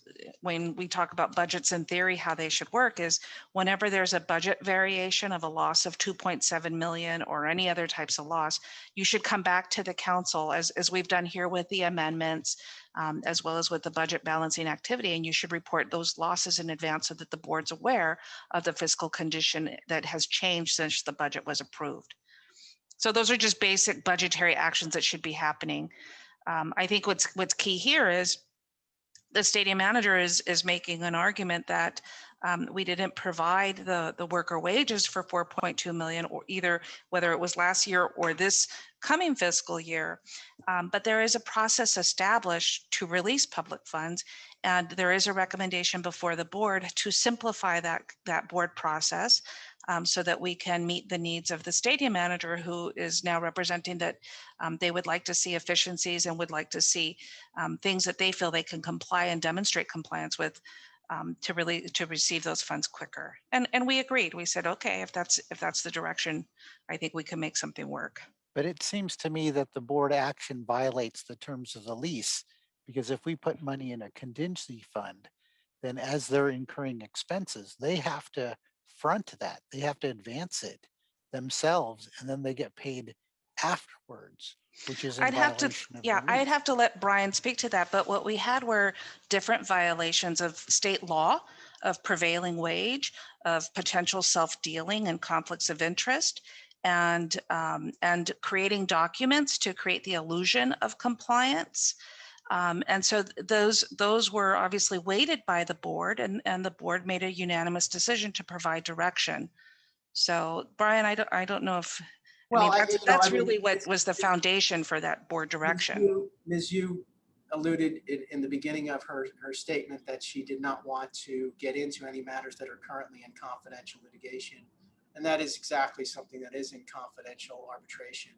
when we talk about budgets in theory, how they should work is whenever there's a budget variation of a loss of 2.7 million or any other types of loss, you should come back to the council as we've done here with the amendments, as well as with the budget balancing activity. And you should report those losses in advance so that the board's aware of the fiscal condition that has changed since the budget was approved. So those are just basic budgetary actions that should be happening. I think what's key here is the stadium manager is making an argument that we didn't provide the worker wages for 4.2 million, or either whether it was last year or this coming fiscal year. But there is a process established to release public funds, and there is a recommendation before the board to simplify that board process so that we can meet the needs of the stadium manager, who is now representing that they would like to see efficiencies and would like to see things that they feel they can comply and demonstrate compliance with to receive those funds quicker. And we agreed. We said, okay, if that's the direction, I think we can make something work. But it seems to me that the board action violates the terms of the lease, because if we put money in a contingency fund, then as they're incurring expenses, they have to front that. They have to advance it themselves, and then they get paid afterwards, which is in I'd have to, violation of yeah, the I'd lease. have to let Brian speak to that. But what we had were different violations of state law, of prevailing wage, of potential self-dealing and conflicts of interest, and creating documents to create the illusion of compliance. And so those were obviously weighted by the board, and the board made a unanimous decision to provide direction. So Brian, I don't know if, Well, that's really what was the foundation for that board direction. Ms. Yu alluded in the beginning of her statement that she did not want to get into any matters that are currently in confidential litigation. And that is exactly something that is in confidential arbitration.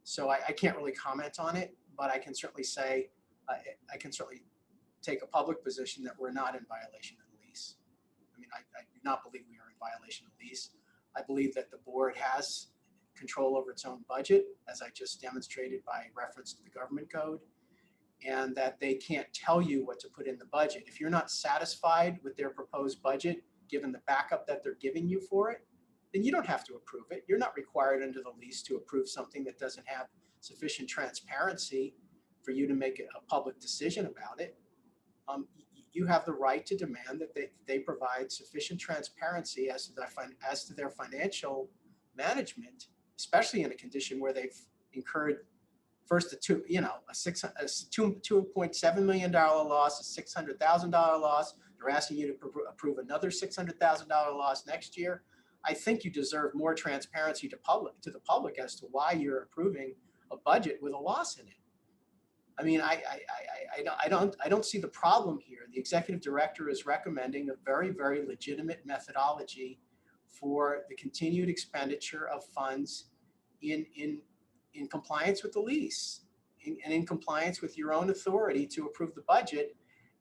So I can't really comment on it, but I can certainly say, I can certainly take a public position that we're not in violation of the lease. I mean, I do not believe we are in violation of the lease. I believe that the board has control over its own budget, as I just demonstrated by reference to the government code, and that they can't tell you what to put in the budget. If you're not satisfied with their proposed budget, given the backup that they're giving you for it, then you don't have to approve it. You're not required under the lease to approve something that doesn't have sufficient transparency for you to make a public decision about it. You have the right to demand that they provide sufficient transparency as to their financial management, especially in a condition where they've incurred first a $2.7 million loss, a $600,000 loss. They're asking you to approve another $600,000 loss next year. I think you deserve more transparency to the public as to why you're approving a budget with a loss in it. I mean, I don't see the problem here. The executive director is recommending a very, very legitimate methodology for the continued expenditure of funds in compliance with the lease and in compliance with your own authority to approve the budget.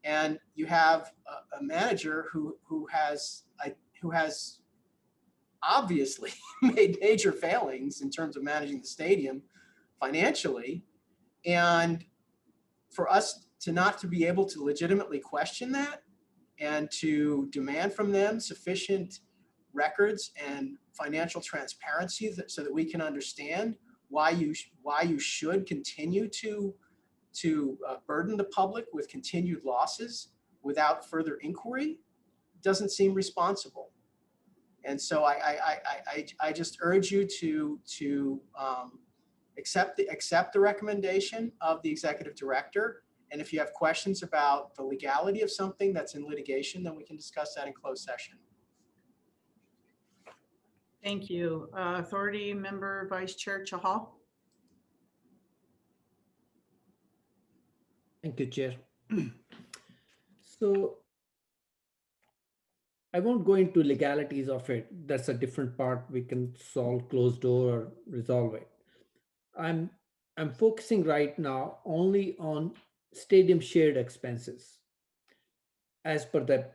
And you have a manager who has obviously made major failings in terms of managing the stadium financially, and for us to be able to legitimately question that and to demand from them sufficient records and financial transparency so that we can understand why you should continue to burden the public with continued losses without further inquiry doesn't seem responsible. And so I just urge you to accept the recommendation of the executive director. And if you have questions about the legality of something that's in litigation, then we can discuss that in closed session. Thank you. Authority Member Vice Chair Chahal. Thank you, Chair. So I won't go into legalities of it. That's a different part. We can solve closed door or resolve it. I'm focusing right now only on stadium shared expenses as per the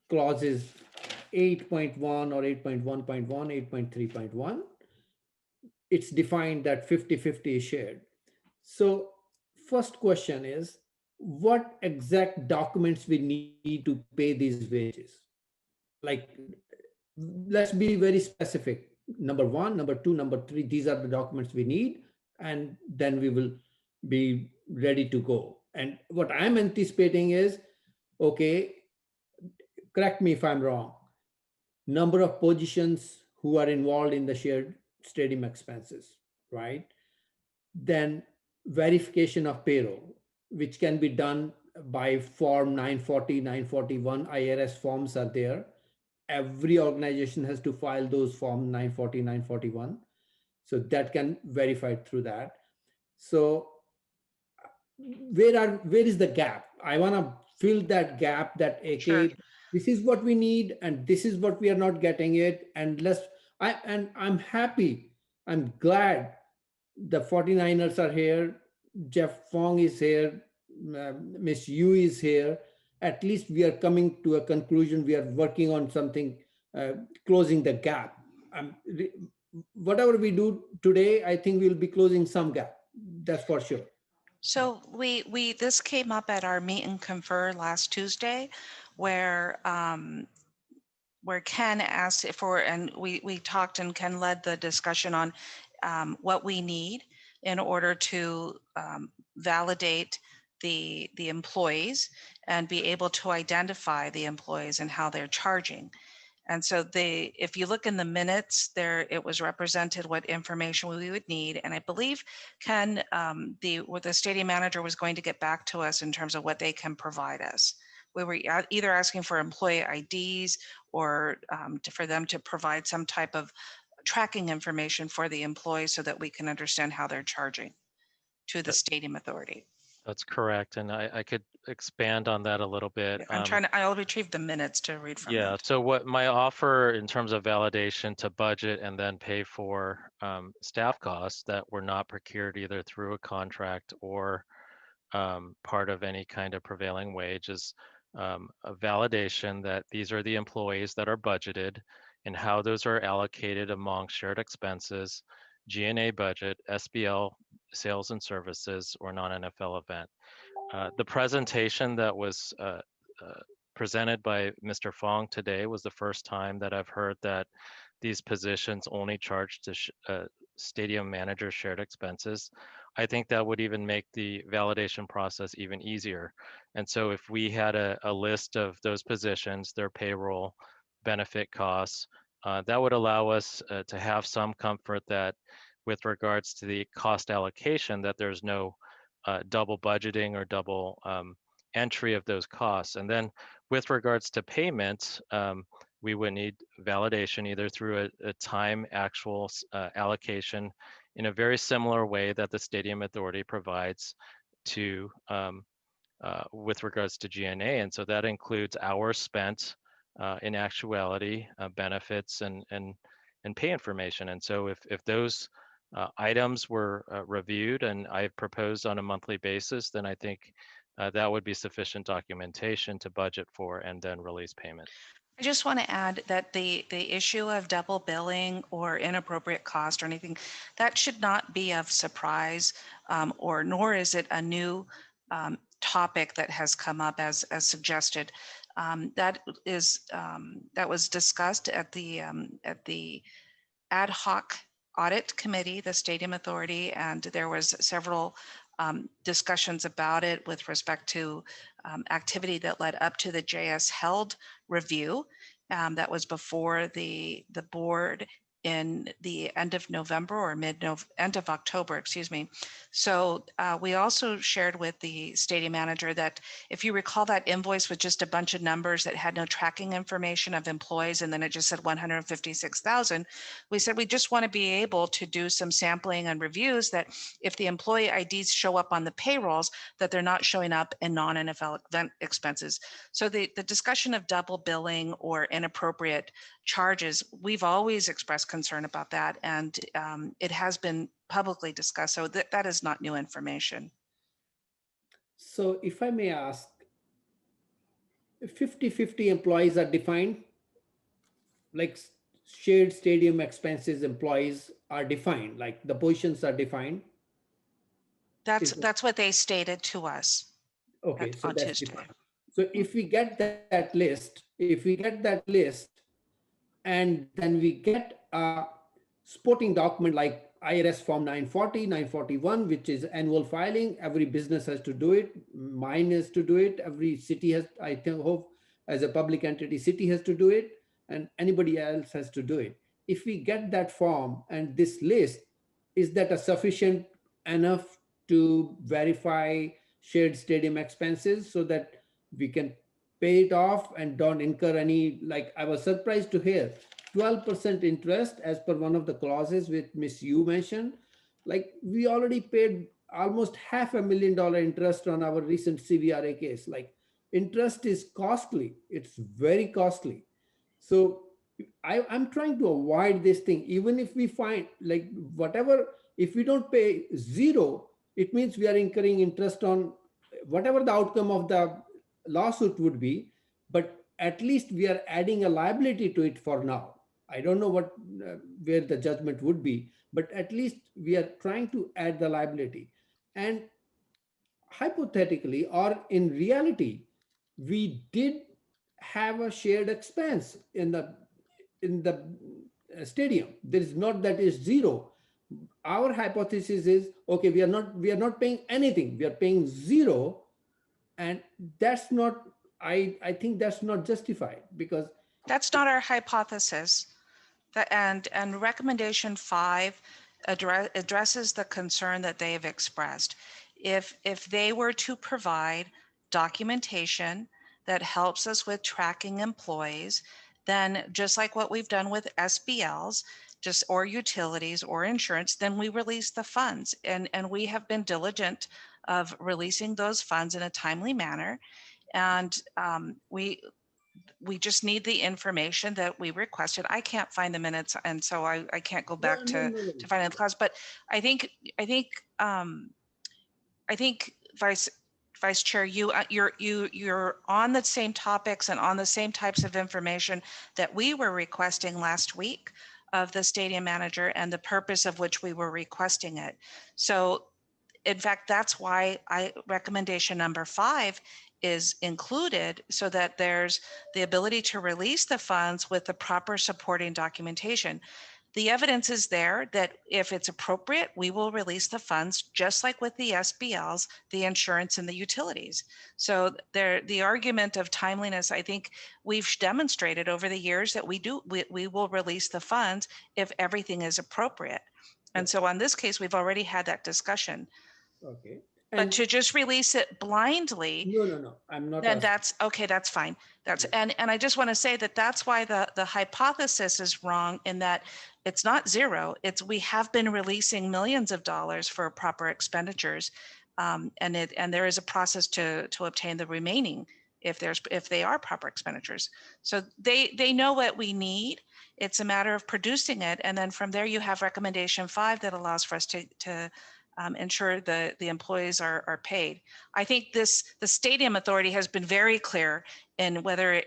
clauses 8.1 or 8.1.1, 8.3.1. It's defined that 50-50 is shared. So first question is, what exact documents we need to pay these wages? Like, let's be very specific. Number one, number two, number three, these are the documents we need, and then we will be ready to go. And what I'm anticipating is, okay, correct me if I'm wrong, number of positions who are involved in the shared stadium expenses, right? Then verification of payroll, which can be done by form 940, 941, IRS forms are there. Every organization has to file those form 940, 941. So that can verify through that. So where is the gap? I want to fill that gap that, okay, Sure. this is what we need and this is what we are not getting it. And I'm happy. I'm glad the 49ers are here. Jeff Fong is here. Miss Yu is here. At least we are coming to a conclusion. We are working on something, closing the gap. Whatever we do today, I think we'll be closing some gap. That's for sure. So this came up at our meet and confer last Tuesday, where Ken asked for, and we talked, and Ken led the discussion on what we need in order to validate the employees and be able to identify the employees and how they're charging. And so if you look in the minutes there, it was represented what information we would need. And I believe Ken, the stadium manager was going to get back to us in terms of what they can provide us. We were either asking for employee IDs or for them to provide some type of tracking information for the employees so that we can understand how they're charging to the stadium authority. That's correct. And I could expand on that a little bit. I'll retrieve the minutes to read from Yeah, them. so what my offer in terms of validation to budget and then pay for staff costs that were not procured either through a contract or part of any kind of prevailing wage is a validation that these are the employees that are budgeted and how those are allocated among shared expenses, G&A budget, SBL, sales and services, or non-NFL event. The presentation that was presented by Mr. Fong today was the first time that I've heard that these positions only charge to stadium manager shared expenses. I think that would even make the validation process even easier. And so if we had a list of those positions, their payroll, benefit costs, that would allow us to have some comfort that with regards to the cost allocation, that there's no double budgeting or double entry of those costs. And then with regards to payments, we would need validation either through a time actual allocation in a very similar way that the Stadium Authority provides to with regards to G&A. And so that includes hours spent in actuality, benefits and pay information. And so if those items were reviewed and I've proposed on a monthly basis, then I think that would be sufficient documentation to budget for and then release payment. I just want to add that the issue of double billing or inappropriate cost or anything, that should not be of surprise, or nor is it a new topic that has come up as suggested. That was discussed at the ad hoc audit committee, the Stadium Authority, and there was several discussions about it with respect to activity that led up to the JS held review that was before the board in the end of November or end of October, excuse me. So we also shared with the stadium manager that if you recall that invoice with just a bunch of numbers that had no tracking information of employees, and then it just said 156,000, we said we just want to be able to do some sampling and reviews that if the employee IDs show up on the payrolls, that they're not showing up in non-NFL event expenses. So the discussion of double billing or inappropriate charges, we've always expressed concern about that, and it has been publicly discussed. So that is not new information. So if I may ask, 50-50 employees are defined, like shared stadium expenses employees are defined, like the positions are defined. That's what they stated to us. Okay, so on that's Tuesday. defined. So if we get that list, and then we get a supporting document like IRS form 940, 941, which is annual filing, every business has to do it. Mine has to do it. Every city has, I hope, as a public entity, city has to do it, and anybody else has to do it. If we get that form and this list, is that a sufficient enough to verify shared stadium expenses so that we can pay it off and don't incur any, like I was surprised to hear 12% interest as per one of the clauses which Miss Yu mentioned. Like we already paid almost $500,000 interest on our recent CVRA case. Like interest is costly. It's very costly. So I'm trying to avoid this thing. Even if we find like whatever, if we don't pay zero, it means we are incurring interest on whatever the outcome of the lawsuit would be, but at least we are adding a liability to it for now. I don't know what where the judgment would be, but at least we are trying to add the liability. And hypothetically or in reality, we did have a shared expense in the stadium. There is not that is zero. Our hypothesis is okay, we are not paying anything, we are paying zero, and that's not, I think that's not justified because That's not our hypothesis. And recommendation 5 addresses the concern that they have expressed. If they were to provide documentation that helps us with tracking employees, then just like what we've done with SBLs, or utilities or insurance, then we release the funds. And we have been diligent of releasing those funds in a timely manner. And we just need the information that we requested. I can't find the minutes, and so I can't go back to finding the clause. But I think Vice Chair, you're on the same topics and on the same types of information that we were requesting last week of the stadium manager, and the purpose of which we were requesting it. So in fact, that's why recommendation number 5 is included, so that there's the ability to release the funds with the proper supporting documentation. The evidence is there that if it's appropriate, we will release the funds, just like with the SBLs, the insurance, and the utilities. So the argument of timeliness, I think we've demonstrated over the years that we will release the funds if everything is appropriate. And so on this case, we've already had that discussion. Okay. But to just release it blindly, no, I'm not. Then that's okay. That's fine. And I just want to say that that's why the hypothesis is wrong, in that it's not zero. We have been releasing millions of dollars for proper expenditures, and there is a process to obtain the remaining if they are proper expenditures. So they know what we need. It's a matter of producing it, and then from there you have recommendation 5 that allows for us to ensure the employees are paid. I think the stadium authority has been very clear in whether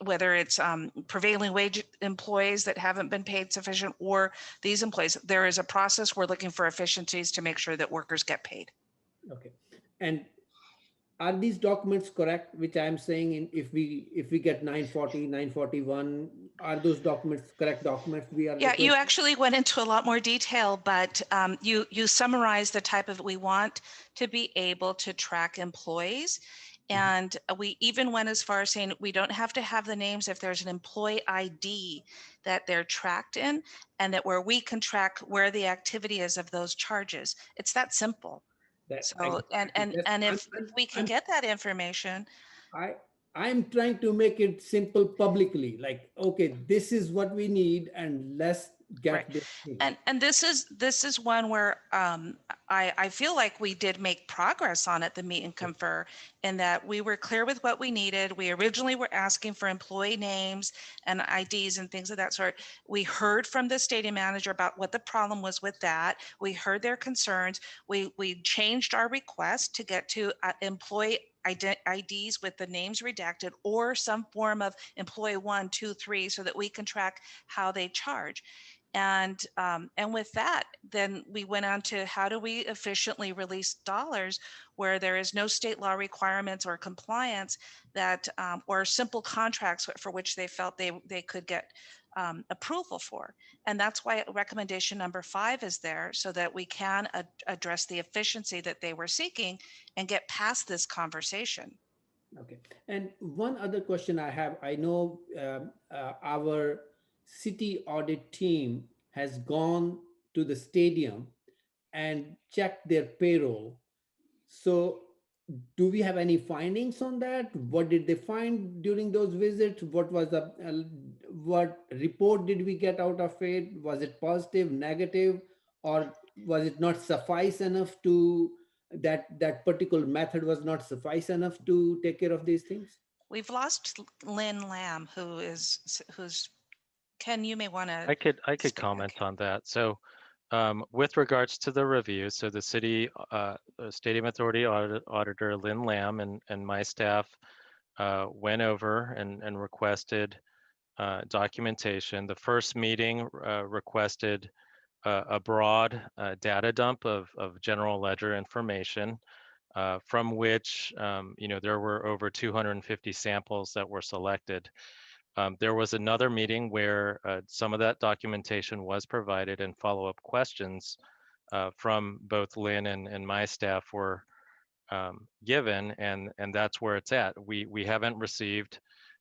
it's prevailing wage employees that haven't been paid sufficient, or these employees. There is a process. We're looking for efficiencies to make sure that workers get paid. Okay. And are these documents correct, which I'm saying, if we get 940, 941, are those documents correct documents we are? Yeah, you actually went into a lot more detail, but you summarized the type of, we want to be able to track employees. And we even went as far as saying we don't have to have the names if there's an employee ID that they're tracked in, and that where we can track where the activity is of those charges. It's that simple. So, and if we can get that information. I'm trying to make it simple publicly, like, okay, this is what we need and let's get this thing. And this is one where I feel like we did make progress on it, the meet and confer, in that we were clear with what we needed. We originally were asking for employee names and IDs and things of that sort. We heard from the stadium manager about what the problem was with that. We heard their concerns. We changed our request to get to employee IDs with the names redacted, or some form of employee 1, 2, 3, so that we can track how they charge. And with that, then we went on to how do we efficiently release dollars where there is no state law requirements or compliance that, or simple contracts for which they felt they could get approval for. And that's why recommendation number 5 is there, so that we can address the efficiency that they were seeking and get past this conversation. Okay. And one other question I have, I know our city audit team has gone to the stadium and checked their payroll. So do we have any findings on that? What did they find during those visits? What was the, what report did we get out of it? Was it positive, negative, or was it not suffice enough to, that particular method was not suffice enough to take care of these things? We've lost Lynn Lamb, who's Ken, you may want to. I could comment on that. So with regards to the review, so the city Stadium Authority Auditor Lynn Lamb and my staff went over and requested documentation. The first meeting requested a broad data dump of general ledger information, from which there were over 250 samples that were selected. There was another meeting where some of that documentation was provided, and follow-up questions from both Lynn and my staff were given, and that's where it's at. We haven't received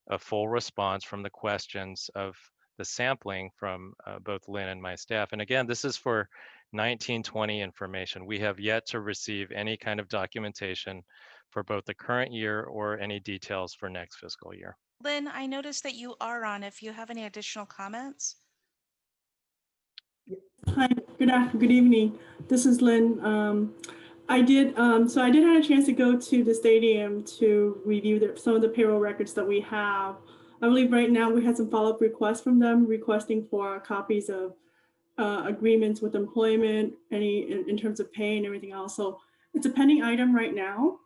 a full response from the questions of the sampling from both Lynn and my staff. And again, this is for 1920 information. We have yet to receive any kind of documentation for both the current year or any details for next fiscal year. Lynn, I noticed that you are on. If you have any additional comments. Hi, good evening. This is Lynn. I did have a chance to go to the stadium to review some of the payroll records that we have. I believe right now we had some follow-up requests from them requesting for copies of agreements with employment, in terms of pay and everything else. So it's a pending item right now.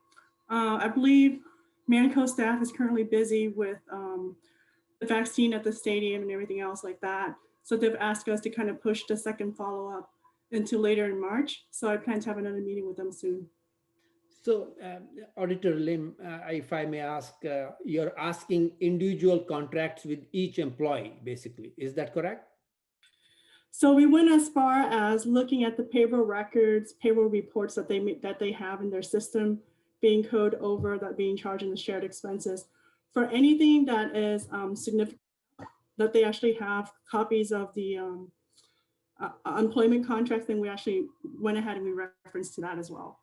I believe Manco staff is currently busy with the vaccine at the stadium and everything else like that. So they've asked us to kind of push the second follow-up until later in March. So I plan to have another meeting with them soon. So Auditor Lim, if I may ask, you're asking individual contracts with each employee, basically. Is that correct? So we went as far as looking at the payroll records, payroll reports that they have in their system, being code over, that being charged in the shared expenses. For anything that is significant, that they actually have copies of the employment contracts, then we actually went ahead and we referenced to that as well.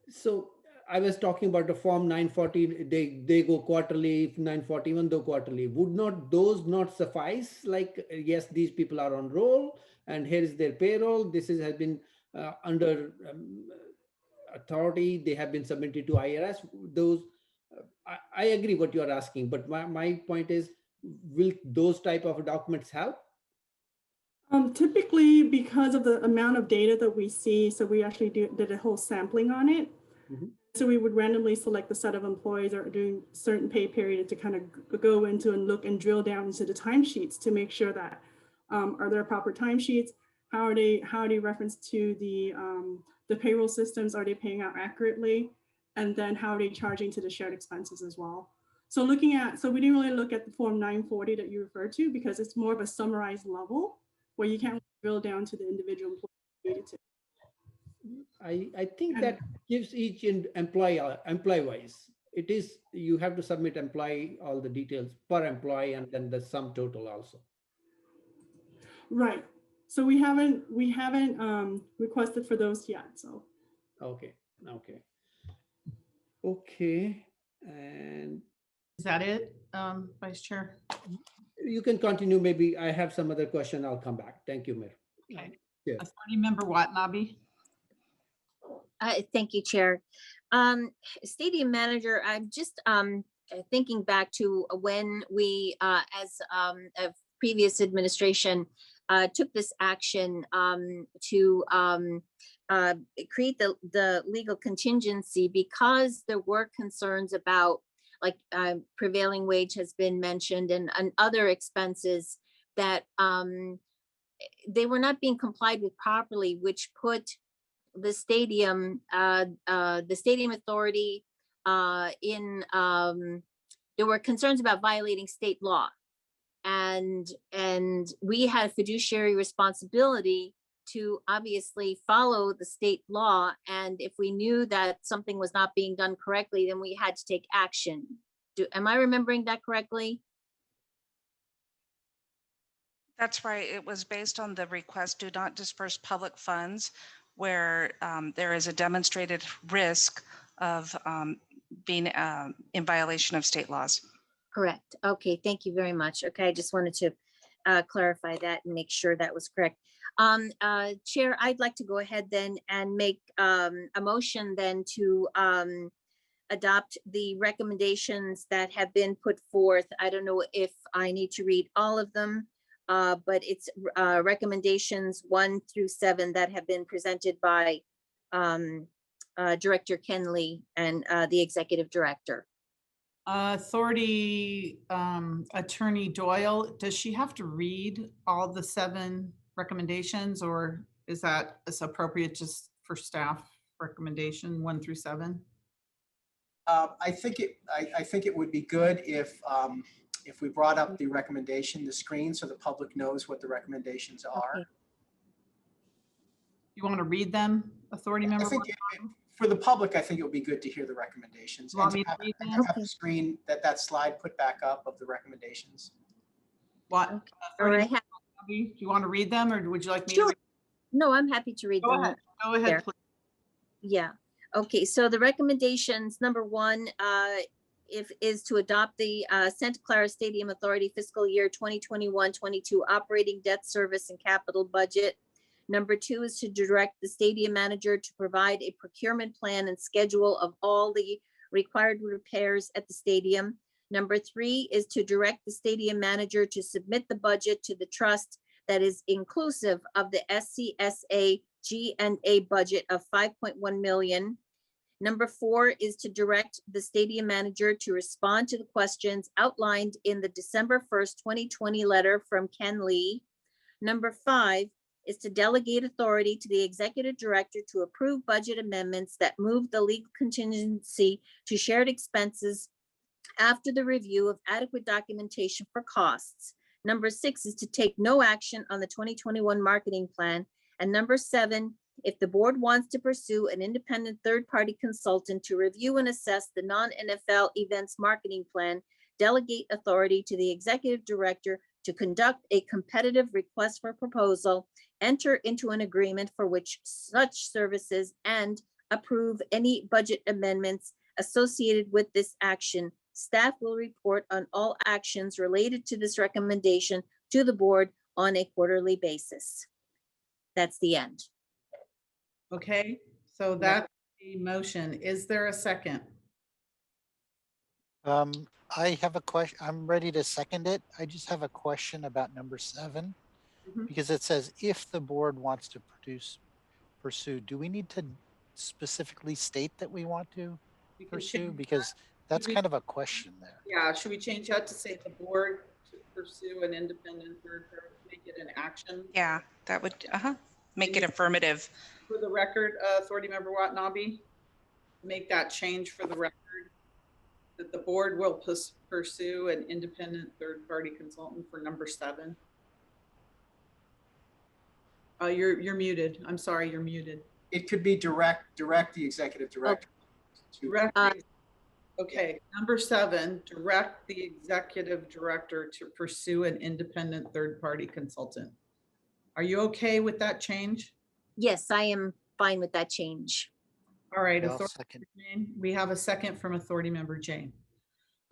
So I was talking about the form 940, they go quarterly, 941 go quarterly. Would not those not suffice? Like, yes, these people are on roll and here is their payroll. This has been under authority. They have been submitted to IRS. Those, I agree what you are asking, but my point is, will those type of documents help? Typically, because of the amount of data that we see, so we actually did a whole sampling on it. Mm-hmm. So we would randomly select a set of employees or doing certain pay period to kind of go into and look and drill down into the timesheets to make sure that are there proper timesheets? How are they referenced to the payroll systems? Are they paying out accurately? And then how are they charging to the shared expenses as well? So we didn't really look at the form 940 that you referred to, because it's more of a summarized level where you can't drill down to the individual employee. I think that gives each employee wise. it is, you have to submit employee, all the details per employee, and then the sum total also. Right. So we haven't requested for those yet. So. Okay. Okay. Okay. And Is that it, Vice Chair? you can continue. Maybe I have some other question. I'll come back. Thank you, Mayor. Okay. Yeah. Authority Member Watanabe. Thank you, Chair. Stadium Manager, I'm just thinking back to when we, as a previous administration, took this action to create the legal contingency because there were concerns about, like, prevailing wage has been mentioned, and other expenses that they were not being complied with properly, which put the stadium authority in, there were concerns about violating state law, and we had a fiduciary responsibility to obviously follow the state law, and if we knew that something was not being done correctly, then we had to take action. Am I remembering that correctly? That's right. It was based on the request, do not disperse public funds where there is a demonstrated risk of being in violation of state laws. Correct. Okay, thank you very much. Okay, I just wanted to clarify that and make sure that was correct. Chair, I'd like to go ahead then and make a motion then to adopt the recommendations that have been put forth. I don't know if I need to read all of them, but it's recommendations 1 through 7 that have been presented by Director Kenley and the Executive Director. Authority Attorney Doyle, does she have to read all the 7 recommendations, or is that appropriate just for staff recommendation 1 through 7? I think it would be good if we brought up the recommendation, the screen, so the public knows what the recommendations are. Okay. You want to read them, Authority Member? I think for the public, I think it would be good to hear the recommendations. Want And me to to read have, them? have the screen, that slide put back up of the recommendations. What? Or Authority I have, do you want to read them, or would you like me to sure. read? No, I'm happy to read Go them. ahead. Go ahead, there. please. Yeah. Okay. So the recommendations, number 1, is to adopt the Santa Clara Stadium Authority fiscal year 2021-22 operating debt service and capital budget. Number 2 is to direct the stadium manager to provide a procurement plan and schedule of all the required repairs at the stadium. Number 3 is to direct the stadium manager to submit the budget to the trust that is inclusive of the SCSA G&A budget of 5.1 million. Number 4 is to direct the stadium manager to respond to the questions outlined in the December 1st, 2020 letter from Ken Lee. Number 5 is to delegate authority to the executive director to approve budget amendments that move the legal contingency to shared expenses after the review of adequate documentation for costs. Number 6 is to take no action on the 2021 marketing plan. And number 7, if the board wants to pursue an independent third-party consultant to review and assess the non-NFL events marketing plan, delegate authority to the executive director to conduct a competitive request for proposal, enter into an agreement for which such services, and approve any budget amendments associated with this action. Staff will report on all actions related to this recommendation to the board on a quarterly basis. That's the end. Okay, so that's the motion. Is there a second? I have a question. I'm ready to second it. I just have a question about number 7, because it says if the board wants to pursue, do we need to specifically state that we want to pursue? Because that's kind of a question there. Yeah, should we change that to say the board to pursue an independent third party, make it an action? Yeah, that would make it affirmative. For the record, Authority Member Watanabe, make that change for the record, that the board will pursue an independent third party consultant for number 7. You're muted. I'm sorry, you're muted. It could be direct the executive director. Direct. Okay, number 7, direct the executive director to pursue an independent third-party consultant. Are you okay with that change? Yes, I am fine with that change. All right, Yeah, I'll Authority second. Member Jane. We have a second from Authority Member Jane.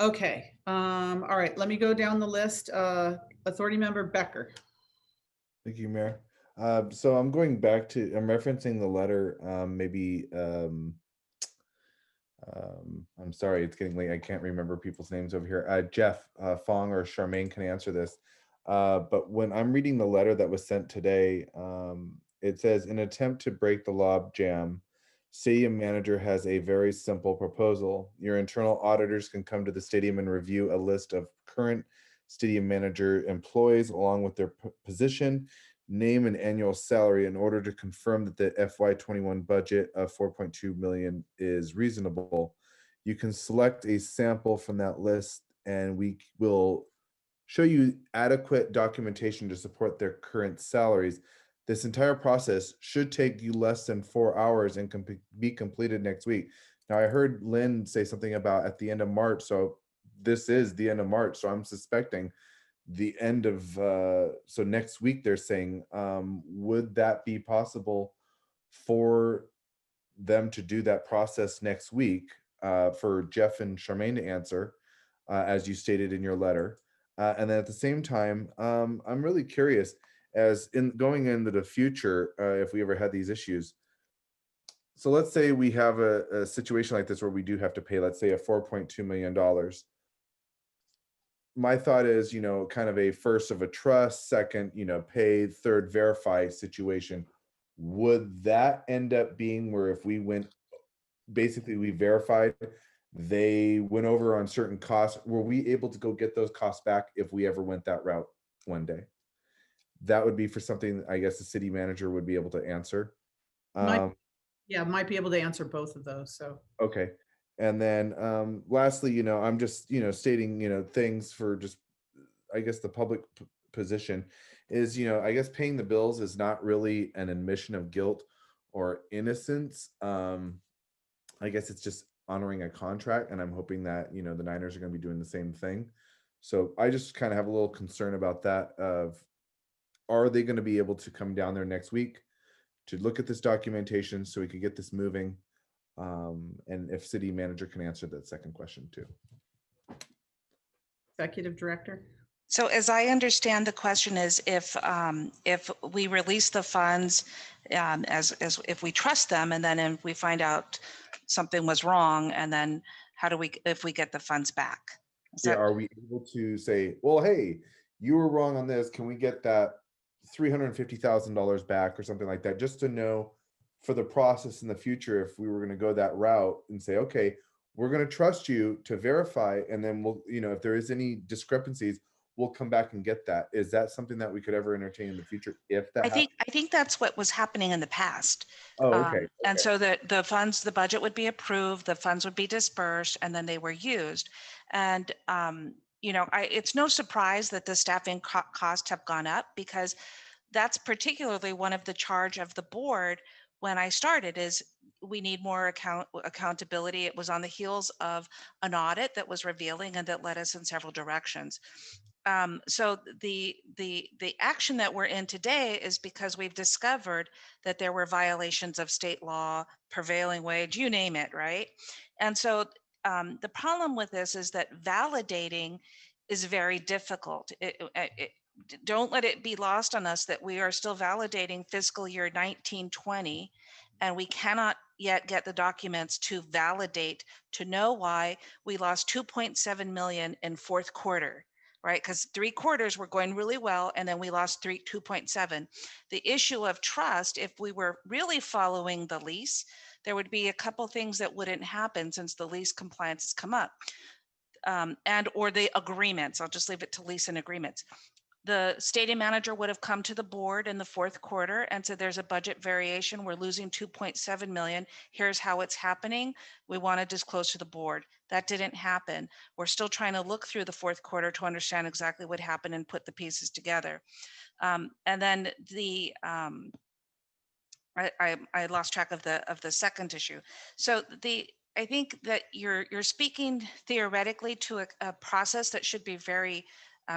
Okay, all right, let me go down the list. Authority Member Becker. Thank you, Mayor. So I'm going back to, I'm referencing the letter, I'm sorry, it's getting late. I can't remember people's names over here. Jeff Fong or Charmaine can answer this. But when I'm reading the letter that was sent today, it says, in an attempt to break the log jam, stadium manager has a very simple proposal. Your internal auditors can come to the stadium and review a list of current stadium manager employees along with their position, name, and annual salary in order to confirm that the FY21 budget of 4.2 million is reasonable. You can select a sample from that list and we will show you adequate documentation to support their current salaries. This entire process should take you less than 4 hours and be completed next week. Now, I heard Lynn say something about at the end of March, so this is the end of March, so I'm suspecting the end of, so next week they're saying, would that be possible for them to do that process next week, for Jeff and Charmaine to answer, as you stated in your letter? And then at the same time, I'm really curious, as in going into the future, if we ever had these issues. So let's say we have a situation like this where we do have to pay, let's say, a $4.2 million. My thought is, kind of a first of a trust, second, pay, third verify situation. Would that end up being where if we went, basically we verified, they went over on certain costs, were we able to go get those costs back if we ever went that route one day? That would be for something I guess the city manager would be able to answer. Might be able to answer both of those, so. Okay. And then lastly, I'm just, stating, things for just, I guess the public position is, I guess paying the bills is not really an admission of guilt or innocence. I guess it's just honoring a contract, and I'm hoping that, the Niners are going to be doing the same thing. So I just kind of have a little concern about that of, are they going to be able to come down there next week to look at this documentation so we could get this moving? And if city manager can answer that second question too. Executive Director. So as I understand, the question is if we release the funds, as if we trust them, and then if we find out something was wrong, and then how do we, if we get the funds back? Are we able to say, well, hey, you were wrong on this, can we get that $350,000 back or something like that, just to know for the process in the future, if we were going to go that route and say, okay, we're going to trust you to verify, and then we'll, if there is any discrepancies, we'll come back and get that. Is that something that we could ever entertain in the future if that happens? I think that's what was happening in the past. Oh, okay. And so the funds, the budget would be approved, the funds would be dispersed, and then they were used. And it's no surprise that the staffing costs have gone up, because that's particularly one of the charge of the board when I started, is we need more accountability. It was on the heels of an audit that was revealing and that led us in several directions. So the action that we're in today is because we've discovered that there were violations of state law, prevailing wage, you name it, right? And so the problem with this is that validating is very difficult. Don't let it be lost on us that we are still validating fiscal year 1920, and we cannot yet get the documents to validate, to know why we lost 2.7 million in fourth quarter, right? Because 3 quarters were going really well, and then we lost 2.7. The issue of trust, if we were really following the lease, there would be a couple things that wouldn't happen since the lease compliance has come up, and or the agreements. I'll just leave it to lease and agreements. The stadium manager would have come to the board in the fourth quarter and said, there's a budget variation. We're losing 2.7 million. Here's how it's happening. We want to disclose to the board. That didn't happen. We're still trying to look through the fourth quarter to understand exactly what happened and put the pieces together. And then the, I lost track of the second issue. So I think that you're speaking theoretically to a process that should be very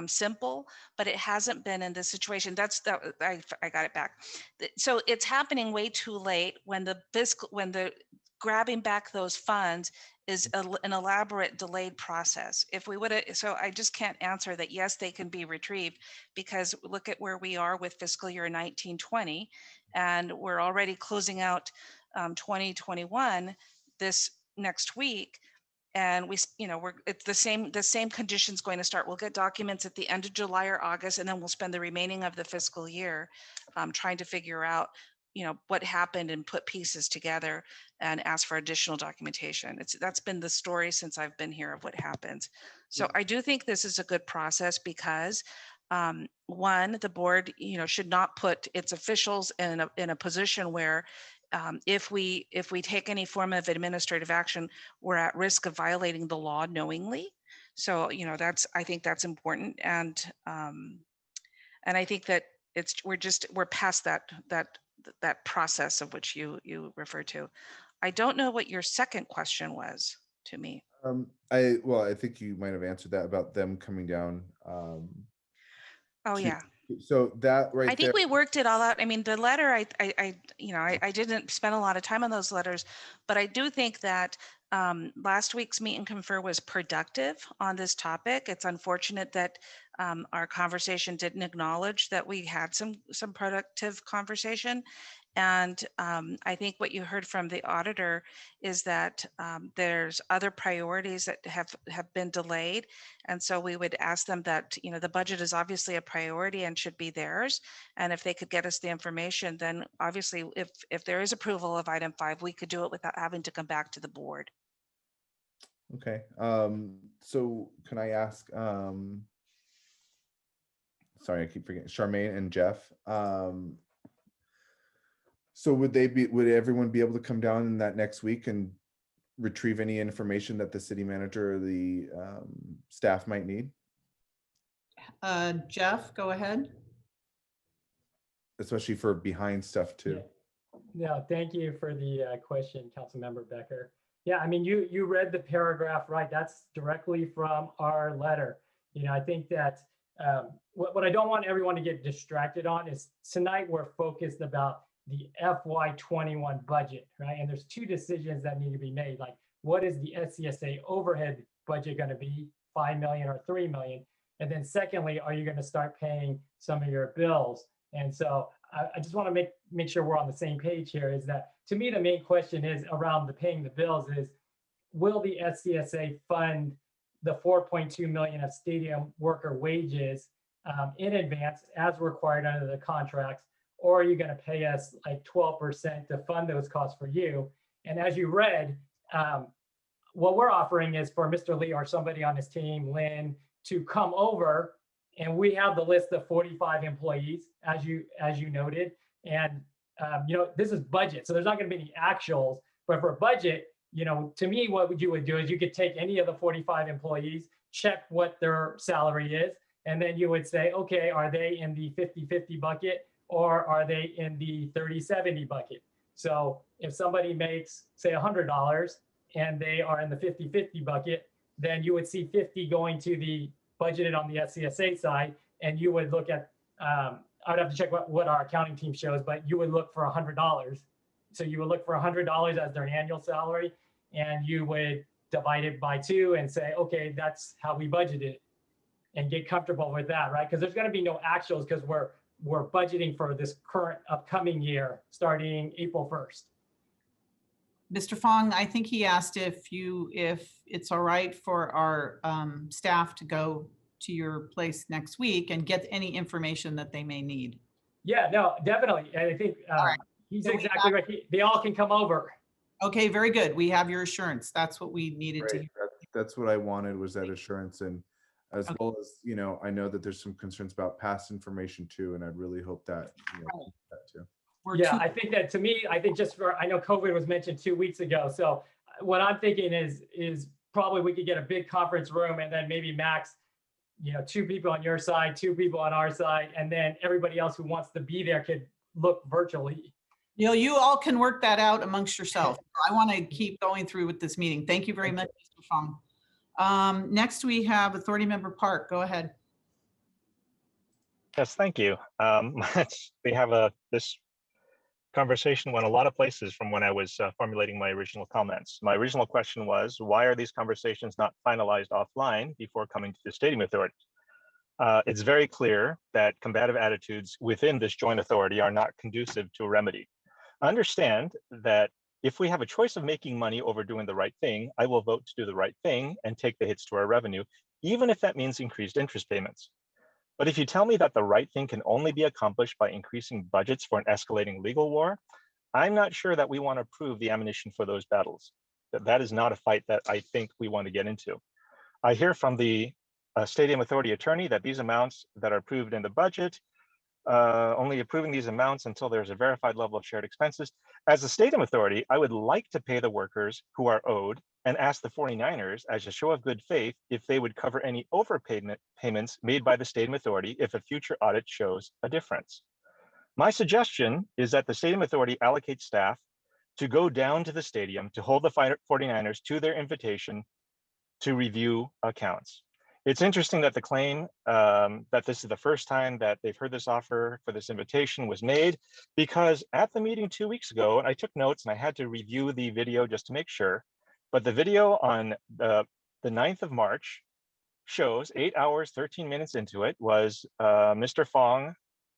simple, but it hasn't been in this situation. I got it back. So it's happening way too late when the grabbing back those funds is an elaborate delayed process. If we would have, so I just can't answer that. Yes, they can be retrieved, because look at where we are with fiscal year 1920, and we're already closing out 2021 this next week. And it's the same conditions going to start. We'll get documents at the end of July or August, and then we'll spend the remaining of the fiscal year trying to figure out, what happened and put pieces together and ask for additional documentation. That's been the story since I've been here of what happens. So I do think this is a good process because one, the board, should not put its officials in a position where if we take any form of administrative action, we're at risk of violating the law knowingly. So, I think that's important. And I think that we're past that process of which you refer to. I don't know what your second question was to me. I think you might have answered that about them coming down. Oh yeah. So that right I think we worked it all out. I mean, the letter, I didn't spend a lot of time on those letters, but I do think that last week's meet and confer was productive on this topic. It's unfortunate that our conversation didn't acknowledge that we had some productive conversation. And I think what you heard from the auditor is that there's other priorities that have been delayed. And so we would ask them that, the budget is obviously a priority and should be theirs. And if they could get us the information, then obviously if there is approval of item 5, we could do it without having to come back to the board. Okay. So can I ask, sorry, I keep forgetting, Charmaine and Jeff. So would everyone be able to come down in that next week and retrieve any information that the city manager or the staff might need? Jeff, go ahead. Especially for behind stuff too. No, thank you for the question, Councilmember Becker. Yeah, I mean, you read the paragraph, right? That's directly from our letter. I think that what I don't want everyone to get distracted on is tonight we're focused about the FY21 budget, right? And there's two decisions that need to be made. Like, what is the SCSA overhead budget going to be, 5 million or 3 million? And then secondly, are you going to start paying some of your bills? And so I just want to make sure we're on the same page here. Is that, to me, the main question is around the paying the bills is, will the SCSA fund the 4.2 million of stadium worker wages in advance as required under the contracts? Or are you going to pay us like 12% to fund those costs for you? And as you read, what we're offering is for Mr. Lee or somebody on his team, Lynn, to come over, and we have the list of 45 employees, as you noted. And this is budget, so there's not going to be any actuals. But for budget, to me, what you would do is you could take any of the 45 employees, check what their salary is, and then you would say, okay, are they in the 50-50 bucket? Or are they in the 30-70 bucket? So if somebody makes, say, $100 and they are in the 50-50 bucket, then you would see 50 going to the budgeted on the SCSA side, and you would look at, I'd have to check what our accounting team shows, but you would look for $100. So you would look for $100 as their annual salary, and you would divide it by 2 and say, okay, that's how we budgeted it, and get comfortable with that, right? Because there's going to be no actuals because we're budgeting for this current upcoming year starting April 1st. Mr. Fong, I think he asked if it's all right for our staff to go to your place next week and get any information that they may need. Yeah, no, definitely. And I think he's exactly right. They all can come over. Okay, very good. We have your assurance. That's what we needed to hear. That's what I wanted, was that assurance. And as well as, I know that there's some concerns about past information too, and I'd really hope that, that too. I think that, to me, I think I know COVID was mentioned 2 weeks ago. So what I'm thinking is probably we could get a big conference room and then maybe max, 2 people on your side, 2 people on our side, and then everybody else who wants to be there could look virtually. You all can work that out amongst yourselves. I want to keep going through with this meeting. Thank you very much, Mr. Fong. Next, we have Authority Member Park. Go ahead. Yes, thank you. We have this conversation went a lot of places from when I was formulating my original comments. My original question was, why are these conversations not finalized offline before coming to the Stadium Authority? It's very clear that combative attitudes within this joint authority are not conducive to a remedy. Understand that if we have a choice of making money over doing the right thing, I will vote to do the right thing and take the hits to our revenue, even if that means increased interest payments. But if you tell me that the right thing can only be accomplished by increasing budgets for an escalating legal war, I'm not sure that we want to prove the ammunition for those battles. That is not a fight that I think we want to get into. I hear from the Stadium Authority attorney that these amounts that are approved in the budget, only approving these amounts until there's a verified level of shared expenses. As a Stadium Authority, I would like to pay the workers who are owed and ask the 49ers as a show of good faith if they would cover any overpayment payments made by the Stadium Authority if a future audit shows a difference. My suggestion is that the Stadium Authority allocate staff to go down to the stadium to hold the 49ers to their invitation to review accounts. It's interesting that the claim that this is the first time that they've heard this offer for this invitation was made, because at the meeting 2 weeks ago, and I took notes and I had to review the video just to make sure, but the video on the 9th of March shows 8 hours, 13 minutes into it was Mr. Fong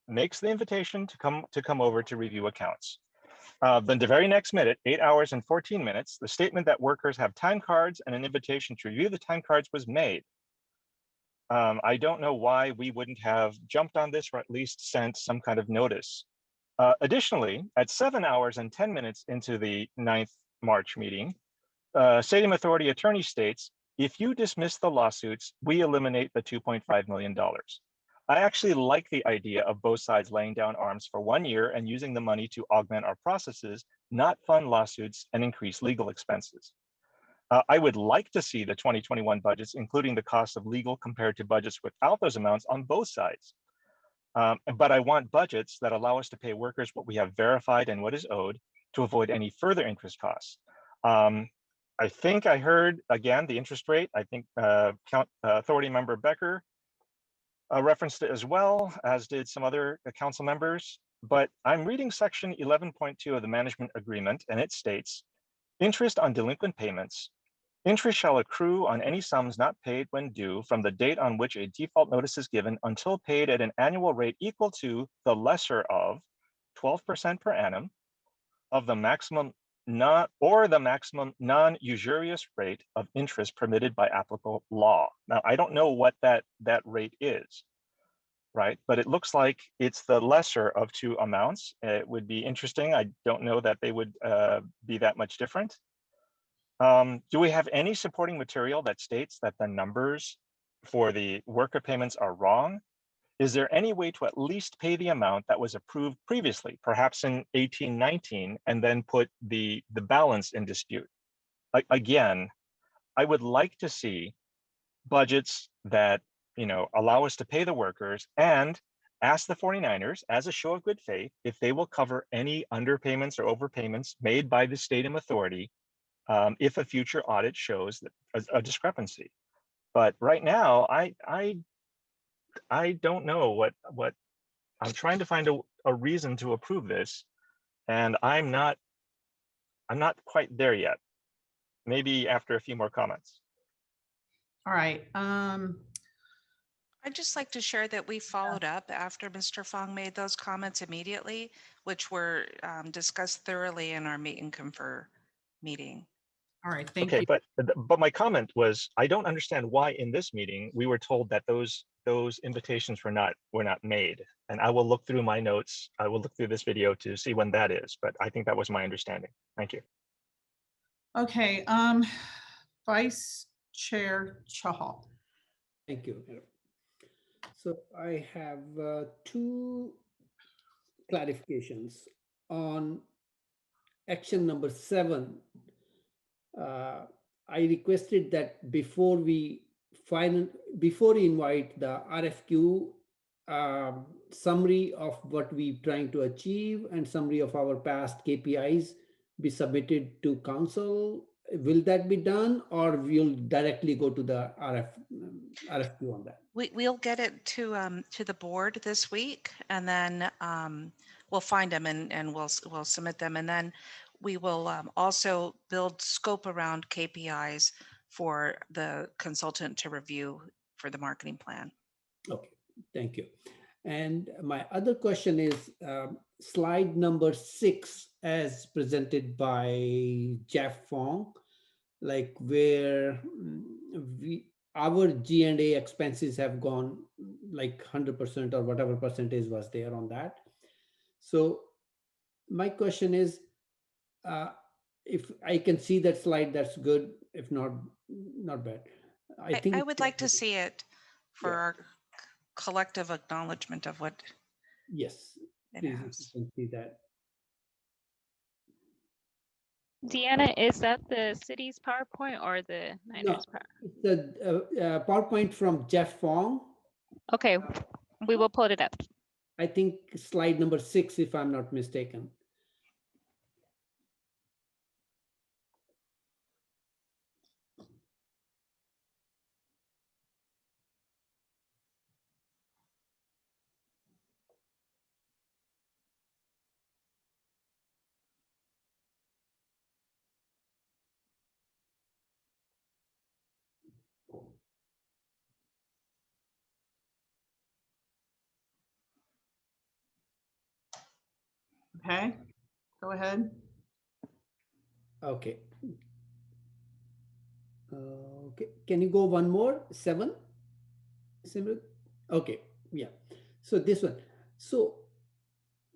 makes the invitation to come over to review accounts. Then the very next minute, 8 hours and 14 minutes, the statement that workers have time cards and an invitation to review the time cards was made. I don't know why we wouldn't have jumped on this or at least sent some kind of notice. Additionally, at 7 hours and 10 minutes into the 9th March meeting, Stadium Authority attorney states, if you dismiss the lawsuits, we eliminate the $2.5 million. I actually like the idea of both sides laying down arms for 1 year and using the money to augment our processes, not fund lawsuits and increase legal expenses. I would like to see the 2021 budgets, including the cost of legal compared to budgets without those amounts on both sides. But I want budgets that allow us to pay workers what we have verified and what is owed to avoid any further interest costs. I think I heard, again, the interest rate. I think Authority Member Becker referenced it as well, as did some other council members. But I'm reading section 11.2 of the management agreement, and it states, interest on delinquent payments. Interest shall accrue on any sums not paid when due from the date on which a default notice is given until paid at an annual rate equal to the lesser of 12% per annum of the maximum non-usurious rate of interest permitted by applicable law. Now, I don't know what that rate is, right? But it looks like it's the lesser of two amounts. It would be interesting. I don't know that they would be that much different. Do we have any supporting material that states that the numbers for the worker payments are wrong? Is there any way to at least pay the amount that was approved previously, perhaps in 1819, and then put the balance in dispute? Again, I would like to see budgets that allow us to pay the workers and ask the 49ers as a show of good faith if they will cover any underpayments or overpayments made by the Stadium Authority if a future audit shows a discrepancy. But right now, I don't know what I'm trying to find a reason to approve this, and I'm not quite there yet. Maybe after a few more comments. All right. I'd just like to share that we followed up after Mr. Fong made those comments immediately, which were discussed thoroughly in our meet and confer meeting. All right, thank you. you. But my comment was, I don't understand why in this meeting we were told that those invitations were not made. And I will look through my notes. I will look through this video to see when that is. But I think that was my understanding. Thank you. Okay, Vice Chair Chahal. Thank you. So I have two clarifications on action number 7. I requested that before we invite the RFQ summary of what we're trying to achieve and summary of our past KPIs be submitted to council? Will that be done, or we'll directly go to the RFQ on that? We'll get it to the board this week, and then we'll find them and we'll submit them, and then we will also build scope around KPIs for the consultant to review for the marketing plan. Okay, thank you. And my other question is slide number 6 as presented by Jeff Fong, like where our G&A expenses have gone like 100% or whatever percentage was there on that. So my question is, if I can see that slide, that's good. If not, not bad. I would like to see it for our collective acknowledgement of what. Yes, please, if you can see that. Deanna, is that the city's PowerPoint or the Niners PowerPoint? It's the PowerPoint from Jeff Fong. Okay, we will pull it up. I think slide number 6, if I'm not mistaken. Okay, go ahead. Okay. Okay, can you go one more? 7? Similar? Okay, yeah. So this one. So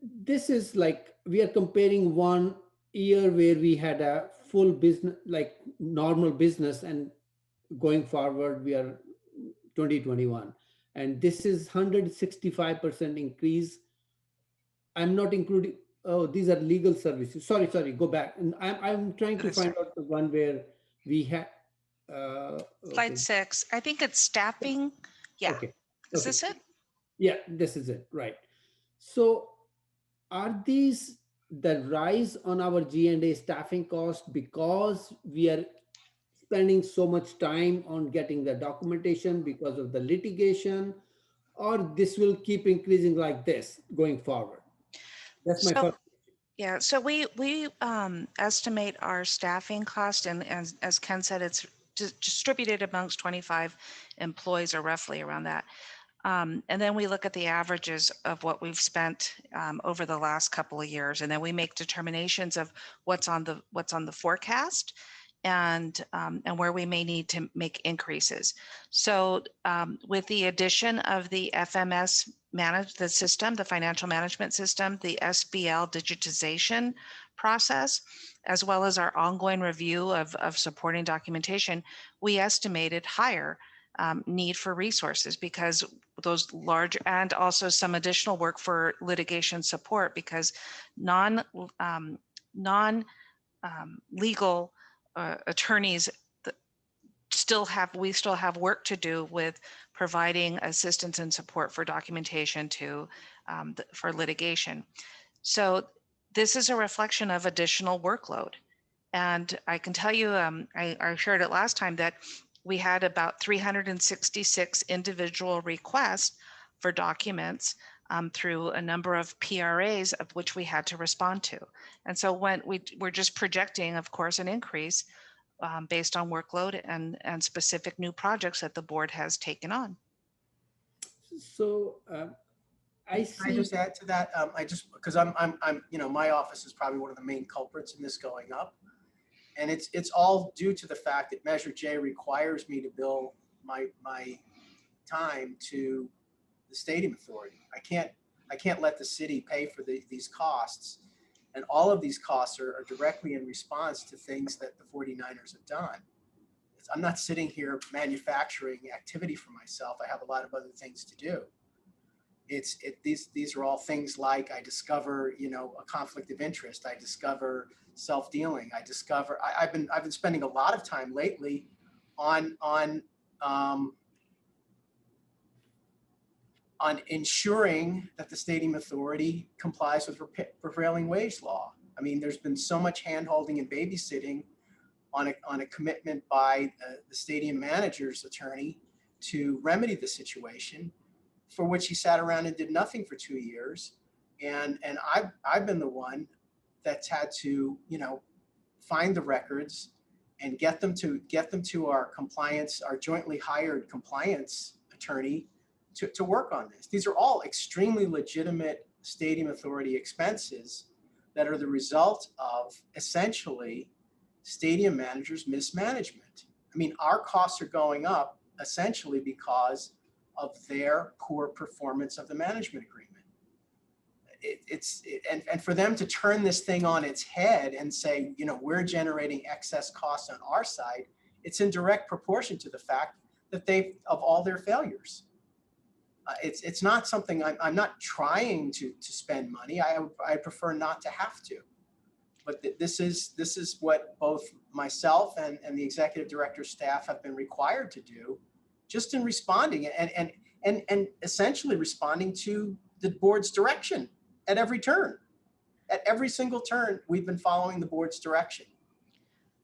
this is like we are comparing one year where we had a full business, like normal business, and going forward we are 2021. And this is 165% increase. I'm not including, oh, these are legal services. Sorry, go back. And I'm trying to find out the one where we had. Slide 6. I think it's staffing. Yeah. Okay. Is this it? Yeah, this is it. Right. So are these the rise on our G&A staffing cost because we are spending so much time on getting the documentation because of the litigation, or this will keep increasing like this going forward? That's my first. Yeah, so we estimate our staffing cost, and as Ken said, it's distributed amongst 25 employees, or roughly around that. And then we look at the averages of what we've spent over the last couple of years, and then we make determinations of what's on the forecast, and where we may need to make increases. So with the addition of the FMS the system, the financial management system, the SBL digitization process, as well as our ongoing review of supporting documentation, we estimated higher need for resources because those large, and also some additional work for litigation support, because non-legal attorneys we still have work to do with providing assistance and support for documentation for litigation. So this is a reflection of additional workload. And I can tell you, I shared it last time, that we had about 366 individual requests for documents through a number of PRAs, of which we had to respond to. And so when we're just projecting, of course, an increase based on workload and specific new projects that the board has taken on. So I see. Can I just add to that? Because I'm my office is probably one of the main culprits in this going up, and it's all due to the fact that Measure J requires me to bill my time to the stadium authority. I can't let the city pay for these costs. And all of these costs are directly in response to things that the 49ers have done. I'm not sitting here manufacturing activity for myself. I have a lot of other things to do. These are all things like I discover, a conflict of interest. I discover self-dealing. I've been spending a lot of time lately on on ensuring that the stadium authority complies with prevailing wage law. I mean, there's been so much handholding and babysitting on a commitment by the stadium manager's attorney to remedy the situation, for which he sat around and did nothing for 2 years. And I've been the one that's had to, you know, find the records and get them to our compliance, our jointly hired compliance attorney to work on this. These are all extremely legitimate stadium authority expenses that are the result of essentially stadium managers' mismanagement. I mean, our costs are going up essentially because of their poor performance of the management agreement. And for them to turn this thing on its head and say, you know, we're generating excess costs on our side, it's in direct proportion to the fact that of all their failures. It's not something I'm not trying to spend money. I prefer not to have to. But this is what both myself and the executive director staff have been required to do, just in responding and essentially responding to the board's direction at every turn. At every single turn, we've been following the board's direction.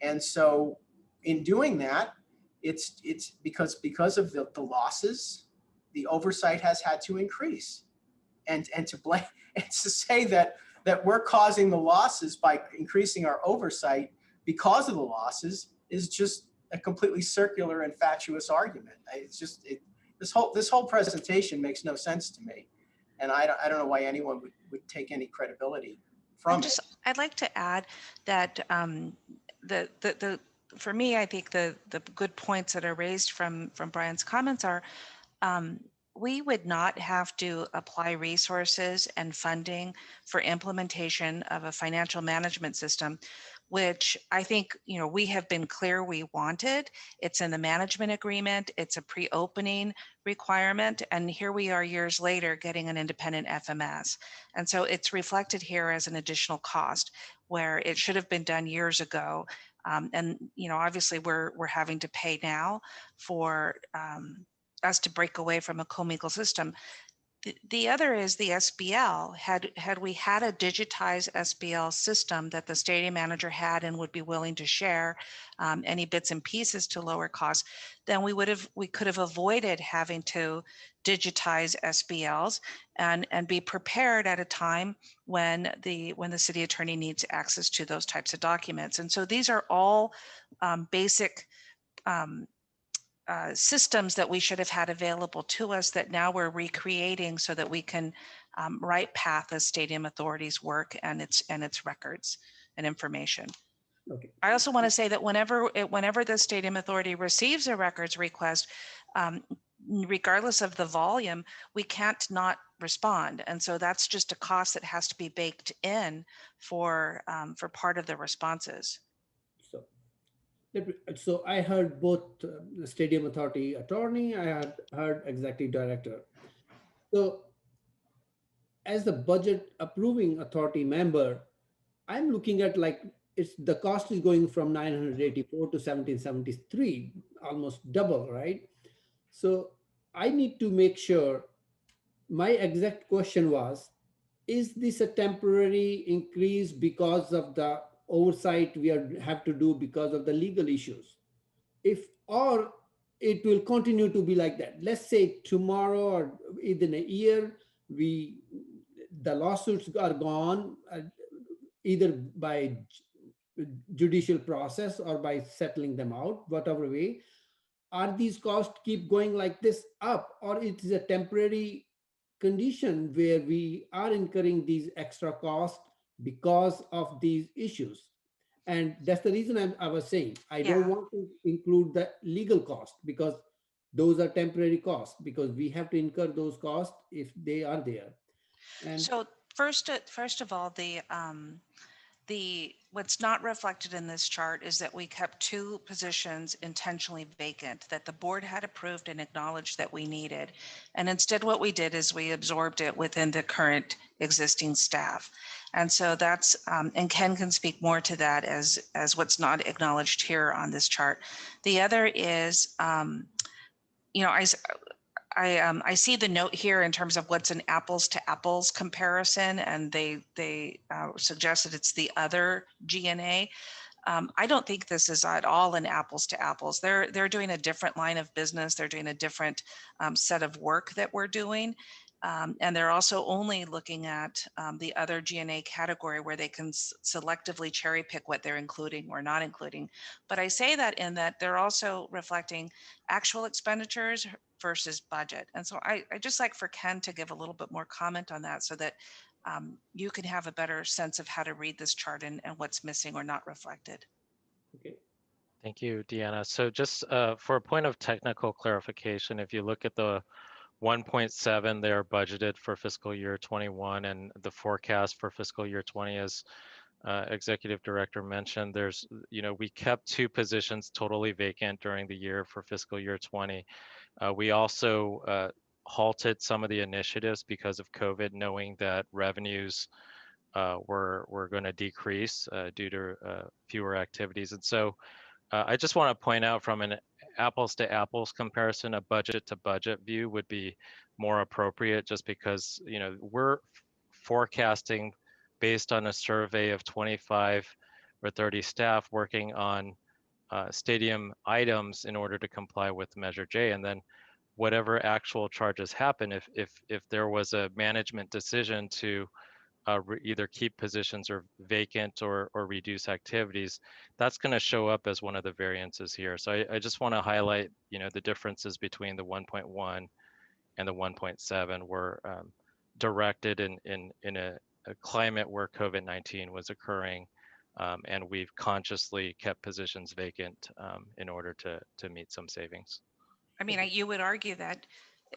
And so in doing that, it's because of the losses, the oversight has had to increase. And to blame and to say that we're causing the losses by increasing our oversight because of the losses is just a completely circular and fatuous argument. It's just this whole presentation makes no sense to me, and I don't know why anyone would take any credibility from it. I'd like to add that for me, I think the good points that are raised from Brian's comments are, we would not have to apply resources and funding for implementation of a financial management system, which I think, you know, we have been clear we wanted. It's in the management agreement. It's a pre-opening requirement. And here we are years later getting an independent FMS. And so it's reflected here as an additional cost where it should have been done years ago. And, you know, obviously we're having to pay now for us to break away from a commingled system. The other is the SBL. Had we had a digitized SBL system that the stadium manager had and would be willing to share any bits and pieces to lower costs, then we could have avoided having to digitize SBLs and be prepared at a time when the city attorney needs access to those types of documents. And so these are all basic systems that we should have had available to us that now we're recreating so that we can right path the stadium authority's work and its records and information. Okay. I also want to say that whenever the stadium authority receives a records request, regardless of the volume, we can't not respond. And so that's just a cost that has to be baked in for part of the responses. So I heard both the stadium authority attorney, I had heard executive director. So as the budget approving authority member, I'm looking at like the cost is going from 984 to 1773, almost double, right? So I need to make sure, my exact question was, is this a temporary increase because of the oversight we have to do because of the legal issues? Or it will continue to be like that. Let's say tomorrow or within a year, the lawsuits are gone, either by judicial process or by settling them out, whatever way. Are these costs keep going like this up, or it is a temporary condition where we are incurring these extra costs because of these issues? And that's the reason I was saying, I don't want to include the legal cost because those are temporary costs, because we have to incur those costs if they are there. And so first of all, what's not reflected in this chart is that we kept 2 positions intentionally vacant that the board had approved and acknowledged that we needed. And instead what we did is we absorbed it within the current existing staff. And so that's, and Ken can speak more to that as what's not acknowledged here on this chart. The other is, you know, I see the note here in terms of what's an apples to apples comparison, and they suggested it's the other GNA. I don't think this is at all an apples to apples. They're doing a different line of business. They're doing a different set of work that we're doing. And they're also only looking at the other GNA category where they can selectively cherry pick what they're including or not including. But I say that in that they're also reflecting actual expenditures versus budget. And so I just like for Ken to give a little bit more comment on that so that you can have a better sense of how to read this chart and what's missing or not reflected. Okay. Thank you, Deanna. So just for a point of technical clarification, if you look at the 1.7 they are budgeted for fiscal year 21 and the forecast for fiscal year 20, as Executive Director mentioned, there's, we kept 2 positions totally vacant during the year for fiscal year 20. We also halted some of the initiatives because of COVID, knowing that revenues were going to decrease due to fewer activities. And so I just want to point out, from an apples to apples comparison, a budget to budget view would be more appropriate, just because, we're forecasting based on a survey of 25 or 30 staff working on stadium items in order to comply with Measure J. And then whatever actual charges happen, if there was a management decision to either keep positions or vacant or reduce activities, that's going to show up as one of the variances here. So I just want to highlight, the differences between the 1.1 and the 1.7 were directed in a climate where COVID-19 was occurring, and we've consciously kept positions vacant in order to meet some savings. I mean, you would argue that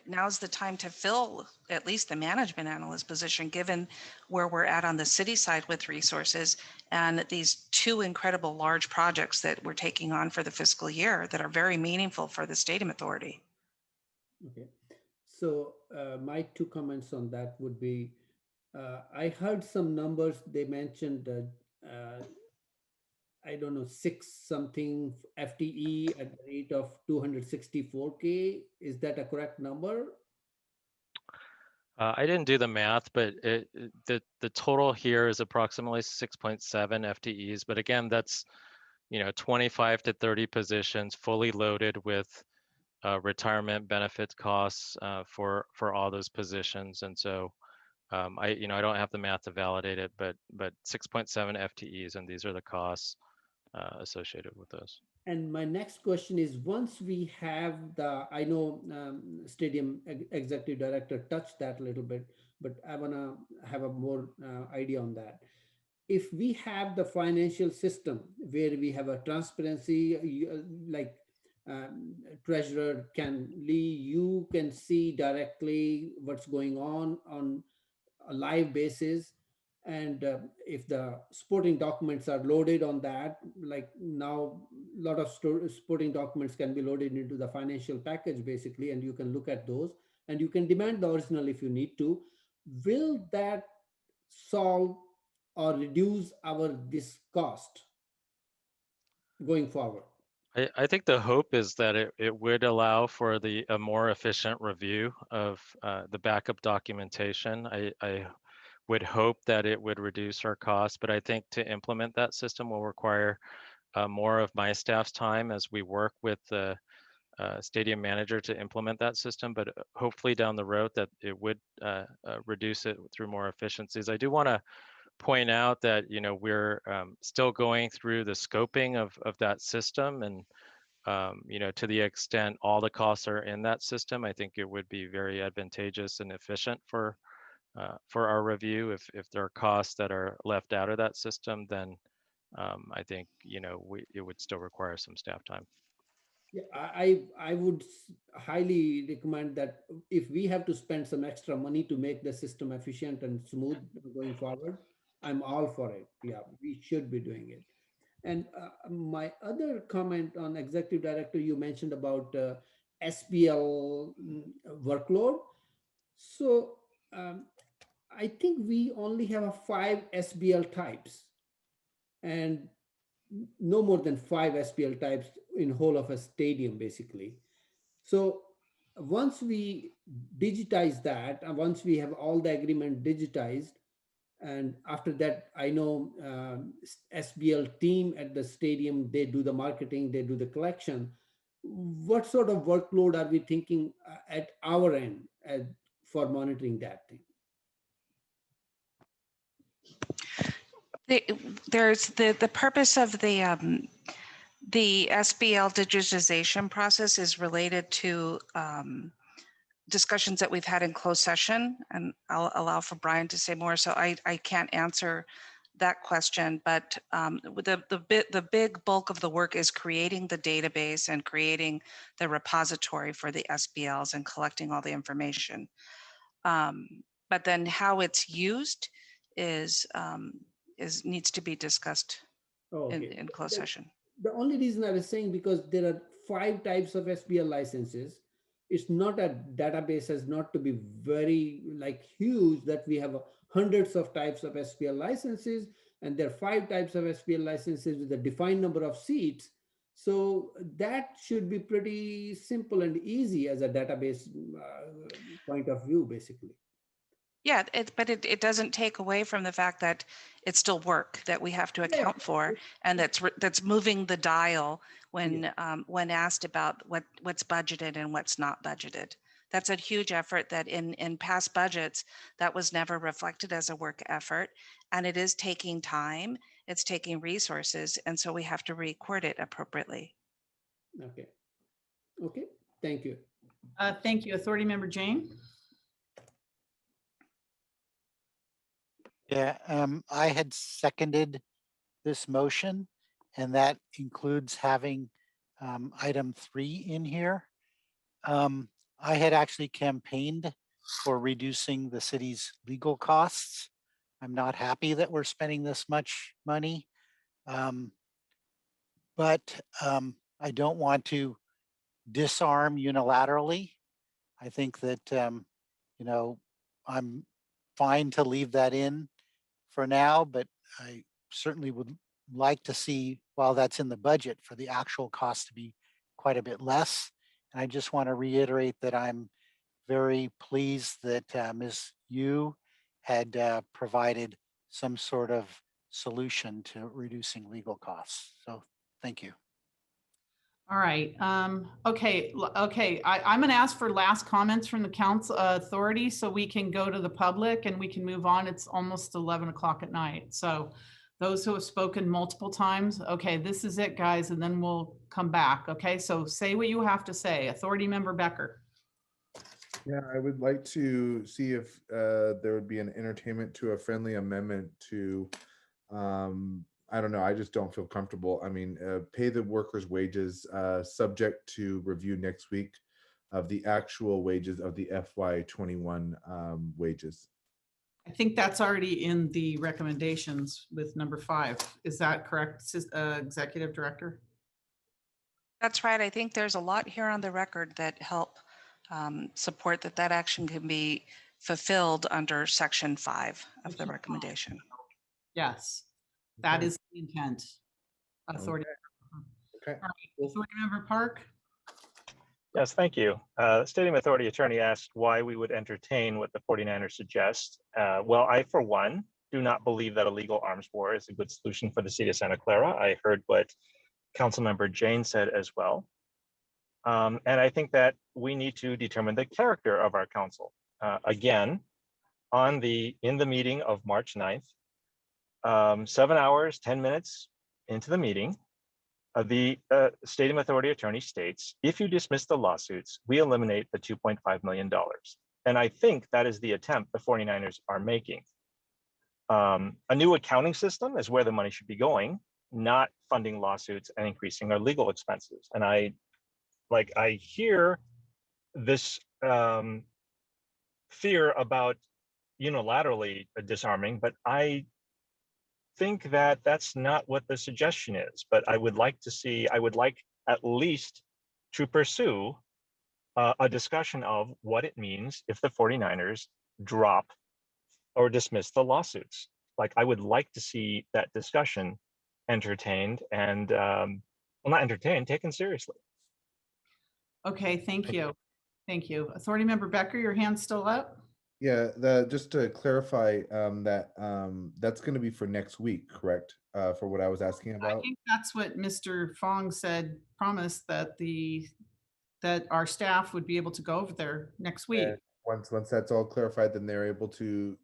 now's the time to fill at least the management analyst position, given where we're at on the city side with resources and these 2 incredible large projects that we're taking on for the fiscal year that are very meaningful for the Stadium Authority. Okay. So my 2 comments on that would be, I heard some numbers. They mentioned, I don't know, 6 something FTE at the rate of 264K. Is that a correct number? I didn't do the math, but the total here is approximately 6.7 FTEs. But again, that's 25 to 30 positions fully loaded with retirement benefits costs for all those positions. And so I don't have the math to validate it, but 6.7 FTEs, and these are the costs associated with those. And my next question is, once we have I know Stadium Executive Director touched that a little bit, but I want to have a more idea on that. If we have the financial system where we have a transparency, like Treasurer Lee, you can see directly what's going on a live basis. And if the sporting documents are loaded on that, like now a lot of sporting documents can be loaded into the financial package basically, and you can look at those and you can demand the original if you need to. Will that solve or reduce this cost going forward? I think the hope is that it would allow for a more efficient review of the backup documentation. I would hope that it would reduce our costs, but I think to implement that system will require more of my staff's time as we work with the stadium manager to implement that system. But hopefully down the road that it would reduce it through more efficiencies. I do want to point out that we're still going through the scoping of that system, and to the extent all the costs are in that system, I think it would be very advantageous and efficient for our review. If there are costs that are left out of that system, then I think it would still require some staff time. Yeah, I would highly recommend that if we have to spend some extra money to make the system efficient and smooth going forward, I'm all for it. Yeah, we should be doing it. And my other comment on Executive Director, you mentioned about SBL workload. So I think we only have 5 SBL types and no more than 5 SBL types in whole of a stadium basically. So once we digitize that, and once we have all the agreement digitized, and after that, I know SBL team at the stadium, they do the marketing, they do the collection. What sort of workload are we thinking at our end for monitoring that thing? There's the purpose of the SBL digitization process is related to discussions that we've had in closed session, and I'll allow for Brian to say more. So I can't answer that question, but the big bulk of the work is creating the database and creating the repository for the SBLs and collecting all the information. But then how it's used is needs to be discussed in closed session. The only reason I was saying, because there are 5 types of SBL licenses. It's not a database as not to be very like huge that we have hundreds of types of SBL licenses, and there are 5 types of SBL licenses with a defined number of seats. So that should be pretty simple and easy as a database point of view, basically. Yeah, but it doesn't take away from the fact that it's still work that we have to account for, and that's moving the dial when asked about what's budgeted and what's not budgeted. That's a huge effort that in past budgets that was never reflected as a work effort, and it is taking time, it's taking resources, and so we have to record it appropriately. Okay, thank you. Thank you. Authority Member Jane. Yeah, I had seconded this motion, and that includes having item 3 in here. I had actually campaigned for reducing the city's legal costs. I'm not happy that we're spending this much money, but I don't want to disarm unilaterally. I think that, you know, I'm fine to leave that in for now, but I certainly would like to see, while that's in the budget, for the actual cost to be quite a bit less. And I just want to reiterate that I'm very pleased that Ms. Yu had provided some sort of solution to reducing legal costs. So thank you. All right. Okay. I'm going to ask for last comments from the council authority so we can go to the public and we can move on. It's almost 11 o'clock at night. So those who have spoken multiple times, okay, this is it, guys, and then we'll come back. Okay. So say what you have to say. Authority Member Becker. Yeah, I would like to see if there would be an entertainment to a friendly amendment to I don't know. I just don't feel comfortable. I mean, pay the workers' wages subject to review next week of the actual wages of the FY21 wages. I think that's already in the recommendations with number 5. Is that correct, Executive Director? That's right. I think there's a lot here on the record that help support that action can be fulfilled under section 5 of the recommendation. Yes, that is the intent. Authority. Okay. All right. Authority Member Park. Yes, thank you. Stadium Authority Attorney asked why we would entertain what the 49ers suggest. Well, I, for one, do not believe that a legal arms war is a good solution for the city of Santa Clara. I heard what Councilmember Jane said as well. And I think that we need to determine the character of our council. Again, in the meeting of March 9th, 7 hours, 10 minutes into the meeting, the Stadium Authority Attorney states, if you dismiss the lawsuits, we eliminate the $2.5 million. And I think that is the attempt the 49ers are making. A new accounting system is where the money should be going, not funding lawsuits and increasing our legal expenses. And I hear this fear about unilaterally disarming, but I think that that's not what the suggestion is. But I would like at least to pursue a discussion of what it means if the 49ers drop or dismiss the lawsuits. Like, I would like to see that discussion entertained and, well, not entertained, taken seriously. Okay, thank you. Thank you. Authority Member Becker, your hand's still up? Yeah, just to clarify, that's going to be for next week, correct? For what I was asking I about. think that's what Mr. Fong promised that that our staff would be able to go over there next week. And once that's all clarified, then we're able to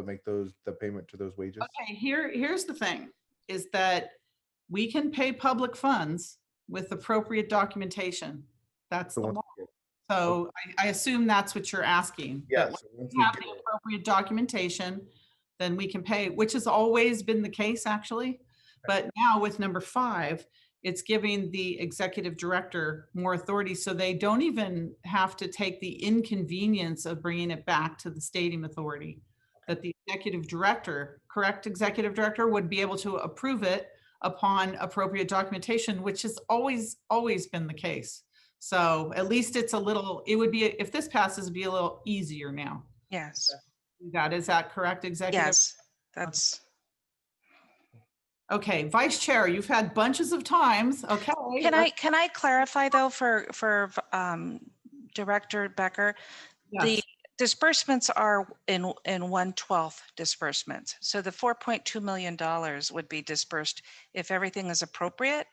make the payment to those wages. Okay, here's the thing, is that we can pay public funds with appropriate documentation. That's the law. So I assume that's what you're asking. Yeah. That So when once we have the appropriate documentation, then we can pay, which has always been the case, actually. But now with number 5, it's giving the executive director more authority, so they don't even have to take the inconvenience of bringing it back to the stadium authority. That the executive director, correct executive director, would be able to approve it upon appropriate documentation, which has always been the case. So at least it's a little, it would be, if this passes, it'd be a little easier now. Yes. Is that correct, executive? Yes, that's. Okay, Vice Chair, you've had bunches of times. Okay. Can I clarify though for Director Becker? Yes. The disbursements are in 1/12 disbursements. So the $4.2 million would be dispersed if everything is appropriate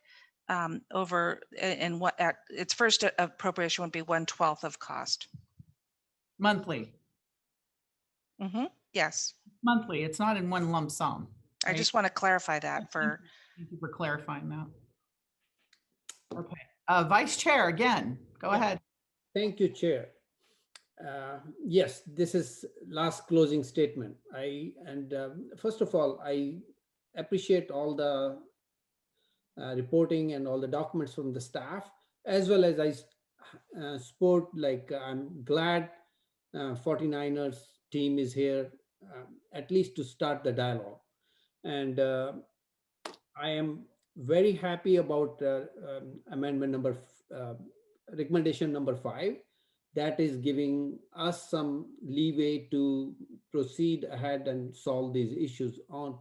over in what at its first appropriation would be 1/12 of cost. Monthly. Yes. Monthly. It's not in one lump sum. I just want to clarify that for. Thank you for clarifying that. Okay. Vice Chair, again, go ahead. Thank you, Chair. Yes, this is last closing statement. First of all, I appreciate all the reporting and all the documents from the staff, as well as I support, I'm glad 49ers team is here, at least to start the dialogue. And I am very happy about recommendation number 5. That is giving us some leeway to proceed ahead and solve these issues on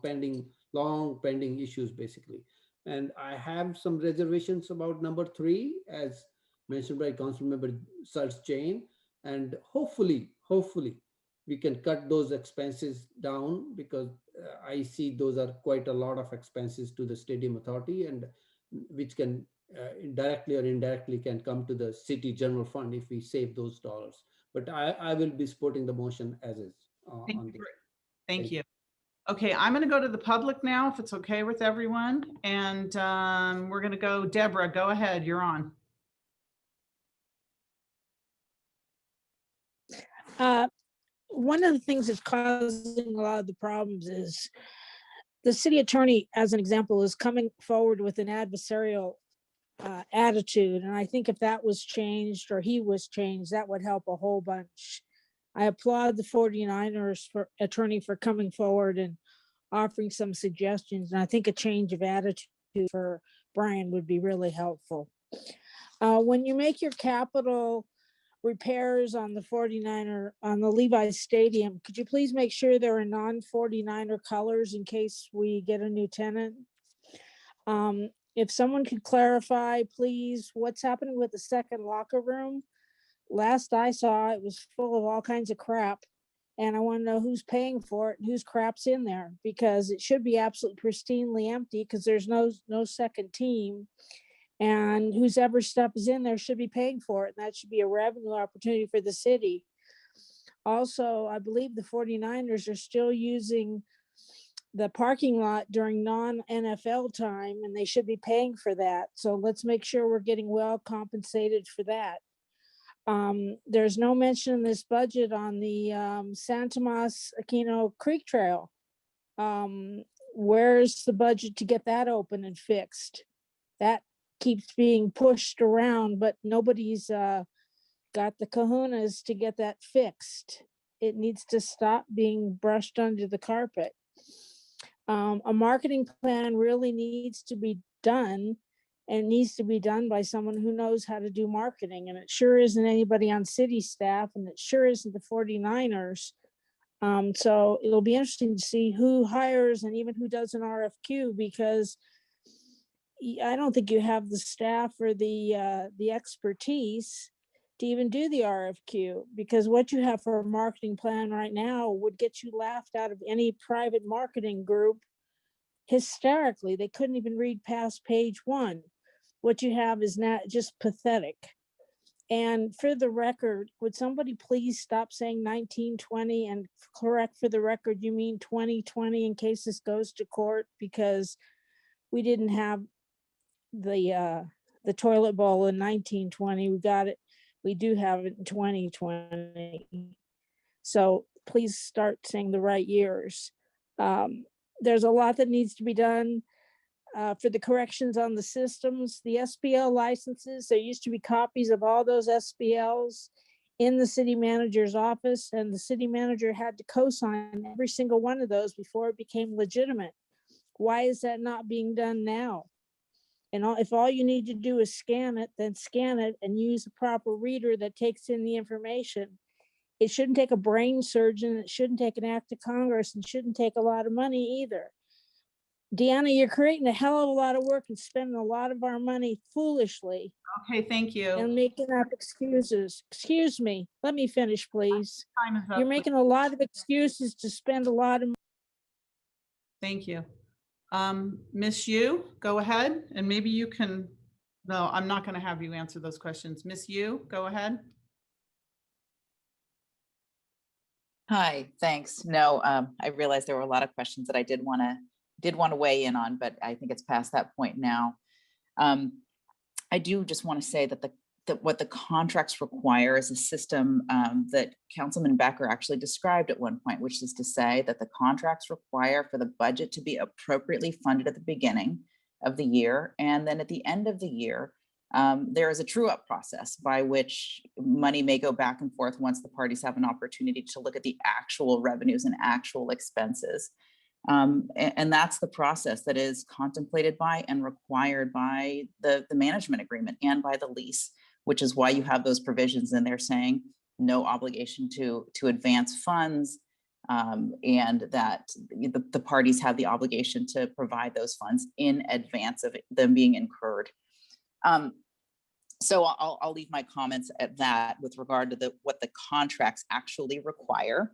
long pending issues, basically. And I have some reservations about number 3, as mentioned by Councilmember Sir's Jane, and hopefully we can cut those expenses down, because I see those are quite a lot of expenses to the stadium authority, and which can directly or indirectly can come to the city general fund if we save those dollars. But I will be supporting the motion as is. Thank you. Okay, I'm going to go to the public now, if it's okay with everyone. And we're going to go, Deborah, go ahead, you're on. One of the things that's causing a lot of the problems is the city attorney, as an example, is coming forward with an adversarial attitude. And I think if that was changed, or he was changed, that would help a whole bunch. I applaud the 49ers attorney for coming forward and offering some suggestions. And I think a change of attitude for Brian would be really helpful. When you make your capital repairs on the 49er, on the Levi's Stadium, could you please make sure there are non-49er colors in case we get a new tenant? If someone could clarify, please, what's happening with the second locker room? Last I saw, it was full of all kinds of crap. And I want to know who's paying for it and whose crap's in there, because it should be absolutely pristinely empty, because there's no second team. And whose ever stuff is in there should be paying for it. And that should be a revenue opportunity for the city. Also, I believe the 49ers are still using the parking lot during non-NFL time, and they should be paying for that. So let's make sure we're getting well compensated for that. There's no mention in this budget on the San Tomas Aquino Creek Trail. Where's the budget to get that open and fixed? That keeps being pushed around, but nobody's got the kahunas to get that fixed. It needs to stop being brushed under the carpet. A marketing plan really needs to be done, and needs to be done by someone who knows how to do marketing. And it sure isn't anybody on city staff, and it sure isn't the 49ers. So it'll be interesting to see who hires and even who does an RFQ, because I don't think you have the staff or the expertise to even do the RFQ, because what you have for a marketing plan right now would get you laughed out of any private marketing group hysterically. They couldn't even read past page 1. What you have is not just pathetic. And for the record, would somebody please stop saying 1920 and correct for the record, you mean 2020 in case this goes to court, because we didn't have the toilet bowl in 1920. We got it. We do have it in 2020. So please start saying the right years. There's a lot that needs to be done for the corrections on the systems, the SPL licenses. There used to be copies of all those SPLs in the city manager's office, and the city manager had to co-sign every single one of those before it became legitimate. Why is that not being done now? And if all you need to do is scan it, then scan it and use a proper reader that takes in the information. It shouldn't take a brain surgeon. It shouldn't take an act of Congress, and shouldn't take a lot of money either. Deanna, you're creating a hell of a lot of work and spending a lot of our money foolishly. Okay, thank you. And making up excuses. Excuse me, let me finish, please. Time is up. You're making a lot of excuses to spend a lot of money. Thank you. Miss Yu, go ahead, and maybe you can, no, I'm not going to have you answer those questions. Miss Yu, go ahead. Hi, thanks. No, I realized there were a lot of questions that I did want to weigh in on, but I think it's past that point now. I do just want to say that what the contracts require is a system that Councilman Becker actually described at one point, which is to say that the contracts require for the budget to be appropriately funded at the beginning of the year. And then at the end of the year, there is a true-up process by which money may go back and forth once the parties have an opportunity to look at the actual revenues and actual expenses. And that's the process that is contemplated by and required by the management agreement and by the lease, which is why you have those provisions in there saying no obligation to advance funds, and that the parties have the obligation to provide those funds in advance of them being incurred. So I'll leave my comments at that with regard to what the contracts actually require.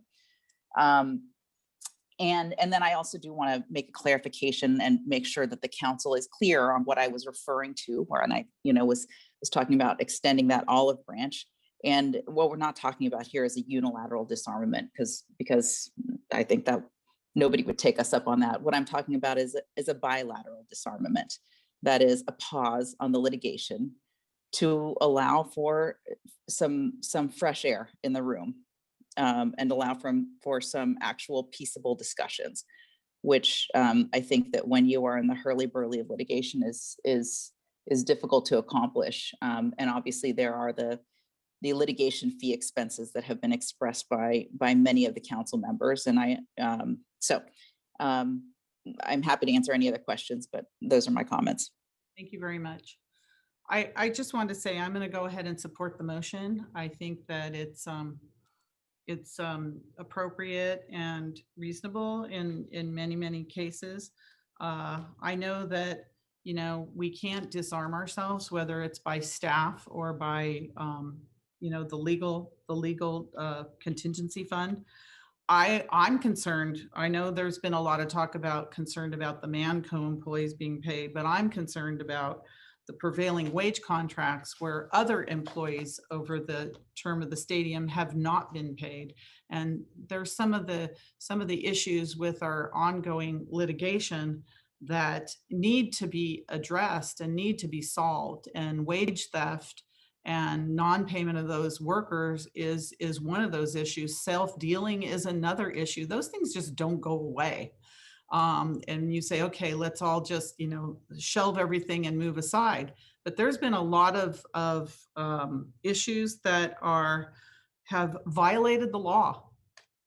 And then I also do want to make a clarification and make sure that the council is clear on what I was referring to, and I was talking about extending that olive branch. And what we're not talking about here is a unilateral disarmament, because I think that nobody would take us up on that. What I'm talking about is a bilateral disarmament. That is a pause on the litigation to allow for some fresh air in the room. And allow for some actual peaceable discussions, which I think that when you are in the hurly-burly of litigation is difficult to accomplish. And obviously there are the litigation fee expenses that have been expressed by many of the council members. And I'm happy to answer any other questions, but those are my comments. Thank you very much. I just wanted to say I'm going to go ahead and support the motion. I think that it's appropriate and reasonable in many cases. I know that we can't disarm ourselves, whether it's by staff or by the legal contingency fund. I'm concerned. I know there's been a lot of talk concerned about the Manco employees being paid, but I'm concerned about the prevailing wage contracts where other employees over the term of the stadium have not been paid. And there's some of the issues with our ongoing litigation that need to be addressed and need to be solved. And wage theft and non-payment of those workers is one of those issues. Self-dealing is another issue. Those things just don't go away. And you say, okay, let's all just, shelve everything and move aside. But there's been a lot of issues that have violated the law.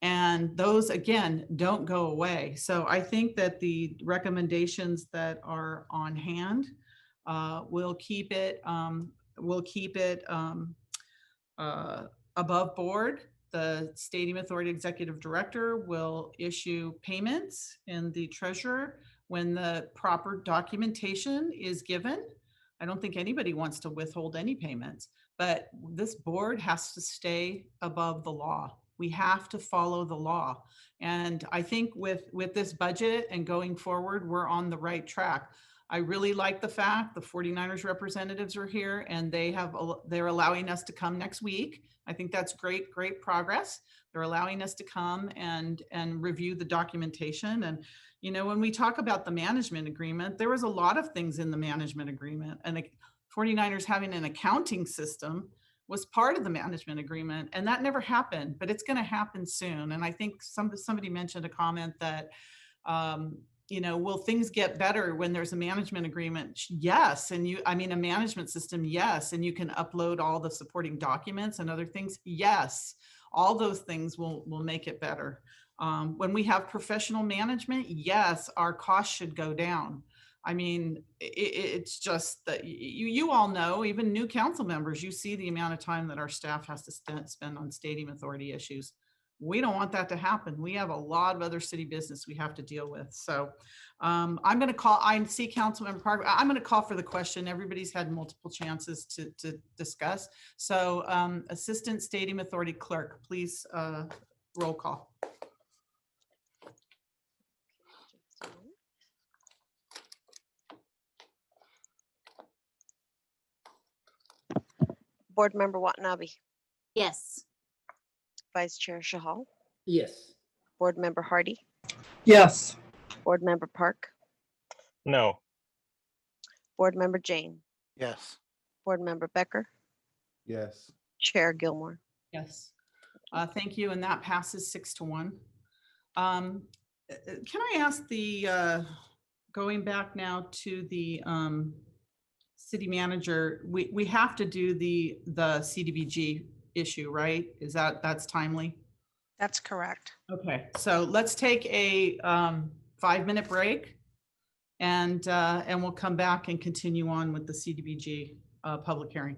And those, again, don't go away. So I think that the recommendations that are on hand will keep it above board. The Stadium Authority Executive Director will issue payments, and the treasurer, when the proper documentation is given. I don't think anybody wants to withhold any payments, but this board has to stay above the law. We have to follow the law. And I think with this budget and going forward, we're on the right track. I really like the fact the 49ers representatives are here and they're allowing us to come next week. I think that's great progress. They're allowing us to come and review the documentation. And, you know, when we talk about the management agreement, there was a lot of things in the management agreement, and 49ers having an accounting system was part of the management agreement, and that never happened, but it's going to happen soon. And I think somebody mentioned a comment that, you know, will things get better when there's a management agreement? Yes. And a management system, yes. And you can upload all the supporting documents and other things. Yes. All those things will make it better. When we have professional management, yes, our costs should go down. I mean, it's just that you all know, even new council members, you see the amount of time that our staff has to spend on stadium authority issues. We don't want that to happen. We have a lot of other city business we have to deal with. So I'm going to call, I see Councilmember Parker. I'm going to call for the question. Everybody's had multiple chances to discuss. So Assistant Stadium Authority Clerk, please roll call. Board Member Watanabe. Yes. Vice Chair Shahal. Yes. Board Member Hardy. Yes. Board Member Park. No. Board Member Jane. Yes. Board Member Becker. Yes. Chair Gilmore. Yes. Thank you. And that passes 6-1. Can I ask going back now to the city manager, we have to do the CDBG issue, right? That's timely? That's correct. Okay, so let's take a 5-minute break and we'll come back and continue on with the CDBG public hearing.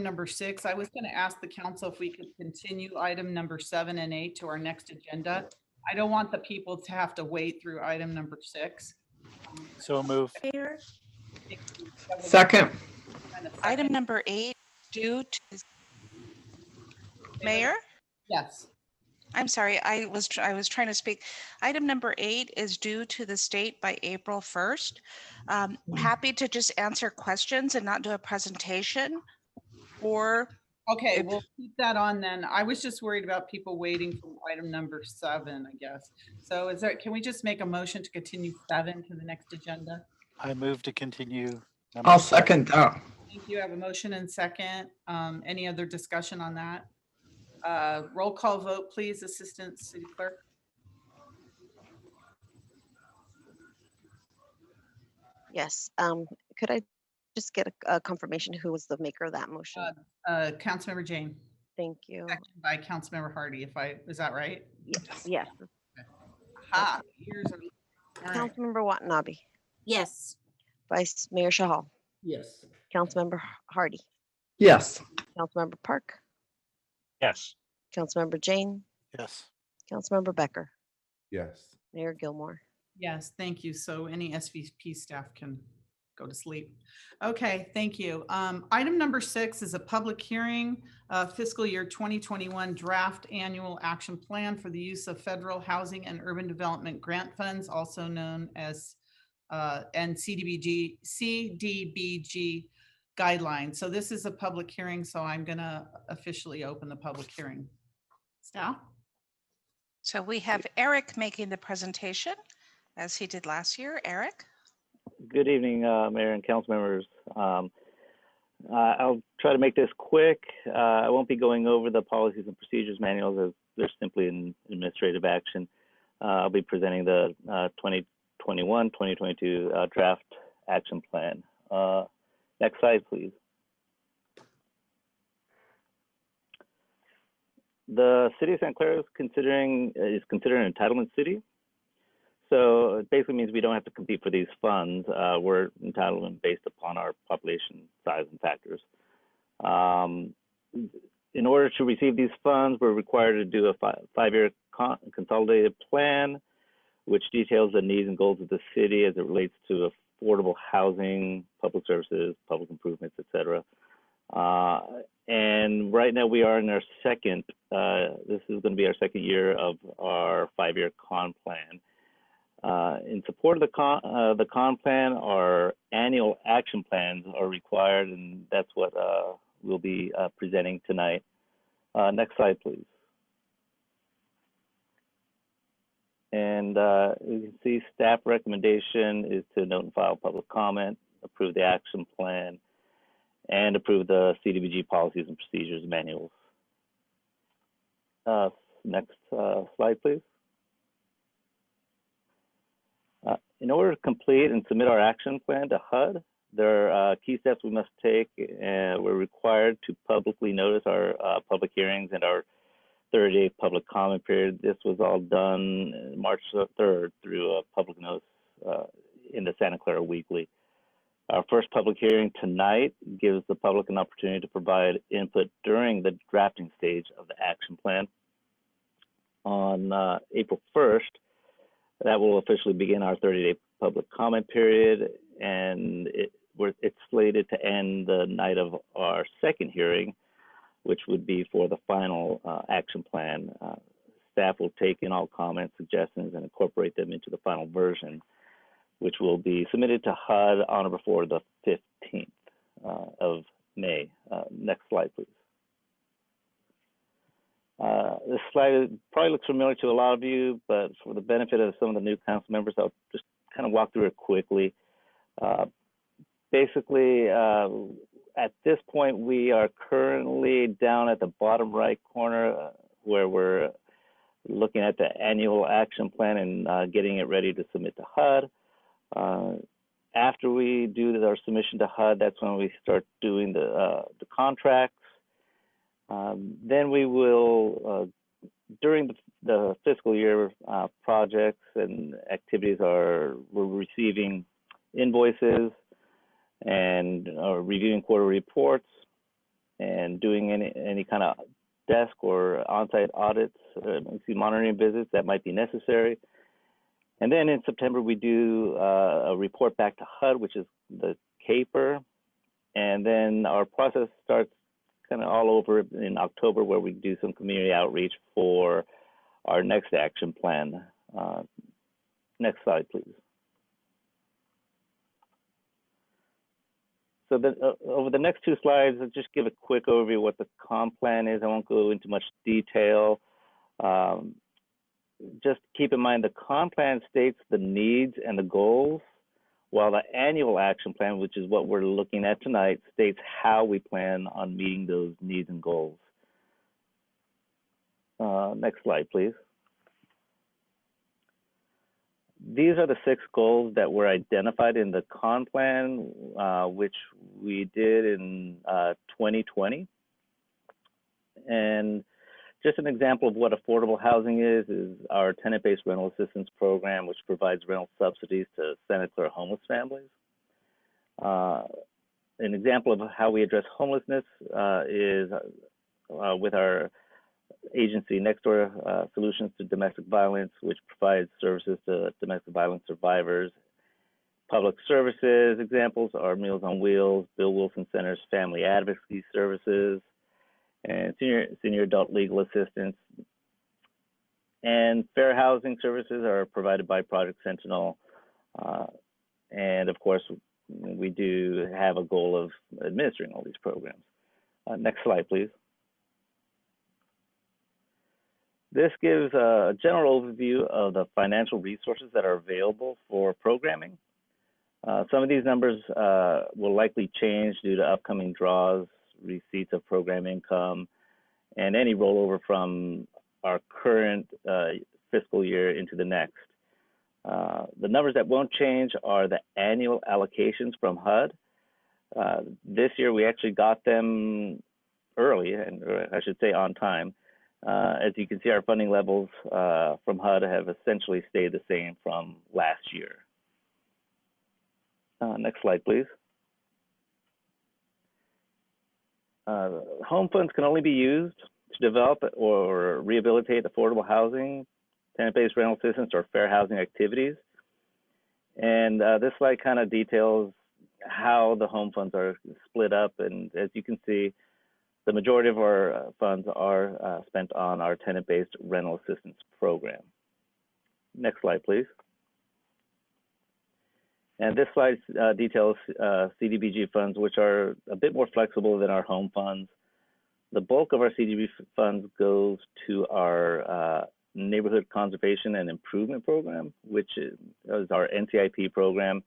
number 6. I was going to ask the council if we could continue item number 7 and 8 to our next agenda. I don't want the people to have to wait through item number 6. So move. Mayor, Second. item number 8 due to Mayor? Yes. I'm sorry, I was trying to speak. Item number 8 is due to the state by April 1st. Happy to just answer questions and not do a presentation, or Okay, we'll keep that on then. I was just worried about people waiting for item number 7, I guess. So can we just make a motion to continue 7 to the next agenda? I move to continue. I'll second that. Thank you. I have a motion and second. Any other discussion on that? Roll call vote, please, Assistant City Clerk. Yes. Could I just get a confirmation who was the maker of that motion? Councilmember Jane. Thank you. Second by Councilmember Hardy, is that right? Yes. Ha, ears are. All right. Councilmember Watanabe. Yes. Vice Mayor Shahal. Yes. Councilmember Hardy. Yes. Councilmember Park. Yes. Councilmember Jane. Yes. Councilmember Becker. Yes. Mayor Gilmore. Yes, thank you. So any SVP staff can go to sleep. Okay, thank you. Item number 6 is a public hearing, fiscal year 2021 draft annual action plan for the use of federal housing and urban development grant funds, also known as and CDBG guidelines. So this is a public hearing, so I'm gonna officially open the public hearing. Staff? so we have Eric making the presentation as he did last year. Eric? Good evening, Mayor and council members. I'll try to make this quick. I won't be going over the policies and procedures manuals as they're simply an administrative action. I'll be presenting the 2021-2022 draft action plan. Next slide, please. The city of Santa Clara is considered an entitlement city. So it basically means we don't have to compete for these funds. We're entitlement based upon our population size and factors. In order to receive these funds, we're required to do a five-year consolidated plan, which details the needs and goals of the city as it relates to affordable housing, public services, public improvements, et cetera. And right now we are in our second, this is going to be our second year of our five-year con plan. In support of the con plan, our annual action plans are required, and that's what we'll be presenting tonight. Next slide, please. And you can see staff recommendation is to note and file public comment, approve the action plan, and approve the CDBG policies and procedures manuals. Next slide, please. In order to complete and submit our action plan to HUD, there are key steps we must take. We're required to publicly notice our public hearings and our 30-day public comment period. This was all done March 3rd through a public notice in the Santa Clara Weekly. Our first public hearing tonight gives the public an opportunity to provide input during the drafting stage of the action plan. On April 1st, that will officially begin our 30-day public comment period, and it's slated to end the night of our second hearing, which would be for the final action plan. Staff will take in all comments, suggestions, and incorporate them into the final version, which will be submitted to HUD on or before the 15th of May. Next slide, please. This slide probably looks familiar to a lot of you, but for the benefit of some of the new council members, I'll just kind of walk through it quickly. Basically, at this point, we are currently down at the bottom right corner where we're looking at the annual action plan and getting it ready to submit to HUD. After we do our submission to HUD, that's when we start doing the contracts. Then we will, during the fiscal year, projects and activities we're receiving invoices and reviewing quarter reports. and doing any kind of desk or on-site audits, monitoring visits that might be necessary. And then in September, we do a report back to HUD, which is the CAPER. And then our process starts kind of all over in October, where we do some community outreach for our next action plan. Next slide, please. So over the next two slides, I'll just give a quick overview of what the comp plan is. I won't go into much detail. Just keep in mind the comp plan states the needs and the goals, while the annual action plan, which is what we're looking at tonight, states how we plan on meeting those needs and goals. Next slide, please. These are the 6 goals that were identified in the con plan, which we did in 2020. And just an example of what affordable housing is our tenant-based rental assistance program, which provides rental subsidies to Santa Clara homeless families. An example of how we address homelessness is with our agency Next Door Solutions to Domestic Violence, which provides services to domestic violence survivors. Public services examples are Meals on Wheels, Bill Wilson Center's Family Advocacy Services, and senior adult legal assistance. And fair housing services are provided by Project Sentinel. And of course, we do have a goal of administering all these programs. Next slide, please. This gives a general overview of the financial resources that are available for programming. Some of these numbers will likely change due to upcoming draws, receipts of program income, and any rollover from our current fiscal year into the next. The numbers that won't change are the annual allocations from HUD. This year, we actually got them early, and I should say on time. As you can see, our funding levels from HUD have essentially stayed the same from last year. Next slide, please. Home funds can only be used to develop or rehabilitate affordable housing, tenant-based rental assistance, or fair housing activities. And this slide kind of details how the home funds are split up. And as you can see, the majority of our funds are spent on our tenant-based rental assistance program. Next slide, please. And this slide details CDBG funds, which are a bit more flexible than our home funds. The bulk of our CDBG funds goes to our Neighborhood Conservation and Improvement Program, which is our NCIP program.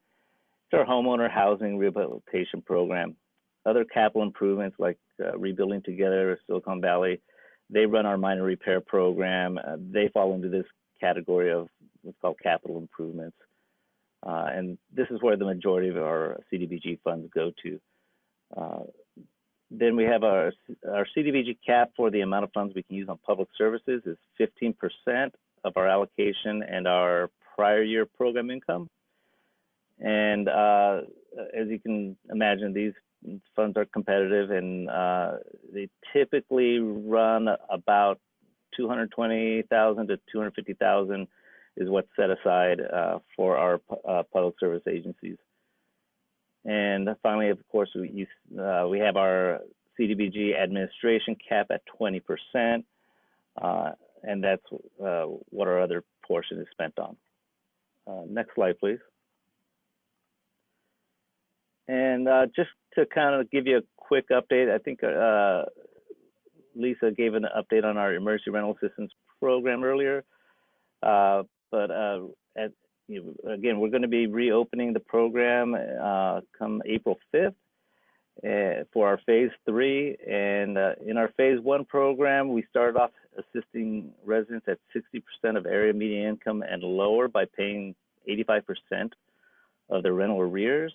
It's our homeowner housing rehabilitation program. Other capital improvements like Rebuilding Together, Silicon Valley, they run our minor repair program. They fall into this category of what's called capital improvements. And this is where the majority of our CDBG funds go to. Then we have our CDBG cap for the amount of funds we can use on public services is 15% of our allocation and our prior year program income. And as you can imagine, these funds are competitive, and they typically run about $220,000 to $250,000 is what's set aside for our public service agencies. And finally, of course, we have our CDBG administration cap at 20%, and that's what our other portion is spent on. Next slide, please. And just to kind of give you a quick update, I think Lisa gave an update on our emergency rental assistance program earlier. Again, we're going to be reopening the program come April 5th for our phase 3. And in our phase 1 program, we started off assisting residents at 60% of area median income and lower by paying 85% of their rental arrears.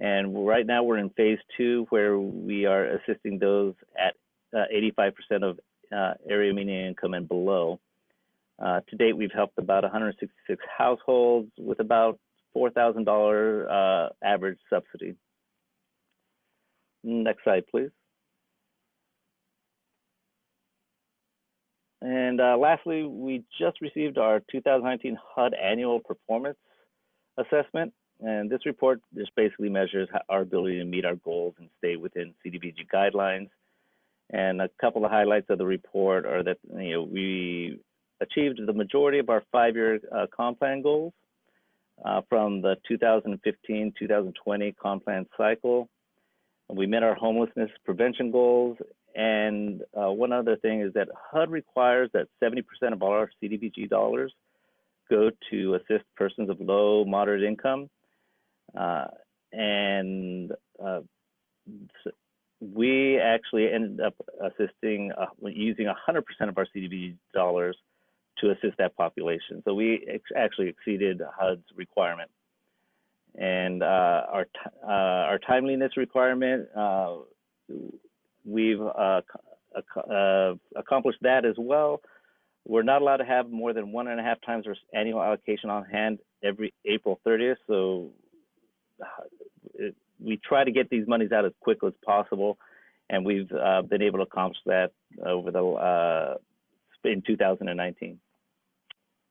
And right now we're in phase 2, where we are assisting those at 85% of area median income and below. To date, we've helped about 166 households with about $4,000 average subsidy. Next slide, please. And lastly, we just received our 2019 HUD annual performance assessment. And this report just basically measures our ability to meet our goals and stay within CDBG guidelines. And a couple of highlights of the report are that we achieved the majority of our 5-year comp plan goals from the 2015-2020 comp plan cycle. We met our homelessness prevention goals. And one other thing is that HUD requires that 70% of all our CDBG dollars go to assist persons of low, moderate income. We actually ended up assisting, using 100% of our CDBG dollars to assist that population. So we actually exceeded HUD's requirement. And our timeliness requirement, we've accomplished that as well. We're not allowed to have more than 1.5 times our annual allocation on hand every April 30th. So we try to get these monies out as quickly as possible, and we've been able to accomplish that over in 2019.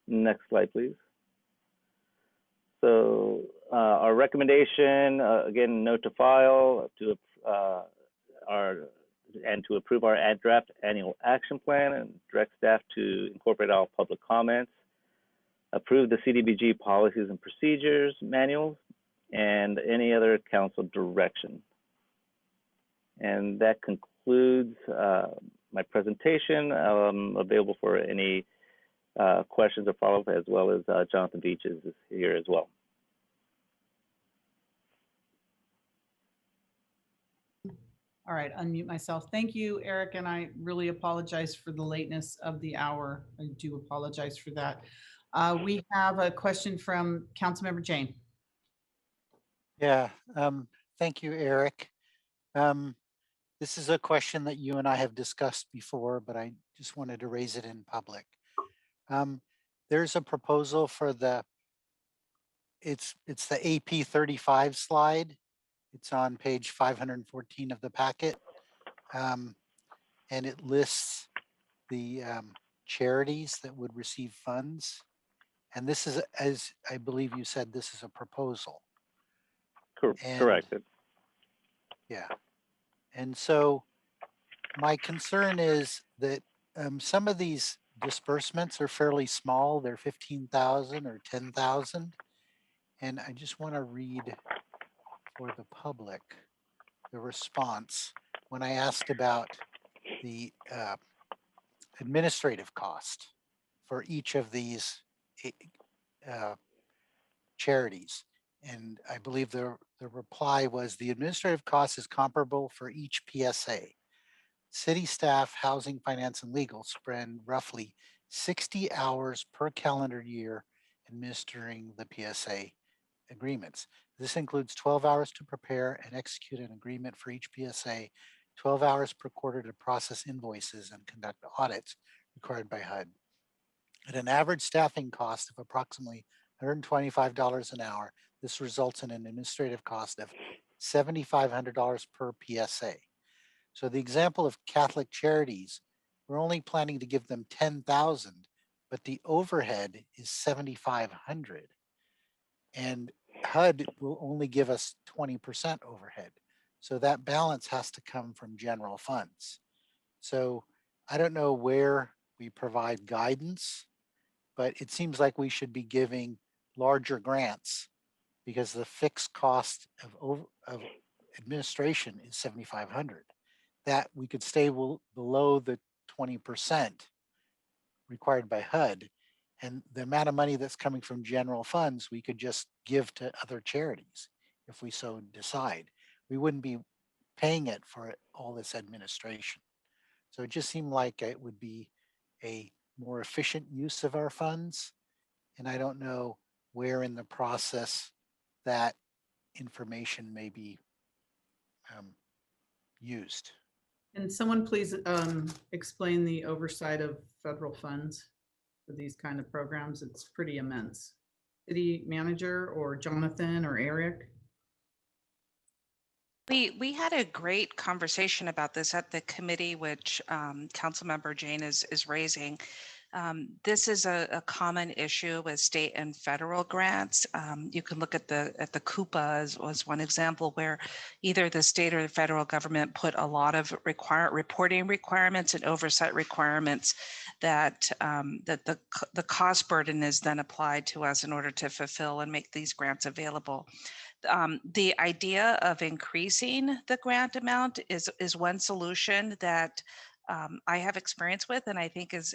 Next slide, please. So our recommendation, again, note to file to to approve our draft annual action plan and direct staff to incorporate all public comments, approve the CDBG policies and procedures manuals, and any other council direction. And that concludes my presentation. I'm available for any questions or follow-up, as well as Jonathan Beaches is here as well. All right, unmute myself. Thank you, Eric, and I really apologize for the lateness of the hour. I do apologize for that. We have a question from Councilmember Jane. Yeah, thank you, Eric. This is a question that you and I have discussed before, but I just wanted to raise it in public. There's a proposal for it's the AP 35 slide. It's on page 514 of the packet. And it lists the charities that would receive funds. And this is, as I believe you said, this is a proposal. Correct. Yeah. And so my concern is that some of these disbursements are fairly small. They're 15,000 or 10,000. And I just want to read for the public the response when I asked about the administrative cost for each of these charities. And I believe the reply was the administrative cost is comparable for each PSA. City staff, housing, finance, and legal spend roughly 60 hours per calendar year administering the PSA agreements. This includes 12 hours to prepare and execute an agreement for each PSA, 12 hours per quarter to process invoices and conduct audits required by HUD. At an average staffing cost of approximately $125 an hour, this results in an administrative cost of $7,500 per PSA. So the example of Catholic Charities, we're only planning to give them 10,000, but the overhead is 7,500. And HUD will only give us 20% overhead. So that balance has to come from general funds. So I don't know where we provide guidance, but it seems like we should be giving larger grants because the fixed cost of administration is 7,500. That we could stay below the 20% required by HUD. And the amount of money that's coming from general funds, we could just give to other charities if we so decide. We wouldn't be paying it for all this administration. So it just seemed like it would be a more efficient use of our funds. And I don't know where in the process that information may be used. Can someone please explain the oversight of federal funds for these kind of programs? It's pretty immense. City manager or Jonathan or Eric? We had a great conversation about this at the committee, which Councilmember Jane is raising. This is a common issue with state and federal grants. You can look at the Coupa as one example where either the state or the federal government put a lot of reporting requirements and oversight requirements that the cost burden is then applied to us in order to fulfill and make these grants available. The idea of increasing the grant amount is one solution that I have experience with, and I think is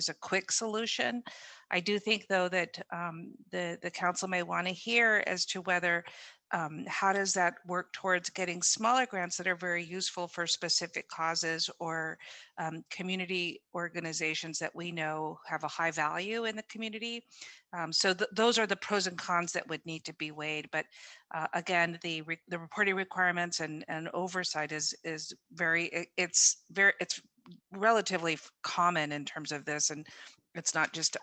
a quick solution. I do think, though, that the council may want to hear as to whether how does that work towards getting smaller grants that are very useful for specific causes or community organizations that we know have a high value in the community. So those are the pros and cons that would need to be weighed. But again, the reporting requirements and oversight is very, it's relatively common in terms of this, and it's not just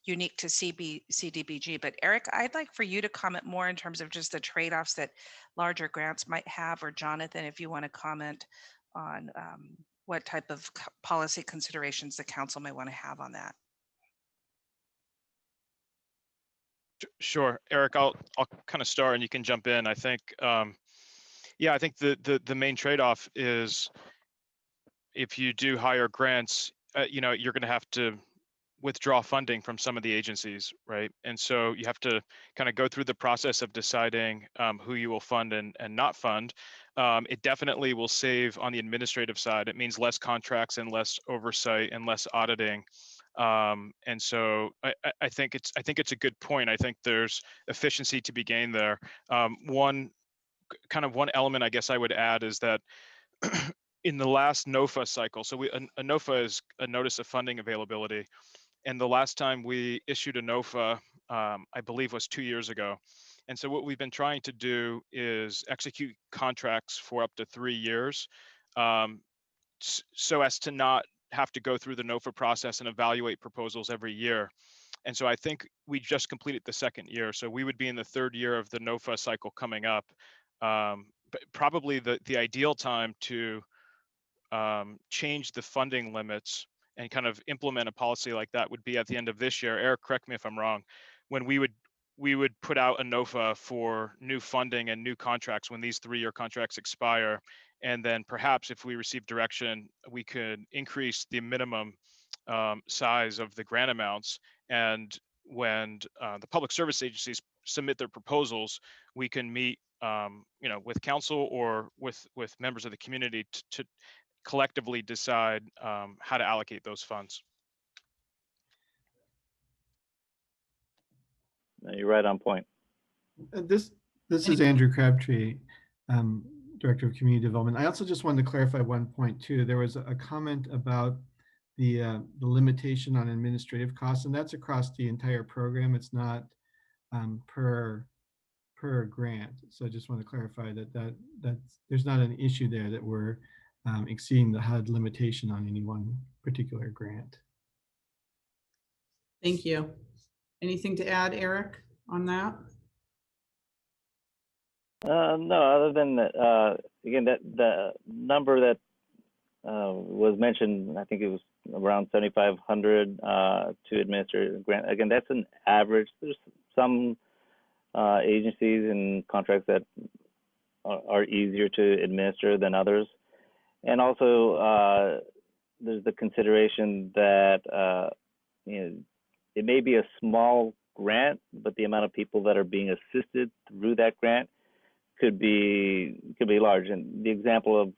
unique to CDBG. But Eric, I'd like for you to comment more in terms of just the trade-offs that larger grants might have, or Jonathan, if you want to comment on what type of policy considerations the council may want to have on that. Sure, Eric, I'll kind of start and you can jump in. I think, yeah, I think the main trade-off is if you do higher grants, you know, you're going to have to withdraw funding from some of the agencies, right? And so you have to kind of go through the process of deciding who you will fund and not fund. It definitely will save on the administrative side. It means less contracts and less oversight and less auditing. And so I think it's a good point. I think there's efficiency to be gained there. One element I guess I would add is that in the last NOFA cycle, so a NOFA is a notice of funding availability. And the last time we issued a NOFA, I believe was 2 years ago. And so what we've been trying to do is execute contracts for up to 3 years, so as to not have to go through the NOFA process and evaluate proposals every year. And so I think we just completed the second year. So we would be in the third year of the NOFA cycle coming up. But probably the ideal time to change the funding limits and kind of implement a policy like that would be at the end of this year. Eric, correct me if I'm wrong, when we would put out a NOFA for new funding and new contracts when these 3-year contracts expire. And then perhaps if we receive direction, we could increase the minimum size of the grant amounts. And when the public service agencies submit their proposals, we can meet you know, with council or with members of the community to collectively decide how to allocate those funds. No, you're right on point. This is Andrew Crabtree, Director of Community Development. I also just wanted to clarify one point too. There was a comment about the limitation on administrative costs, and that's across the entire program. It's not per grant. So I just want to clarify that there's not an issue there that we're exceeding the HUD limitation on any one particular grant. Thank you. Anything to add, Eric, on that? No, other than that, again, that the number that was mentioned, I think it was around 7,500 to administer a grant. Again, that's an average. There's some agencies and contracts that are easier to administer than others. And also, there's the consideration that you know, it may be a small grant, but the amount of people that are being assisted through that grant could be large. And the example of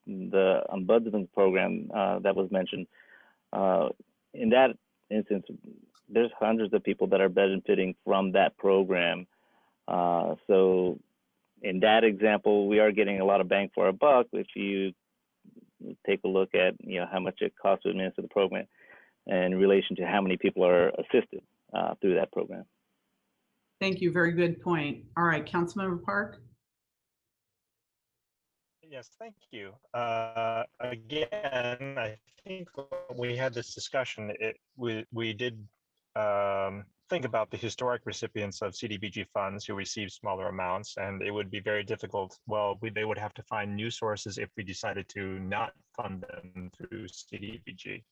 the ombudsman program that was mentioned, in that instance, there's hundreds of people that are benefiting from that program. So in that example, we are getting a lot of bang for our buck if you take a look at how much it costs to administer the program in relation to how many people are assisted through that program. Thank you. Very good point. All right, Councilmember Park. Yes, thank you. Again, I think we had this discussion. We did think about the historic recipients of CDBG funds who receive smaller amounts, and it would be very difficult. Well, they would have to find new sources if we decided to not fund them through CDBG.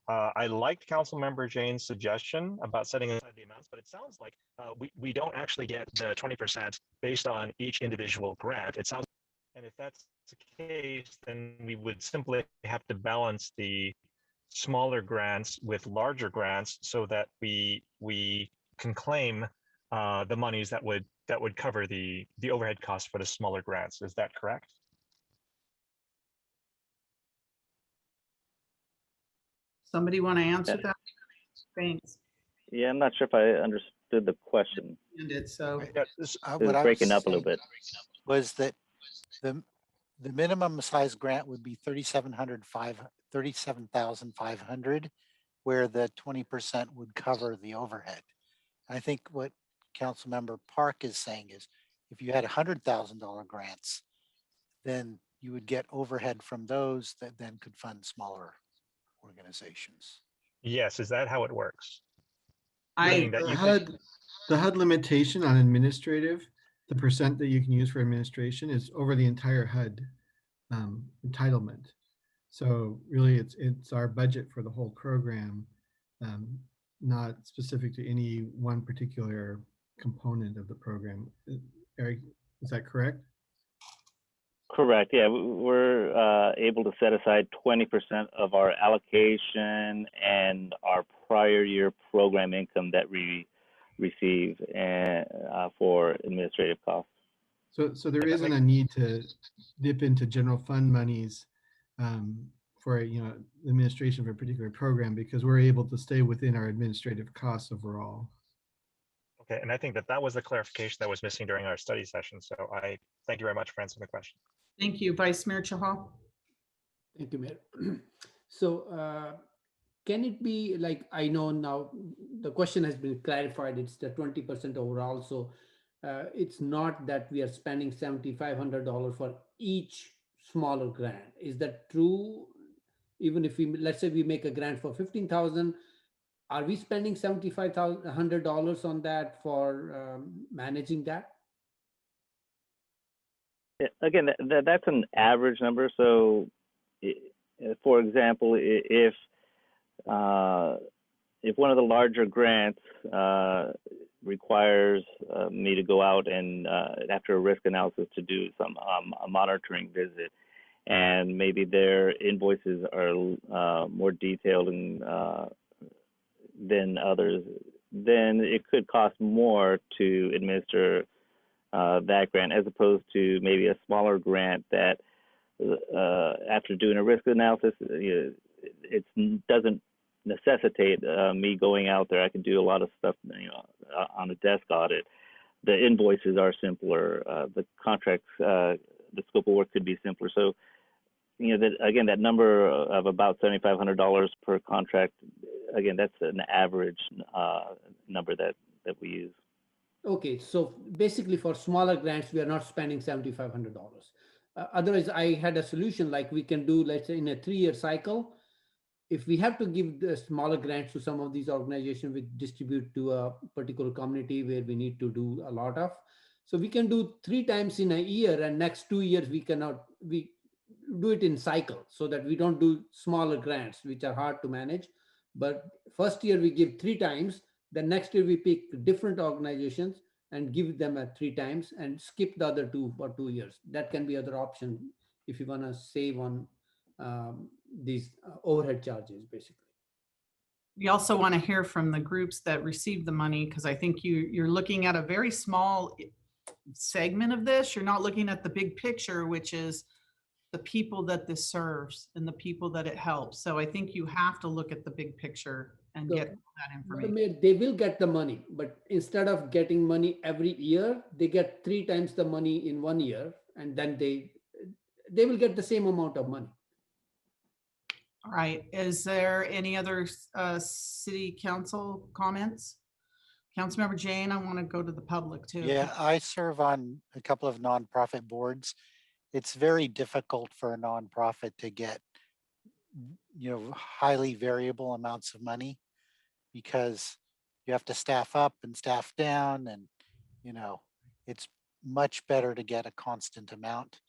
I liked Councilmember Jane's suggestion about setting aside the amounts, but it sounds like we don't actually get the 20% based on each individual grant. It sounds, and if that's the case, then we would simply have to balance the smaller grants with larger grants so that we can claim the monies that would cover the overhead costs for the smaller grants. Is that correct? Somebody want to answer that? Thanks. Yeah, I'm not sure if I understood the question. And it's so It was breaking up a little bit. Was that the minimum size grant would be 37,500, where the 20% would cover the overhead. I think what Councilmember Park is saying is, if you had $100,000 grants, then you would get overhead from those that then could fund smaller organizations. Yes, is that how it works? The HUD limitation on administrative, the percent that you can use for administration is over the entire HUD entitlement. So really it's our budget for the whole program, not specific to any one particular component of the program. Eric, is that correct? Correct. Yeah, we're able to set aside 20% of our allocation and our prior year program income that we receive for administrative costs. So there isn't a need to dip into general fund monies for administration of a particular program, because we're able to stay within our administrative costs overall. Okay, and I think that was the clarification that was missing during our study session. So I thank you very much for answering the question. Thank you, Vice Mayor Chahal. Thank you, Mayor. So can it be like, I know now the question has been clarified, it's the 20% overall. So it's not that we are spending $7,500 for each smaller grant. Is that true? Even if let's say we make a grant for 15,000, are we spending $7,500 on that for managing that? Again, that's an average number. So, for example, if one of the larger grants requires me to go out and after a risk analysis to do some a monitoring visit, and maybe their invoices are more detailed than others, then it could cost more to administer that grant, as opposed to maybe a smaller grant that after doing a risk analysis, it doesn't necessitate me going out there. I can do a lot of stuff on a desk audit. The invoices are simpler. The contracts, the scope of work could be simpler. So, that number of about $7,500 per contract, again, that's an average number that we use. Okay, so basically for smaller grants, we are not spending $7,500. Otherwise, I had a solution like we can do, let's say in a 3-year cycle, if we have to give the smaller grants to some of these organizations, we distribute to a particular community where we need to do a lot of. So we can do 3 times in a year, and next 2 years we do it in cycle, so that we don't do smaller grants, which are hard to manage. But first year we give 3 times, the next year we pick different organizations and give them 3 times and skip the other 2 for 2 years. That can be other option if you want to save on these overhead charges, basically. We also want to hear from the groups that receive the money, because I think you're looking at a very small segment of this. You're not looking at the big picture, which is the people that this serves and the people that it helps. So I think you have to look at the big picture and get that information. They will get the money, but instead of getting money every year, they get 3 times the money in 1 year, and then they will get the same amount of money. All right. Is there any other city council comments? Councilmember Jane, I want to go to the public too. Yeah, I serve on a couple of nonprofit boards. It's very difficult for a nonprofit to get, highly variable amounts of money, because you have to staff up and staff down, and you know, it's much better to get a constant amount.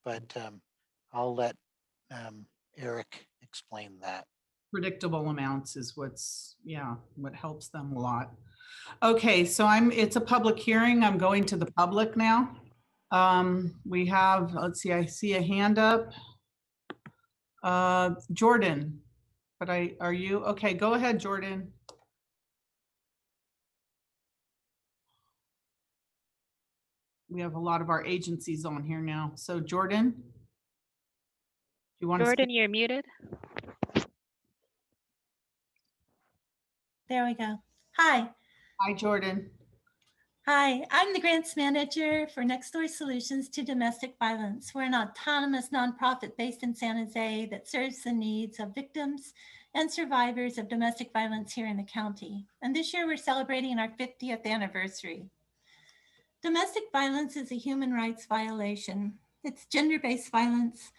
But I'll let Eric explain that. Predictable amounts is what's, yeah, what helps them a lot. Okay, so it's a public hearing. I'm going to the public now. We have, let's see, I see a hand up. Jordan, but are you, okay, go ahead, Jordan. We have a lot of our agencies on here now. So Jordan, do you want to Jordan, speak? you're muted. There we go. Hi. Hi, Jordan. Hi, I'm the grants manager for Next Door Solutions to Domestic Violence. We're an autonomous nonprofit based in San Jose that serves the needs of victims and survivors of domestic violence here in the county. And this year we're celebrating our 50th anniversary. Domestic violence is a human rights violation. It's gender-based violence,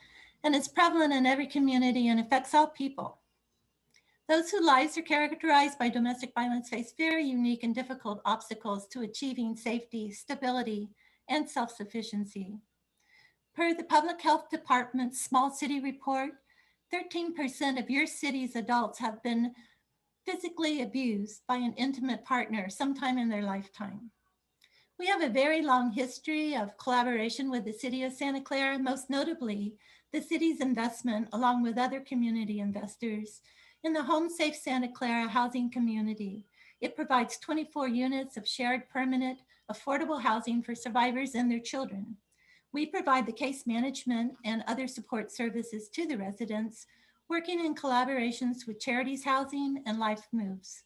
and it's prevalent in every community and affects all people. Those whose lives are characterized by domestic violence face very unique and difficult obstacles to achieving safety, stability, and self-sufficiency. Per the Public Health Department's Small City Report, 13% of your city's adults have been physically abused by an intimate partner sometime in their lifetime. We have a very long history of collaboration with the City of Santa Clara, most notably the city's investment along with other community investors in the Home Safe Santa Clara housing community. It provides 24 units of shared permanent affordable housing for survivors and their children. We provide the case management and other support services to the residents, working in collaborations with Charities Housing and Life Moves.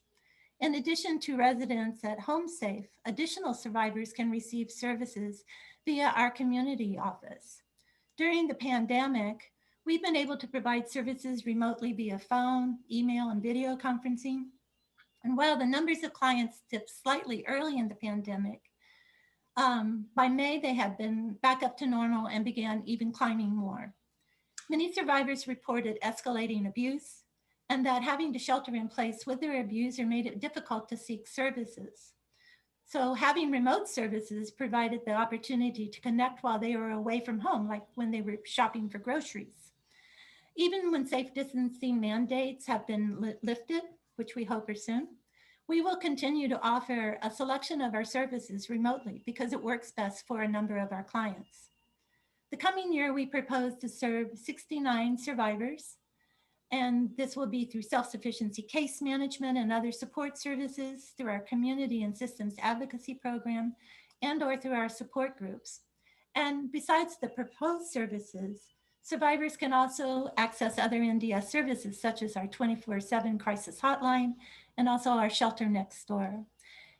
In addition to residents at Home Safe, additional survivors can receive services via our community office. During the pandemic, we've been able to provide services remotely via phone, email, and video conferencing. And while the numbers of clients dipped slightly early in the pandemic, by May, they had been back up to normal and began even climbing more. Many survivors reported escalating abuse, and that having to shelter in place with their abuser made it difficult to seek services. So having remote services provided the opportunity to connect while they were away from home, like when they were shopping for groceries. Even when safe distancing mandates have been lifted, which we hope are soon, we will continue to offer a selection of our services remotely because it works best for a number of our clients. The coming year, we propose to serve 69 survivors, and this will be through self-sufficiency case management and other support services, through our community and systems advocacy program, and or through our support groups. And besides the proposed services, survivors can also access other NDS services, such as our 24/7 crisis hotline, and also our shelter next door.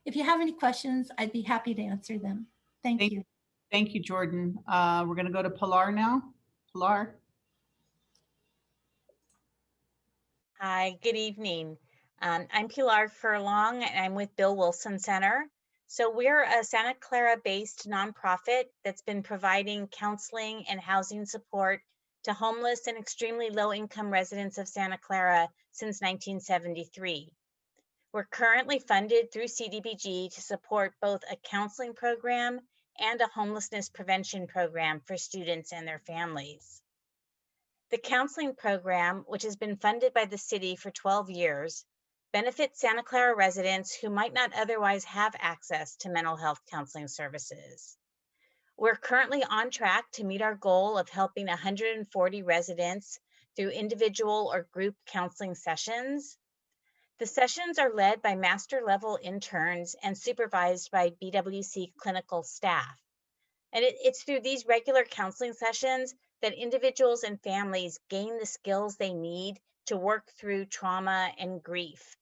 If you have any questions, I'd be happy to answer them. Thank you. Thank you, Jordan. We're gonna go to Pilar now. Pilar. Hi, good evening. I'm Pilar Furlong, and I'm with Bill Wilson Center. So we're a Santa Clara-based nonprofit that's been providing counseling and housing support to homeless and extremely low-income residents of Santa Clara since 1973. We're currently funded through CDBG to support both a counseling program and a homelessness prevention program for students and their families. The counseling program, which has been funded by the city for 12 years, benefits Santa Clara residents who might not otherwise have access to mental health counseling services. We're currently on track to meet our goal of helping 140 residents through individual or group counseling sessions. The sessions are led by master level interns and supervised by BWC clinical staff. And it's through these regular counseling sessions that individuals and families gain the skills they need to work through trauma and grief,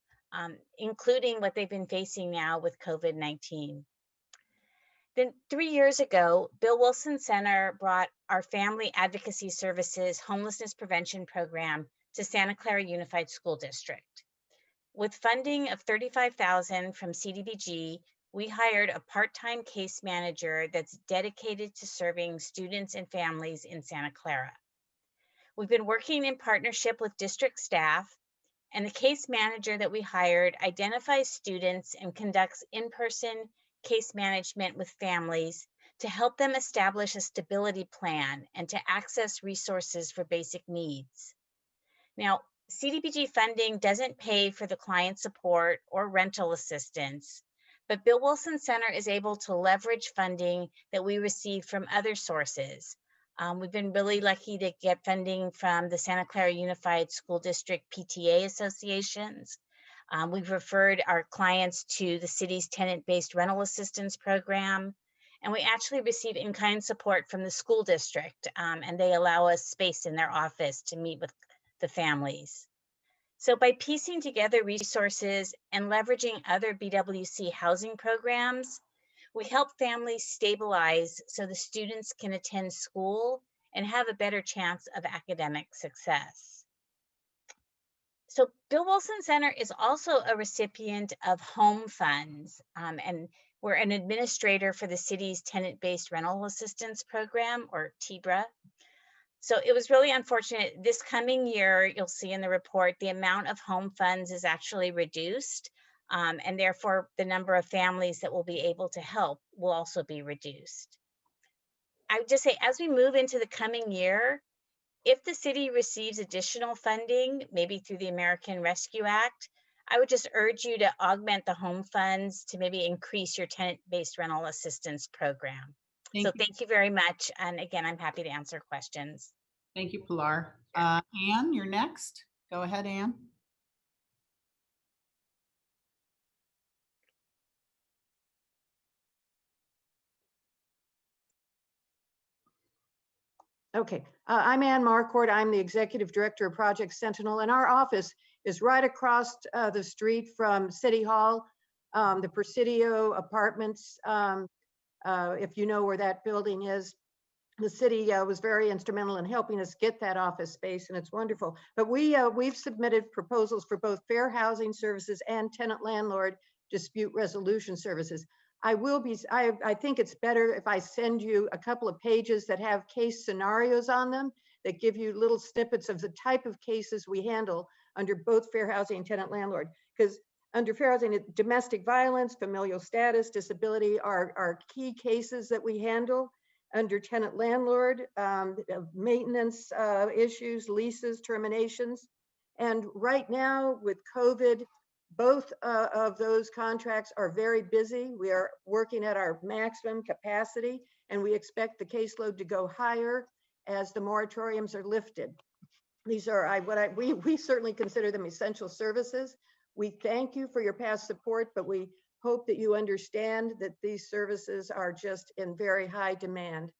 including what they've been facing now with COVID-19. Then 3 years ago, Bill Wilson Center brought our Family Advocacy Services Homelessness Prevention Program to Santa Clara Unified School District. With funding of $35,000 from CDBG, we hired a part-time case manager that's dedicated to serving students and families in Santa Clara. We've been working in partnership with district staff, And the case manager that we hired identifies students and conducts in-person case management with families to help them establish a stability plan and to access resources for basic needs. Now, CDBG funding doesn't pay for the client support or rental assistance, but Bill Wilson Center is able to leverage funding that we receive from other sources. We've been really lucky to get funding from the Santa Clara Unified School District PTA associations. We've referred our clients to the city's tenant-based rental assistance program, and we actually receive in-kind support from the school district, and they allow us space in their office to meet with the families. So by piecing together resources and leveraging other BWC housing programs, we help families stabilize so the students can attend school and have a better chance of academic success. So Bill Wilson Center is also a recipient of home funds, and we're an administrator for the city's tenant-based rental assistance program, or TBRA. So it was really unfortunate. This coming year, you'll see in the report, the amount of home funds is actually reduced, and therefore the number of families that will be able to help will also be reduced. I would just say, as we move into the coming year, if the city receives additional funding, maybe through the American Rescue Act, I would just urge you to augment the home funds to maybe increase your tenant-based rental assistance program. Thank you very much. And again, I'm happy to answer questions. Thank you, Pilar. Anne, you're next. Go ahead, Anne. Okay, I'm Ann Marquardt. I'm the Executive Director of Project Sentinel, and our office is right across the street from City Hall, the Presidio Apartments. If you know where that building is, the city was very instrumental in helping us get that office space, and it's wonderful. But we've submitted proposals for both fair housing services and tenant landlord dispute resolution services. I think it's better if I send you a couple of pages that have case scenarios on them that give you little snippets of the type of cases we handle under both fair housing and tenant landlord. Because under fair housing, domestic violence, familial status, disability are key cases that we handle. Under tenant landlord, maintenance issues, leases, terminations. And right now with COVID, both of those contracts are very busy. We are working at our maximum capacity, and we expect the caseload to go higher as the moratoriums are lifted. These are we certainly consider them essential services. We thank you for your past support, but we hope that you understand that these services are just in very high demand.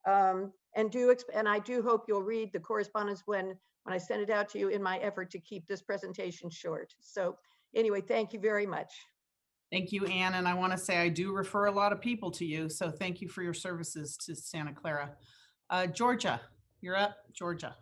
And I do hope you'll read the correspondence when I send it out to you in my effort to keep this presentation short. So anyway, thank you very much. Thank you, Anne. And I want to say I do refer a lot of people to you. So thank you for your services to Santa Clara. Georgia, you're up, Georgia.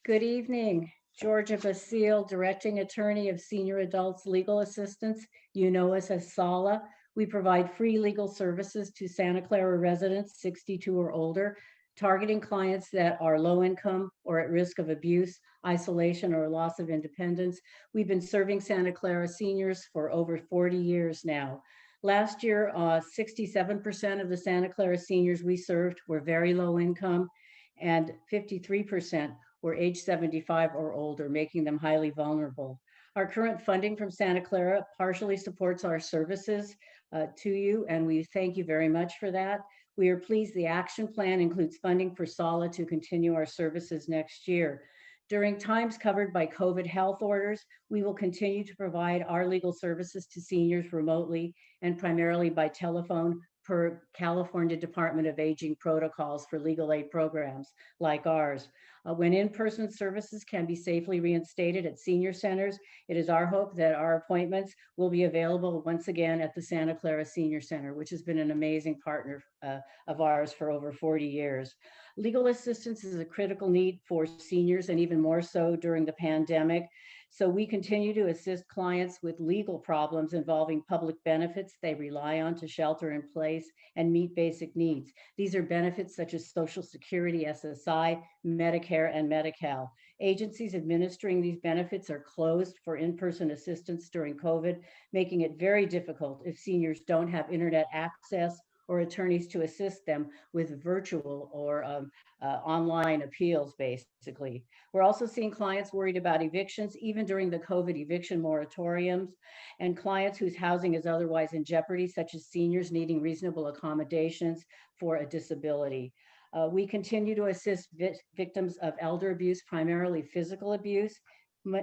Good evening. Georgia Basile, Directing Attorney of Senior Adults Legal Assistance. You know us as SALA. We provide free legal services to Santa Clara residents 62 or older, targeting clients that are low income or at risk of abuse, isolation, or loss of independence. We've been serving Santa Clara seniors for over 40 years now. Last year, 67% of the Santa Clara seniors we served were very low income, and 53% were age 75 or older, making them highly vulnerable. Our current funding from Santa Clara partially supports our services to you, and we thank you very much for that. We are pleased the action plan includes funding for SALA to continue our services next year. During times covered by COVID health orders, we will continue to provide our legal services to seniors remotely and primarily by telephone per California Department of Aging protocols for legal aid programs like ours. When in-person services can be safely reinstated at senior centers, it is our hope that our appointments will be available once again at the Santa Clara Senior Center, which has been an amazing partner of ours for over 40 years. Legal assistance is a critical need for seniors, and even more so during the pandemic. So we continue to assist clients with legal problems involving public benefits they rely on to shelter in place and meet basic needs. These are benefits such as Social Security, SSI, Medicare, and Medi-Cal. Agencies administering these benefits are closed for in-person assistance during COVID, making it very difficult if seniors don't have internet access or attorneys to assist them with virtual or online appeals, basically. We're also seeing clients worried about evictions, even during the COVID eviction moratoriums, and clients whose housing is otherwise in jeopardy, such as seniors needing reasonable accommodations for a disability. We continue to assist victims of elder abuse, primarily physical abuse.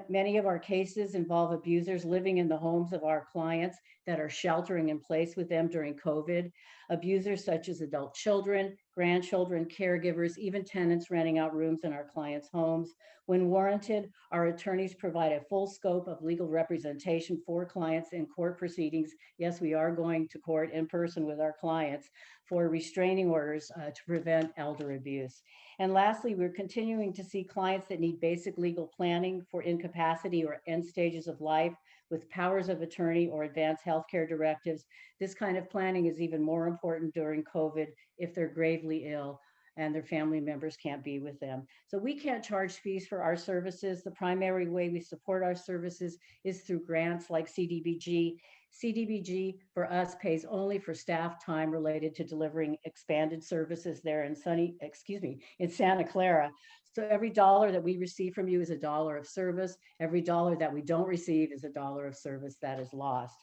Many of our cases involve abusers living in the homes of our clients that are sheltering in place with them during COVID. Abusers such as adult children, grandchildren, caregivers, even tenants renting out rooms in our clients' homes. When warranted, our attorneys provide a full scope of legal representation for clients in court proceedings. Yes, we are going to court in person with our clients for restraining orders to prevent elder abuse. And lastly, we're continuing to see clients that need basic legal planning for incapacity or end stages of life with powers of attorney or advanced healthcare directives. This kind of planning is even more important during COVID if they're gravely ill and their family members can't be with them. So we can't charge fees for our services. The primary way we support our services is through grants like CDBG. CDBG for us pays only for staff time related to delivering expanded services there in Santa Clara. So every dollar that we receive from you is a dollar of service. Every dollar that we don't receive is a dollar of service that is lost.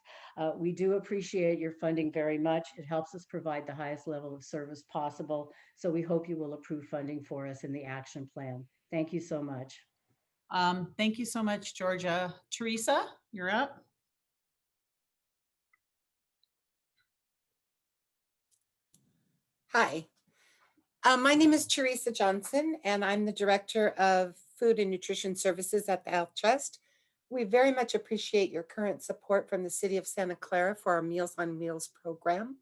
We do appreciate your funding very much. It helps us provide the highest level of service possible. So we hope you will approve funding for us in the action plan. Thank you so much. Thank you so much, Georgia. Teresa, you're up. Hi, my name is Teresa Johnson, and I'm the Director of Food and Nutrition Services at the Health Trust. We very much appreciate your current support from the City of Santa Clara for our Meals on Wheels program.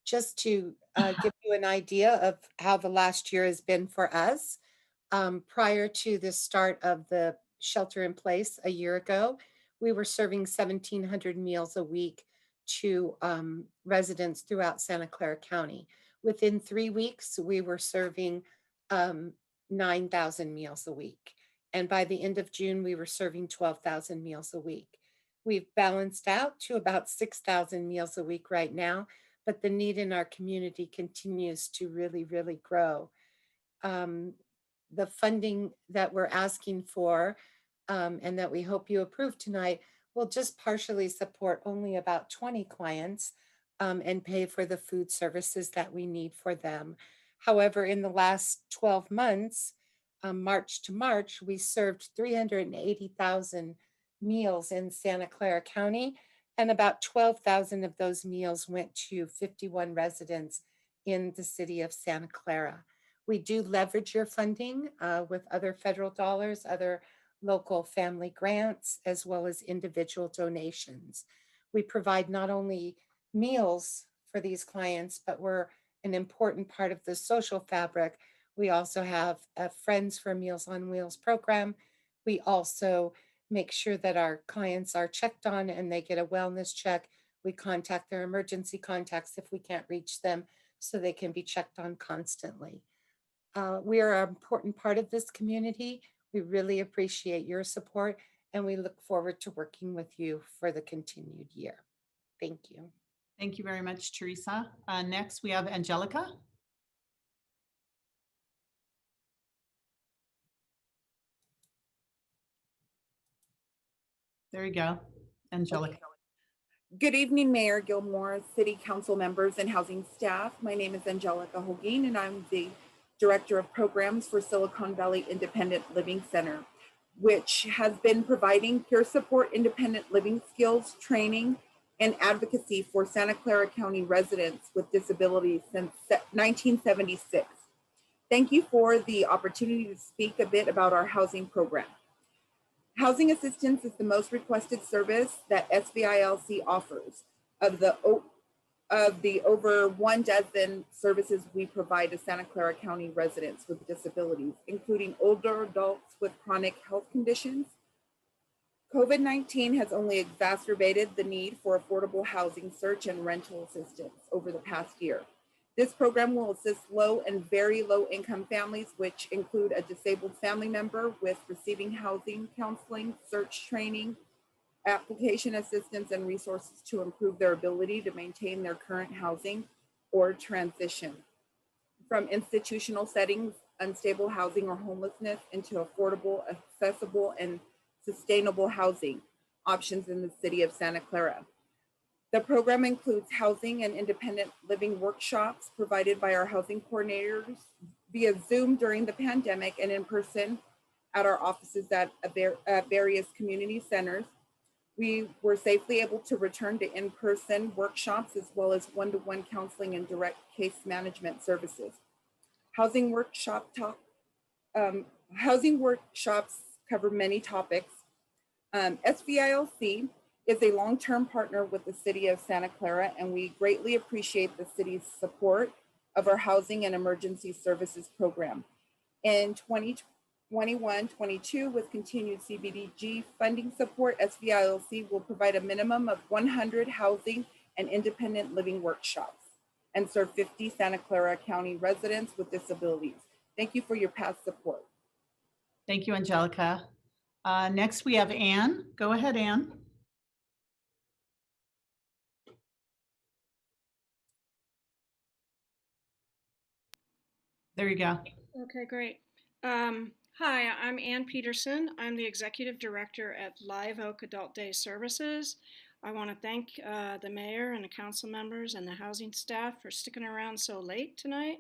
Just to give you an idea of how the last year has been for us, prior to the start of the shelter in place a year ago, we were serving 1,700 meals a week to residents throughout Santa Clara County. Within 3 weeks, we were serving 9,000 meals a week. And by the end of June, we were serving 12,000 meals a week. We've balanced out to about 6,000 meals a week right now, but the need in our community continues to really, really grow. The funding that we're asking for and that we hope you approve tonight will just partially support only about 20 clients and pay for the food services that we need for them. However, in the last 12 months, March to March, we served 380,000 meals in Santa Clara County, and about 12,000 of those meals went to 51 residents in the city of Santa Clara. We do leverage your funding with other federal dollars, other local family grants, as well as individual donations. We provide not only meals for these clients, but we're an important part of the social fabric. We also have a Friends for Meals on Wheels program. We also make sure that our clients are checked on and they get a wellness check. We contact their emergency contacts if we can't reach them so they can be checked on constantly. We are an important part of this community. We really appreciate your support and we look forward to working with you for the continued year. Thank you. Thank you very much, Teresa. Next, we have Angelica. There you go, Angelica. Good evening, Mayor Gilmore, City Council members, and housing staff. My name is Angelica Holguin, and I'm the Director of Programs for Silicon Valley Independent Living Center, which has been providing peer support, independent living skills, training, and advocacy for Santa Clara County residents with disabilities since 1976. Thank you for the opportunity to speak a bit about our housing program. Housing assistance is the most requested service that SVILC offers. Of the over 1 dozen services we provide to Santa Clara County residents with disabilities, including older adults with chronic health conditions, COVID-19 has only exacerbated the need for affordable housing search and rental assistance over the past year. This program will assist low and very low income families, which include a disabled family member with receiving housing, counseling, search training, application assistance, and resources to improve their ability to maintain their current housing or transition from institutional settings, unstable housing, or homelessness into affordable, accessible, and sustainable housing options in the city of Santa Clara. The program includes housing and independent living workshops provided by our housing coordinators via Zoom during the pandemic and in person at our offices at various community centers. We were safely able to return to in-person workshops as well as one-to-one counseling and direct case management services. Housing workshops cover many topics. SVILC is a long-term partner with the city of Santa Clara, and we greatly appreciate the city's support of our housing and emergency services program. In 2021-22, with continued CBDG funding support, SVILC will provide a minimum of 100 housing and independent living workshops and serve 50 Santa Clara County residents with disabilities. Thank you for your past support. Thank you, Angelica. Next, we have Anne. Go ahead, Anne. There you go. Okay, great. Hi, I'm Ann Peterson. I'm the Executive Director at Live Oak Adult Day Services. I want to thank the mayor and the council members and the housing staff for sticking around so late tonight.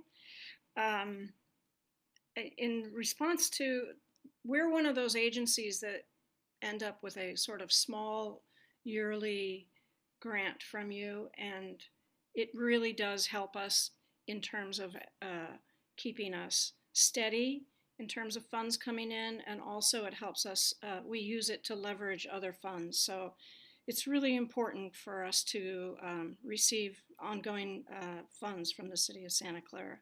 In response to, we're one of those agencies that end up with a sort of small yearly grant from you, and it really does help us in terms of keeping us steady in terms of funds coming in, and also it helps us, we use it to leverage other funds. So it's really important for us to receive ongoing funds from the city of Santa Clara.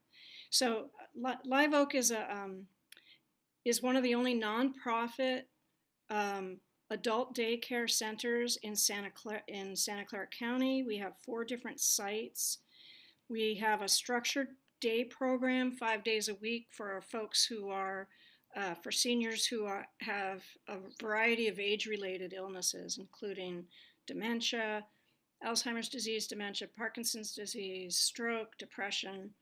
So Live Oak is one of the only nonprofit adult daycare centers in Santa Clara County. We have 4 different sites. We have a structured day program 5 days a week for folks who are, for seniors who have a variety of age-related illnesses, including dementia, Alzheimer's disease, dementia, Parkinson's disease, stroke, depression.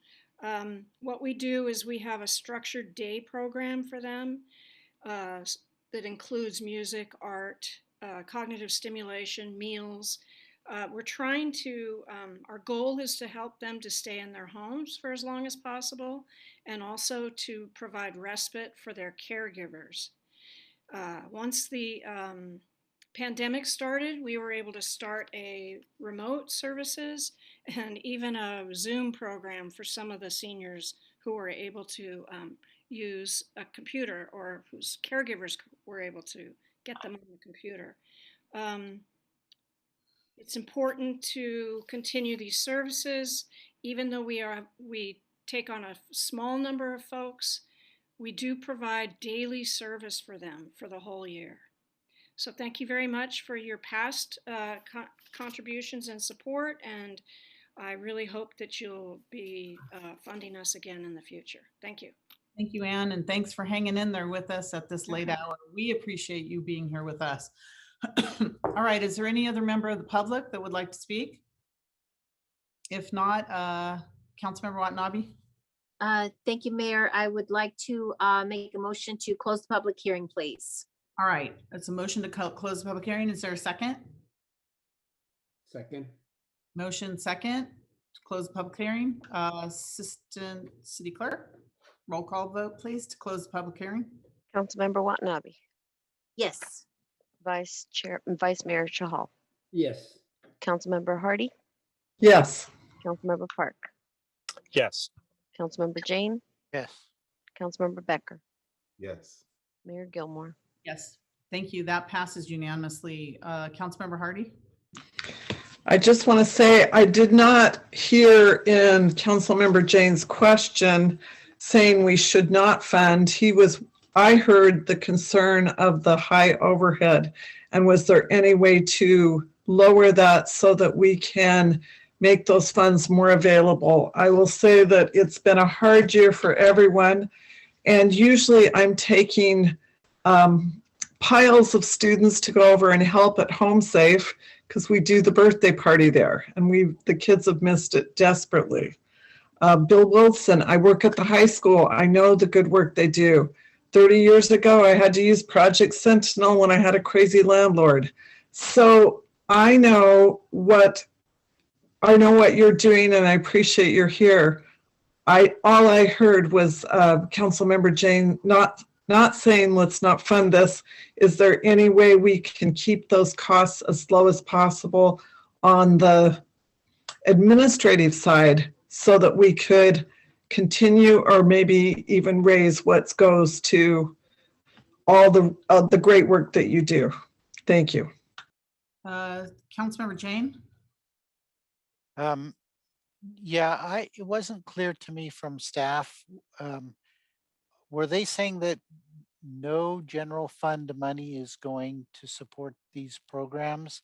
What we do is we have a structured day program for them that includes music, art, cognitive stimulation, meals. We're trying to, our goal is to help them to stay in their homes for as long as possible, and also to provide respite for their caregivers. Once the pandemic started, we were able to start a remote services and even a Zoom program for some of the seniors who were able to use a computer, or whose caregivers were able to get them on the computer. It's important to continue these services, even though we take on a small number of folks. We do provide daily service for them for the whole year. So thank you very much for your past contributions and support, and I really hope that you'll be funding us again in the future. Thank you. Thank you, Anne, and thanks for hanging in there with us at this late hour. We appreciate you being here with us. All right, is there any other member of the public that would like to speak? If not, Councilmember Watanabe. Thank you, Mayor. I would like to make a motion to close the public hearing, please. All right, it's a motion to close the public hearing. Is there a second? Second. Motion second to close the public hearing. Assistant City Clerk, roll call vote, please, to close the public hearing. Councilmember Watanabe. Yes. Vice Mayor Chahal. Yes. Councilmember Hardy. Yes. Councilmember Park. Yes. Councilmember Jane. Yes. Councilmember Becker. Yes. Mayor Gilmore. Yes, thank you. That passes unanimously. Councilmember Hardy. I just want to say I did not hear in Councilmember Jane's question saying we should not fund. I heard the concern of the high overhead, And was there any way to lower that so that we can make those funds more available? I will say that it's been a hard year for everyone. And usually I'm taking piles of students to go over and help at Home Safe because we do the birthday party there, and the kids have missed it desperately. Bill Wilson, I work at the high school. I know the good work they do. 30 years ago, I had to use Project Sentinel when I had a crazy landlord. So I know what you're doing, and I appreciate you're here. All I heard was Councilmember Jane not saying let's not fund this. Is there any way we can keep those costs as low as possible on the administrative side so that we could continue or maybe even raise what goes to all the great work that you do? Thank you. Councilmember Jane? Yeah, it wasn't clear to me from staff. Were they saying that no general fund money is going to support these programs?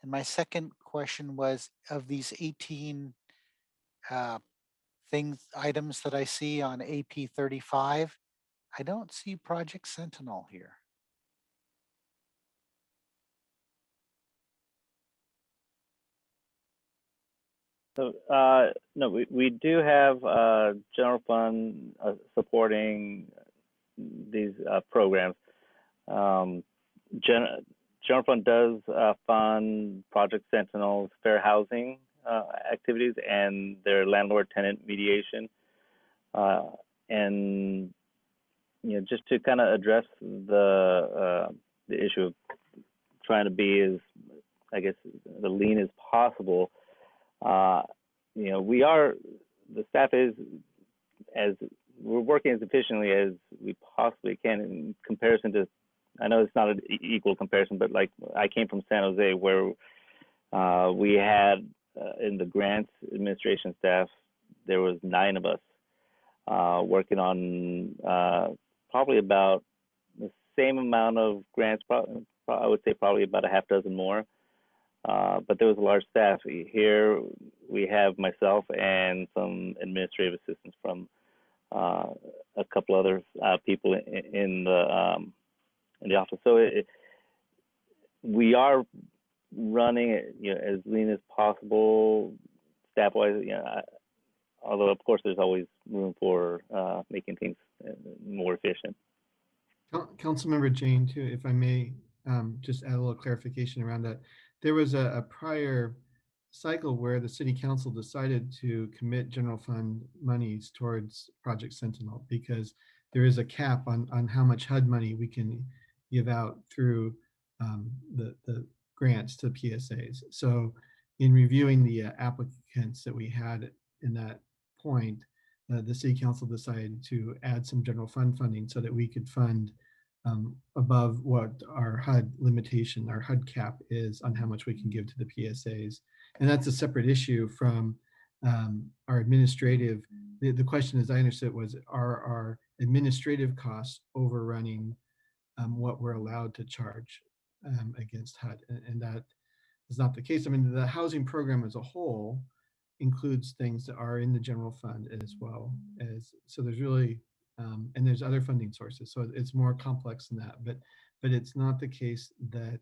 And my second question was, of these 18 items that I see on AP 35, I don't see Project Sentinel here. So no, we do have general fund supporting these programs. General fund does fund Project Sentinel's fair housing activities and their landlord-tenant mediation. And just to kind of address the issue of trying to be as, I guess, the lean as possible. The staff is, as we're working as efficiently as we possibly can in comparison to, I know it's not an equal comparison, but like I came from San Jose where we had in the grants administration staff, there was 9 of us working on probably about the same amount of grants, I would say probably about a half dozen more. But there was a large staff. Here we have myself and some administrative assistants from a couple other people in the office. So we are running it, as lean as possible, staff-wise. Although of course there's always room for making things more efficient. Councilmember Jane, too, if I may just add a little clarification around that. There was a prior cycle where the city council decided to commit general fund monies towards Project Sentinel because there is a cap on how much HUD money we can give out through the grants to PSAs. So in reviewing the applicants that we had in that point, the city council decided to add some general fund funding so that we could fund above what our HUD limitation, our HUD cap is on how much we can give to the PSAs. And that's a separate issue from our administrative. The question, as I understood, was are our administrative costs overrunning what we're allowed to charge against HUD? And that is not the case. I mean, the housing program as a whole includes things that are in the general fund as well as, so there's really, and there's other funding sources. So it's more complex than that, but it's not the case that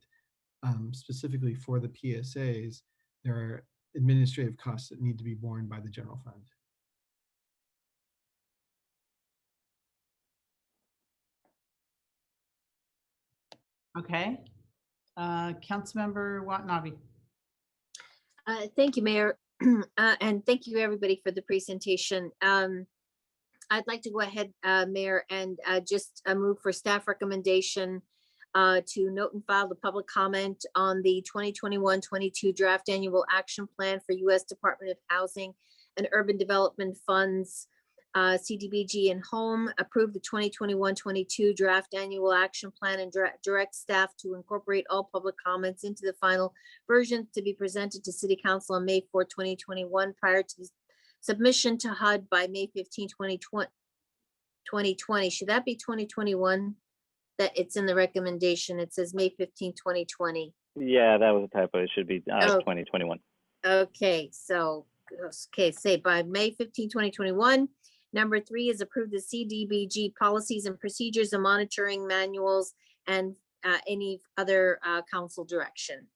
specifically for the PSAs, there are administrative costs that need to be borne by the general fund. Okay. Councilmember Watanabe. Thank you, Mayor. And thank you, everybody, for the presentation. I'd like to go ahead, Mayor, and just move for staff recommendation to note and file the public comment on the 2021-22 draft annual action plan for U.S. Department of Housing and Urban Development Funds, CDBG and Home. Approve the 2021-22 draft annual action plan and direct staff to incorporate all public comments into the final version to be presented to City Council on May 4, 2021, prior to the submission to HUD by May 15, 2020. Should that be 2021? that it's in the recommendation. It says May 15, 2020. Yeah, that was a typo. It should be Oh. 2021. Okay, so, okay, say by May 15, 2021. Number 3 is approve the CDBG policies and procedures and monitoring manuals and any other council direction.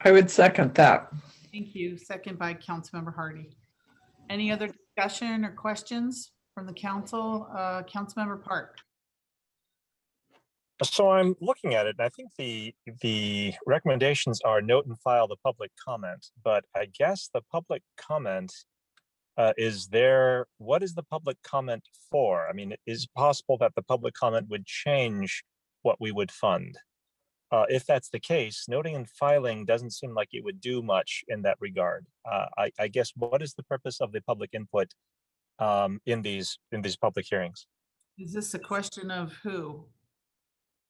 I would second that. Thank you. Second by Councilmember Hardy. Any other discussion or questions from the council? Councilmember Park. So I'm looking at it, and I think the recommendations are note and file the public comment, but I guess the public comment is there. What is the public comment for? I mean, is it possible that the public comment would change what we would fund? If that's the case, noting and filing doesn't seem like it would do much in that regard. I guess what is the purpose of the public input in these public hearings? Is this a question of who?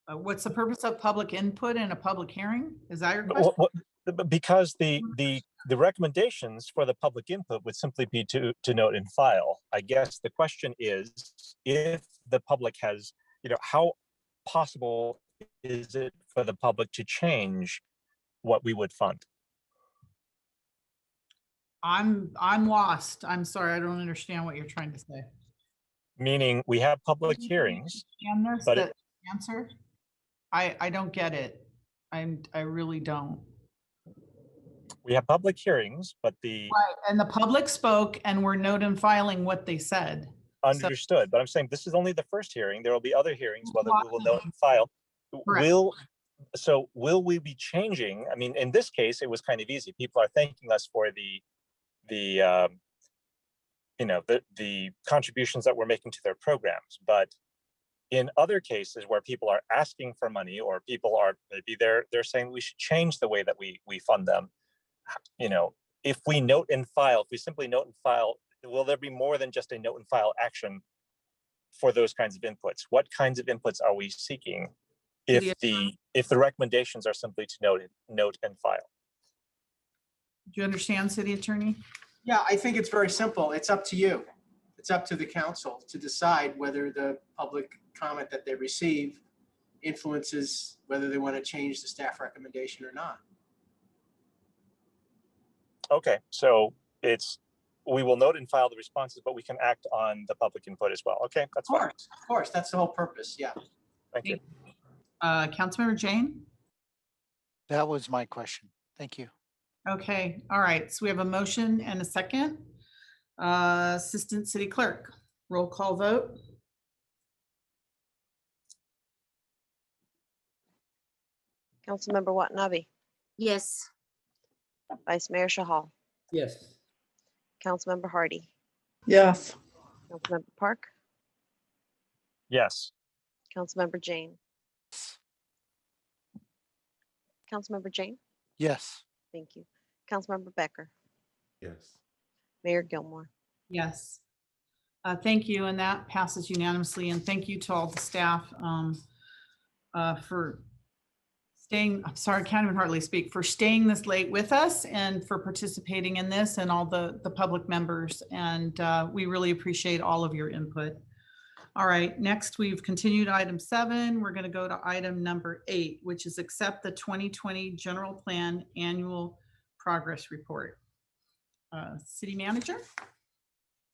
What's the purpose of public input in a public hearing? Is that your question? Because the recommendations for the public input would simply be to note and file. I guess the question is, if the public has, how possible is it for the public to change what we would fund? I'm lost. I'm sorry, I don't understand what you're trying to say. Meaning we have public hearings, but the answer? I don't get it. I really don't. We have public hearings, but Right, and the public spoke and we're note and filing what they said. Understood, but I'm saying this is only the first hearing. There will be other hearings, whether we will note and file. Correct. Will we be changing? I mean, in this case, it was kind of easy. People are thanking us for the contributions that we're making to their programs. But in other cases where people are asking for money, or people are maybe they're saying we should change the way that we fund them. If we note and file, if we simply note and file, will there be more than just a note and file action for those kinds of inputs? What kinds of inputs are we seeking if the recommendations are simply to note and file? Do you understand, City Attorney? Yeah, I think it's very simple. It's up to you. It's up to the council to decide whether the public comment that they receive influences whether they want to change the staff recommendation or not. Okay, so we will note and file the responses, but we can act on the public input as well. Okay, that's fine. Of course, that's the whole purpose. Yeah. Thank you. Councilmember Jane? That was my question. Thank you. Okay, all right. So we have a motion and a second. Assistant City Clerk, roll call vote. Councilmember Watanabe, Yes. Vice Mayor Shahal, Yes. Councilmember Hardy, Yes. Councilmember Park, Yes. Councilmember Jane. Councilmember Jane, Yes. thank you. Councilmember Becker, Yes. Mayor Gilmore. Yes. Thank you, and that passes unanimously. And thank you to all the staff for staying, I'm sorry, I can't even hardly speak, for staying this late with us and for participating in this, and all the public members. And we really appreciate all of your input. All right, next we've continued item 7. We're going to go to item number 8, which is accept the 2020 General Plan Annual Progress Report. City Manager?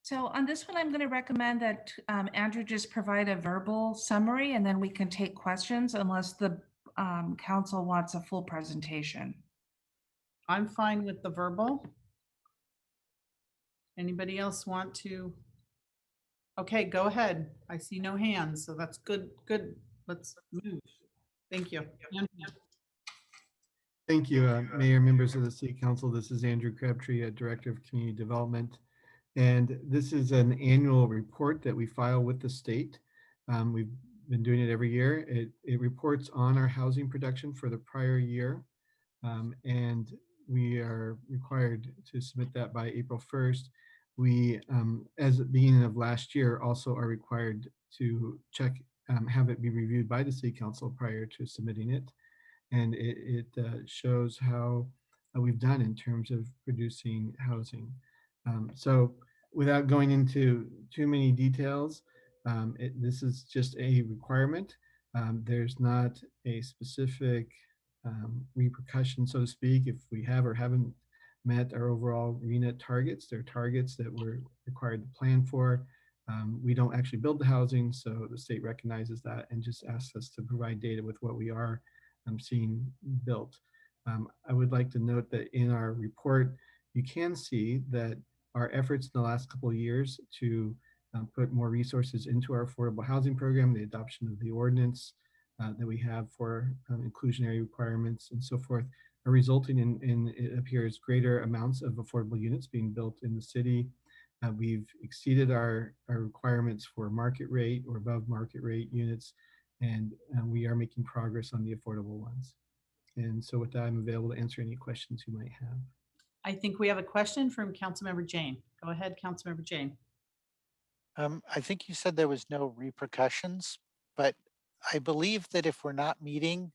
So on this one, I'm going to recommend that Andrew just provide a verbal summary, and then we can take questions unless the council wants a full presentation. I'm fine with the verbal. Anybody else want to? Okay, go ahead. I see no hands, so that's good. Good. Let's move. Thank you. Thank you, Mayor, members of the City Council. This is Andrew Crabtree, Director of Community Development. And this is an annual report that we file with the state. We've been doing it every year. It reports on our housing production for the prior year. And we are required to submit that by April 1st. We, as at the beginning of last year, also are required to check, have it be reviewed by the City Council prior to submitting it. And it shows how we've done in terms of producing housing. So without going into too many details, This is just a requirement. There's not a specific repercussion, so to speak, if we have or haven't met our overall RENA targets. They're targets that we're required to plan for. We don't actually build the housing, so the state recognizes that and just asks us to provide data with what we are seeing built. I would like to note that in our report, you can see that our efforts in the last couple of years to put more resources into our affordable housing program, the adoption of the ordinance that we have for inclusionary requirements and so forth, are resulting in, it appears, greater amounts of affordable units being built in the city. We've exceeded our requirements for market rate or above market rate units, and we are making progress on the affordable ones. And so with that, I'm available to answer any questions you might have. I think we have a question from Councilmember Jane. Go ahead, Councilmember Jane. I think you said there was no repercussions, but I believe that if we're not meeting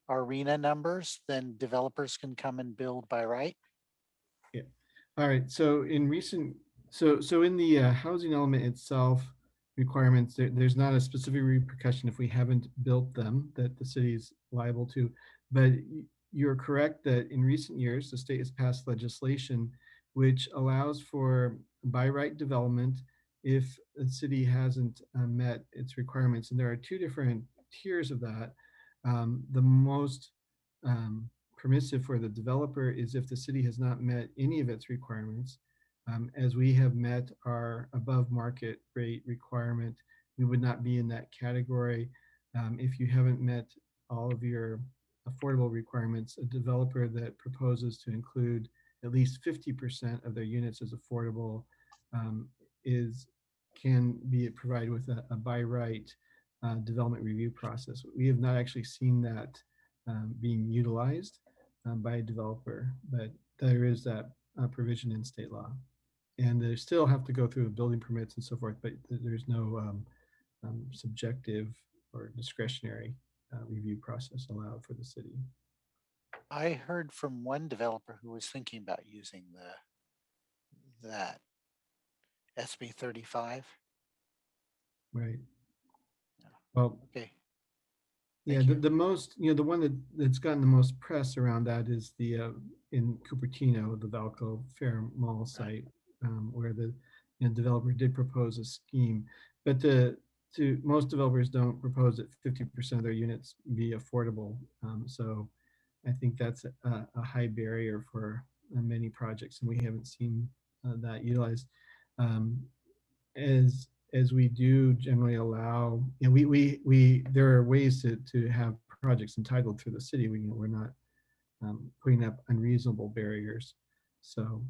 our RENA numbers, then developers can come and build by right. Yeah. All right. So in recent, so in the housing element itself requirements, there's not a specific repercussion if we haven't built them that the city is liable to. But you're correct that in recent years, the state has passed legislation which allows for by right development if the city hasn't met its requirements. And there are two different tiers of that. The most permissive for the developer is if the city has not met any of its requirements. As we have met our above market rate requirement, we would not be in that category. If you haven't met all of your affordable requirements, a developer that proposes to include at least 50% of their units as affordable can be provided with a by right development review process. We have not actually seen that being utilized by a developer, but there is that provision in state law. And they still have to go through building permits and so forth, but there's no subjective or discretionary review process allowed for the city. I heard from one developer who was thinking about using that SB 35. Right. Well, okay. Yeah, the most, the one that's gotten the most press around that is the in Cupertino, the Valco Fair Mall site, where the developer did propose a scheme, but most developers don't propose that 50% of their units be affordable. So I think that's a high barrier for many projects, and we haven't seen that utilized. As we do generally allow, there are ways to have projects entitled through the city. We're not putting up unreasonable barriers. So,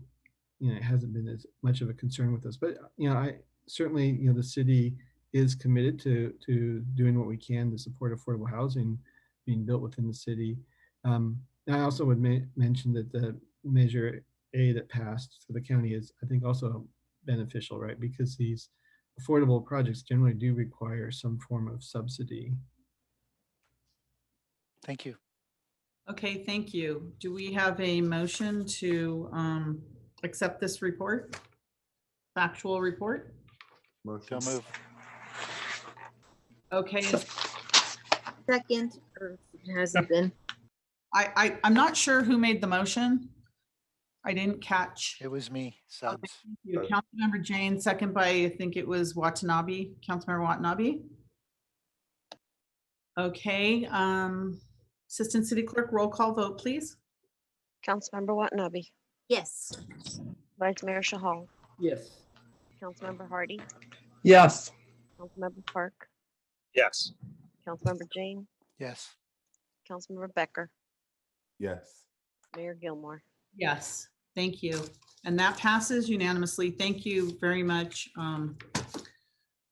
it hasn't been as much of a concern with us, but, I certainly, the city is committed to doing what we can to support affordable housing being built within the city. I also would mention that the Measure A that passed for the county is, I think, also beneficial, right? Because these affordable projects generally do require some form of subsidy. Thank you. Okay, thank you. Do we have a motion to accept this report? Factual report? Motion. So move. Okay. Second, or it hasn't been. I'm not sure who made the motion. I didn't catch. It was me, Subs. Councilmember Jane, second by, I think it was Watanabe, Councilmember Watanabe. Okay, Assistant City Clerk, roll call vote, please. Councilmember Watanabe, Yes. Vice Mayor Shahal, Yes. Councilmember Hardy, Yes. Councilmember Park, Yes. Councilmember Jane, Yes. Councilmember Becker, Yes. Mayor Gilmore. Yes, thank you. And that passes unanimously. Thank you very much,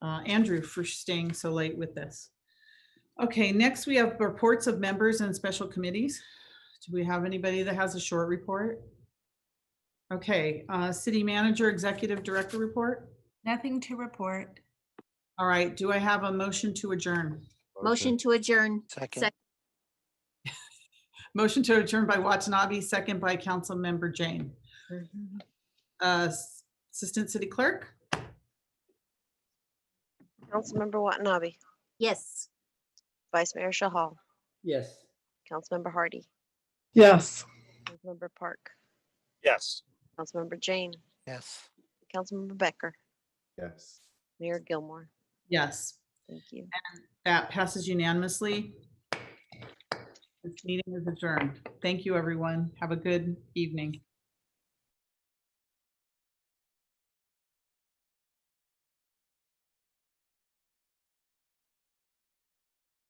Andrew, for staying so late with this. Okay, next we have reports of members and special committees. Do we have anybody that has a short report? Okay, City Manager, Executive Director report? Nothing to report. All right, do I have a motion to adjourn? Motion to adjourn. Second. Motion to adjourn by Watanabe, second by Councilmember Jane. Assistant City Clerk? Councilmember Watanabe, Yes. Vice Mayor Shahal, Yes. Councilmember Hardy, Yes. Councilmember Park, Yes. Councilmember Jane, Yes. Councilmember Becker, Yes. Mayor Gilmore. Yes, Thank you. and that passes unanimously. This meeting is adjourned. Thank you, everyone. Have a good evening.